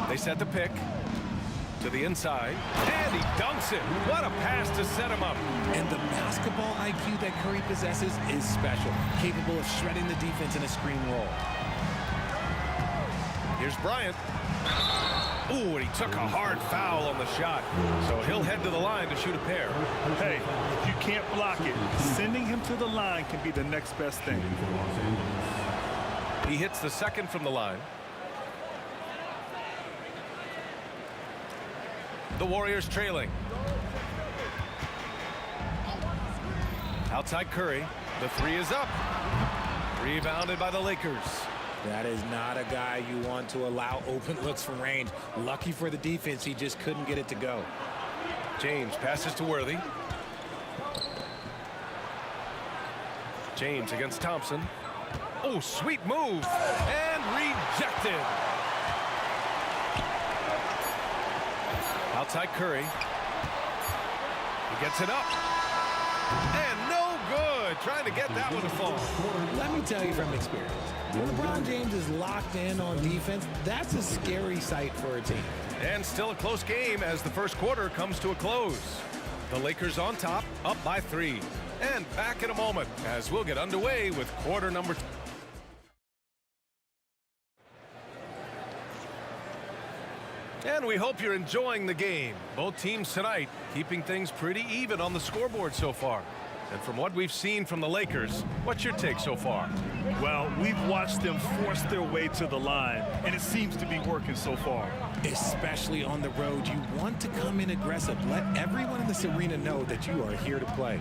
Speaker 7: They set the pick to the inside. And he dunks it. What a pass to set him up.
Speaker 11: And the basketball IQ that Curry possesses is special. Capable of shredding the defense in a screen roll.
Speaker 7: Here's Bryant. Ooh, and he took a hard foul on the shot. So he'll head to the line to shoot a pair.
Speaker 9: Hey, if you can't block it, sending him to the line can be the next best thing.
Speaker 7: He hits the second from the line. The Warriors trailing. Outside Curry. The three is up. Rebounded by the Lakers.
Speaker 11: That is not a guy you want to allow open looks from range. Lucky for the defense, he just couldn't get it to go.
Speaker 7: James passes to Worthy. James against Thompson. Oh, sweet move. And rejected. Outside Curry. He gets it up. And no good. Trying to get that one to fall.
Speaker 11: Let me tell you from experience. When LeBron James is locked in on defense, that's a scary sight for a team.
Speaker 7: And still a close game as the first quarter comes to a close. The Lakers on top, up by 3. And back in a moment as we'll get underway with quarter number 2. And we hope you're enjoying the game. Both teams tonight keeping things pretty even on the scoreboard so far. And from what we've seen from the Lakers, what's your take so far?
Speaker 9: Well, we've watched them force their way to the line, and it seems to be working so far.
Speaker 11: Especially on the road, you want to come in aggressive. Let everyone in this arena know that you are here to play.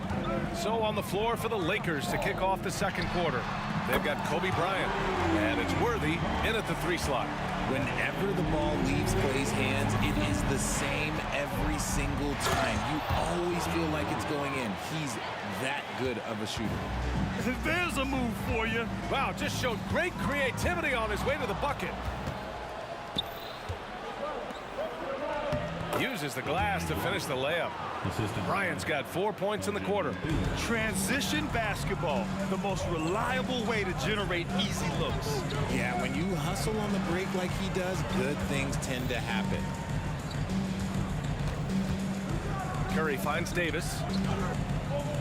Speaker 7: So on the floor for the Lakers to kick off the second quarter, they've got Kobe Bryant, and it's Worthy in at the 3 slot.
Speaker 11: Whenever the ball leaves Clay's hands, it is the same every single time. You always feel like it's going in. He's that good of a shooter.
Speaker 9: There's a move for you.
Speaker 7: Wow, just showed great creativity on his way to the bucket. Uses the glass to finish the layup. Bryant's got 4 points in the quarter.
Speaker 9: Transition basketball, the most reliable way to generate easy looks.
Speaker 11: Yeah, when you hustle on the break like he does, good things tend to happen.
Speaker 7: Curry finds Davis.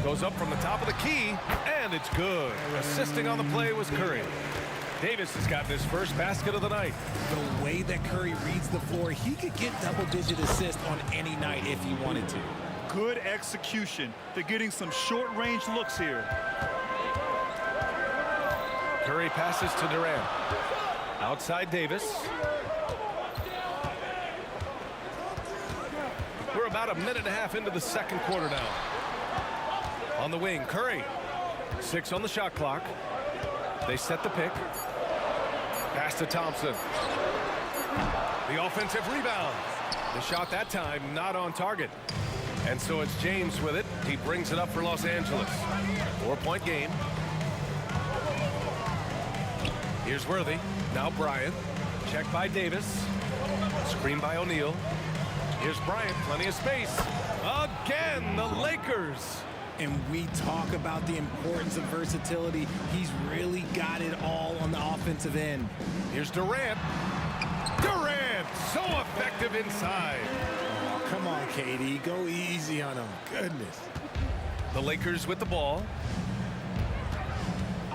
Speaker 7: Goes up from the top of the key, and it's good. Assisting on the play was Curry. Davis has gotten his first basket of the night.
Speaker 11: The way that Curry reads the floor, he could get double-digit assists on any night if he wanted to.
Speaker 9: Good execution. They're getting some short-range looks here.
Speaker 7: Curry passes to Durant. Outside Davis. We're about a minute and a half into the second quarter now. On the wing, Curry. 6 on the shot clock. They set the pick. Pass to Thompson. The offensive rebound. The shot that time not on target. And so it's James with it. He brings it up for Los Angeles. 4-point game. Here's Worthy. Now Bryant. Check by Davis. Screen by O'Neal. Here's Bryant. Plenty of space. Again, the Lakers.
Speaker 11: And we talk about the importance of versatility. He's really got it all on the offensive end.
Speaker 7: Here's Durant. Durant, so effective inside.
Speaker 11: Oh, come on, KD. Go easy on him. Goodness.
Speaker 7: The Lakers with the ball.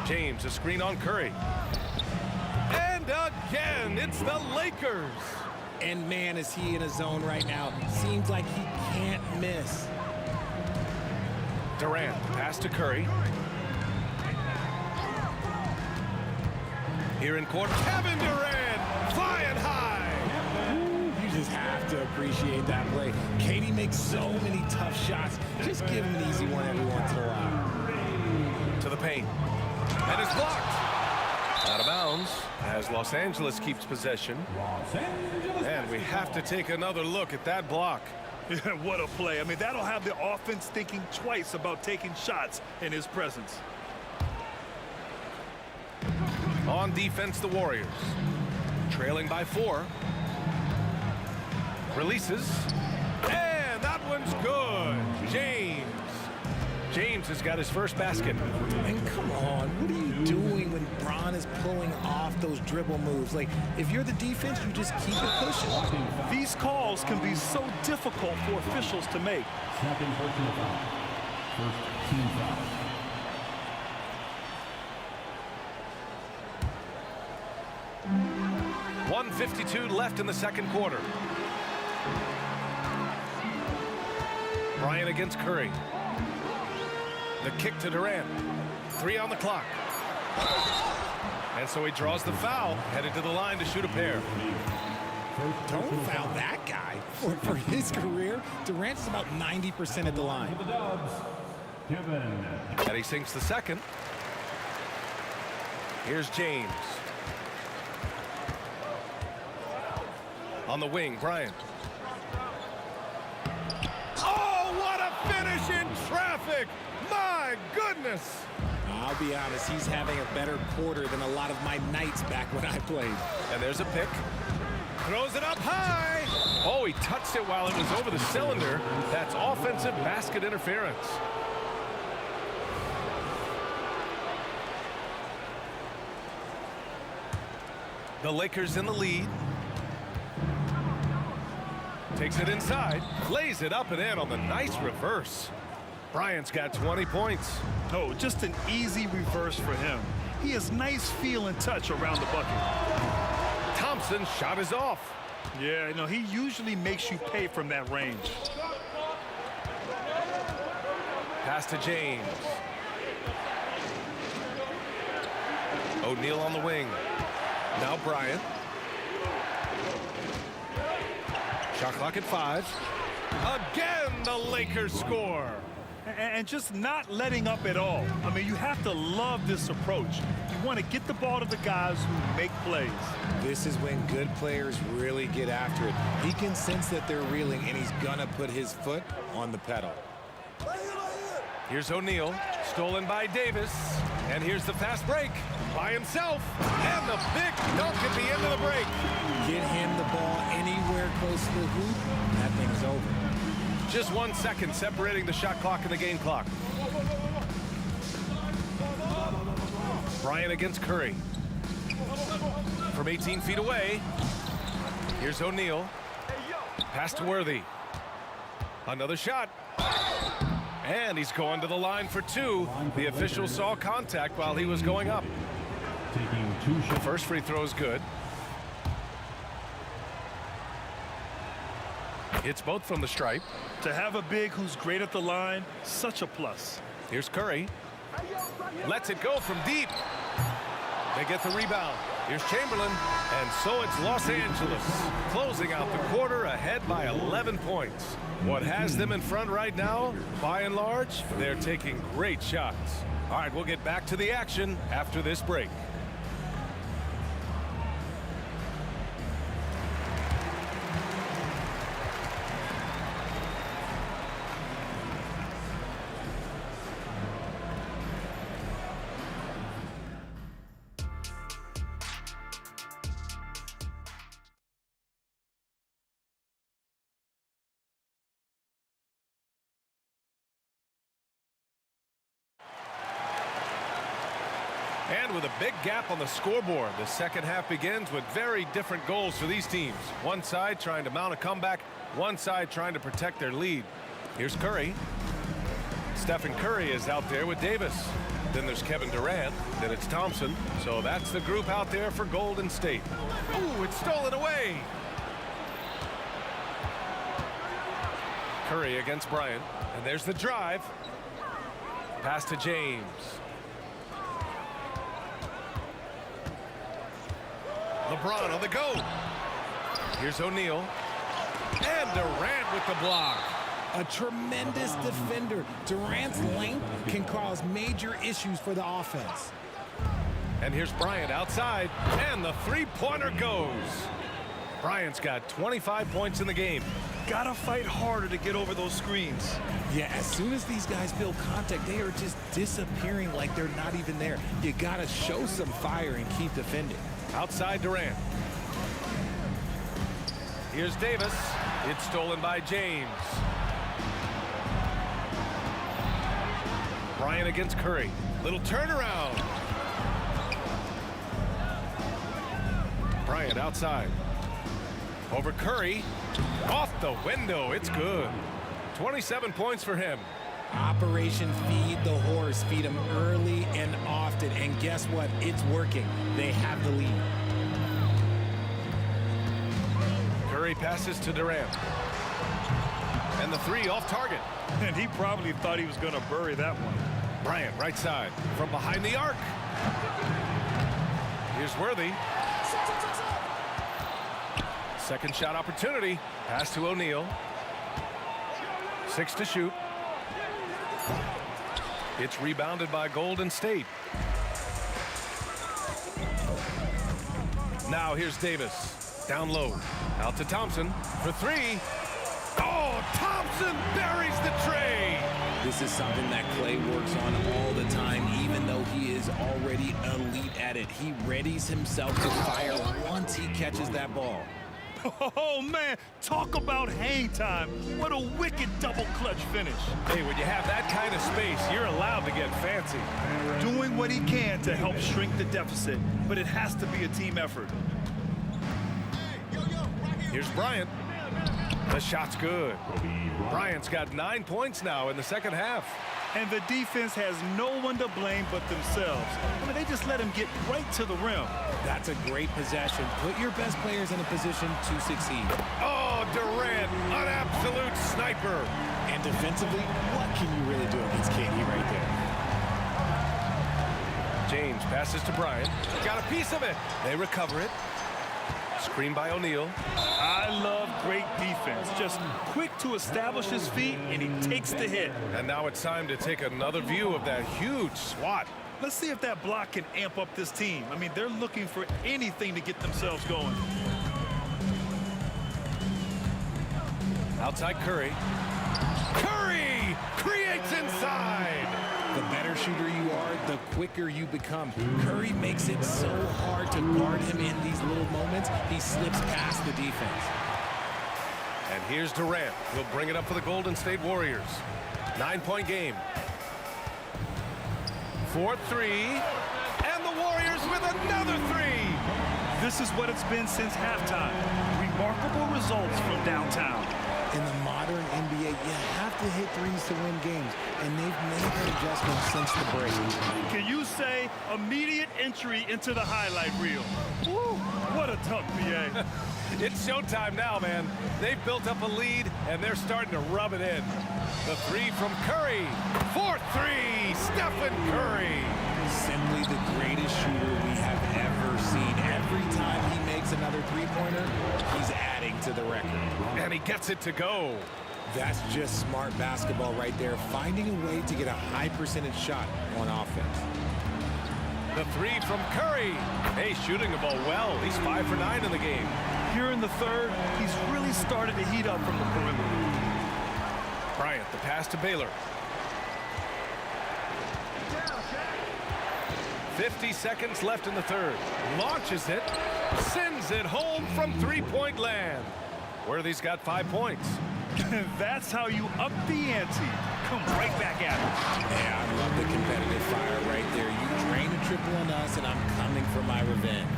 Speaker 7: James, a screen on Curry. And again, it's the Lakers.
Speaker 11: And man, is he in a zone right now. Seems like he can't miss.
Speaker 7: Durant, pass to Curry. Here in court, Kevin Durant, flying high.
Speaker 11: You just have to appreciate that play. KD makes so many tough shots. Just give him an easy one every once in a while.
Speaker 7: To the paint. And it's blocked. Out of bounds as Los Angeles keeps possession. And we have to take another look at that block.
Speaker 9: What a play. I mean, that'll have the offense thinking twice about taking shots in his presence.
Speaker 7: On defense, the Warriors. Trailing by 4. Releases. And that one's good. James has got his first basket.
Speaker 11: And come on, what are you doing when Bron is pulling off those dribble moves? Like, if you're the defense, you just keep it pushing.
Speaker 9: These calls can be so difficult for officials to make.
Speaker 6: Second personal foul. First team foul.
Speaker 7: .152 left in the second quarter. Bryant against Curry. The kick to Durant. 3 on the clock. And so he draws the foul, headed to the line to shoot a pair.
Speaker 11: Don't foul that guy. For his career, Durant is about 90% at the line.
Speaker 7: And he sinks the second. Here's James. On the wing, Bryant. Oh, what a finish in traffic! My goodness!
Speaker 11: I'll be honest, he's having a better quarter than a lot of my nights back when I played.
Speaker 7: And there's a pick. Throws it up high. Oh, he touched it while it was over the cylinder. That's offensive basket interference. The Lakers in the lead. Takes it inside, lays it up and in on the nice reverse. Bryant's got 20 points.
Speaker 9: Oh, just an easy reverse for him. He has nice feel and touch around the bucket.
Speaker 7: Thompson's shot is off.
Speaker 9: Yeah, you know, he usually makes you pay from that range.
Speaker 7: Pass to James. O'Neal on the wing. Now Bryant. Shot clock at 5. Again, the Lakers score.
Speaker 9: And just not letting up at all. I mean, you have to love this approach. You want to get the ball to the guys who make plays.
Speaker 11: This is when good players really get after it. He can sense that they're reeling, and he's going to put his foot on the pedal.
Speaker 7: Here's O'Neal, stolen by Davis. And here's the fast break by himself. And the big dunk at the end of the break.
Speaker 11: Get him the ball anywhere close to the hoop, that thing is over.
Speaker 7: Just 1 second separating the shot clock and the game clock. Bryant against Curry. From 18 feet away. Here's O'Neal. Pass to Worthy. Another shot. And he's going to the line for 2. The official saw contact while he was going up.
Speaker 6: taking 2 shots.
Speaker 7: First free throw is good. Hits both from the stripe.
Speaker 9: To have a big who's great at the line, such a plus.
Speaker 7: Here's Curry. Lets it go from deep. They get the rebound. Here's Chamberlain. And so it's Los Angeles closing out the quarter ahead by 11 points. What has them in front right now, by and large, they're taking great shots. All right, we'll get back to the action after this break. And with a big gap on the scoreboard, the second half begins with very different goals for these teams. One side trying to mount a comeback, one side trying to protect their lead. Here's Curry. Stephen Curry is out there with Davis. Then there's Kevin Durant. Then it's Thompson. So that's the group out there for Golden State. Ooh, it's stolen away. Curry against Bryant. And there's the drive. Pass to James. LeBron on the go. Here's O'Neal. And Durant with the block.
Speaker 11: A tremendous defender. Durant's length can cause major issues for the offense.
Speaker 7: And here's Bryant outside. And the three-pointer goes. Bryant's got 25 points in the game.
Speaker 9: Gotta fight harder to get over those screens.
Speaker 11: Yeah, as soon as these guys feel contact, they are just disappearing like they're not even there. You gotta show some fire and keep defending.
Speaker 7: Outside Durant. Here's Davis. It's stolen by James. Bryant against Curry. Little turnaround. Bryant outside. Over Curry. Off the window. It's good. 27 points for him.
Speaker 11: Operation Feed the Horse. Feed him early and often. And guess what? It's working. They have the lead.
Speaker 7: Curry passes to Durant. And the three off target.
Speaker 9: And he probably thought he was going to bury that one.
Speaker 7: Bryant right side from behind the arc. Here's Worthy. Second shot opportunity. Pass to O'Neal. 6 to shoot. It's rebounded by Golden State. Now here's Davis. Down low. Out to Thompson for three. Oh, Thompson buries the tray.
Speaker 11: This is something that Clay works on all the time, even though he is already elite at it. He readies himself to fire once he catches that ball.
Speaker 9: Oh, man, talk about hang time. What a wicked double clutch finish.
Speaker 7: Hey, when you have that kind of space, you're allowed to get fancy.
Speaker 9: Doing what he can to help shrink the deficit, but it has to be a team effort.
Speaker 7: Here's Bryant. The shot's good. Bryant's got 9 points now in the second half.
Speaker 9: And the defense has no one to blame but themselves. I mean, they just let him get right to the rim.
Speaker 11: That's a great possession. Put your best players in a position to succeed.
Speaker 7: Oh, Durant, an absolute sniper.
Speaker 11: And defensively, what can you really do against KD right there?
Speaker 7: James passes to Bryant. Got a piece of it. They recover it. Screen by O'Neal.
Speaker 9: I love great defense. Just quick to establish his feet, and he takes the hit.
Speaker 7: And now it's time to take another view of that huge swat.
Speaker 9: Let's see if that block can amp up this team. I mean, they're looking for anything to get themselves going.
Speaker 7: Outside Curry. Curry creates inside.
Speaker 11: The better shooter you are, the quicker you become. Curry makes it so hard to guard him in these little moments. He slips past the defense.
Speaker 7: And here's Durant. He'll bring it up for the Golden State Warriors. 9-point game. 4-3. And the Warriors with another three.
Speaker 9: This is what it's been since halftime. Remarkable results from downtown.
Speaker 11: In the modern NBA, you have to hit threes opportunities to win games, and they've made that adjustment since the break.
Speaker 9: Can you say immediate entry into the highlight reel? Woo, what a dunk, BA.
Speaker 7: It's showtime now, man. They've built up a lead, and they're starting to rub it in. The three from Curry. 4-3, Stephen Curry.
Speaker 11: Simply the greatest shooter we have ever seen. Every time he makes another three-pointer, he's adding to the record.
Speaker 7: And he gets it to go.
Speaker 11: That's just smart basketball right there, finding a way to get a high percentage shot on offense.
Speaker 7: The three from Curry. Hey, shooting the ball well. He's 5 for 9 in the game.
Speaker 9: Here in the third, he's really started to heat up from the perimeter.
Speaker 7: Bryant, the pass to Baylor. 50 seconds left in the third. Launches it. Sends it home from three-point land. Worthy's got 5 points.
Speaker 9: That's how you up the ante. Come right back at it.
Speaker 11: Yeah, I love the competitive fire right there. You drain a triple on us, and I'm coming for my revenge.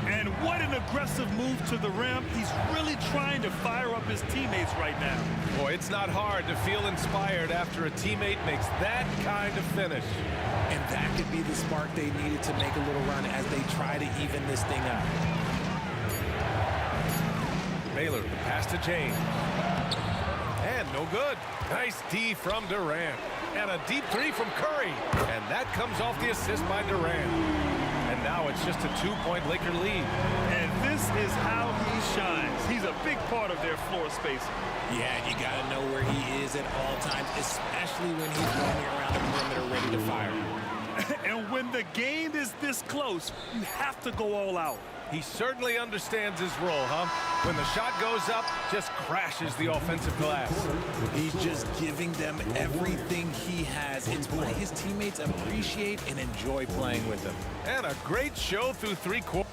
Speaker 9: And what an aggressive move to the rim. He's really trying to fire up his teammates right now.
Speaker 7: Boy, it's not hard to feel inspired after a teammate makes that kind of finish.
Speaker 11: And that could be the spark they needed to make a little run as they try to even this thing up.
Speaker 7: Baylor, the pass to James. And no good. Nice D from Durant. And a deep three from Curry. And that comes off the assist by Durant. And now it's just a 2-point Laker lead.
Speaker 9: And this is how he shines. He's a big part of their floor spacing.
Speaker 11: Yeah, you got to know where he is at all times, especially when he's roaming around the perimeter ready to fire.
Speaker 9: And when the game is this close, you have to go all out.
Speaker 7: He certainly understands his role, huh? When the shot goes up, just crashes the offensive glass.
Speaker 11: He's just giving them everything he has. It's why his teammates appreciate and enjoy playing with him.
Speaker 7: And a great show through 3 quarters.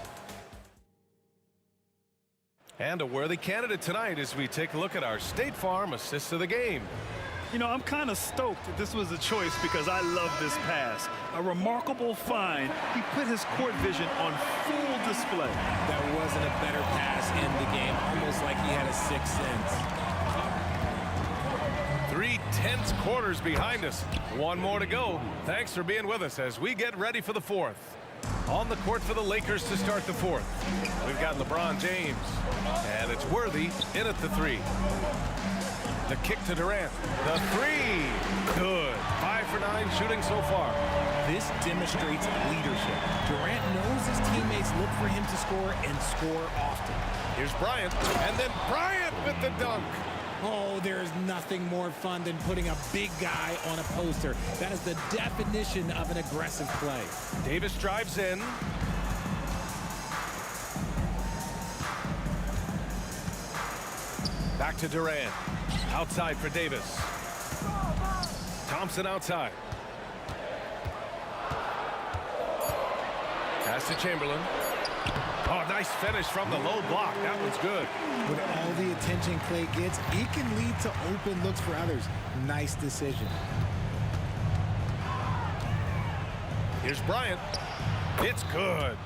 Speaker 7: And a worthy candidate tonight as we take a look at our State Farm assists of the game.
Speaker 9: You know, I'm kind of stoked that this was a choice because I love this pass. A remarkable find. He put his court vision on full display.
Speaker 11: That wasn't a better pass in the game, almost like he had a 6th sense.
Speaker 7: 3 tense quarters behind us. 1 more to go. Thanks for being with us as we get ready for the 4th. On the court for the Lakers to start the 4th. We've got LeBron James. And it's Worthy in at the 3. The kick to Durant. The 3. Good. 5 for 9 shooting so far.
Speaker 11: This demonstrates leadership. Durant knows his teammates look for him to score and score often.
Speaker 7: Here's Bryant. And then Bryant with the dunk.
Speaker 11: Oh, there's nothing more fun than putting a big guy on a poster. That is the definition of an aggressive play.
Speaker 7: Davis drives in. Back to Durant. Outside for Davis. Thompson outside. Pass to Chamberlain. Oh, nice finish from the low block. That one's good.
Speaker 11: With all the attention Clay gets, he can lead to open looks for others. Nice decision.
Speaker 7: Here's Bryant. It's good.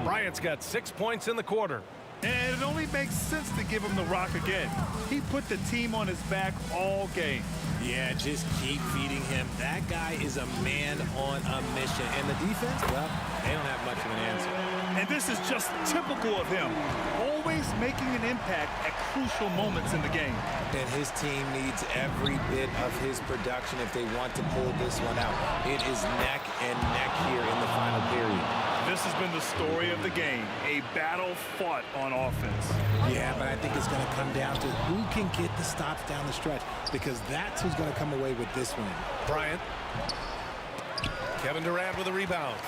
Speaker 7: Bryant's got 6 points in the quarter.
Speaker 9: And it only makes sense to give him the rock again. He put the team on his back all game.
Speaker 11: Yeah, just keep feeding him. That guy is a man on a mission. And the defense, well, they don't have much of an answer.
Speaker 9: And this is just typical of him. Always making an impact at crucial moments in the game.
Speaker 11: And his team needs every bit of his production if they want to pull this one out. It is neck and neck here in the final period.
Speaker 9: This has been the story of the game, a battle fought on offense.
Speaker 11: Yeah, but I think it's going to come down to who can get the stops down the stretch, because that's who's going to come away with this one.
Speaker 7: Bryant. Kevin Durant with a rebound.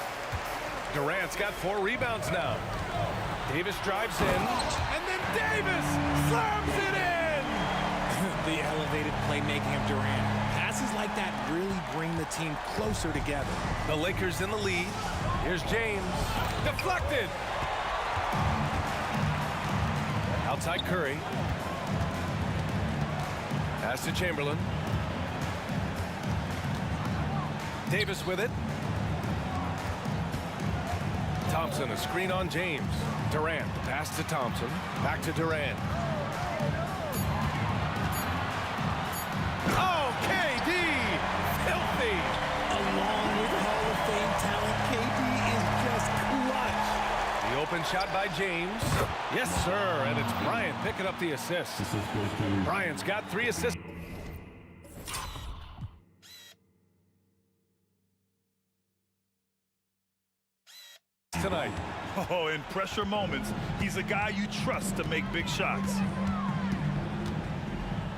Speaker 7: Durant's got 4 rebounds now. Davis drives in, and then Davis slams it in!
Speaker 11: The elevated playmaking of Durant. Passes like that really bring the team closer together.
Speaker 7: The Lakers in the lead. Here's James. Deflected! Outside Curry. Pass to Chamberlain. Davis with it. Thompson, a screen on James. Durant, pass to Thompson. Back to Durant. Okay, Open shot by James. Yes, sir. And it's Bryant picking up the assist. Bryant's got 3 assists tonight.
Speaker 9: Oh, in pressure moments, he's a guy you trust to make big shots.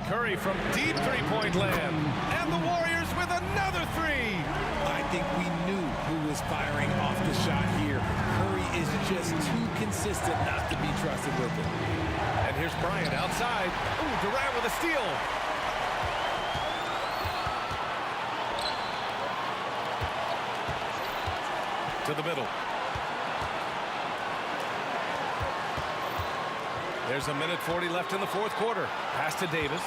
Speaker 7: Curry from deep three-point land. And the Warriors with another 3.
Speaker 11: I think we knew who was firing off the shot here. Curry is just too consistent not to be trusted with it.
Speaker 7: And here's Bryant outside. Ooh, Durant with a steal. To the middle. There's a minute 40 left in the 4th quarter. Pass to Davis.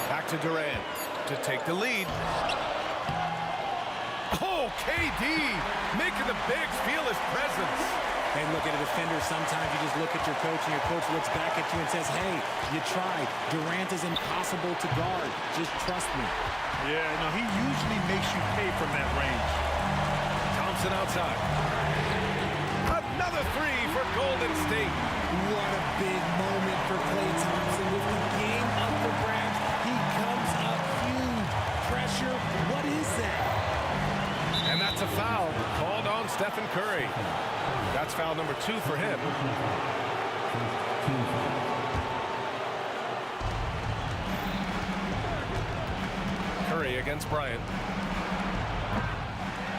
Speaker 7: Back to Durant to take the lead. Oh, KD making the Bigs feel his presence.
Speaker 11: Hey, look at a defender. Sometimes you just look at your coach and your coach looks back at you and says, hey, you tried. Durant is impossible to guard. Just trust me.
Speaker 9: Yeah, no, he usually makes you pay from that range.
Speaker 7: Thompson outside. Another 3 for Golden State.
Speaker 11: What a big moment for Klay Thompson with the game up for grabs. He comes up huge. Pressure, what is that?
Speaker 7: And that's a foul called on Stephen Curry. That's foul number 2 for him. Curry against Bryant.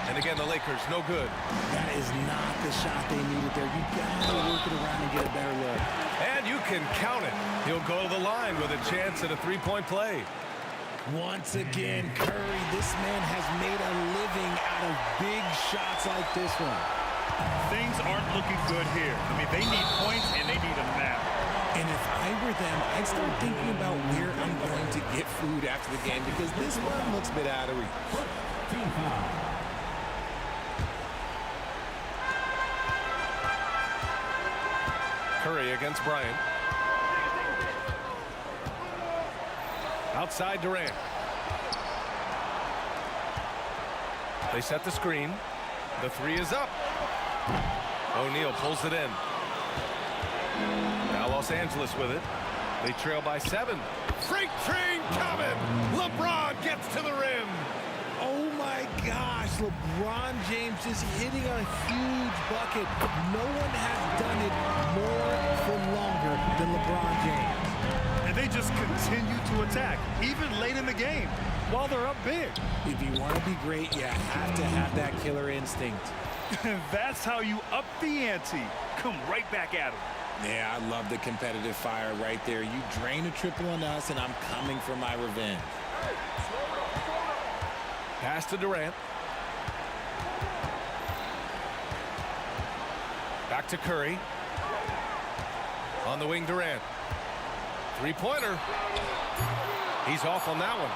Speaker 7: And again, the Lakers, no good.
Speaker 11: That is not the shot they needed there. You gotta work it around and get a better look.
Speaker 7: And you can count it. He'll go to the line with a chance at a 3-point play.
Speaker 11: Once again, Curry, this man has made a living out of big shots like this one.
Speaker 9: Things aren't looking good here. I mean, they need points and they need them now.
Speaker 11: And if I were them, I'd start thinking about where I'm going to get food after the game because this one looks a bit out of reach.
Speaker 7: Curry against Bryant. Outside Durant. They set the screen. The 3 is up. O'Neal pulls it in. Now Los Angeles with it. They trail by 7. Freight train coming. LeBron gets to the rim.
Speaker 11: Oh my gosh, LeBron James is hitting a huge bucket. No one has done it more for longer than LeBron James.
Speaker 9: And they just continue to attack, even late in the game, while they're up big.
Speaker 11: If you want to be great, you have to have that killer instinct.
Speaker 9: That's how you up the ante. Come right back at them.
Speaker 11: Yeah, I love the competitive fire right there. You drain a triple on us, and I'm coming for my revenge.
Speaker 7: Pass to Durant. Back to Curry. On the wing, Durant. 3-pointer. He's off on that one.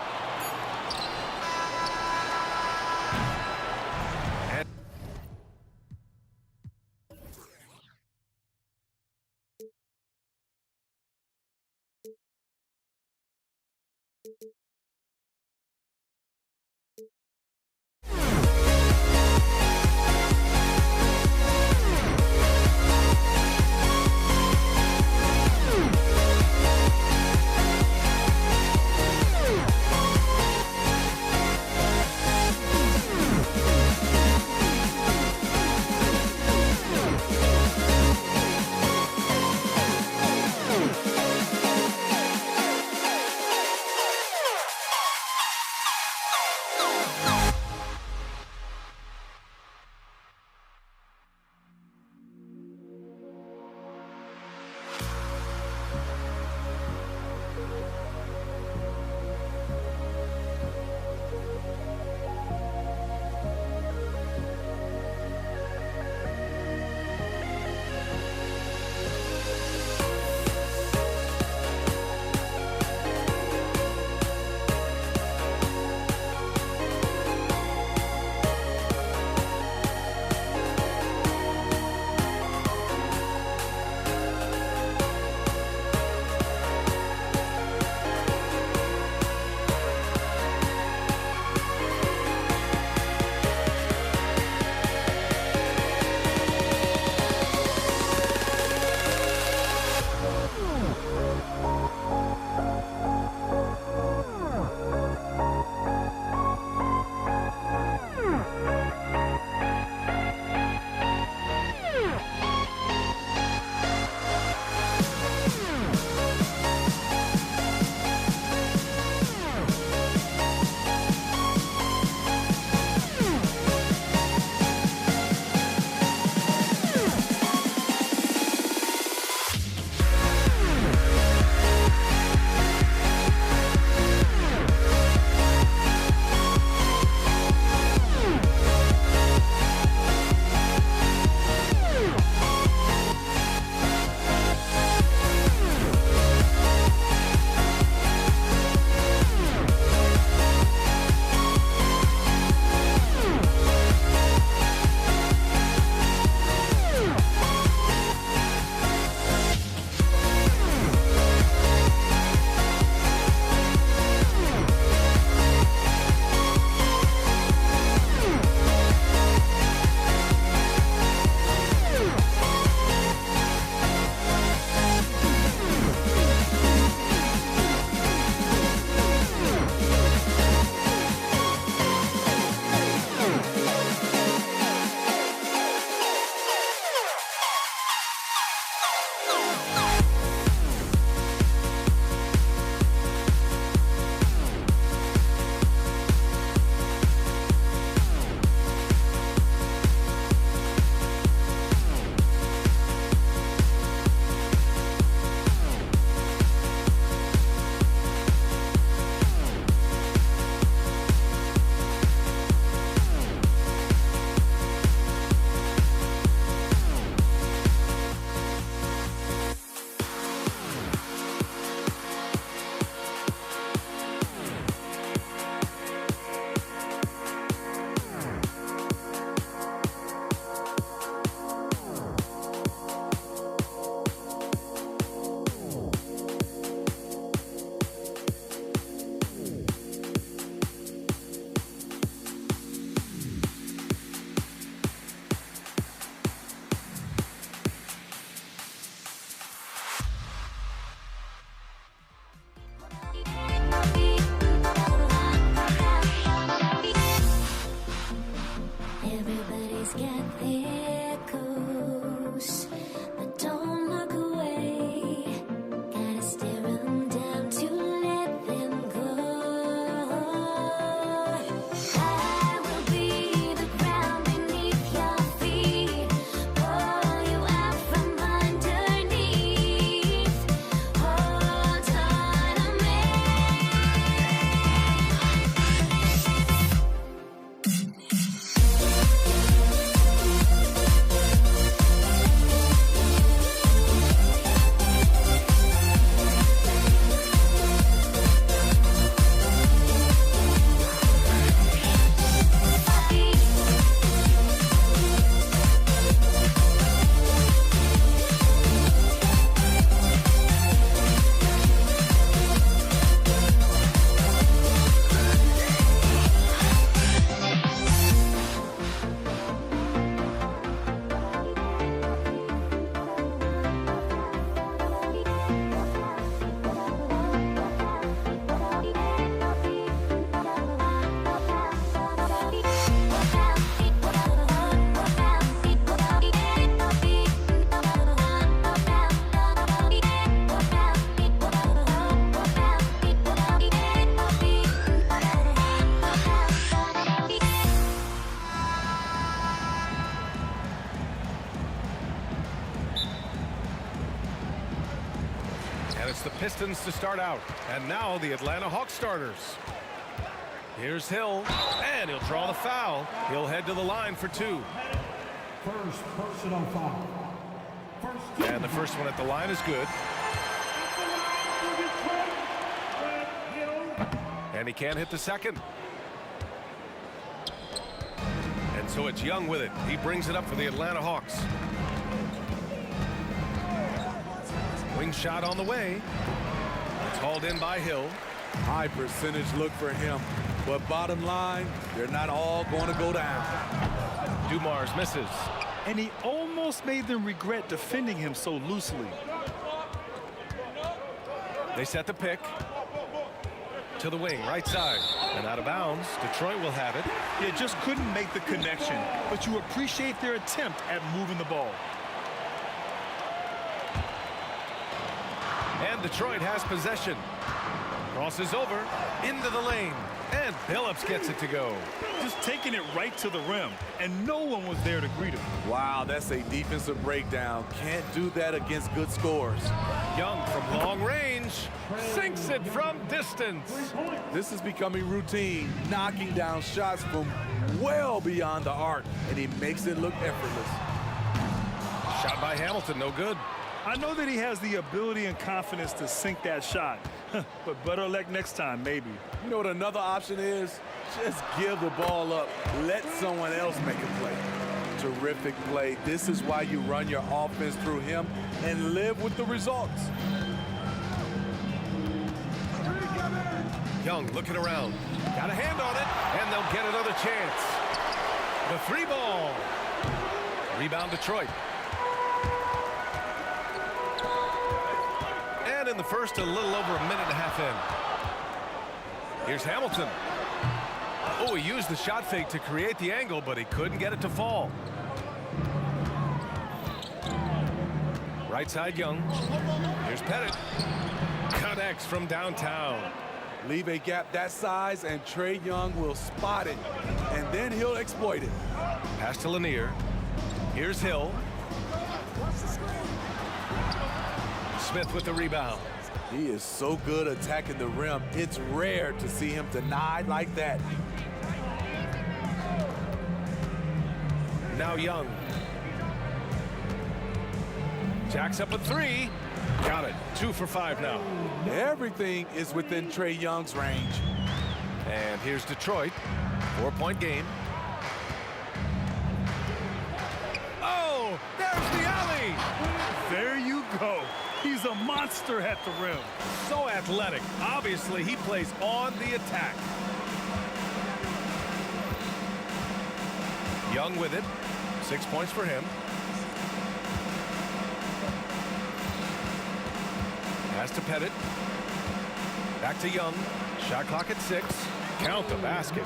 Speaker 7: Pistons to start out. And now the Atlanta Hawks starters. Here's Hill, and he'll draw the foul. He'll head to the line for 2.
Speaker 6: First personal foul.
Speaker 7: And the first one at the line is good. And he can't hit the second. And so it's Young with it. He brings it up for the Atlanta Hawks. Wing shot on the way. It's hauled in by Hill.
Speaker 13: High percentage look for him. But bottom line, they're not all going to go down.
Speaker 7: Dumars misses.
Speaker 9: And he almost made them regret defending him so loosely.
Speaker 7: They set the pick. To the wing, right side. And out of bounds. Detroit will have it.
Speaker 9: They just couldn't make the connection. But you appreciate their attempt at moving the ball.
Speaker 7: And Detroit has possession. Crosses over into the lane. And Billups gets it to go.
Speaker 9: Just taking it right to the rim. And no one was there to greet him.
Speaker 13: Wow, that's a defensive breakdown. Can't do that against good scores.
Speaker 7: Young from long range. Sinks it from distance.
Speaker 13: This is becoming routine. Knocking down shots from well beyond the arc. And he makes it look effortless.
Speaker 7: Shot by Hamilton, no good.
Speaker 9: I know that he has the ability and confidence to sink that shot. But better luck next time, maybe.
Speaker 13: You know what another option is? Just give the ball up. Let someone else make a play. Terrific play. This is why you run your offense through him and live with the results.
Speaker 7: Young looking around. Got a hand on it, and they'll get another chance. The 3 ball. Rebound Detroit. And in the first, a little over a minute and a half in. Here's Hamilton. Oh, he used the shot fake to create the angle, but he couldn't get it to fall. Right side, Young. Here's Pettit. Connects from downtown.
Speaker 13: Leave a gap that size, and Trae Young will spot it, and then he'll exploit it.
Speaker 7: Pass to Lanier. Here's Hill. Smith with the rebound.
Speaker 13: He is so good attacking the rim. It's rare to see him denied like that.
Speaker 7: Now Young. Jacks up a 3. Got it. 2 for 5 now.
Speaker 13: Everything is within Trae Young's range.
Speaker 7: And here's Detroit. 4-point game. Oh, there's the alley.
Speaker 9: There you go. He's a monster at the rim.
Speaker 7: So athletic. Obviously, he plays on the attack. Young with it. 6 points for him. Pass to Pettit. Back to Young. Shot clock at 6. Count the basket.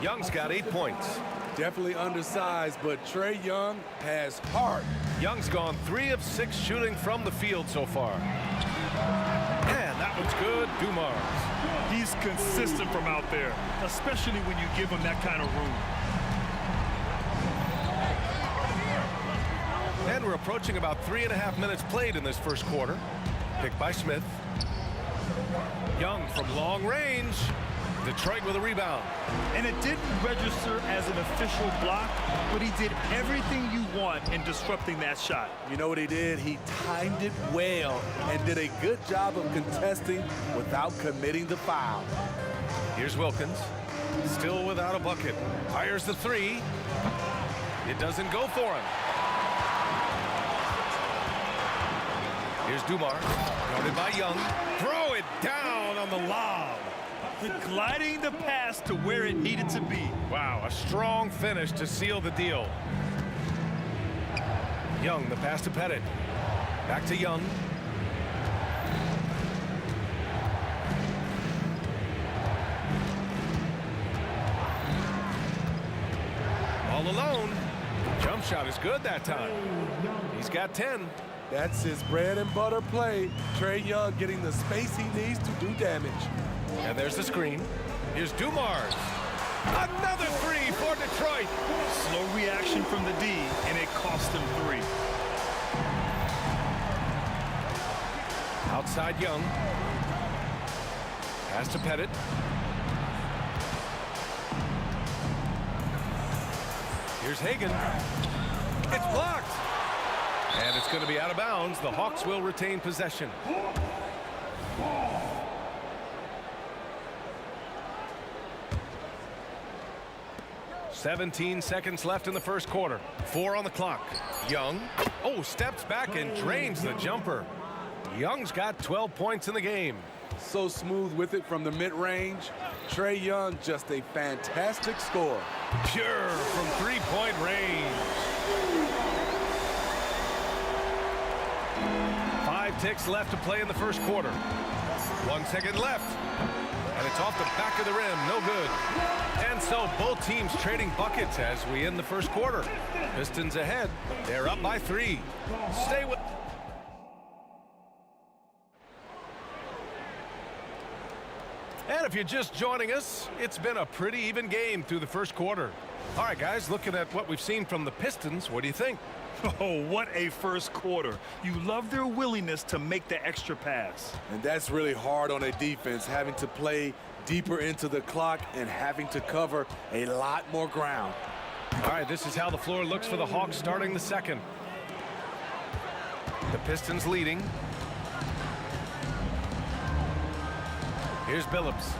Speaker 7: Young's got 8 points.
Speaker 13: Definitely undersized, but Trae Young has heart.
Speaker 7: Young's gone 3 of 6 shooting from the field so far. And that one's good. Dumars.
Speaker 9: He's consistent from out there, especially when you give him that kind of room.
Speaker 7: And we're approaching about 3.5 minutes played in this first quarter. Picked by Smith. Young from long range. Detroit with a rebound.
Speaker 9: And it didn't register as an official block, but he did everything you want in disrupting that shot.
Speaker 13: You know what he did? He timed it well and did a good job of contesting without committing the foul.
Speaker 7: Here's Wilkins. Still without a bucket. Fires the 3. It doesn't go for him. Here's Dumars. Guarded by Young. Throw it down on the lob.
Speaker 9: Gliding the pass to where it needed to be.
Speaker 7: Wow, a strong finish to seal the deal. Young, the pass to Pettit. Back to Young. All alone. Jump shot is good that time. He's got 10.
Speaker 13: That's his bread and butter play. Trae Young getting the space he needs to do damage.
Speaker 7: And there's the screen. Here's Dumars. Another 3 for Detroit.
Speaker 9: Slow reaction from the D, and it cost him 3.
Speaker 7: Outside Young. Pass to Pettit. Here's Hagan. It's blocked. And it's going to be out of bounds. The Hawks will retain possession. 17 seconds left in the first quarter. 4 on the clock. Young. Oh, steps back and drains the jumper. Young's got 12 points in the game.
Speaker 13: So smooth with it from the mid-range. Trae Young, just a fantastic scorer.
Speaker 7: Pure from three-point range. 5 ticks left to play in the first quarter. 1 second left. And it's off the back of the rim. No good. And so both teams trading buckets as we end the first quarter. Pistons ahead. They're up by 3. Stay with... And if you're just joining us, it's been a pretty even game through the first quarter. All right, guys, looking at what we've seen from the Pistons, what do you think?
Speaker 9: Oh, what a first quarter. You love their willingness to make the extra pass.
Speaker 13: And that's really hard on a defense, having to play deeper into the clock and having to cover a lot more ground.
Speaker 7: All right, this is how the floor looks for the Hawks starting the second. The Pistons leading. Here's Billups.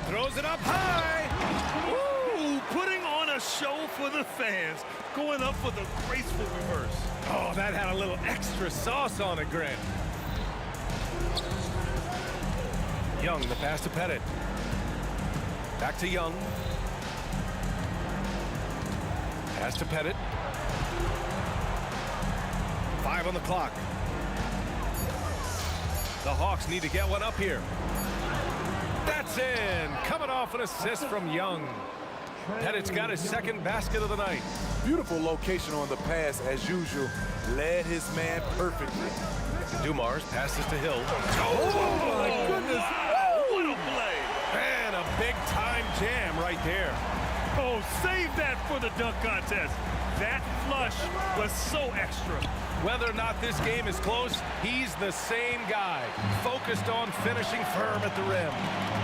Speaker 7: Throws it up high.
Speaker 9: Woo! Putting on a show for the fans. Going up with a graceful reverse.
Speaker 7: Oh, that had a little extra sauce on it, Grant. Young, the pass to Pettit. Back to Young. Pass to Pettit. 5 on the clock. The Hawks need to get one up here. That's in. Coming off an assist from Young. Pettit's got his second basket of the night.
Speaker 13: Beautiful location on the pass, as usual. Led his man perfectly.
Speaker 7: Dumars passes to Hill.
Speaker 9: Oh, my goodness. Oh, what a play.
Speaker 7: And a big-time jam right there.
Speaker 9: Oh, save that for the dunk contest. That flush was so extra.
Speaker 7: Whether or not this game is close, he's the same guy. Focused on finishing firm at the rim.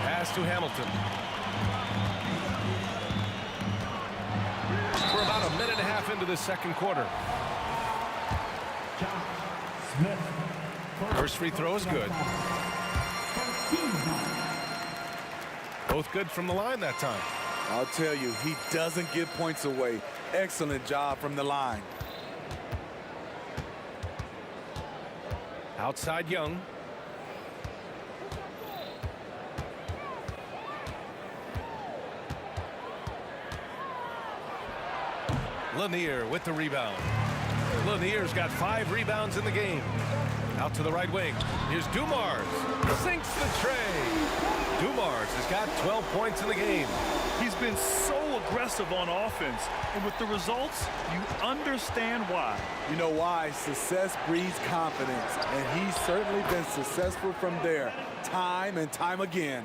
Speaker 7: Pass to Hamilton. We're about a minute and a half into the second quarter. First free throw is good. Both good from the line that time.
Speaker 13: I'll tell you, he doesn't give points away. Excellent job from the line.
Speaker 7: Outside Young. Lanier with the rebound. Lanier's got 5 rebounds in the game. Out to the right wing. Here's Dumars. Sinks the tray. Dumars has got 12 points in the game.
Speaker 9: He's been so aggressive on offense. And with the results, you understand why.
Speaker 13: You know why? Success breeds confidence. And he's certainly been successful from there, time and time again.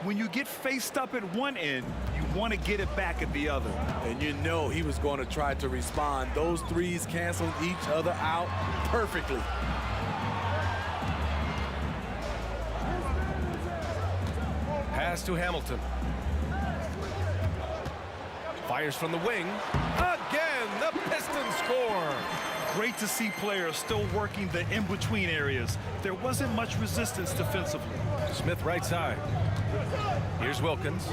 Speaker 9: When you get faced up at one end, you want to get it back at the other.
Speaker 13: And you know he was going to try to respond. Those threes canceled each other out perfectly.
Speaker 7: Pass to Hamilton. Fires from the wing. Again, the Pistons score.
Speaker 9: Great to see players still working the in-between areas. There wasn't much resistance defensively.
Speaker 7: Smith right side. Here's Wilkins.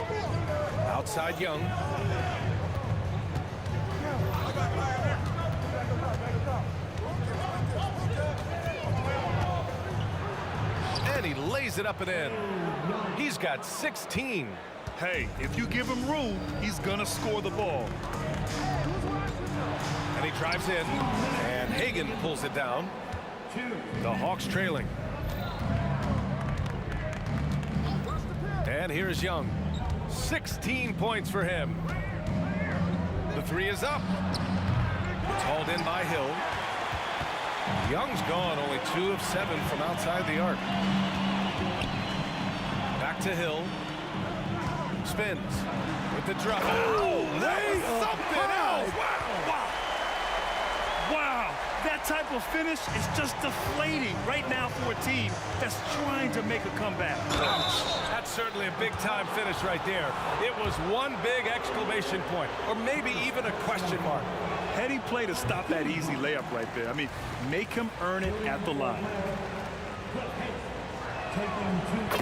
Speaker 7: Outside Young. And he lays it up and in. He's got 16.
Speaker 9: Hey, if you give him room, he's gonna score the ball.
Speaker 7: And he drives in, and Hagan pulls it down. The Hawks trailing. And here's Young. 16 points for him. The 3 is up. It's hauled in by Hill. Young's gone, only 2 of 7 from outside the arc. Back to Hill. Spins with the drop. Oh, that was something else.
Speaker 9: Wow. That type of finish is just deflating right now for a team that's trying to make a comeback.
Speaker 7: That's certainly a big-time finish right there. It was one big exclamation point, or maybe even a question mark.
Speaker 9: Heady play to stop that easy layup right there. I mean, make him earn it at the line.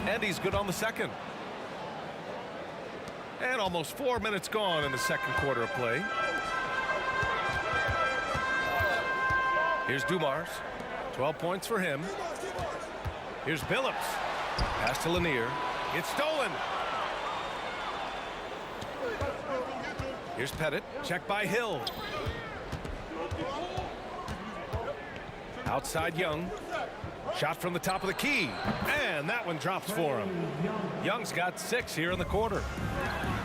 Speaker 7: And he's good on the second. And almost 4 minutes gone in the second quarter of play. Here's Dumars. 12 points for him. Here's Billups. Pass to Lanier. It's stolen. Here's Pettit. Check by Hill. Outside Young. Shot from the top of the key. And that one drops for him. Young's got 6 here in the quarter.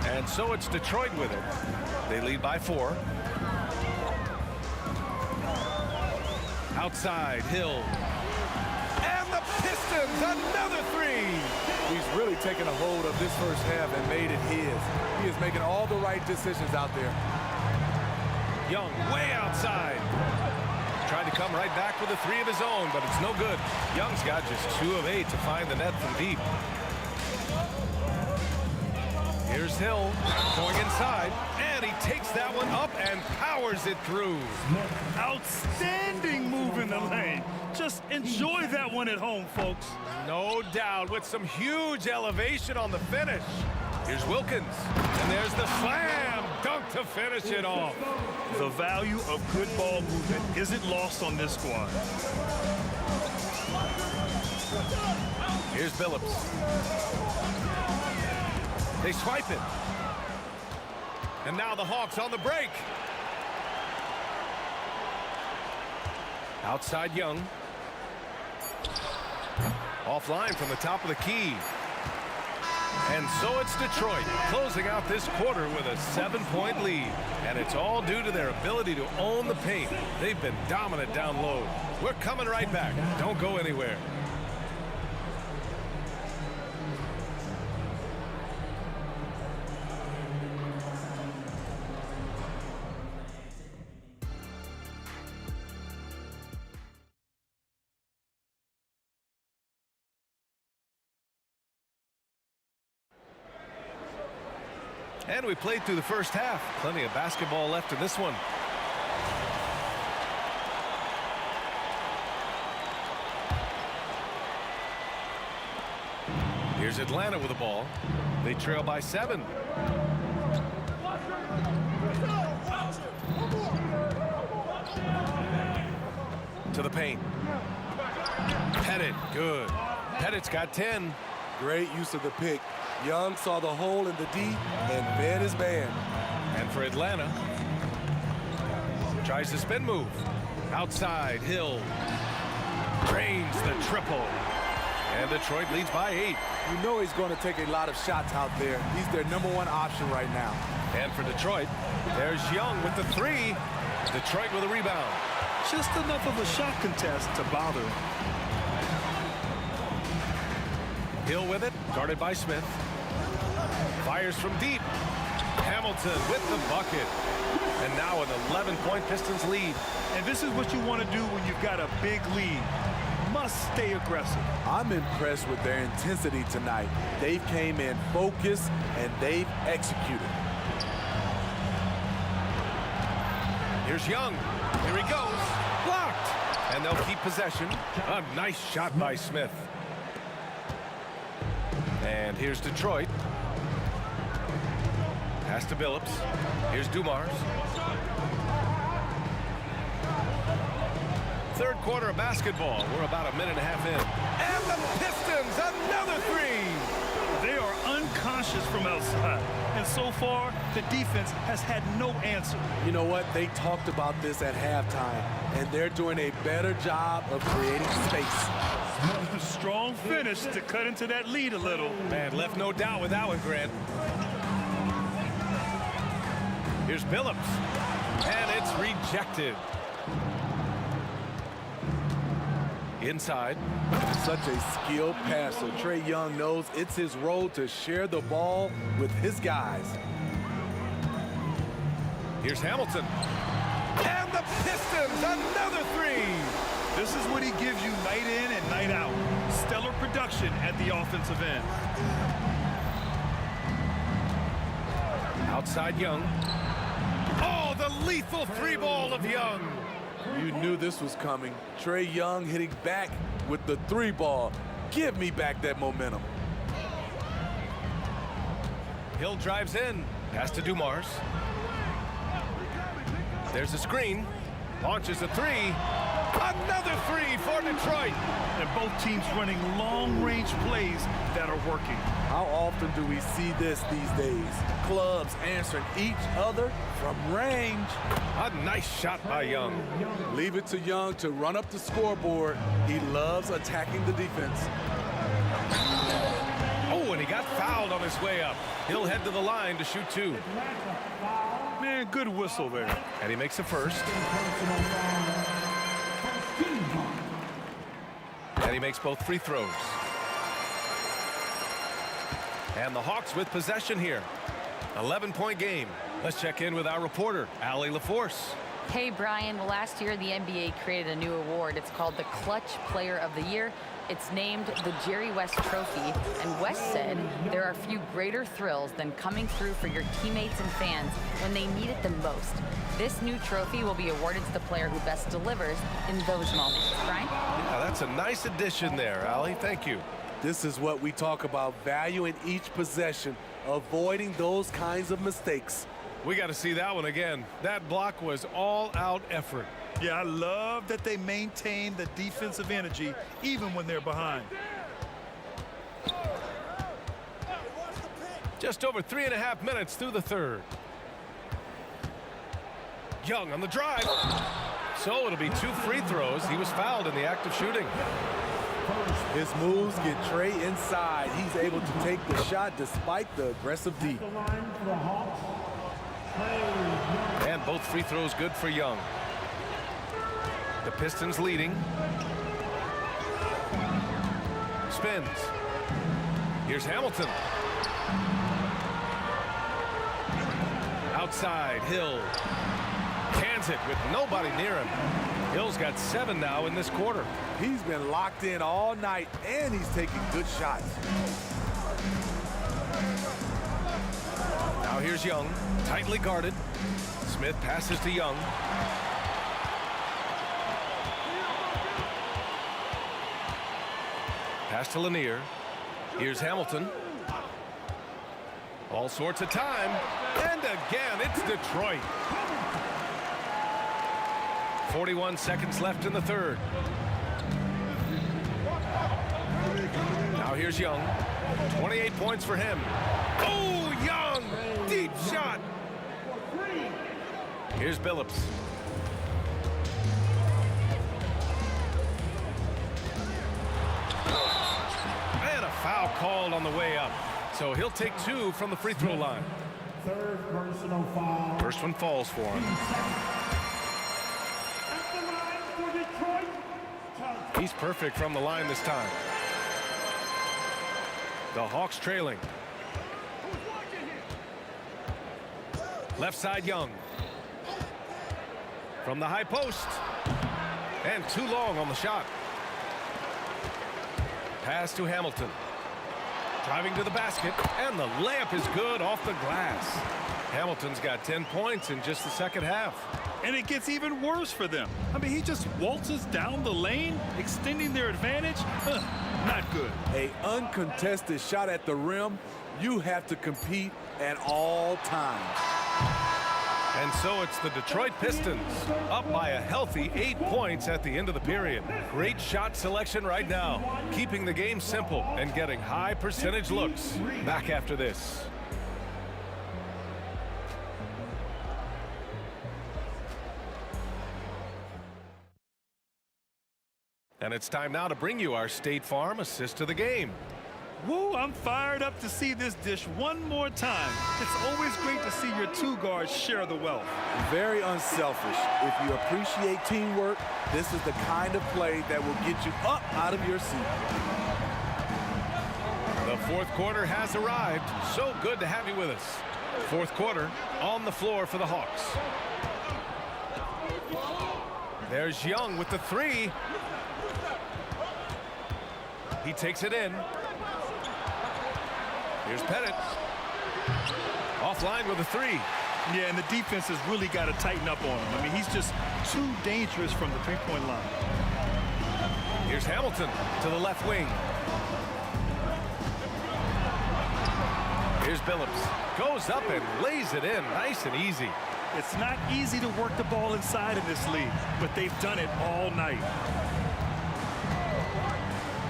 Speaker 7: And so it's Detroit with it. They lead by 4. Outside, Hill. And the Pistons, another 3.
Speaker 13: He's really taken a hold of this first half and made it his. He is making all the right decisions out there.
Speaker 7: Young way outside. Tried to come right back with a 3 of his own, but it's no good. Young's got just 2 of 8 to find the net from deep. Here's Hill going inside, and he takes that one up and powers it through.
Speaker 9: Outstanding move in the lane. Just enjoy that one at home, folks.
Speaker 7: No doubt, with some huge elevation on the finish. Here's Wilkins, and there's the slam dunk to finish it off.
Speaker 9: The value of good ball movement isn't lost on this squad.
Speaker 7: Here's Billups. They swipe it. And now the Hawks on the break. Outside Young. Offline from the top of the key. And so it's Detroit closing out this quarter with a 7-point lead. And it's all due to their ability to own the paint. They've been dominant down low. We're coming right back. Don't go anywhere. And we played through the first half. Plenty of basketball left in this one. Here's Atlanta with the ball. They trail by 7. To the paint. Pettit, good. Pettit's got 10.
Speaker 13: Great use of the pick. Young saw the hole in the D and fed his man.
Speaker 7: And for Atlanta, tries the spin move. Outside, Hill drains the triple. And Detroit leads by 8.
Speaker 13: You know he's going to take a lot of shots out there. He's their #1 option right now.
Speaker 7: And for Detroit, there's Young with the 3. Detroit with a rebound.
Speaker 9: Just enough of a shot contest to bother him.
Speaker 7: Hill with it, guarded by Smith. Fires from deep. Hamilton with the bucket. And now an 11-point Pistons lead.
Speaker 9: And this is what you want to do when you've got a big lead. Must stay aggressive.
Speaker 13: I'm impressed with their intensity tonight. They've came in focused and they've executed.
Speaker 7: Here's Young. Here he goes. Blocked. And they'll keep possession. A nice shot by Smith. And here's Detroit. Pass to Billups. Here's Dumars. Third quarter of basketball. We're about a minute and a half in. And the Pistons, another 3.
Speaker 9: They are unconscious from outside. And so far, the defense has had no answer.
Speaker 13: You know what? They talked about this at halftime, and they're doing a better job of creating space.
Speaker 9: Strong finish to cut into that lead a little.
Speaker 7: Man, left no doubt with that one, Grant. Here's Billups. And it's rejected. Inside.
Speaker 13: Such a skilled passer. Trae Young knows it's his role to share the ball with his guys.
Speaker 7: Here's Hamilton. And the Pistons, another three.
Speaker 9: This is what he gives you night in and night out. Stellar production at the offensive end.
Speaker 7: Outside Young. Oh, the lethal three ball of Young.
Speaker 13: You knew this was coming. Trae Young hitting back with the three ball. Give me back that momentum.
Speaker 7: Hill drives in. Pass to Dumars. There's a screen. Launches a three. Another three for Detroit.
Speaker 9: And both teams running long-range plays that are working.
Speaker 13: How often do we see this these days? Clubs answering each other from range.
Speaker 7: A nice shot by Young.
Speaker 13: Leave it to Young to run up the scoreboard. He loves attacking the defense.
Speaker 7: Oh, and he got fouled on his way up. He'll head to the line to shoot two.
Speaker 9: Man, good whistle there.
Speaker 7: And he makes a first. And he makes both free throws. And the Hawks with possession here. 11-point game. Let's check in with our reporter, Allie LaForce.
Speaker 14: Hey, Brian. Well, last year, the NBA created a new award. It's called the Clutch Player of the Year. It's named the Jerry West Trophy. And West said there are few greater thrills than coming through for your teammates and fans when they need it the most. This new trophy will be awarded to the player who best delivers in those moments. Brian?
Speaker 7: Yeah, that's a nice addition there, Allie. Thank you.
Speaker 13: This is what we talk about, valuing each possession, avoiding those kinds of mistakes.
Speaker 7: We got to see that one again. That block was all-out effort.
Speaker 9: Yeah, I love that they maintain the defensive energy even when they're behind.
Speaker 7: Just over 3.5 minutes through the third. Young on the drive. So it'll be 2 free throws. He was fouled in the act of shooting.
Speaker 13: His moves get Trae inside. He's able to take the shot despite the aggressive D.
Speaker 7: And both free throws good for Young. The Pistons leading. Spins. Here's Hamilton. Outside, Hill. Cans it with nobody near him. Hill's got 7 now in this quarter.
Speaker 13: He's been locked in all night, and he's taking good shots.
Speaker 7: Now here's Young, tightly guarded. Smith passes to Young. Pass to Lanier. Here's Hamilton. All sorts of time. And again, it's Detroit. 41 seconds left in the third. Now here's Young. 28 points for him. Oh, Young! Deep shot. Here's Billups. And a foul called on the way up. So he'll take 2 from the free throw line.
Speaker 6: Third personal foul.
Speaker 7: First one falls for him. He's perfect from the line this time. The Hawks trailing. Left side Young. From the high post. And too long on the shot. Pass to Hamilton. Driving to the basket. And the layup is good off the glass. Hamilton's got 10 points in just the second half.
Speaker 9: And it gets even worse for them. I mean, he just waltzes down the lane, extending their advantage. Not good.
Speaker 13: An uncontested shot at the rim. You have to compete at all times.
Speaker 7: And so it's the Detroit Pistons up by a healthy 8 points at the end of the period. Great shot selection right now, keeping the game simple and getting high percentage looks. Back after this. And it's time now to bring you our State Farm assist to the game.
Speaker 9: Woo, I'm fired up to see this dish one more time. It's always great to see your 2 guards share the wealth.
Speaker 13: Very unselfish. If you appreciate teamwork, this is the kind of play that will get you up out of your seat.
Speaker 7: The fourth quarter has arrived. So good to have you with us. Fourth quarter on the floor for the Hawks. There's Young with the three. He takes it in. Here's Pettit. Offline with a three.
Speaker 9: Yeah, and the defense has really got to tighten up on him. I mean, he's just too dangerous from the three-point line.
Speaker 7: Here's Hamilton to the left wing. Here's Billups. Goes up and lays it in nice and easy.
Speaker 9: It's not easy to work the ball inside in this league, but they've done it all night.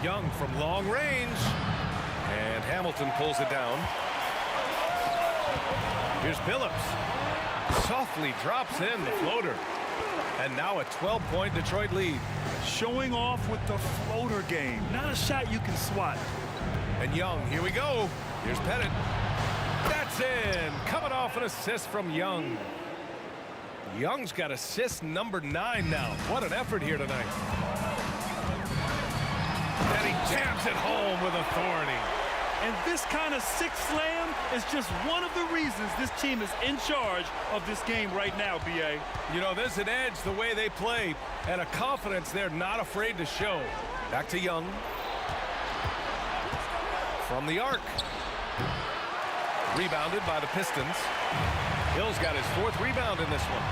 Speaker 7: Young from long range. And Hamilton pulls it down. Here's Billups. Softly drops in the floater. And now a 12-point Detroit lead.
Speaker 9: Showing off with the floater game. Not a shot you can swat.
Speaker 7: And Young, here we go. Here's Pettit. That's in. Coming off an assist from Young. Young's got assist number 9 now. What an effort here tonight. And he jams it home with authority.
Speaker 9: And this kind of six slam is just one of the reasons this team is in charge of this game right now, B.A.
Speaker 7: You know, there's an edge the way they play and a confidence they're not afraid to show. Back to Young. From the arc. Rebounded by the Pistons. Hill's got his 4th rebound in this one.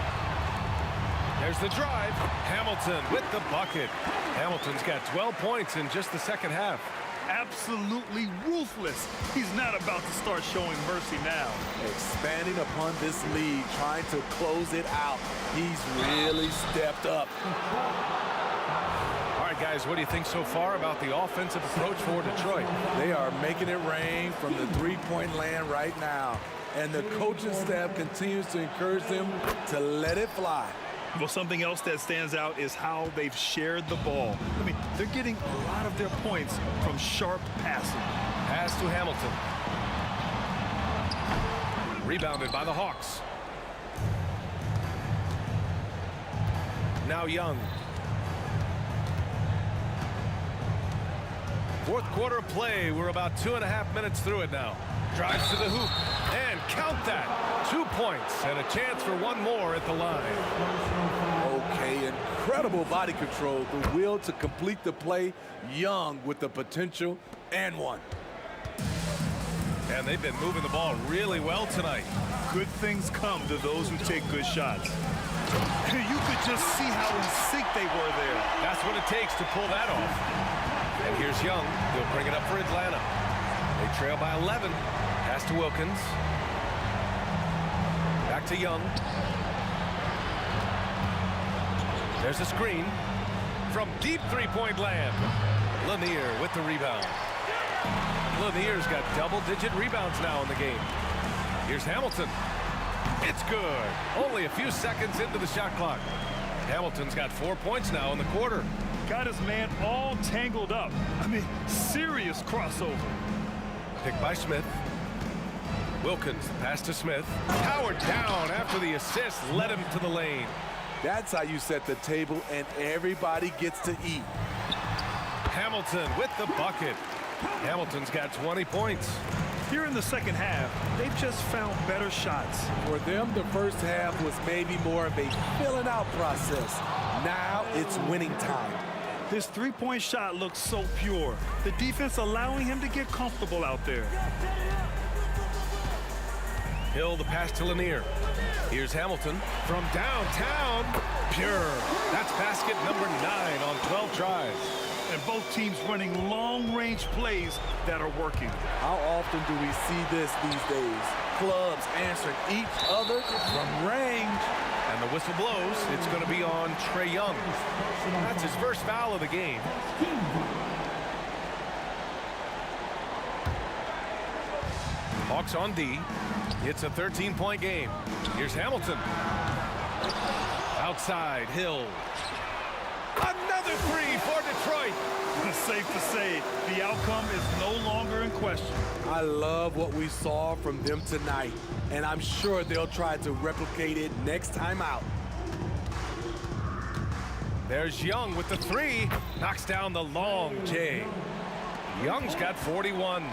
Speaker 7: There's the drive. Hamilton with the bucket. Hamilton's got 12 points in just the second half.
Speaker 9: Absolutely ruthless. He's not about to start showing mercy now.
Speaker 13: Expanding upon this lead, trying to close it out. He's really stepped up.
Speaker 7: All right, guys, what do you think so far about the offensive approach for Detroit?
Speaker 13: They are making it rain from the three-point land right now. And the coaching staff continues to encourage them to let it fly.
Speaker 9: Well, something else that stands out is how they've shared the ball. I mean, they're getting a lot of their points from sharp passing.
Speaker 7: Pass to Hamilton. Rebounded by the Hawks. Now Young. 4th quarter of play. We're about 2.5 minutes through it now. Drives to the hoop. And count that. 2 points and a chance for one more at the line.
Speaker 13: Okay, incredible body control. The will to complete the play. Young with the potential and one.
Speaker 7: And they've been moving the ball really well tonight.
Speaker 9: Good things come to those who take good shots. You could just see how in sync they were there.
Speaker 7: That's what it takes to pull that off. And here's Young. He'll bring it up for Atlanta. They trail by 11. Pass to Wilkins. Back to Young. There's a screen from deep three-point land. Lanier with the rebound. Lanier's got double-digit rebounds now in the game. Here's Hamilton. It's good. Only a few seconds into the shot clock. Hamilton's got 4 points now in the quarter.
Speaker 9: Got his man all tangled up. I mean, serious crossover.
Speaker 7: Picked by Smith. Wilkins, pass to Smith. Powered down after the assist led him to the lane.
Speaker 13: That's how you set the table and everybody gets to eat.
Speaker 7: Hamilton with the bucket. Hamilton's got 20 points.
Speaker 9: Here in the second half, they've just found better shots.
Speaker 13: For them, the first half was maybe more of a filling out process. Now it's winning time.
Speaker 9: This three-point shot looks so pure. The defense allowing him to get comfortable out there.
Speaker 7: Hill, the pass to Lanier. Here's Hamilton from downtown. Pure. That's basket number 9 on 12 tries.
Speaker 9: And both teams running long-range plays that are working.
Speaker 13: How often do we see this these days? Clubs answering each other from range.
Speaker 7: And the whistle blows. It's going to be on Trae Young. That's his first foul of the game. Hawks on D. It's a 13-point game. Here's Hamilton. Outside, Hill. Another three for Detroit.
Speaker 9: It's safe to say the outcome is no longer in question.
Speaker 13: I love what we saw from them tonight, and I'm sure they'll try to replicate it next time out.
Speaker 7: There's Young with the three. Knocks down the long J. Young's got 41.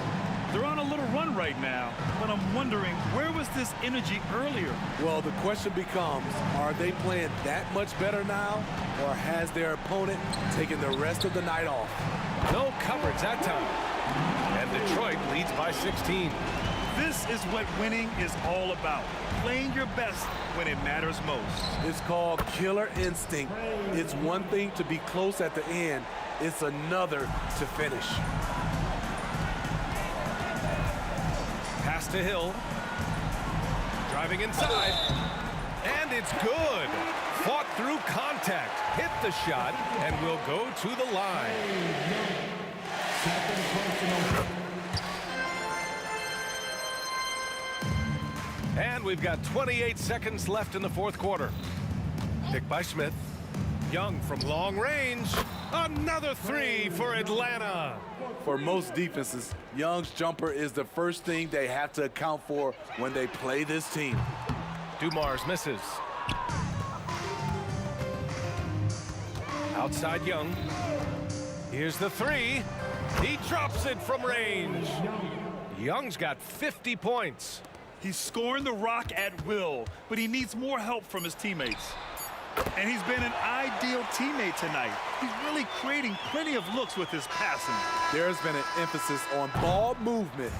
Speaker 9: They're on a little run right now, but I'm wondering, where was this energy earlier?
Speaker 13: Well, the question becomes, are they playing that much better now, or has their opponent taken the rest of the night off?
Speaker 7: No coverage that time. And Detroit leads by 16.
Speaker 9: This is what winning is all about. Playing your best when it matters most.
Speaker 13: It's called killer instinct. It's one thing to be close at the end. It's another to finish.
Speaker 7: Pass to Hill. Driving inside. And it's good. Fought through contact. Hit the shot and will go to the line. And we've got 28 seconds left in the fourth quarter. Pick by Smith. Young from long range. Another three for Atlanta.
Speaker 13: For most defenses, Young's jumper is the first thing they have to account for when they play this team.
Speaker 7: Dumars misses. Outside Young. Here's the three. He drops it from range. Young's got 50 points.
Speaker 9: He's scoring the rock at will, but he needs more help from his teammates. And he's been an ideal teammate tonight. He's really creating plenty of looks with his passing.
Speaker 13: There's been an emphasis on ball movement.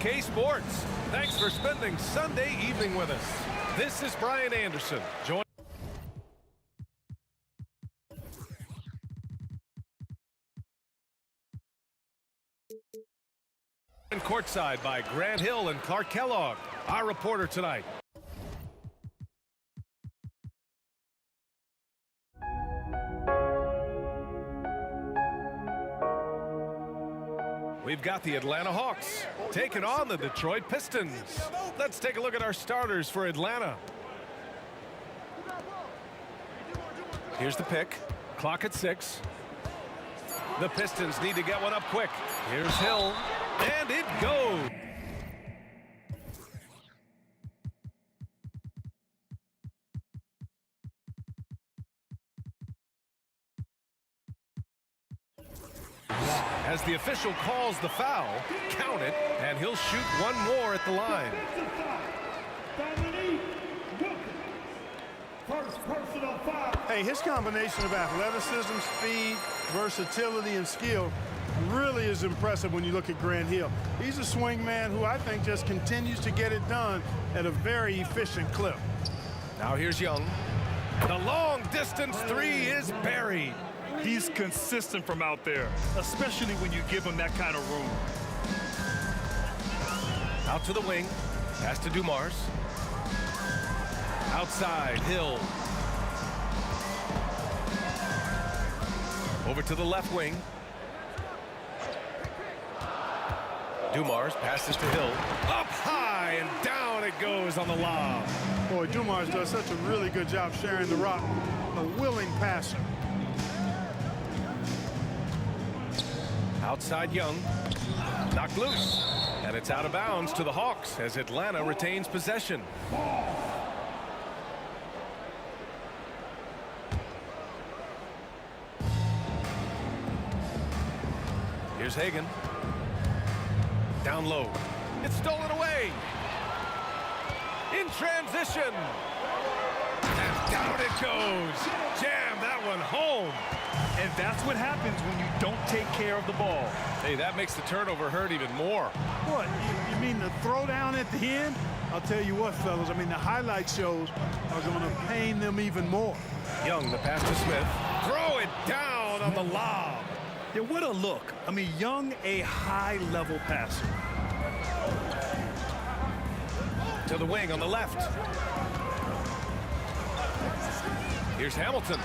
Speaker 7: 2K Sports. Thanks for spending Sunday evening with us. This is Brian Anderson. Join courtside by Grant Hill and Clark Kellogg, our reporter tonight. We've got the Atlanta Hawks taking on the Detroit Pistons. Let's take a look at our starters for Atlanta. Here's the pick. Clock at 6. The Pistons need to get one up quick. Here's Hill, and it goes. As the official calls the foul, count it, and he'll shoot one more at the line.
Speaker 10: Hey, his combination of athleticism, speed, versatility, and skill really is impressive when you look at Grant Hill. He's a swing man who I think just continues to get it done at a very efficient clip.
Speaker 7: Now here's Young. The long distance three is buried.
Speaker 9: He's consistent from out there, especially when you give him that kind of room.
Speaker 7: Out to the wing. Pass to Dumars. Outside, Hill. Over to the left wing. Dumars passes to Hill. Up high and down it goes on the lob.
Speaker 10: Boy, Dumars does such a really good job sharing the rock. A willing passer.
Speaker 7: Outside Young. Knocked loose. And it's out of bounds to the Hawks as Atlanta retains possession. Here's Hagan. Down low. It's stolen away. In transition. And down it goes. Jam that one home.
Speaker 9: And that's what happens when you don't take care of the ball.
Speaker 7: Hey, that makes the turnover hurt even more.
Speaker 10: What, you mean the throwdown at the end? I'll tell you what, fellas, I mean, the highlight shows are going to pain them even more.
Speaker 7: Young, the pass to Smith. Throw it down on the lob.
Speaker 9: Yeah, what a look. I mean, Young, a high-level passer.
Speaker 7: To the wing on the left. Here's Hamilton.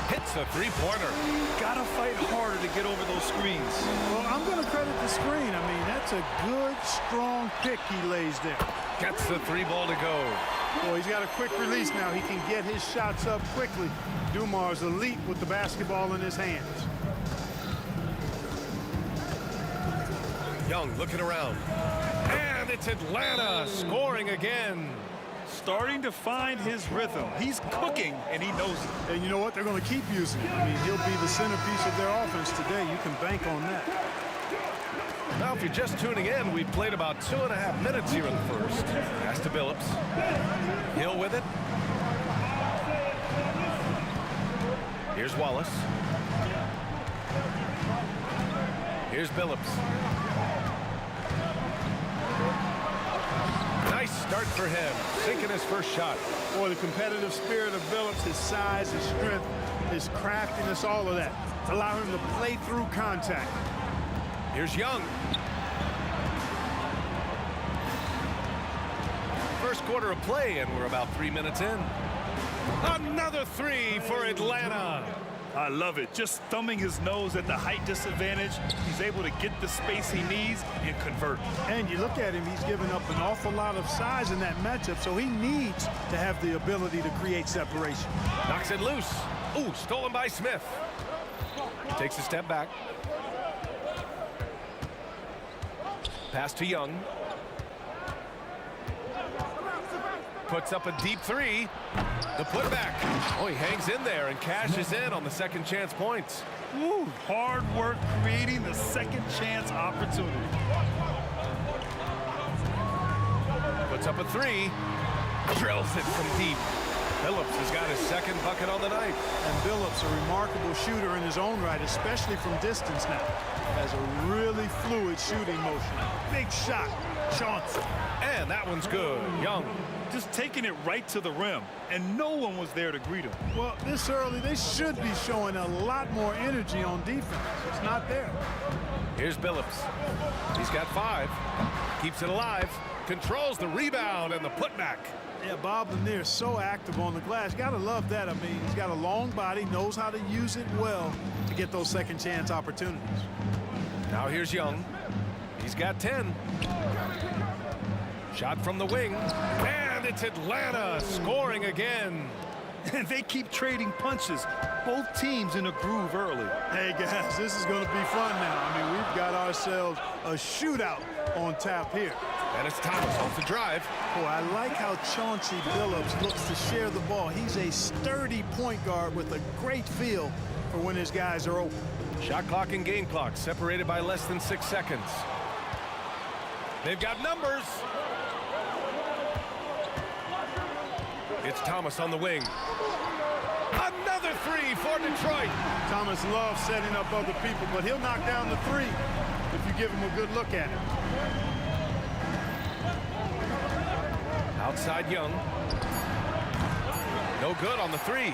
Speaker 7: Hits a three-pointer.
Speaker 9: Gotta fight harder to get over those screens.
Speaker 10: Well, I'm going to credit the screen. I mean, that's a good, strong pick he lays there.
Speaker 7: Gets the three ball to go.
Speaker 10: Boy, he's got a quick release now. He can get his shots up quickly. Dumars elite with the basketball in his hands.
Speaker 7: Young looking around. And it's Atlanta scoring again.
Speaker 9: Starting to find his rhythm. He's cooking, and he knows it.
Speaker 10: And you know what? They're going to keep using it. I mean, he'll be the centerpiece of their offense today. You can bank on that.
Speaker 7: Now, if you're just tuning in, we've played about 2.5 minutes here in the first. Pass to Billups. Hill with it. Here's Wallace. Here's Billups. Nice start for him, sinking his first shot.
Speaker 10: Boy, the competitive spirit of Billups, his size, his strength, his craftiness, all of that. Allow him to play through contact.
Speaker 7: Here's Young. First quarter of play, and we're about 3 minutes in. Another three for Atlanta.
Speaker 9: I love it. Just thumbing his nose at the height disadvantage. He's able to get the space he needs and convert.
Speaker 10: And you look at him, he's given up an awful lot of size in that matchup, so he needs to have the ability to create separation.
Speaker 7: Knocks it loose. Ooh, stolen by Smith. Takes a step back. Pass to Young. Puts up a deep three. The putback. Oh, he hangs in there and cashes in on the second chance points.
Speaker 9: Woo, hard work creating the second chance opportunity.
Speaker 7: Puts up a three. Drills it from deep. Billups has got his second bucket on the night.
Speaker 10: And Billups, a remarkable shooter in his own right, especially from distance now. has a really fluid shooting motion. Big shot, Chauncey.
Speaker 7: And that one's good. Young.
Speaker 9: Just taking it right to the rim, and no one was there to greet him.
Speaker 10: Well, this early, they should be showing a lot more energy on defense. It's not there.
Speaker 7: Here's Billups. He's got 5. Keeps it alive. Controls the rebound and the putback.
Speaker 10: Yeah, Bob Lanier is so active on the glass. Got to love that. I mean, he's got a long body, knows how to use it well to get those second chance opportunities.
Speaker 7: Now here's Young. He's got 10. Shot from the wing. And it's Atlanta scoring again.
Speaker 9: And they keep trading punches. Both teams in a groove early.
Speaker 10: Hey, guys, this is going to be fun now. I mean, we've got ourselves a shootout on tap here.
Speaker 7: And it's Thomas off the drive.
Speaker 10: Boy, I like how Chauncey Billups looks to share the ball. He's a sturdy point guard with a great feel for when his guys are open.
Speaker 7: Shot clock and game clock separated by less than 6 seconds. They've got numbers. It's Thomas on the wing. Another 3 for Detroit.
Speaker 10: Thomas loves setting up other people, but he'll knock down the 3 if you give him a good look at it.
Speaker 7: Outside Young. No good on the 3.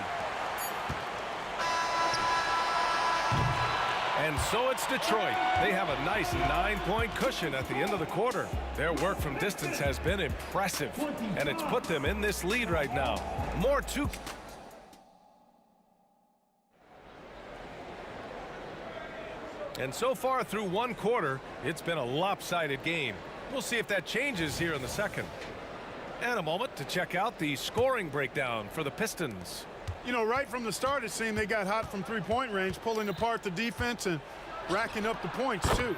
Speaker 7: And so it's Detroit. They have a nice 9-point cushion at the end of the quarter. Their work from distance has been impressive, and it's put them in this lead right now. More 2. And so far through 1 quarter, it's been a lopsided game. We'll see if that changes here in the second. And a moment to check out the scoring breakdown for the Pistons.
Speaker 10: You know, right from the start, it seemed they got hot from three-point range, pulling apart the defense and racking up the points, too.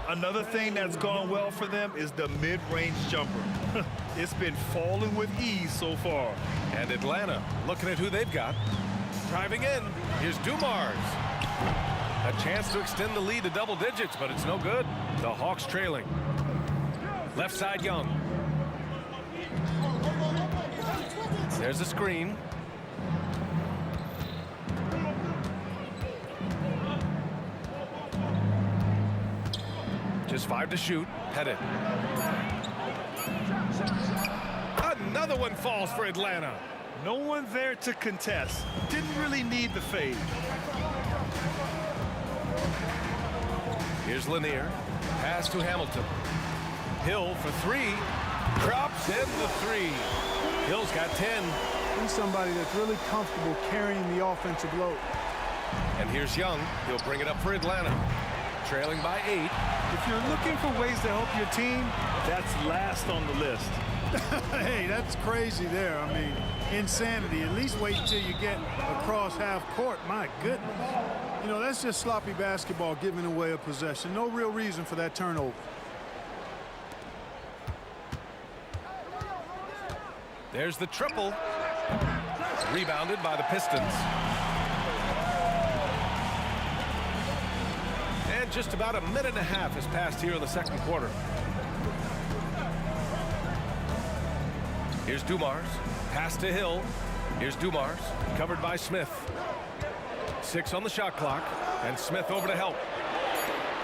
Speaker 9: Another thing that's gone well for them is the mid-range jumper. It's been falling with ease so far.
Speaker 7: And Atlanta, looking at who they've got. Driving in, here's Dumars. A chance to extend the lead to double digits, but it's no good. The Hawks trailing. Left side Young. There's a screen. Just 5 to shoot. Pettit. Another one falls for Atlanta.
Speaker 9: No one there to contest. Didn't really need the fade.
Speaker 7: Here's Lanier. Pass to Hamilton. Hill for 3. Drops in the 3. Hill's got 10.
Speaker 10: He's somebody that's really comfortable carrying the offensive load.
Speaker 7: And here's Young. He'll bring it up for Atlanta. Trailing by 8.
Speaker 9: If you're looking for ways to help your team, that's last on the list.
Speaker 10: Hey, that's crazy there. I mean, insanity. At least wait until you get across half court. My goodness. You know, that's just sloppy basketball, giving away a possession. No real reason for that turnover.
Speaker 7: There's the triple. Rebounded by the Pistons. And just about a minute and a half has passed here in the second quarter. Here's Dumars. Pass to Hill. Here's Dumars. Covered by Smith. 6 on the shot clock. And Smith over to help.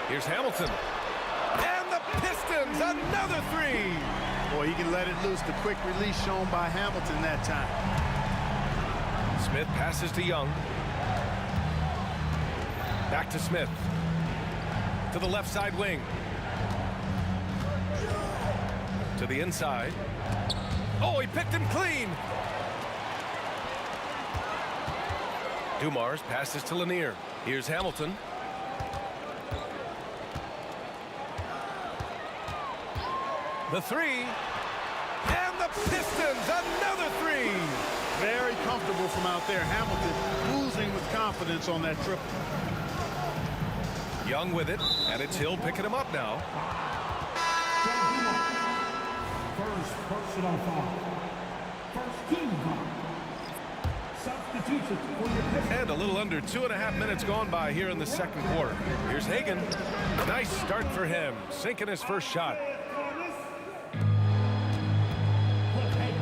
Speaker 7: Here's Hamilton. And the Pistons, another 3.
Speaker 10: Boy, he can let it loose. The quick release shown by Hamilton that time.
Speaker 7: Smith passes to Young. Back to Smith. To the left side wing. To the inside. Oh, he picked him clean. Dumars passes to Lanier. Here's Hamilton. The 3. And the Pistons, another 3.
Speaker 10: Very comfortable from out there. Hamilton oozing with confidence on that triple.
Speaker 7: Young with it, and it's Hill picking him up now.
Speaker 6: First personal foul. First team foul. Substitution for your Pistons.
Speaker 7: And a little under 2.5 minutes gone by here in the second quarter. Here's Hagan. Nice start for him, sinking his first shot.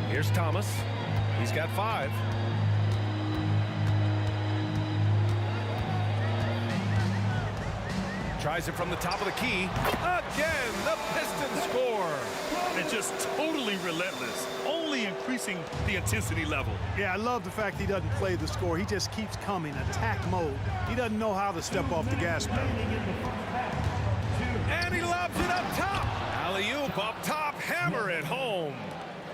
Speaker 7: Here's Thomas. He's got 5. Tries it from the top of the key. Again, the Pistons score.
Speaker 9: And just totally relentless, only increasing the intensity level.
Speaker 10: Yeah, I love the fact he doesn't play the score. He just keeps coming, attack mode. He doesn't know how to step off the gas pedal.
Speaker 7: And he lobs it up top. Alley-oop up top, hammer it home.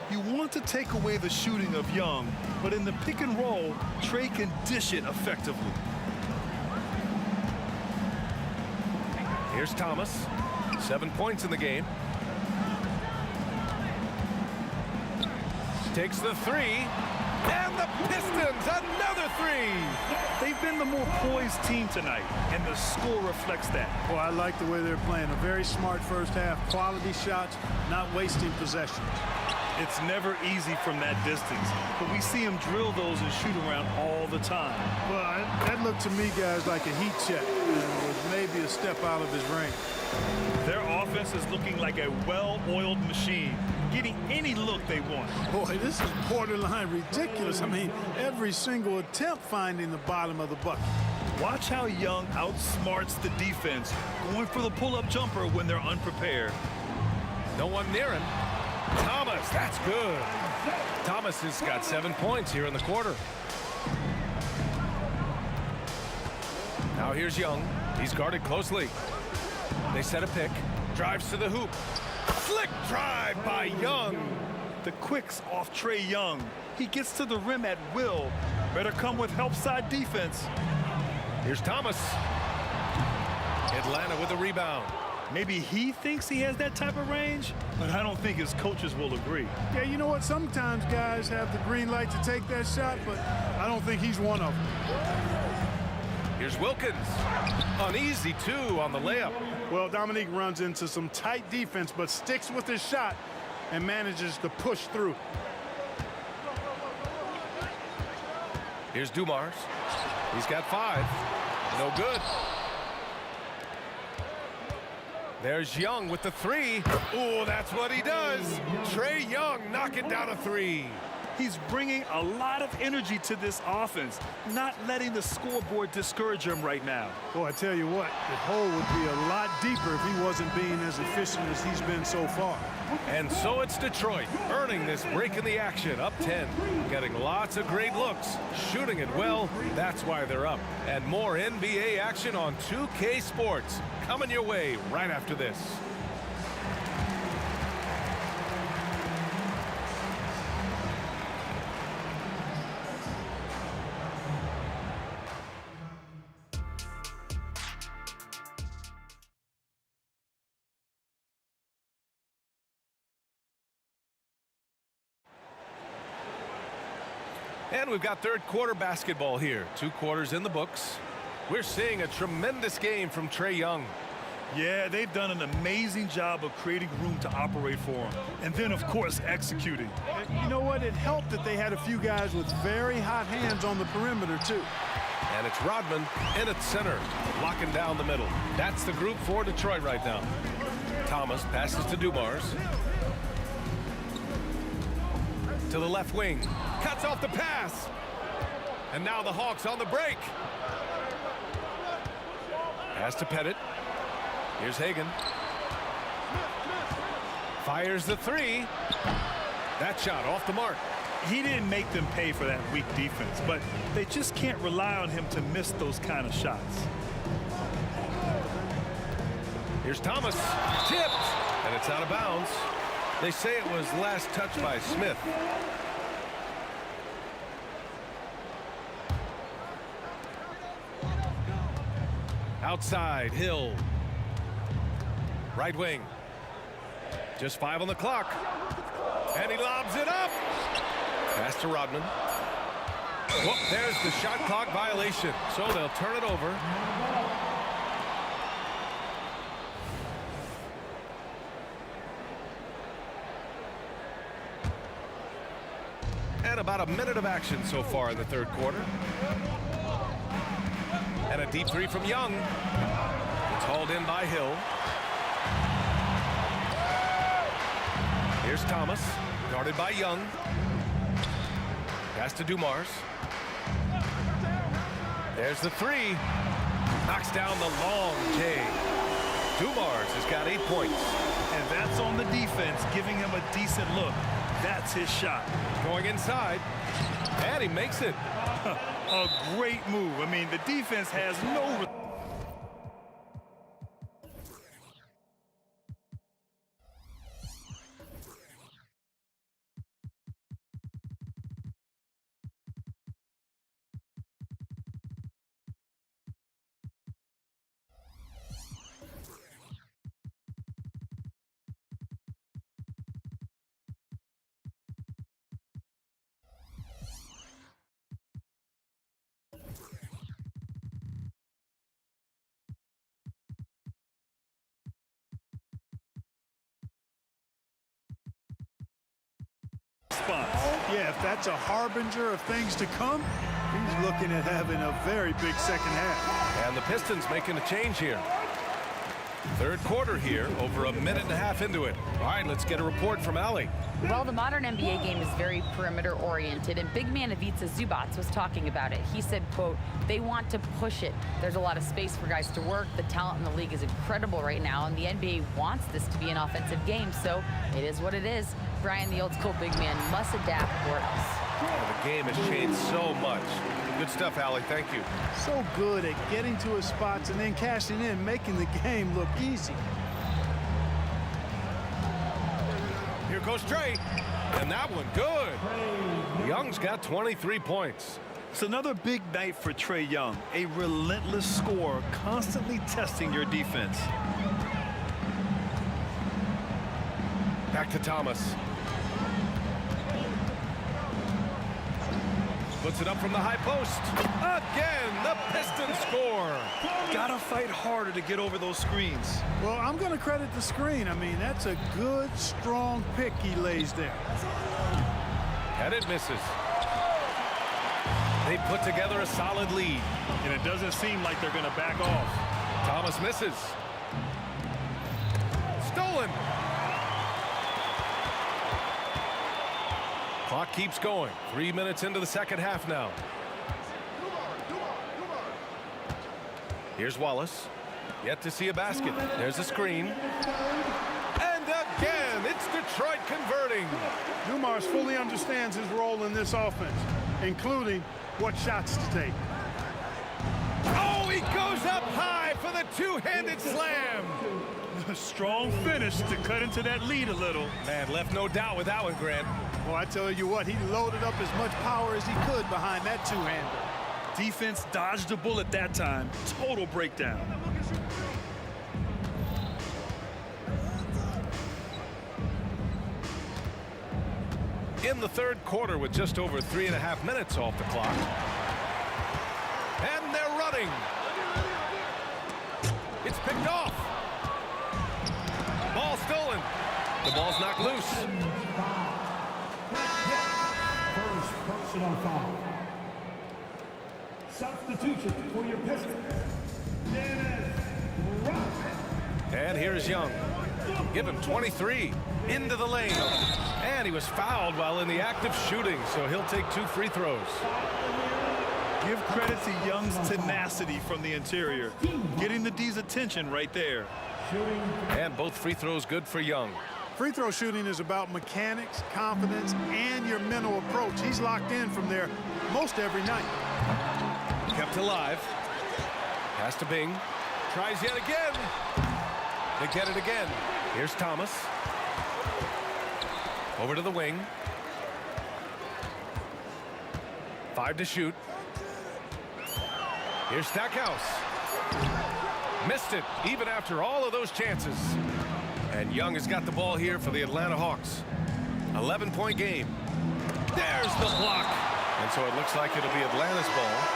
Speaker 9: You want to take away the shooting of Young, but in the pick and roll, Trey can dish it effectively.
Speaker 7: Here's Thomas, 7 points in the game. Takes the three, and the Pistons, another three.
Speaker 9: They've been the more poised team tonight, and the score reflects that.
Speaker 10: Well, I like the way they're playing. A very smart first half, quality shots, not wasting possessions.
Speaker 9: It's never easy from that distance, but we see him drill those and shoot around all the time.
Speaker 10: Well, that looked to me, guys, like a heat check. It was maybe a step out of his range.
Speaker 9: Their offense is looking like a well-oiled machine, getting any look they want.
Speaker 10: Boy, this is borderline ridiculous. I mean, every single attempt finding the bottom of the bucket.
Speaker 9: Watch how Young outsmarts the defense, going for the pull-up jumper when they're unprepared.
Speaker 7: No one near him. Thomas, that's good. Thomas has got 7 points here in the quarter. Now here's Young. He's guarded closely. They set a pick. Drives to the hoop. Slick drive by Young.
Speaker 9: The quicks off Trey Young. He gets to the rim at will. Better come with help side defense.
Speaker 7: Here's Thomas. Atlanta with a rebound.
Speaker 9: Maybe he thinks he has that type of range, but I don't think his coaches will agree.
Speaker 10: Yeah, you know what? Sometimes guys have the green light to take that shot, but I don't think he's one of them.
Speaker 7: Here's Wilkins. Uneasy, too, on the layup.
Speaker 10: Well, Dominique runs into some tight defense, but sticks with his shot and manages to push through.
Speaker 7: Here's Dumars. He's got 5. No good. There's Young with the 3. Ooh, that's what he does. Trey Young knocking down a 3.
Speaker 9: He's bringing a lot of energy to this offense, not letting the scoreboard discourage him right now.
Speaker 10: Boy, I tell you what, the hole would be a lot deeper if he wasn't being as efficient as he's been so far.
Speaker 7: And so it's Detroit earning this break in the action, up 10. Getting lots of great looks, shooting it well. That's why they're up. And more NBA action on 2K Sports coming your way right after this. And we've got third quarter basketball here. 2 quarters in the books. We're seeing a tremendous game from Trey Young.
Speaker 9: Yeah, they've done an amazing job of creating room to operate for him. And then, of course, executing.
Speaker 10: You know what? It helped that they had a few guys with very hot hands on the perimeter, too.
Speaker 7: And it's Rodman in at center, locking down the middle. That's the group for Detroit right now. Thomas passes to Dumars. To the left wing. Cuts off the pass. And now the Hawks on the break. Pass to Pettit. Here's Hagan. Fires the 3. That shot off the mark.
Speaker 9: He didn't make them pay for that weak defense, but they just can't rely on him to miss those kind of shots.
Speaker 7: Here's Thomas. Tipped. And it's out of bounds. They say it was last touched by Smith. Outside, Hill. Right wing. Just 5 on the clock. And he lobs it up. Pass to Rodman. Whoop, there's the shot clock violation. So they'll turn it over. And about a minute of action so far in the third quarter. And a deep 3 from Young. It's hauled in by Hill. Here's Thomas, guarded by Young. Pass to Dumars. There's the 3. Knocks down the long J. Dumars has got 8 points.
Speaker 9: And that's on the defense, giving him a decent look. That's his shot.
Speaker 7: Going inside, and he makes it.
Speaker 9: A great move. I mean, the defense has no...
Speaker 10: Yeah, if that's a harbinger of things to come, he's looking at having a very big second half.
Speaker 7: And the Pistons making a change here. Third quarter here, over a minute and a half into it. All right, let's get a report from Allie.
Speaker 14: Well, the modern NBA game is very perimeter-oriented, and big man Ivica Zubac was talking about it. He said, quote, they want to push it. There's a lot of space for guys to work. The talent in the league is incredible right now, and the NBA wants this to be an offensive game, so it is what it is. Brian, the old-school big man, must adapt or else.
Speaker 7: The game has changed so much. Good stuff, Allie. Thank you.
Speaker 10: So good at getting to his spots and then cashing in, making the game look easy.
Speaker 7: Here goes Trey. And that one, good. Young's got 23 points.
Speaker 9: It's another big night for Trae Young. A relentless scorer, constantly testing your defense.
Speaker 7: Back to Thomas. Puts it up from the high post. Again, the Pistons score.
Speaker 9: Gotta fight harder to get over those screens.
Speaker 10: Well, I'm going to credit the screen. I mean, that's a good, strong pick he lays there.
Speaker 7: And it misses. They put together a solid lead.
Speaker 9: And it doesn't seem like they're going to back off.
Speaker 7: Thomas misses. Stolen. Clock keeps going. 3 minutes into the second half now. Here's Wallace. Yet to see a basket. There's a screen. And again, it's Detroit converting.
Speaker 10: Dumars fully understands his role in this offense, including what shots to take.
Speaker 7: Oh, he goes up high for the two-handed slam.
Speaker 9: A strong finish to cut into that lead a little.
Speaker 7: Man, left no doubt with that one, Grant.
Speaker 10: Well, I tell you what, he loaded up as much power as he could behind that two-hander.
Speaker 9: Defense dodged a bullet that time. Total breakdown.
Speaker 7: In the third quarter with just over 3.5 minutes off the clock. And they're running. It's picked off. Ball stolen. The ball's knocked loose.
Speaker 6: First personal foul. Substitution for your Pistons.
Speaker 7: And here's Young. Give him 23 into the lane. And he was fouled while in the act of shooting, so he'll take 2 free throws.
Speaker 9: Give credit to Young's tenacity from the interior. Getting the D's attention right there.
Speaker 7: And both free throws good for Young.
Speaker 10: Free throw shooting is about mechanics, confidence, and your mental approach. He's locked in from there most every night.
Speaker 7: Kept alive. Pass to Bing. Tries yet again. They get it again. Here's Thomas. Over to the wing. 5 to shoot. Here's Stackhouse. Missed it, even after all of those chances. And Young has got the ball here for the Atlanta Hawks. 11-point game. There's the block. And so it looks like it'll be Atlanta's ball.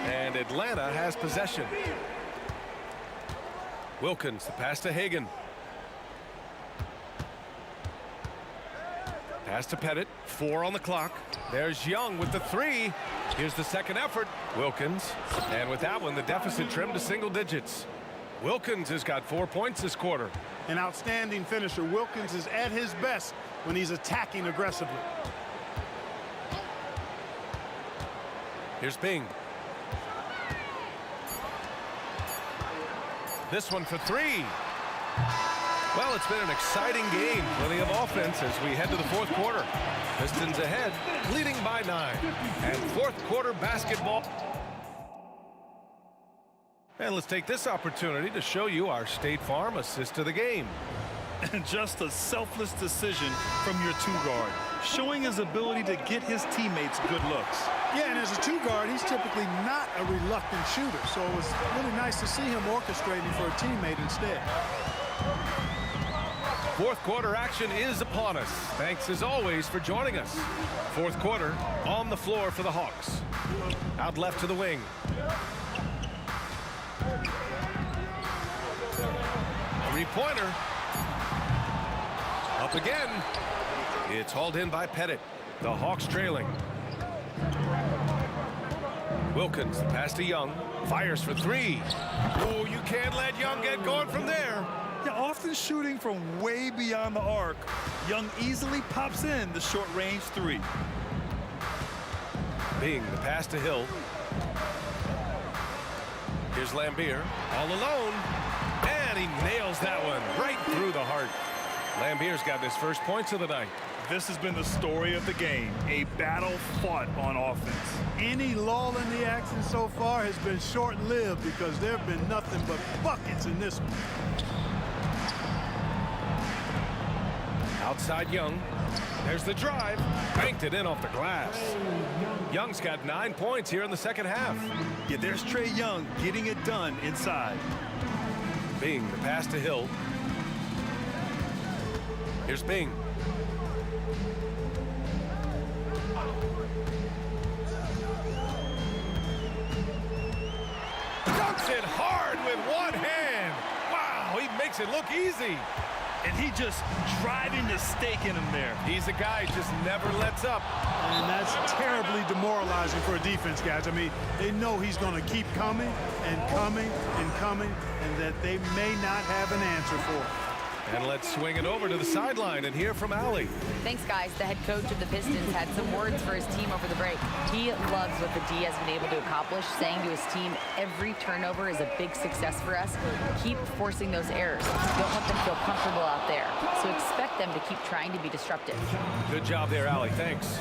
Speaker 7: And Atlanta has possession. Wilkins, the pass to Hagan. Pass to Pettit, 4 on the clock. There's Young with the 3. Here's the second effort. Wilkins. And with that one, the deficit trimmed to single digits. Wilkins has got 4 points this quarter.
Speaker 10: An outstanding finisher. Wilkins is at his best when he's attacking aggressively.
Speaker 7: Here's Bing. This one for three. Well, it's been an exciting game. Plenty of offense as we head to the fourth quarter. Pistons ahead, leading by 9. And fourth quarter basketball. And let's take this opportunity to show you our State Farm assist to the game.
Speaker 9: And just a selfless decision from your two-guard, showing his ability to get his teammates good looks.
Speaker 10: Yeah, and as a two-guard, he's typically not a reluctant shooter, so it was really nice to see him orchestrating for a teammate instead.
Speaker 7: Fourth quarter action is upon us. Thanks as always for joining us. Fourth quarter on the floor for the Hawks. Out left to the wing. Three-pointer. Up again. It's hauled in by Pettit. The Hawks trailing. Wilkins, the pass to Young. Fires for three. Oh, you can't let Young get going from there.
Speaker 9: Yeah, often shooting from way beyond the arc, Young easily pops in the short-range three.
Speaker 7: Bing, the pass to Hill. Here's Lambier, all alone. And he nails that one right through the heart. Lambier's got his first points of the night.
Speaker 9: This has been the story of the game, a battle fought on offense.
Speaker 10: Any lull in the action so far has been short-lived because there have been nothing but buckets in this one.
Speaker 7: Outside Young. There's the drive. Banked it in off the glass. Young's got 9 points here in the second half.
Speaker 9: Yeah, there's Trae Young getting it done inside.
Speaker 7: Bing, the pass to Hill. Here's Bing. Dunks it hard with one hand. Wow, he makes it look easy.
Speaker 9: And he just driving the stake in him there.
Speaker 7: He's a guy who just never lets up.
Speaker 10: And that's terribly demoralizing for a defense, guys. I mean, they know he's going to keep coming and coming and coming, and that they may not have an answer for it.
Speaker 7: And let's swing it over to the sideline and hear from Allie.
Speaker 14: Thanks, guys. The head coach of the Pistons had some words for his team over the break. He loves what the D has been able to accomplish, saying to his team, every turnover is a big success for us. Keep forcing those errors. Don't let them feel comfortable out there. So expect them to keep trying to be disruptive.
Speaker 7: Good job there, Allie. Thanks.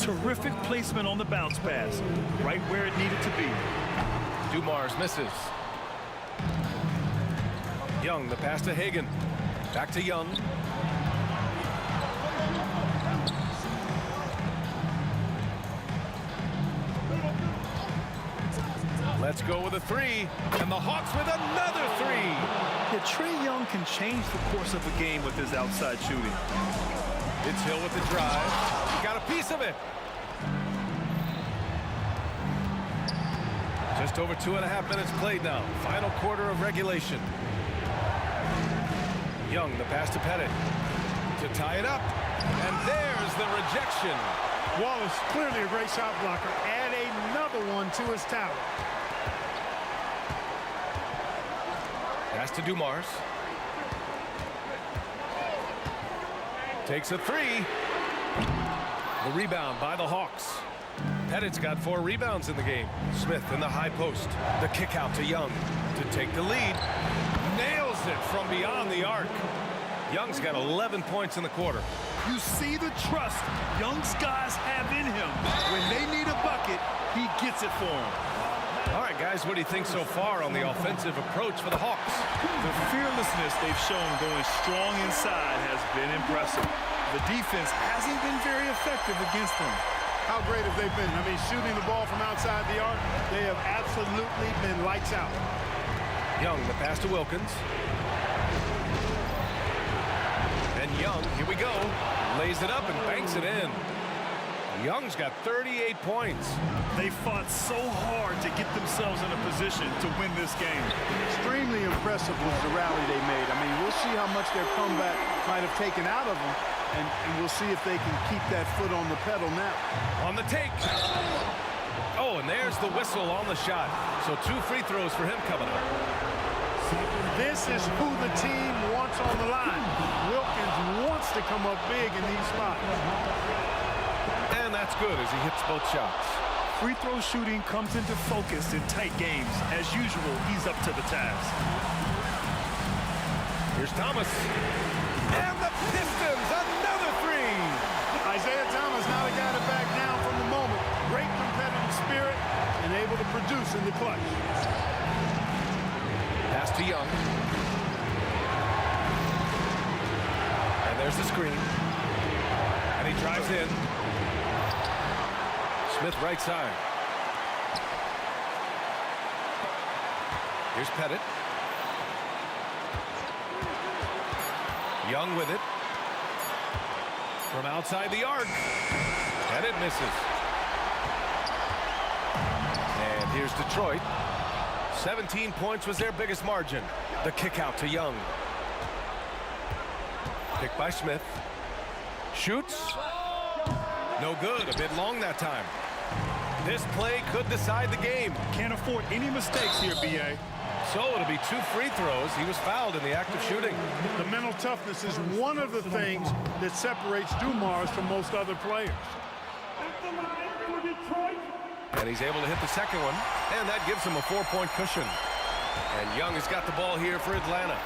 Speaker 9: Terrific placement on the bounce pass, right where it needed to be.
Speaker 7: Dumars misses. Young, the pass to Hagan. Back to Young. Let's go with a three. And the Hawks with another three.
Speaker 9: Yeah, Trae Young can change the course of a game with his outside shooting.
Speaker 7: It's Hill with the drive. He got a piece of it. Just over 2.5 minutes played now. Final quarter of regulation. Young, the pass to Pettit to tie it up. And there's the rejection.
Speaker 10: Wallace, clearly a great shot blocker. Add another one to his tower.
Speaker 7: Pass to Dumars. Takes a three. The rebound by the Hawks. Pettit's got 4 rebounds in the game. Smith in the high post. The kick out to Young to take the lead. Nails it from beyond the arc. Young's got 11 points in the quarter.
Speaker 9: You see the trust Young's guys have in him. When they need a bucket, he gets it for them.
Speaker 7: All right, guys, what do you think so far on the offensive approach for the Hawks?
Speaker 9: The fearlessness they've shown going strong inside has been impressive. The defense hasn't been very effective against them.
Speaker 10: How great have they been? I mean, shooting the ball from outside the arc, they have absolutely been lights out.
Speaker 7: Young, the pass to Wilkins. And Young, here we go, lays it up and banks it in. Young's got 38 points.
Speaker 9: They fought so hard to get themselves in a position to win this game.
Speaker 10: Extremely impressive was the rally they made. I mean, we'll see how much their comeback might have taken out of them, and we'll see if they can keep that foot on the pedal now.
Speaker 7: On the take. Oh, and there's the whistle on the shot. So 2 free throws for him coming up.
Speaker 10: This is who the team wants on the line. Wilkins wants to come up big in these spots.
Speaker 7: And that's good as he hits both shots.
Speaker 9: Free throw shooting comes into focus in tight games. As usual, he's up to the task.
Speaker 7: Here's Thomas. And the Pistons, another three.
Speaker 10: Isaiah Thomas not a guy to back down from the moment. Great competitive spirit and able to produce in the clutch.
Speaker 7: Pass to Young. And there's the screen. And he drives in. Smith right side. Here's Pettit. Young with it. From outside the arc. And it misses. And here's Detroit. 17 points was their biggest margin. The kick out to Young. Picked by Smith. Shoots. No good. A bit long that time. This play could decide the game.
Speaker 9: Can't afford any mistakes here, B.A.
Speaker 7: So it'll be 2 free throws. He was fouled in the act of shooting.
Speaker 10: The mental toughness is one of the things that separates Dumars from most other players.
Speaker 7: And he's able to hit the second one. And that gives him a 4-point cushion. And Young has got the ball here for Atlanta.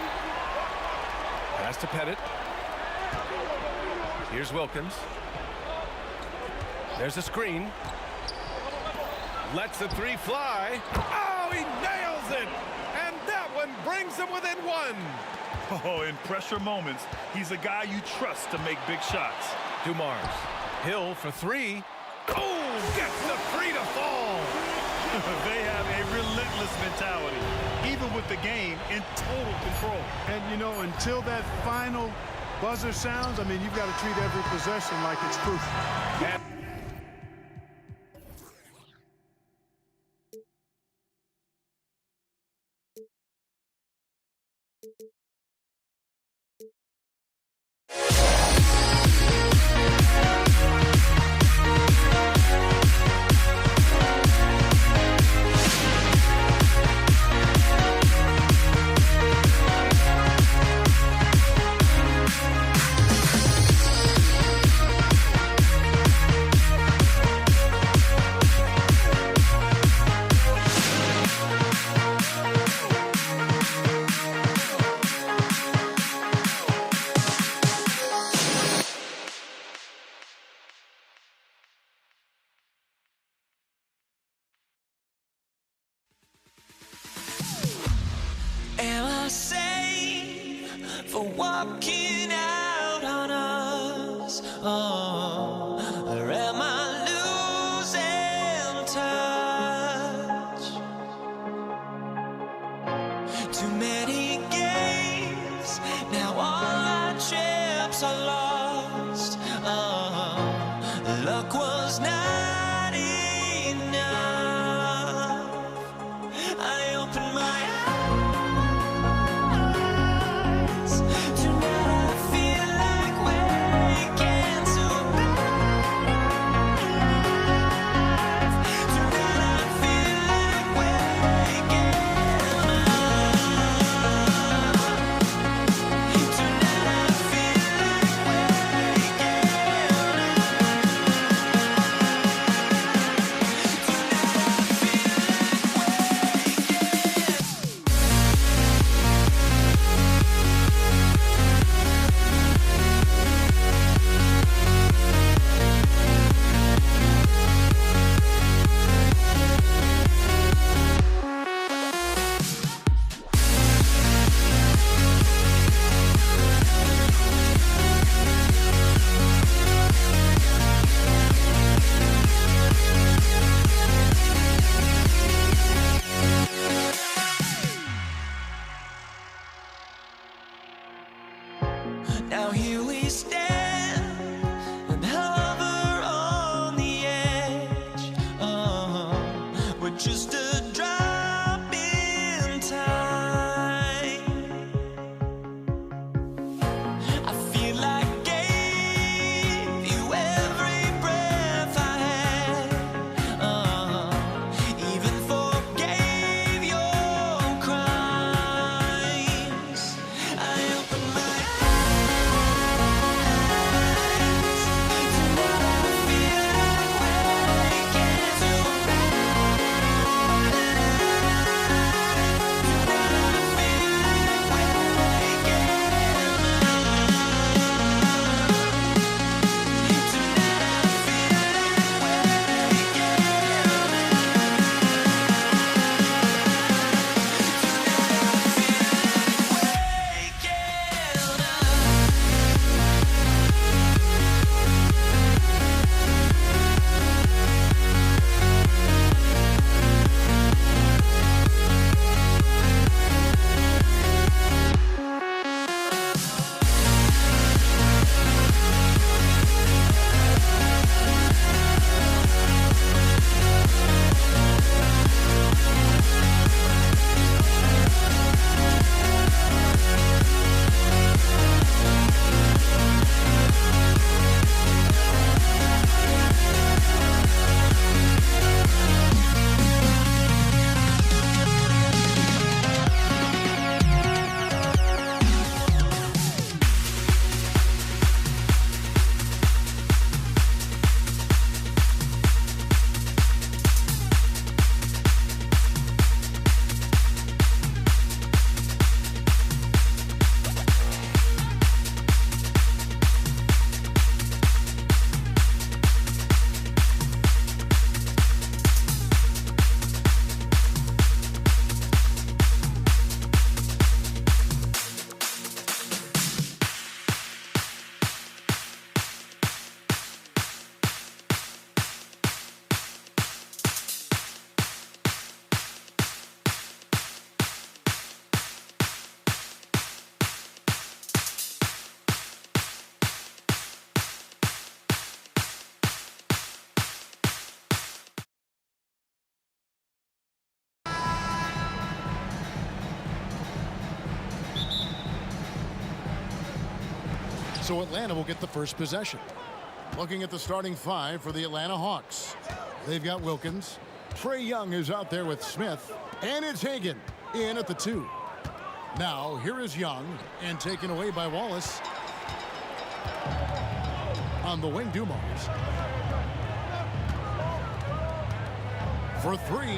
Speaker 7: Pass to Pettit. Here's Wilkins. There's a screen. Lets the three fly. Oh, he nails it! And that one brings him within 1.
Speaker 9: Oh, in pressure moments, he's a guy you trust to make big shots.
Speaker 7: Dumars. Hill for 3. Oh, gets the 3 to fall.
Speaker 9: They have a relentless mentality, even with the game in total control.
Speaker 10: And, you know, until that final buzzer sounds, I mean, you've got to treat every possession like it's crucial.
Speaker 7: And
Speaker 1: Am I sane for walking out on us? Oh, or am I losing touch? Too many games, now all our chips are lost. Oh, luck was not enough. I opened my eyes.
Speaker 3: So Atlanta will get the first possession. Looking at the starting five for the Atlanta Hawks. They've got Wilkins. Trae Young is out there with Smith. And it's Hagan in at the 2. Now, here is Young, and taken away by Wallace. On the wing, Dumars. For 3.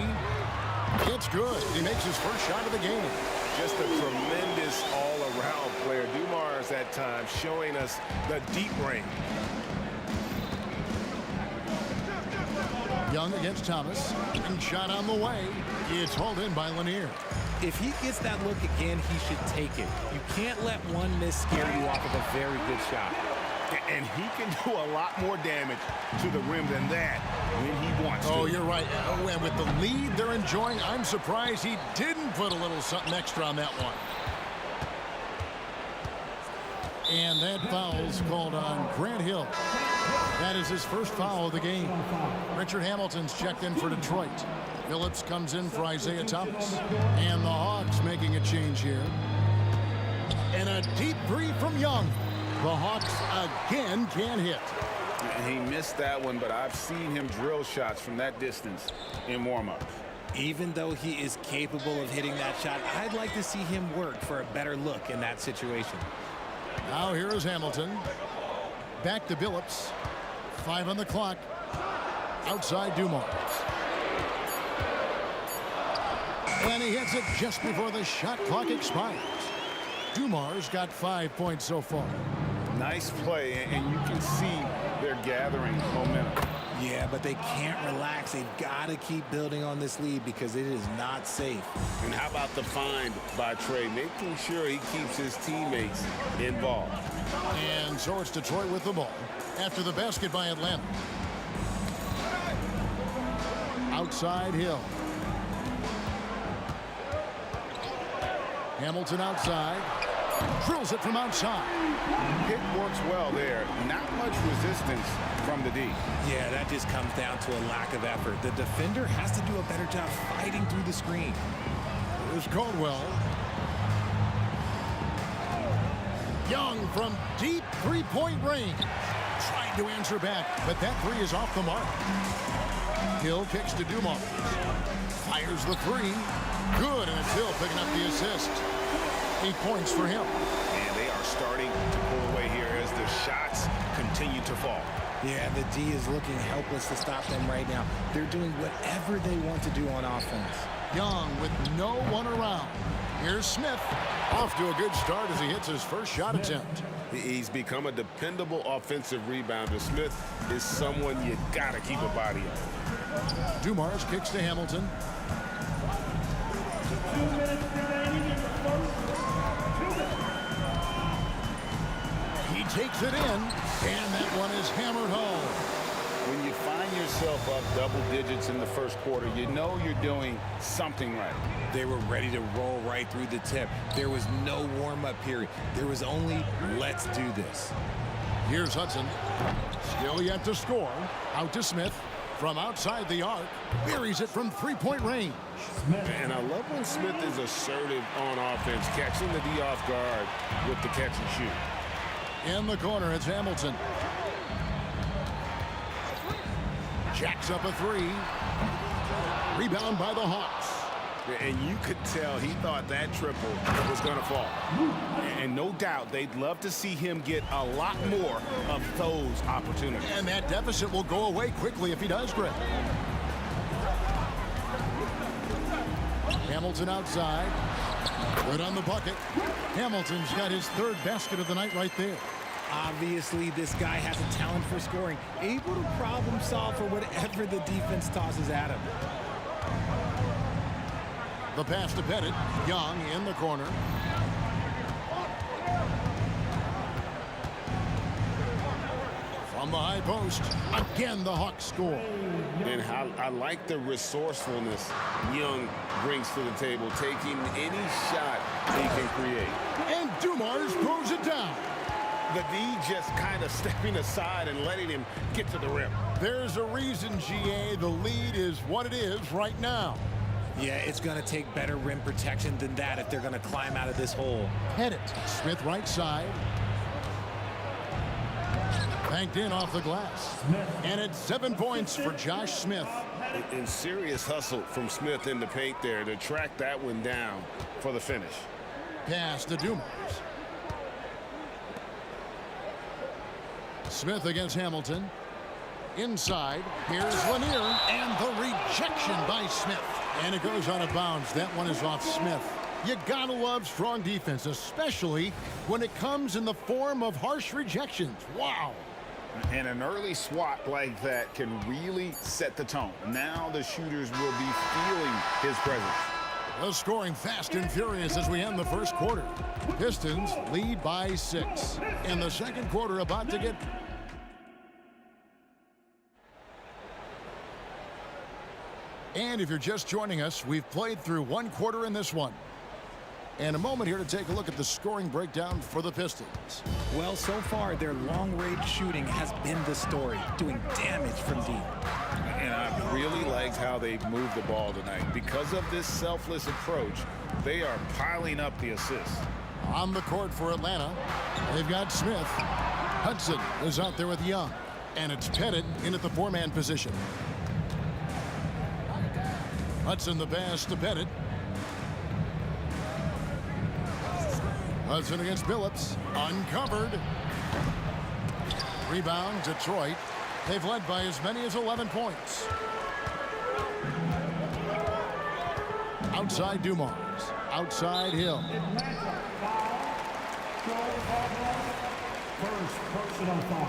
Speaker 3: It's good. He makes his first shot of the game.
Speaker 4: Just a tremendous all-around player. Dumars at times showing us the deep range.
Speaker 3: Young against Thomas. And shot on the way. It's hauled in by Lanier.
Speaker 11: If he gets that look again, he should take it. You can't let one miss scare you off of a very good shot.
Speaker 4: And he can do a lot more damage to the rim than that when he wants to.
Speaker 3: Oh, you're right. Oh, and with the lead they're enjoying, I'm surprised he didn't put a little something extra on that one. And that foul's called on Grant Hill. That is his first foul of the game. Richard Hamilton's checked in for Detroit. Phillips comes in for Isaiah Thomas. And the Hawks making a change here. And a deep 3 from Young. The Hawks again can't hit.
Speaker 12: And he missed that one, but I've seen him drill shots from that distance in warm-up.
Speaker 11: Even though he is capable of hitting that shot, I'd like to see him work for a better look in that situation.
Speaker 3: Now here is Hamilton. Back to Billups. 5 on the clock. Outside Dumars. And he hits it just before the shot clock expires. Dumars got 5 points so far.
Speaker 12: Nice play, and you can see they're gathering momentum.
Speaker 11: Yeah, but they can't relax. They've got to keep building on this lead because it is not safe.
Speaker 12: And how about the find by Trae, making sure he keeps his teammates involved.
Speaker 3: And so it's Detroit with the ball after the basket by Atlanta. Outside Hill. Hamilton outside. Drills it from outside.
Speaker 12: Pick works well there. Not much resistance from the D.
Speaker 11: Yeah, that just comes down to a lack of effort. The defender has to do a better job fighting through the screen.
Speaker 3: Here's Caldwell. Young from deep three-point range. Trying to answer back, but that 3 is off the mark. Hill kicks to Dumars. Fires the 3. Good, and it's Hill picking up the assist. 8 points for him.
Speaker 4: And they are starting to pull away here as the shots continue to fall.
Speaker 11: Yeah, the D is looking helpless to stop them right now. They're doing whatever they want to do on offense.
Speaker 3: Young with no one around. Here's Smith. Off to a good start as he hits his first shot attempt.
Speaker 4: He's become a dependable offensive rebounder. Smith is someone you got to keep a body on.
Speaker 3: Dumars kicks to Hamilton.
Speaker 6: 2 minutes remaining in the first. 2 minutes.
Speaker 3: He takes it in, and that one is hammered home.
Speaker 12: When you find yourself up double digits in the first quarter, you know you're doing something right.
Speaker 11: They were ready to roll right through the tip. There was no warm-up period. There was only, let's do this.
Speaker 3: Here's Hudson. Still yet to score. Out to Smith. From outside the arc. Buries it from three-point range.
Speaker 4: And I love when Smith is assertive on offense, catching the D off guard with the catch and shoot.
Speaker 3: In the corner, it's Hamilton. Jacks up a 3. Rebound by the Hawks.
Speaker 4: And you could tell he thought that triple was going to fall. And no doubt they'd love to see him get a lot more of those opportunities.
Speaker 3: And that deficit will go away quickly if he does, Greg. Hamilton outside. Good on the bucket. Hamilton's got his 3rd basket of the night right there.
Speaker 11: Obviously, this guy has a talent for scoring, able to problem solve for whatever the defense tosses at him.
Speaker 3: The pass to Pettit. Young in the corner. From the high post. Again, the Hawks score.
Speaker 4: And I like the resourcefulness Young brings to the table, taking any shot he can create.
Speaker 3: And Dumars throws it down.
Speaker 4: The D just kind of stepping aside and letting him get to the rim.
Speaker 3: There's a reason, GA, the lead is what it is right now.
Speaker 11: Yeah, it's going to take better rim protection than that if they're going to climb out of this hole.
Speaker 3: Pettit. Smith right side. Banked in off the glass. And it's 7 points for Josh Smith.
Speaker 4: In serious hustle from Smith in the paint there to track that one down for the finish.
Speaker 3: Pass to Dumars. Smith against Hamilton. Inside, here's Lanier, and the rejection by Smith. And it goes out of bounds. That one is off Smith. You gotta love strong defense, especially when it comes in the form of harsh rejections. Wow.
Speaker 12: And an early swat like that can really set the tone. Now the shooters will be feeling his presence.
Speaker 3: The scoring fast and furious as we end the first quarter. Pistons lead by 6. In the second quarter, about to get... And if you're just joining us, we've played through one quarter in this one. And a moment here to take a look at the scoring breakdown for the Pistons.
Speaker 11: Well, so far, their long-range shooting has been the story, doing damage from deep.
Speaker 12: And I really liked how they've moved the ball tonight. Because of this selfless approach, they are piling up the assists.
Speaker 3: On the court for Atlanta, they've got Smith. Hudson is out there with Young. And it's Pettit in at the 4-man position. Hudson the pass to Pettit. Hudson against Billups. Uncovered. Rebound, Detroit. They've led by as many as 11 points. Outside Dumars. Outside Hill.
Speaker 6: First personal foul.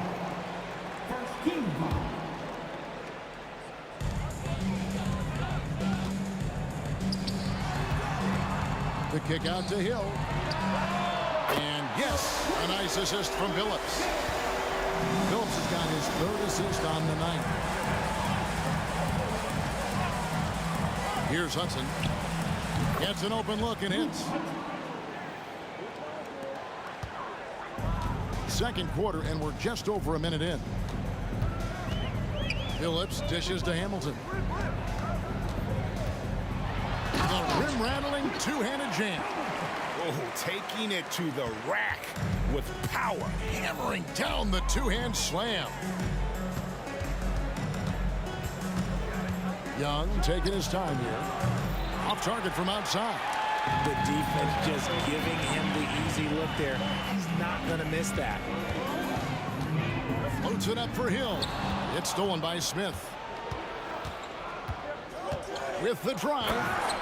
Speaker 6: First team foul.
Speaker 3: The kick out to Hill. And yes, a nice assist from Billups. Billups has got his 3rd assist on the night. Here's Hudson. Gets an open look and hits. Second quarter, and we're just over a minute in. Billups dishes to Hamilton. The rim-rattling two-handed jam.
Speaker 12: Oh, taking it to the rack with power.
Speaker 3: Hammering down the two-hand slam. Young taking his time here. Off target from outside.
Speaker 11: The defense just giving him the easy look there. He's not going to miss that.
Speaker 3: Floats it up for Hill. It's stolen by Smith. With the drive,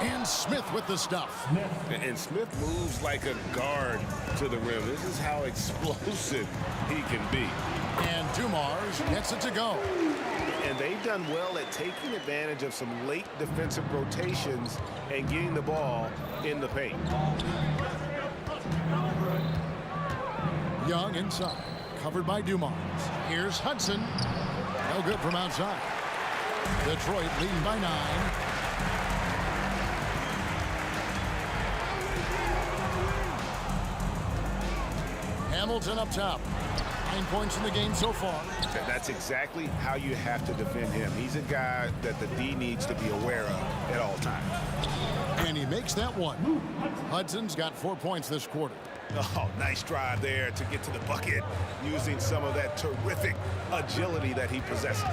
Speaker 3: and Smith with the stuff.
Speaker 4: And Smith moves like a guard to the rim. This is how explosive he can be.
Speaker 3: And Dumars gets it to go.
Speaker 4: And they've done well at taking advantage of some late defensive rotations and getting the ball in the paint.
Speaker 3: Young inside, covered by Dumars. Here's Hudson. No good from outside. Detroit leading by 9. Hamilton up top. 9 points in the game so far.
Speaker 4: That's exactly how you have to defend him. He's a guy that the D needs to be aware of at all times.
Speaker 3: And he makes that one. Hudson's got 4 points this quarter.
Speaker 4: Oh, nice drive there to get to the bucket using some of that terrific agility that he possesses.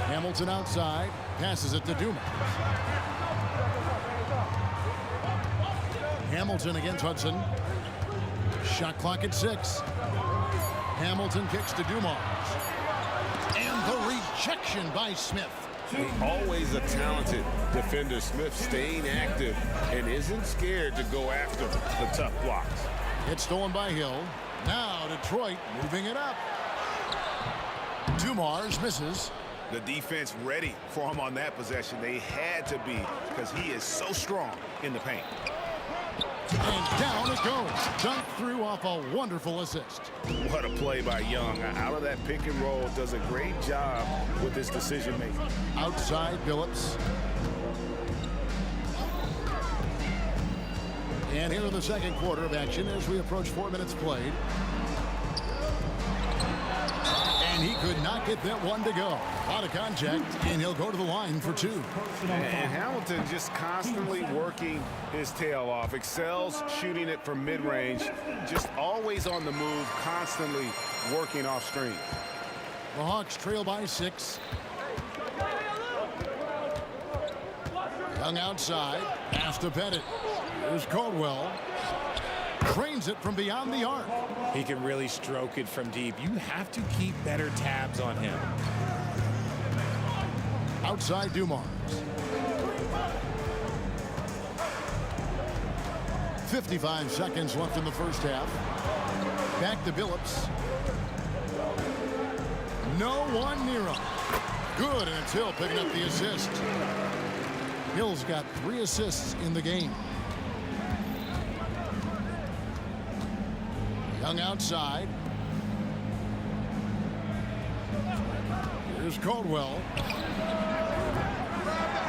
Speaker 3: Hamilton outside, passes it to Dumars. Hamilton against Hudson. Shot clock at 6. Hamilton kicks to Dumars. And the rejection by Smith.
Speaker 4: Always a talented defender. Smith staying active and isn't scared to go after the tough blocks.
Speaker 3: It's stolen by Hill. Now Detroit moving it up. Dumars misses.
Speaker 4: The defense ready for him on that possession. They had to be because he is so strong in the paint.
Speaker 3: And down it goes. Dunked through off a wonderful assist.
Speaker 4: What a play by Young. Out of that pick and roll, does a great job with his decision making.
Speaker 3: Outside Billups. And here in the second quarter of action as we approach 4 minutes played. And he could not get that one to go. A lot of contact, and he'll go to the line for 2.
Speaker 4: And Hamilton just constantly working his tail off. Excels shooting it from mid-range. Just always on the move, constantly working off screen.
Speaker 3: The Hawks trail by 6. Young outside. Pass to Pettit. Here's Caldwell. Trains it from beyond the arc.
Speaker 16: He can really stroke it from deep. You have to keep better tabs on him.
Speaker 3: Outside Dumars. 55 seconds left in the first half. Back to Billups. No one near him. Good, and it's Hill picking up the assist. Hill's got 3 assists in the game. Young outside. Here's Caldwell.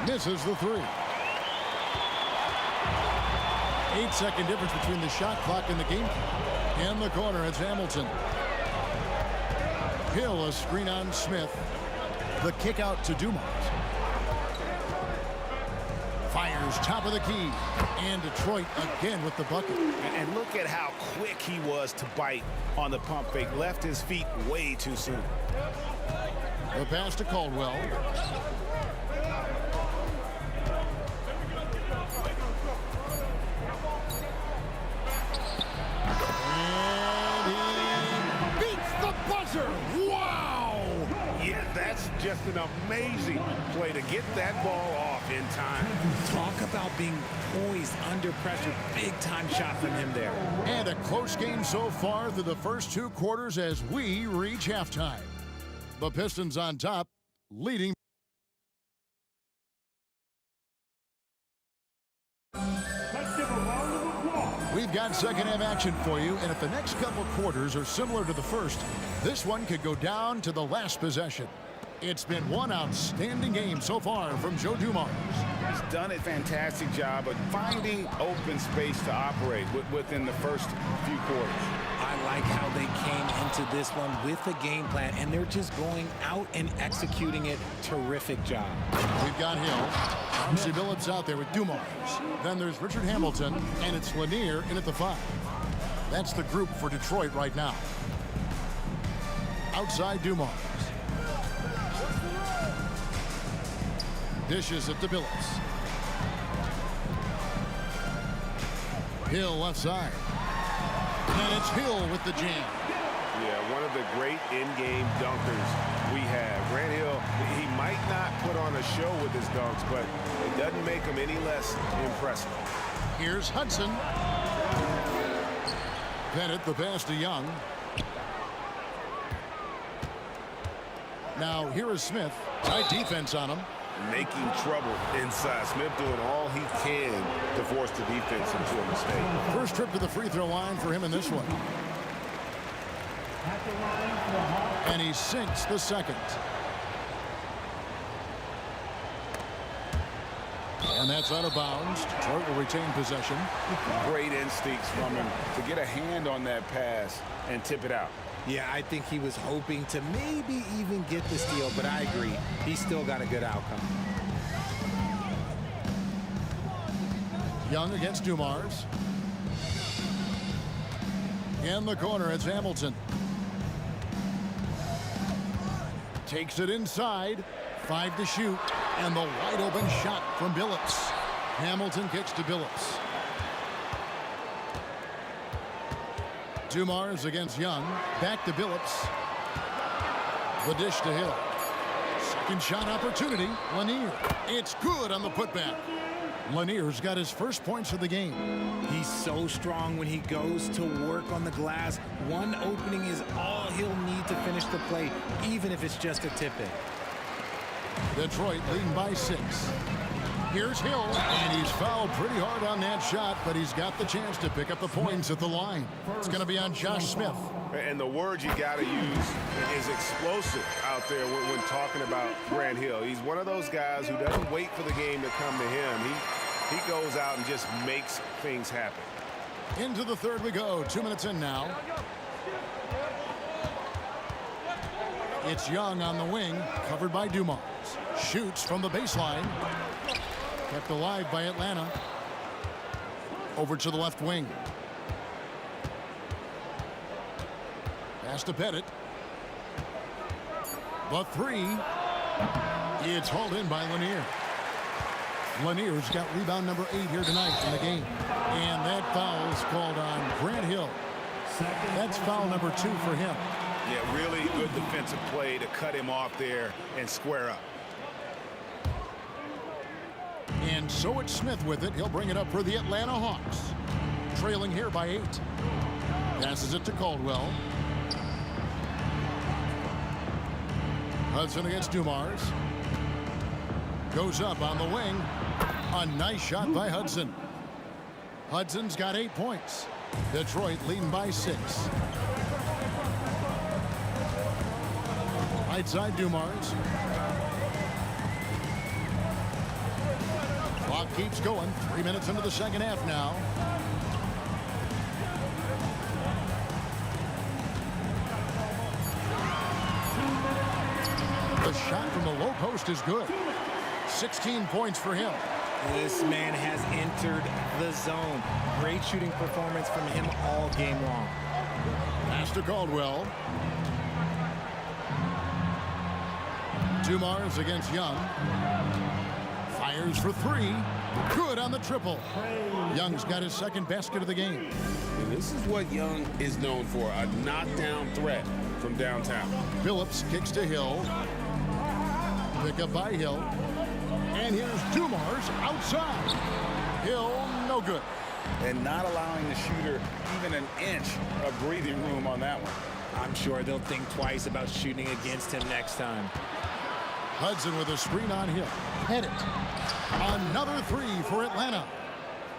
Speaker 3: Misses the 3. 8-second difference between the shot clock and the game clock. In the corner, it's Hamilton. Hill, a screen on Smith. The kick out to Dumars. Fires top of the key. And Detroit again with the bucket.
Speaker 4: And look at how quick he was to bite on the pump fake. Left his feet way too soon.
Speaker 3: The pass to Caldwell. And he beats the buzzer. Wow!
Speaker 4: Yeah, that's just an amazing play to get that ball off in time.
Speaker 16: Talk about being poised under pressure. Big time shot from him there.
Speaker 3: And a close game so far through the first 2 quarters as we reach halftime. The Pistons on top, leading. We've got second half action for you, and if the next couple quarters are similar to the first, this one could go down to the last possession. It's been one outstanding game so far from Joe Dumars.
Speaker 4: He's done a fantastic job of finding open space to operate within the first few quarters.
Speaker 16: I like how they came into this one with a game plan, and they're just going out and executing it. Terrific job.
Speaker 3: We've got Hill. Chauncey Billups out there with Dumars. Then there's Richard Hamilton, and it's Lanier in at the 5. That's the group for Detroit right now. Outside Dumars. Dishes it to Billups. Hill left side. And it's Hill with the jam.
Speaker 4: Yeah, one of the great in-game dunkers we have. Grant Hill, he might not put on a show with his dunks, but it doesn't make him any less impressive.
Speaker 3: Here's Hudson. Bennett, the pass to Young. Now here is Smith. Tight defense on him.
Speaker 4: Making trouble inside. Smith doing all he can to force the defense into a mistake.
Speaker 3: First trip to the free throw line for him in this one. And he sinks the second. And that's out of bounds. Detroit will retain possession.
Speaker 4: Great instincts from him to get a hand on that pass and tip it out.
Speaker 16: Yeah, I think he was hoping to maybe even get the steal, but I agree. He still got a good outcome.
Speaker 3: Young against Dumars. In the corner, it's Hamilton. Takes it inside. 5 to shoot. And the wide open shot from Billups. Hamilton kicks to Billups. Dumars against Young. Back to Billups. The dish to Hill. Second shot opportunity. Lanier. It's good on the putback. Lanier's got his first points of the game.
Speaker 16: He's so strong when he goes to work on the glass. One opening is all he'll need to finish the play, even if it's just a tip-in.
Speaker 3: Detroit leading by 6. Here's Hill, and he's fouled pretty hard on that shot, but he's got the chance to pick up the points at the line. It's going to be on Josh Smith.
Speaker 4: And the word you got to use is explosive out there when talking about Grant Hill. He's one of those guys who doesn't wait for the game to come to him. He goes out and just makes things happen.
Speaker 3: Into the third we go. 2 minutes in now. It's Young on the wing, covered by Dumars. Shoots from the baseline. Kept alive by Atlanta. Over to the left wing. Pass to Pettit. The three. It's hauled in by Lanier. Lanier's got rebound number 8 here tonight in the game. And that foul is called on Grant Hill. That's foul number 2 for him.
Speaker 12: Yeah, really good defensive play to cut him off there and square up.
Speaker 3: And so it's Smith with it. He'll bring it up for the Atlanta Hawks. Trailing here by 8. Passes it to Caldwell. Hudson against Dumars. Goes up on the wing. A nice shot by Hudson. Hudson's got 8 points. Detroit leading by 6. Right side Dumars. Clock keeps going. 3 minutes into the second half now. The shot from the low post is good. 16 points for him.
Speaker 11: This man has entered the zone. Great shooting performance from him all game long.
Speaker 3: Pass to Caldwell. Dumars against Young. Fires for 3. Good on the triple. Young's got his second basket of the game.
Speaker 12: And this is what Young is known for, a knockdown threat from downtown.
Speaker 3: Phillips kicks to Hill. Pick up by Hill. And here's Dumars outside. Hill, no good.
Speaker 12: And not allowing the shooter even an inch of breathing room on that one.
Speaker 11: I'm sure they'll think twice about shooting against him next time.
Speaker 3: Hudson with a screen on Hill. Pettit. Another 3 for Atlanta.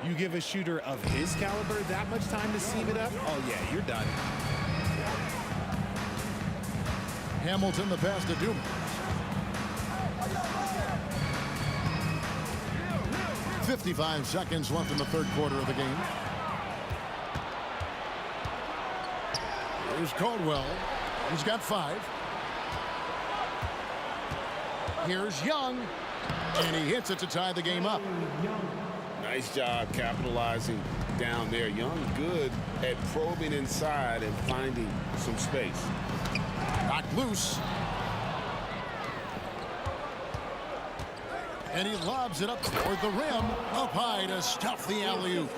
Speaker 11: You give a shooter of his caliber that much time to seam it up? Oh, yeah, you're done.
Speaker 3: Hamilton the pass to Dumars. 55 seconds left in the third quarter of the game. Here's Caldwell. He's got 5. Here's Young. And he hits it to tie the game up.
Speaker 12: Nice job capitalizing down there. Young good at probing inside and finding some space.
Speaker 3: Knocked loose. And he lobs it up toward the rim, up high to stuff the alley-oop.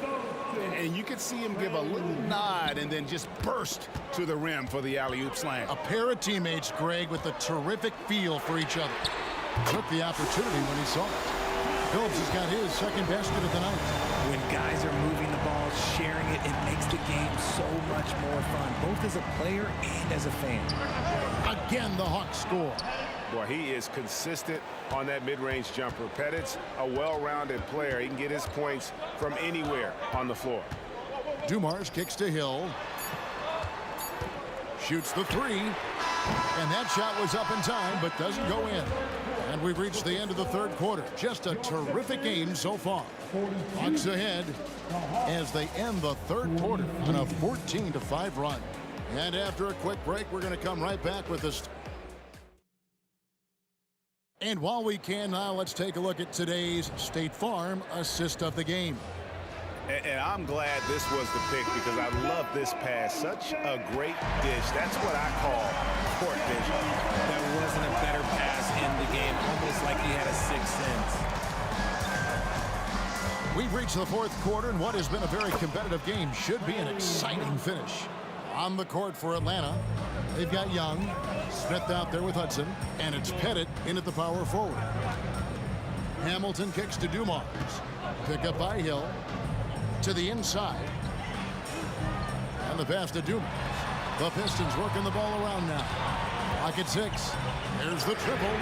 Speaker 12: And you could see him give a little nod and then just burst to the rim for the alley-oop slam.
Speaker 3: A pair of teammates, Greg, with a terrific feel for each other. Took the opportunity when he saw it. Phillips has got his second basket of the night.
Speaker 11: When guys are moving the ball, sharing it, it makes the game so much more fun, both as a player and as a fan.
Speaker 3: Again, the Hawks score.
Speaker 4: Boy, he is consistent on that mid-range jumper. Pettit's a well-rounded player. He can get his points from anywhere on the floor.
Speaker 3: Dumars kicks to Hill. Shoots the 3. And that shot was up in time, but doesn't go in. And we've reached the end of the third quarter. Just a terrific game so far. Hawks ahead as they end the third quarter on a 14-5 run. And after a quick break, we're going to come right back with this. And while we can now, let's take a look at today's State Farm assist of the game.
Speaker 4: And I'm glad this was the pick because I love this pass. Such a great dish. That's what I call court vision.
Speaker 11: There wasn't a better pass in the game, almost like he had a sixth sense.
Speaker 3: We've reached the fourth quarter, and what has been a very competitive game should be an exciting finish. On the court for Atlanta, they've got Young, Smith out there with Hudson, and it's Pettit in at the power forward. Hamilton kicks to Dumars. Pick up by Hill. To the inside. And the pass to Dumars. The Pistons working the ball around now. Clock at 6. Here's the triple.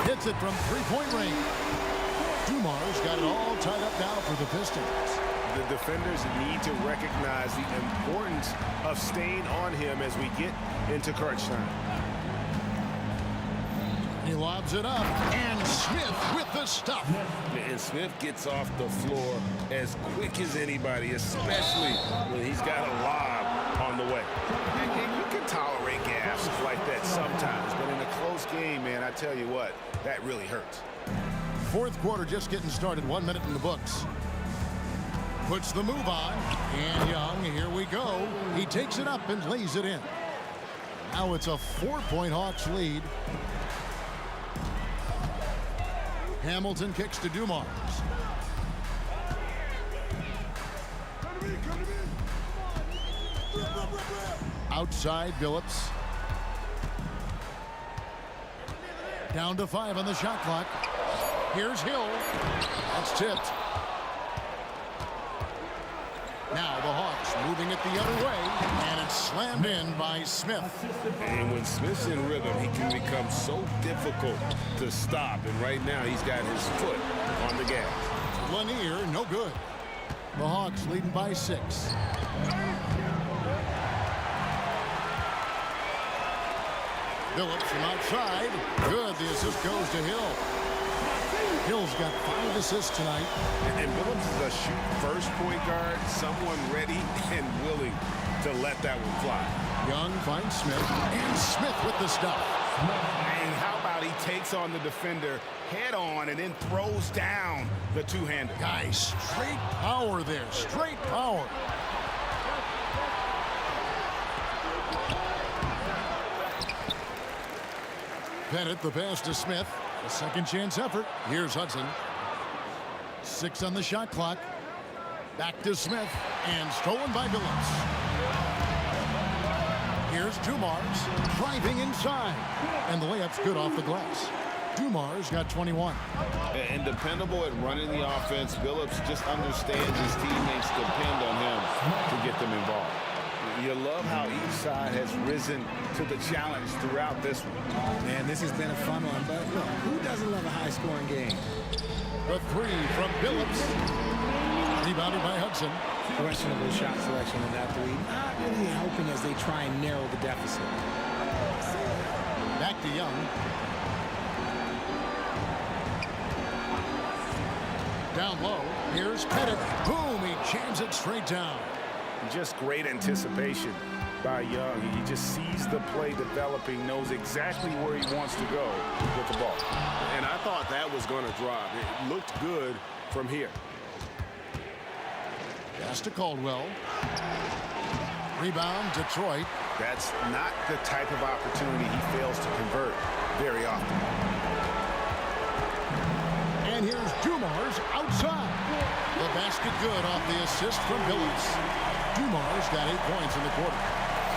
Speaker 3: Hits it from three-point range. Dumars got it all tied up now for the Pistons.
Speaker 4: The defenders need to recognize the importance of staying on him as we get into crunch time.
Speaker 3: He lobs it up, and Smith with the stuff.
Speaker 12: And Smith gets off the floor as quick as anybody, especially when he's got a lob on the way.
Speaker 4: And you can tolerate gaps like that sometimes, but in I tell you what, that really hurts.
Speaker 3: Fourth quarter just getting started. 1 minute in the books. Puts the move on. And Young, here we go. He takes it up and lays it in. Now it's a 4-point Hawks lead. Hamilton kicks to Dumars. Outside, Billups. Down to 5 on the shot clock. Here's Hill. That's tipped. Now the Hawks moving it the other way, and it's slammed in by Smith.
Speaker 4: And when Smith's in rhythm, he can become so difficult to stop. And right now, he's got his foot on the gas.
Speaker 3: Lanier, no good. The Hawks leading by 6. Billups from outside. Good. The assist goes to Hill. Hill's got 5 assists tonight.
Speaker 4: And Billups is a shoot-first point guard, someone ready and willing to let that one fly.
Speaker 3: Young finds Smith, and Smith with the stuff.
Speaker 4: And how about he takes on the defender head on and then throws down the two-hander.
Speaker 3: Guys, straight power there. Straight power. Bennett, the pass to Smith. A second chance effort. Here's Hudson. 6 on the shot clock. Back to Smith. And stolen by Billups. Here's Dumars. Driving inside. And the layup's good off the glass. Dumars got 21.
Speaker 4: And dependable at running the offense. Billups just understands his teammates depend on him to get them involved. You love how each side has risen to the challenge throughout this one.
Speaker 16: Man, this has been a fun one, but look, who doesn't love a high-scoring game?
Speaker 3: The 3 from Billups. Rebounded by Hudson.
Speaker 16: Questionable shot selection in that 3. Not really helping as they try and narrow the deficit.
Speaker 3: Back to Young. Down low. Here's Pettit. Boom! He jams it straight down.
Speaker 4: Just great anticipation by Young. He just sees the play developing, knows exactly where he wants to go with the ball. And I thought that was going to drop. It looked good from here.
Speaker 3: Pass to Caldwell. Rebound, Detroit.
Speaker 4: That's not the type of opportunity he fails to convert very often.
Speaker 3: And here's Dumars outside. The basket good off the assist from Billups. Dumars got 8 points in the quarter.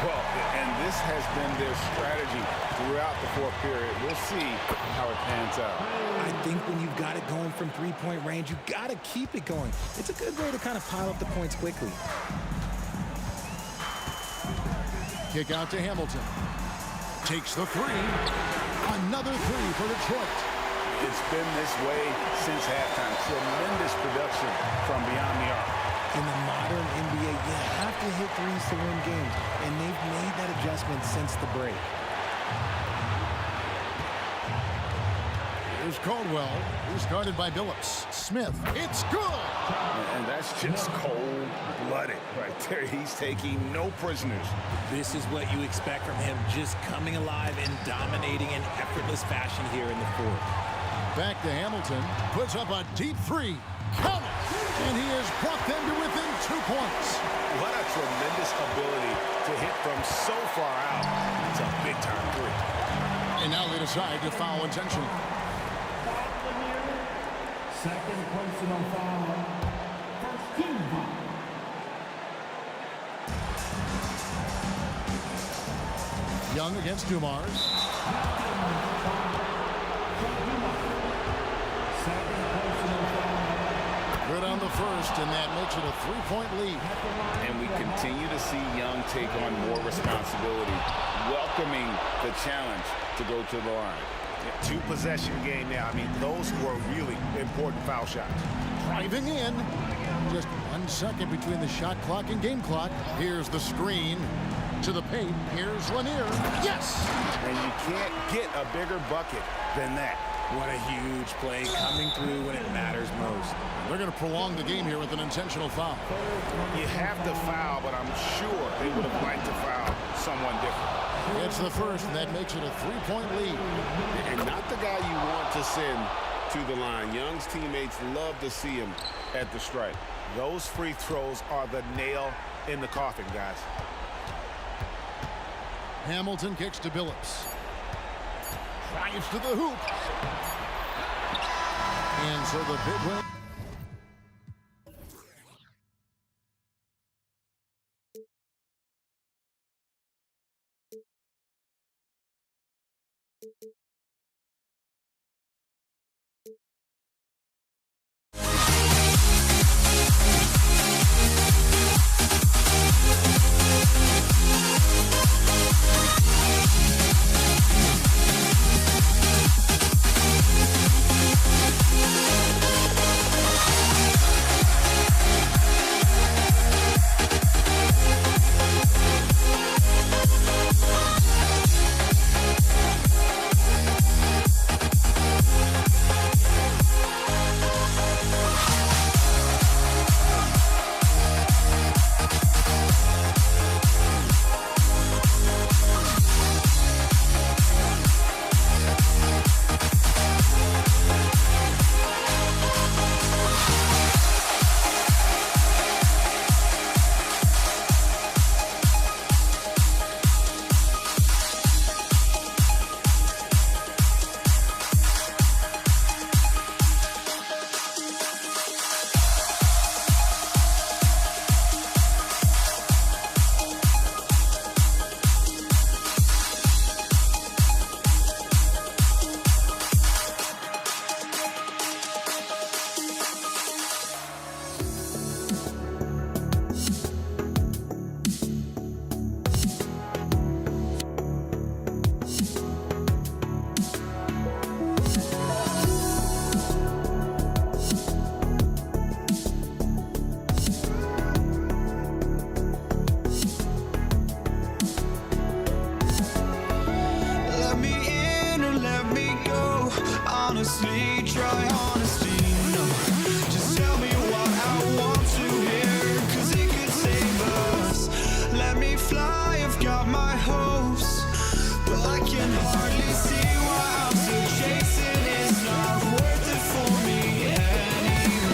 Speaker 4: Well, and this has been their strategy throughout the fourth period. We'll see how it pans out.
Speaker 16: I think when you've got it going from 3-point range, you've got to keep it going. It's a good way to kind of pile up the points quickly.
Speaker 3: Kick out to Hamilton. Takes the 3. Another 3 for Detroit.
Speaker 4: It's been this way since halftime. Tremendous production from beyond the arc.
Speaker 16: In the modern NBA, you have to hit threes to win games, and they've made that adjustment since the break.
Speaker 3: Here's Caldwell. He's guarded by Billups. Smith. It's good!
Speaker 4: And that's just cold-blooded right there. He's taking no prisoners.
Speaker 11: This is what you expect from him, just coming alive and dominating in effortless fashion here in the fourth.
Speaker 3: Back to Hamilton. Puts up a deep 3. Count it! And he has brought them to within 2 points.
Speaker 4: What a tremendous ability to hit from so far out. It's a big-time 3.
Speaker 3: And now they decide to foul intentionally.
Speaker 6: Second personal foul. First team foul.
Speaker 3: Young against Dumars. Good on the first, and that makes it a 3-point lead.
Speaker 4: And we continue to see Young take on more responsibility, welcoming the challenge to go to the line. 2-possession game now. I mean, those were really important foul shots.
Speaker 3: Driving in. Just 1 second between the shot clock and game clock. Here's the screen to the paint. Here's Lanier. Yes!
Speaker 4: And you can't get a bigger bucket than that.
Speaker 16: What a huge play coming through when it matters most.
Speaker 3: They're going to prolong the game here with an intentional foul.
Speaker 4: You have to foul, but I'm sure they would have liked to foul someone different.
Speaker 3: It's the first, and that makes it a 3-point lead.
Speaker 12: And not the guy you want to send to the line. Young's teammates love to see him at the stripe. Those free throws are the nail in the coffin, guys.
Speaker 3: Hamilton kicks to Billups. Drives to the hoop. And so the big win.
Speaker 1: Let me in and let me go. Honestly, try honesty.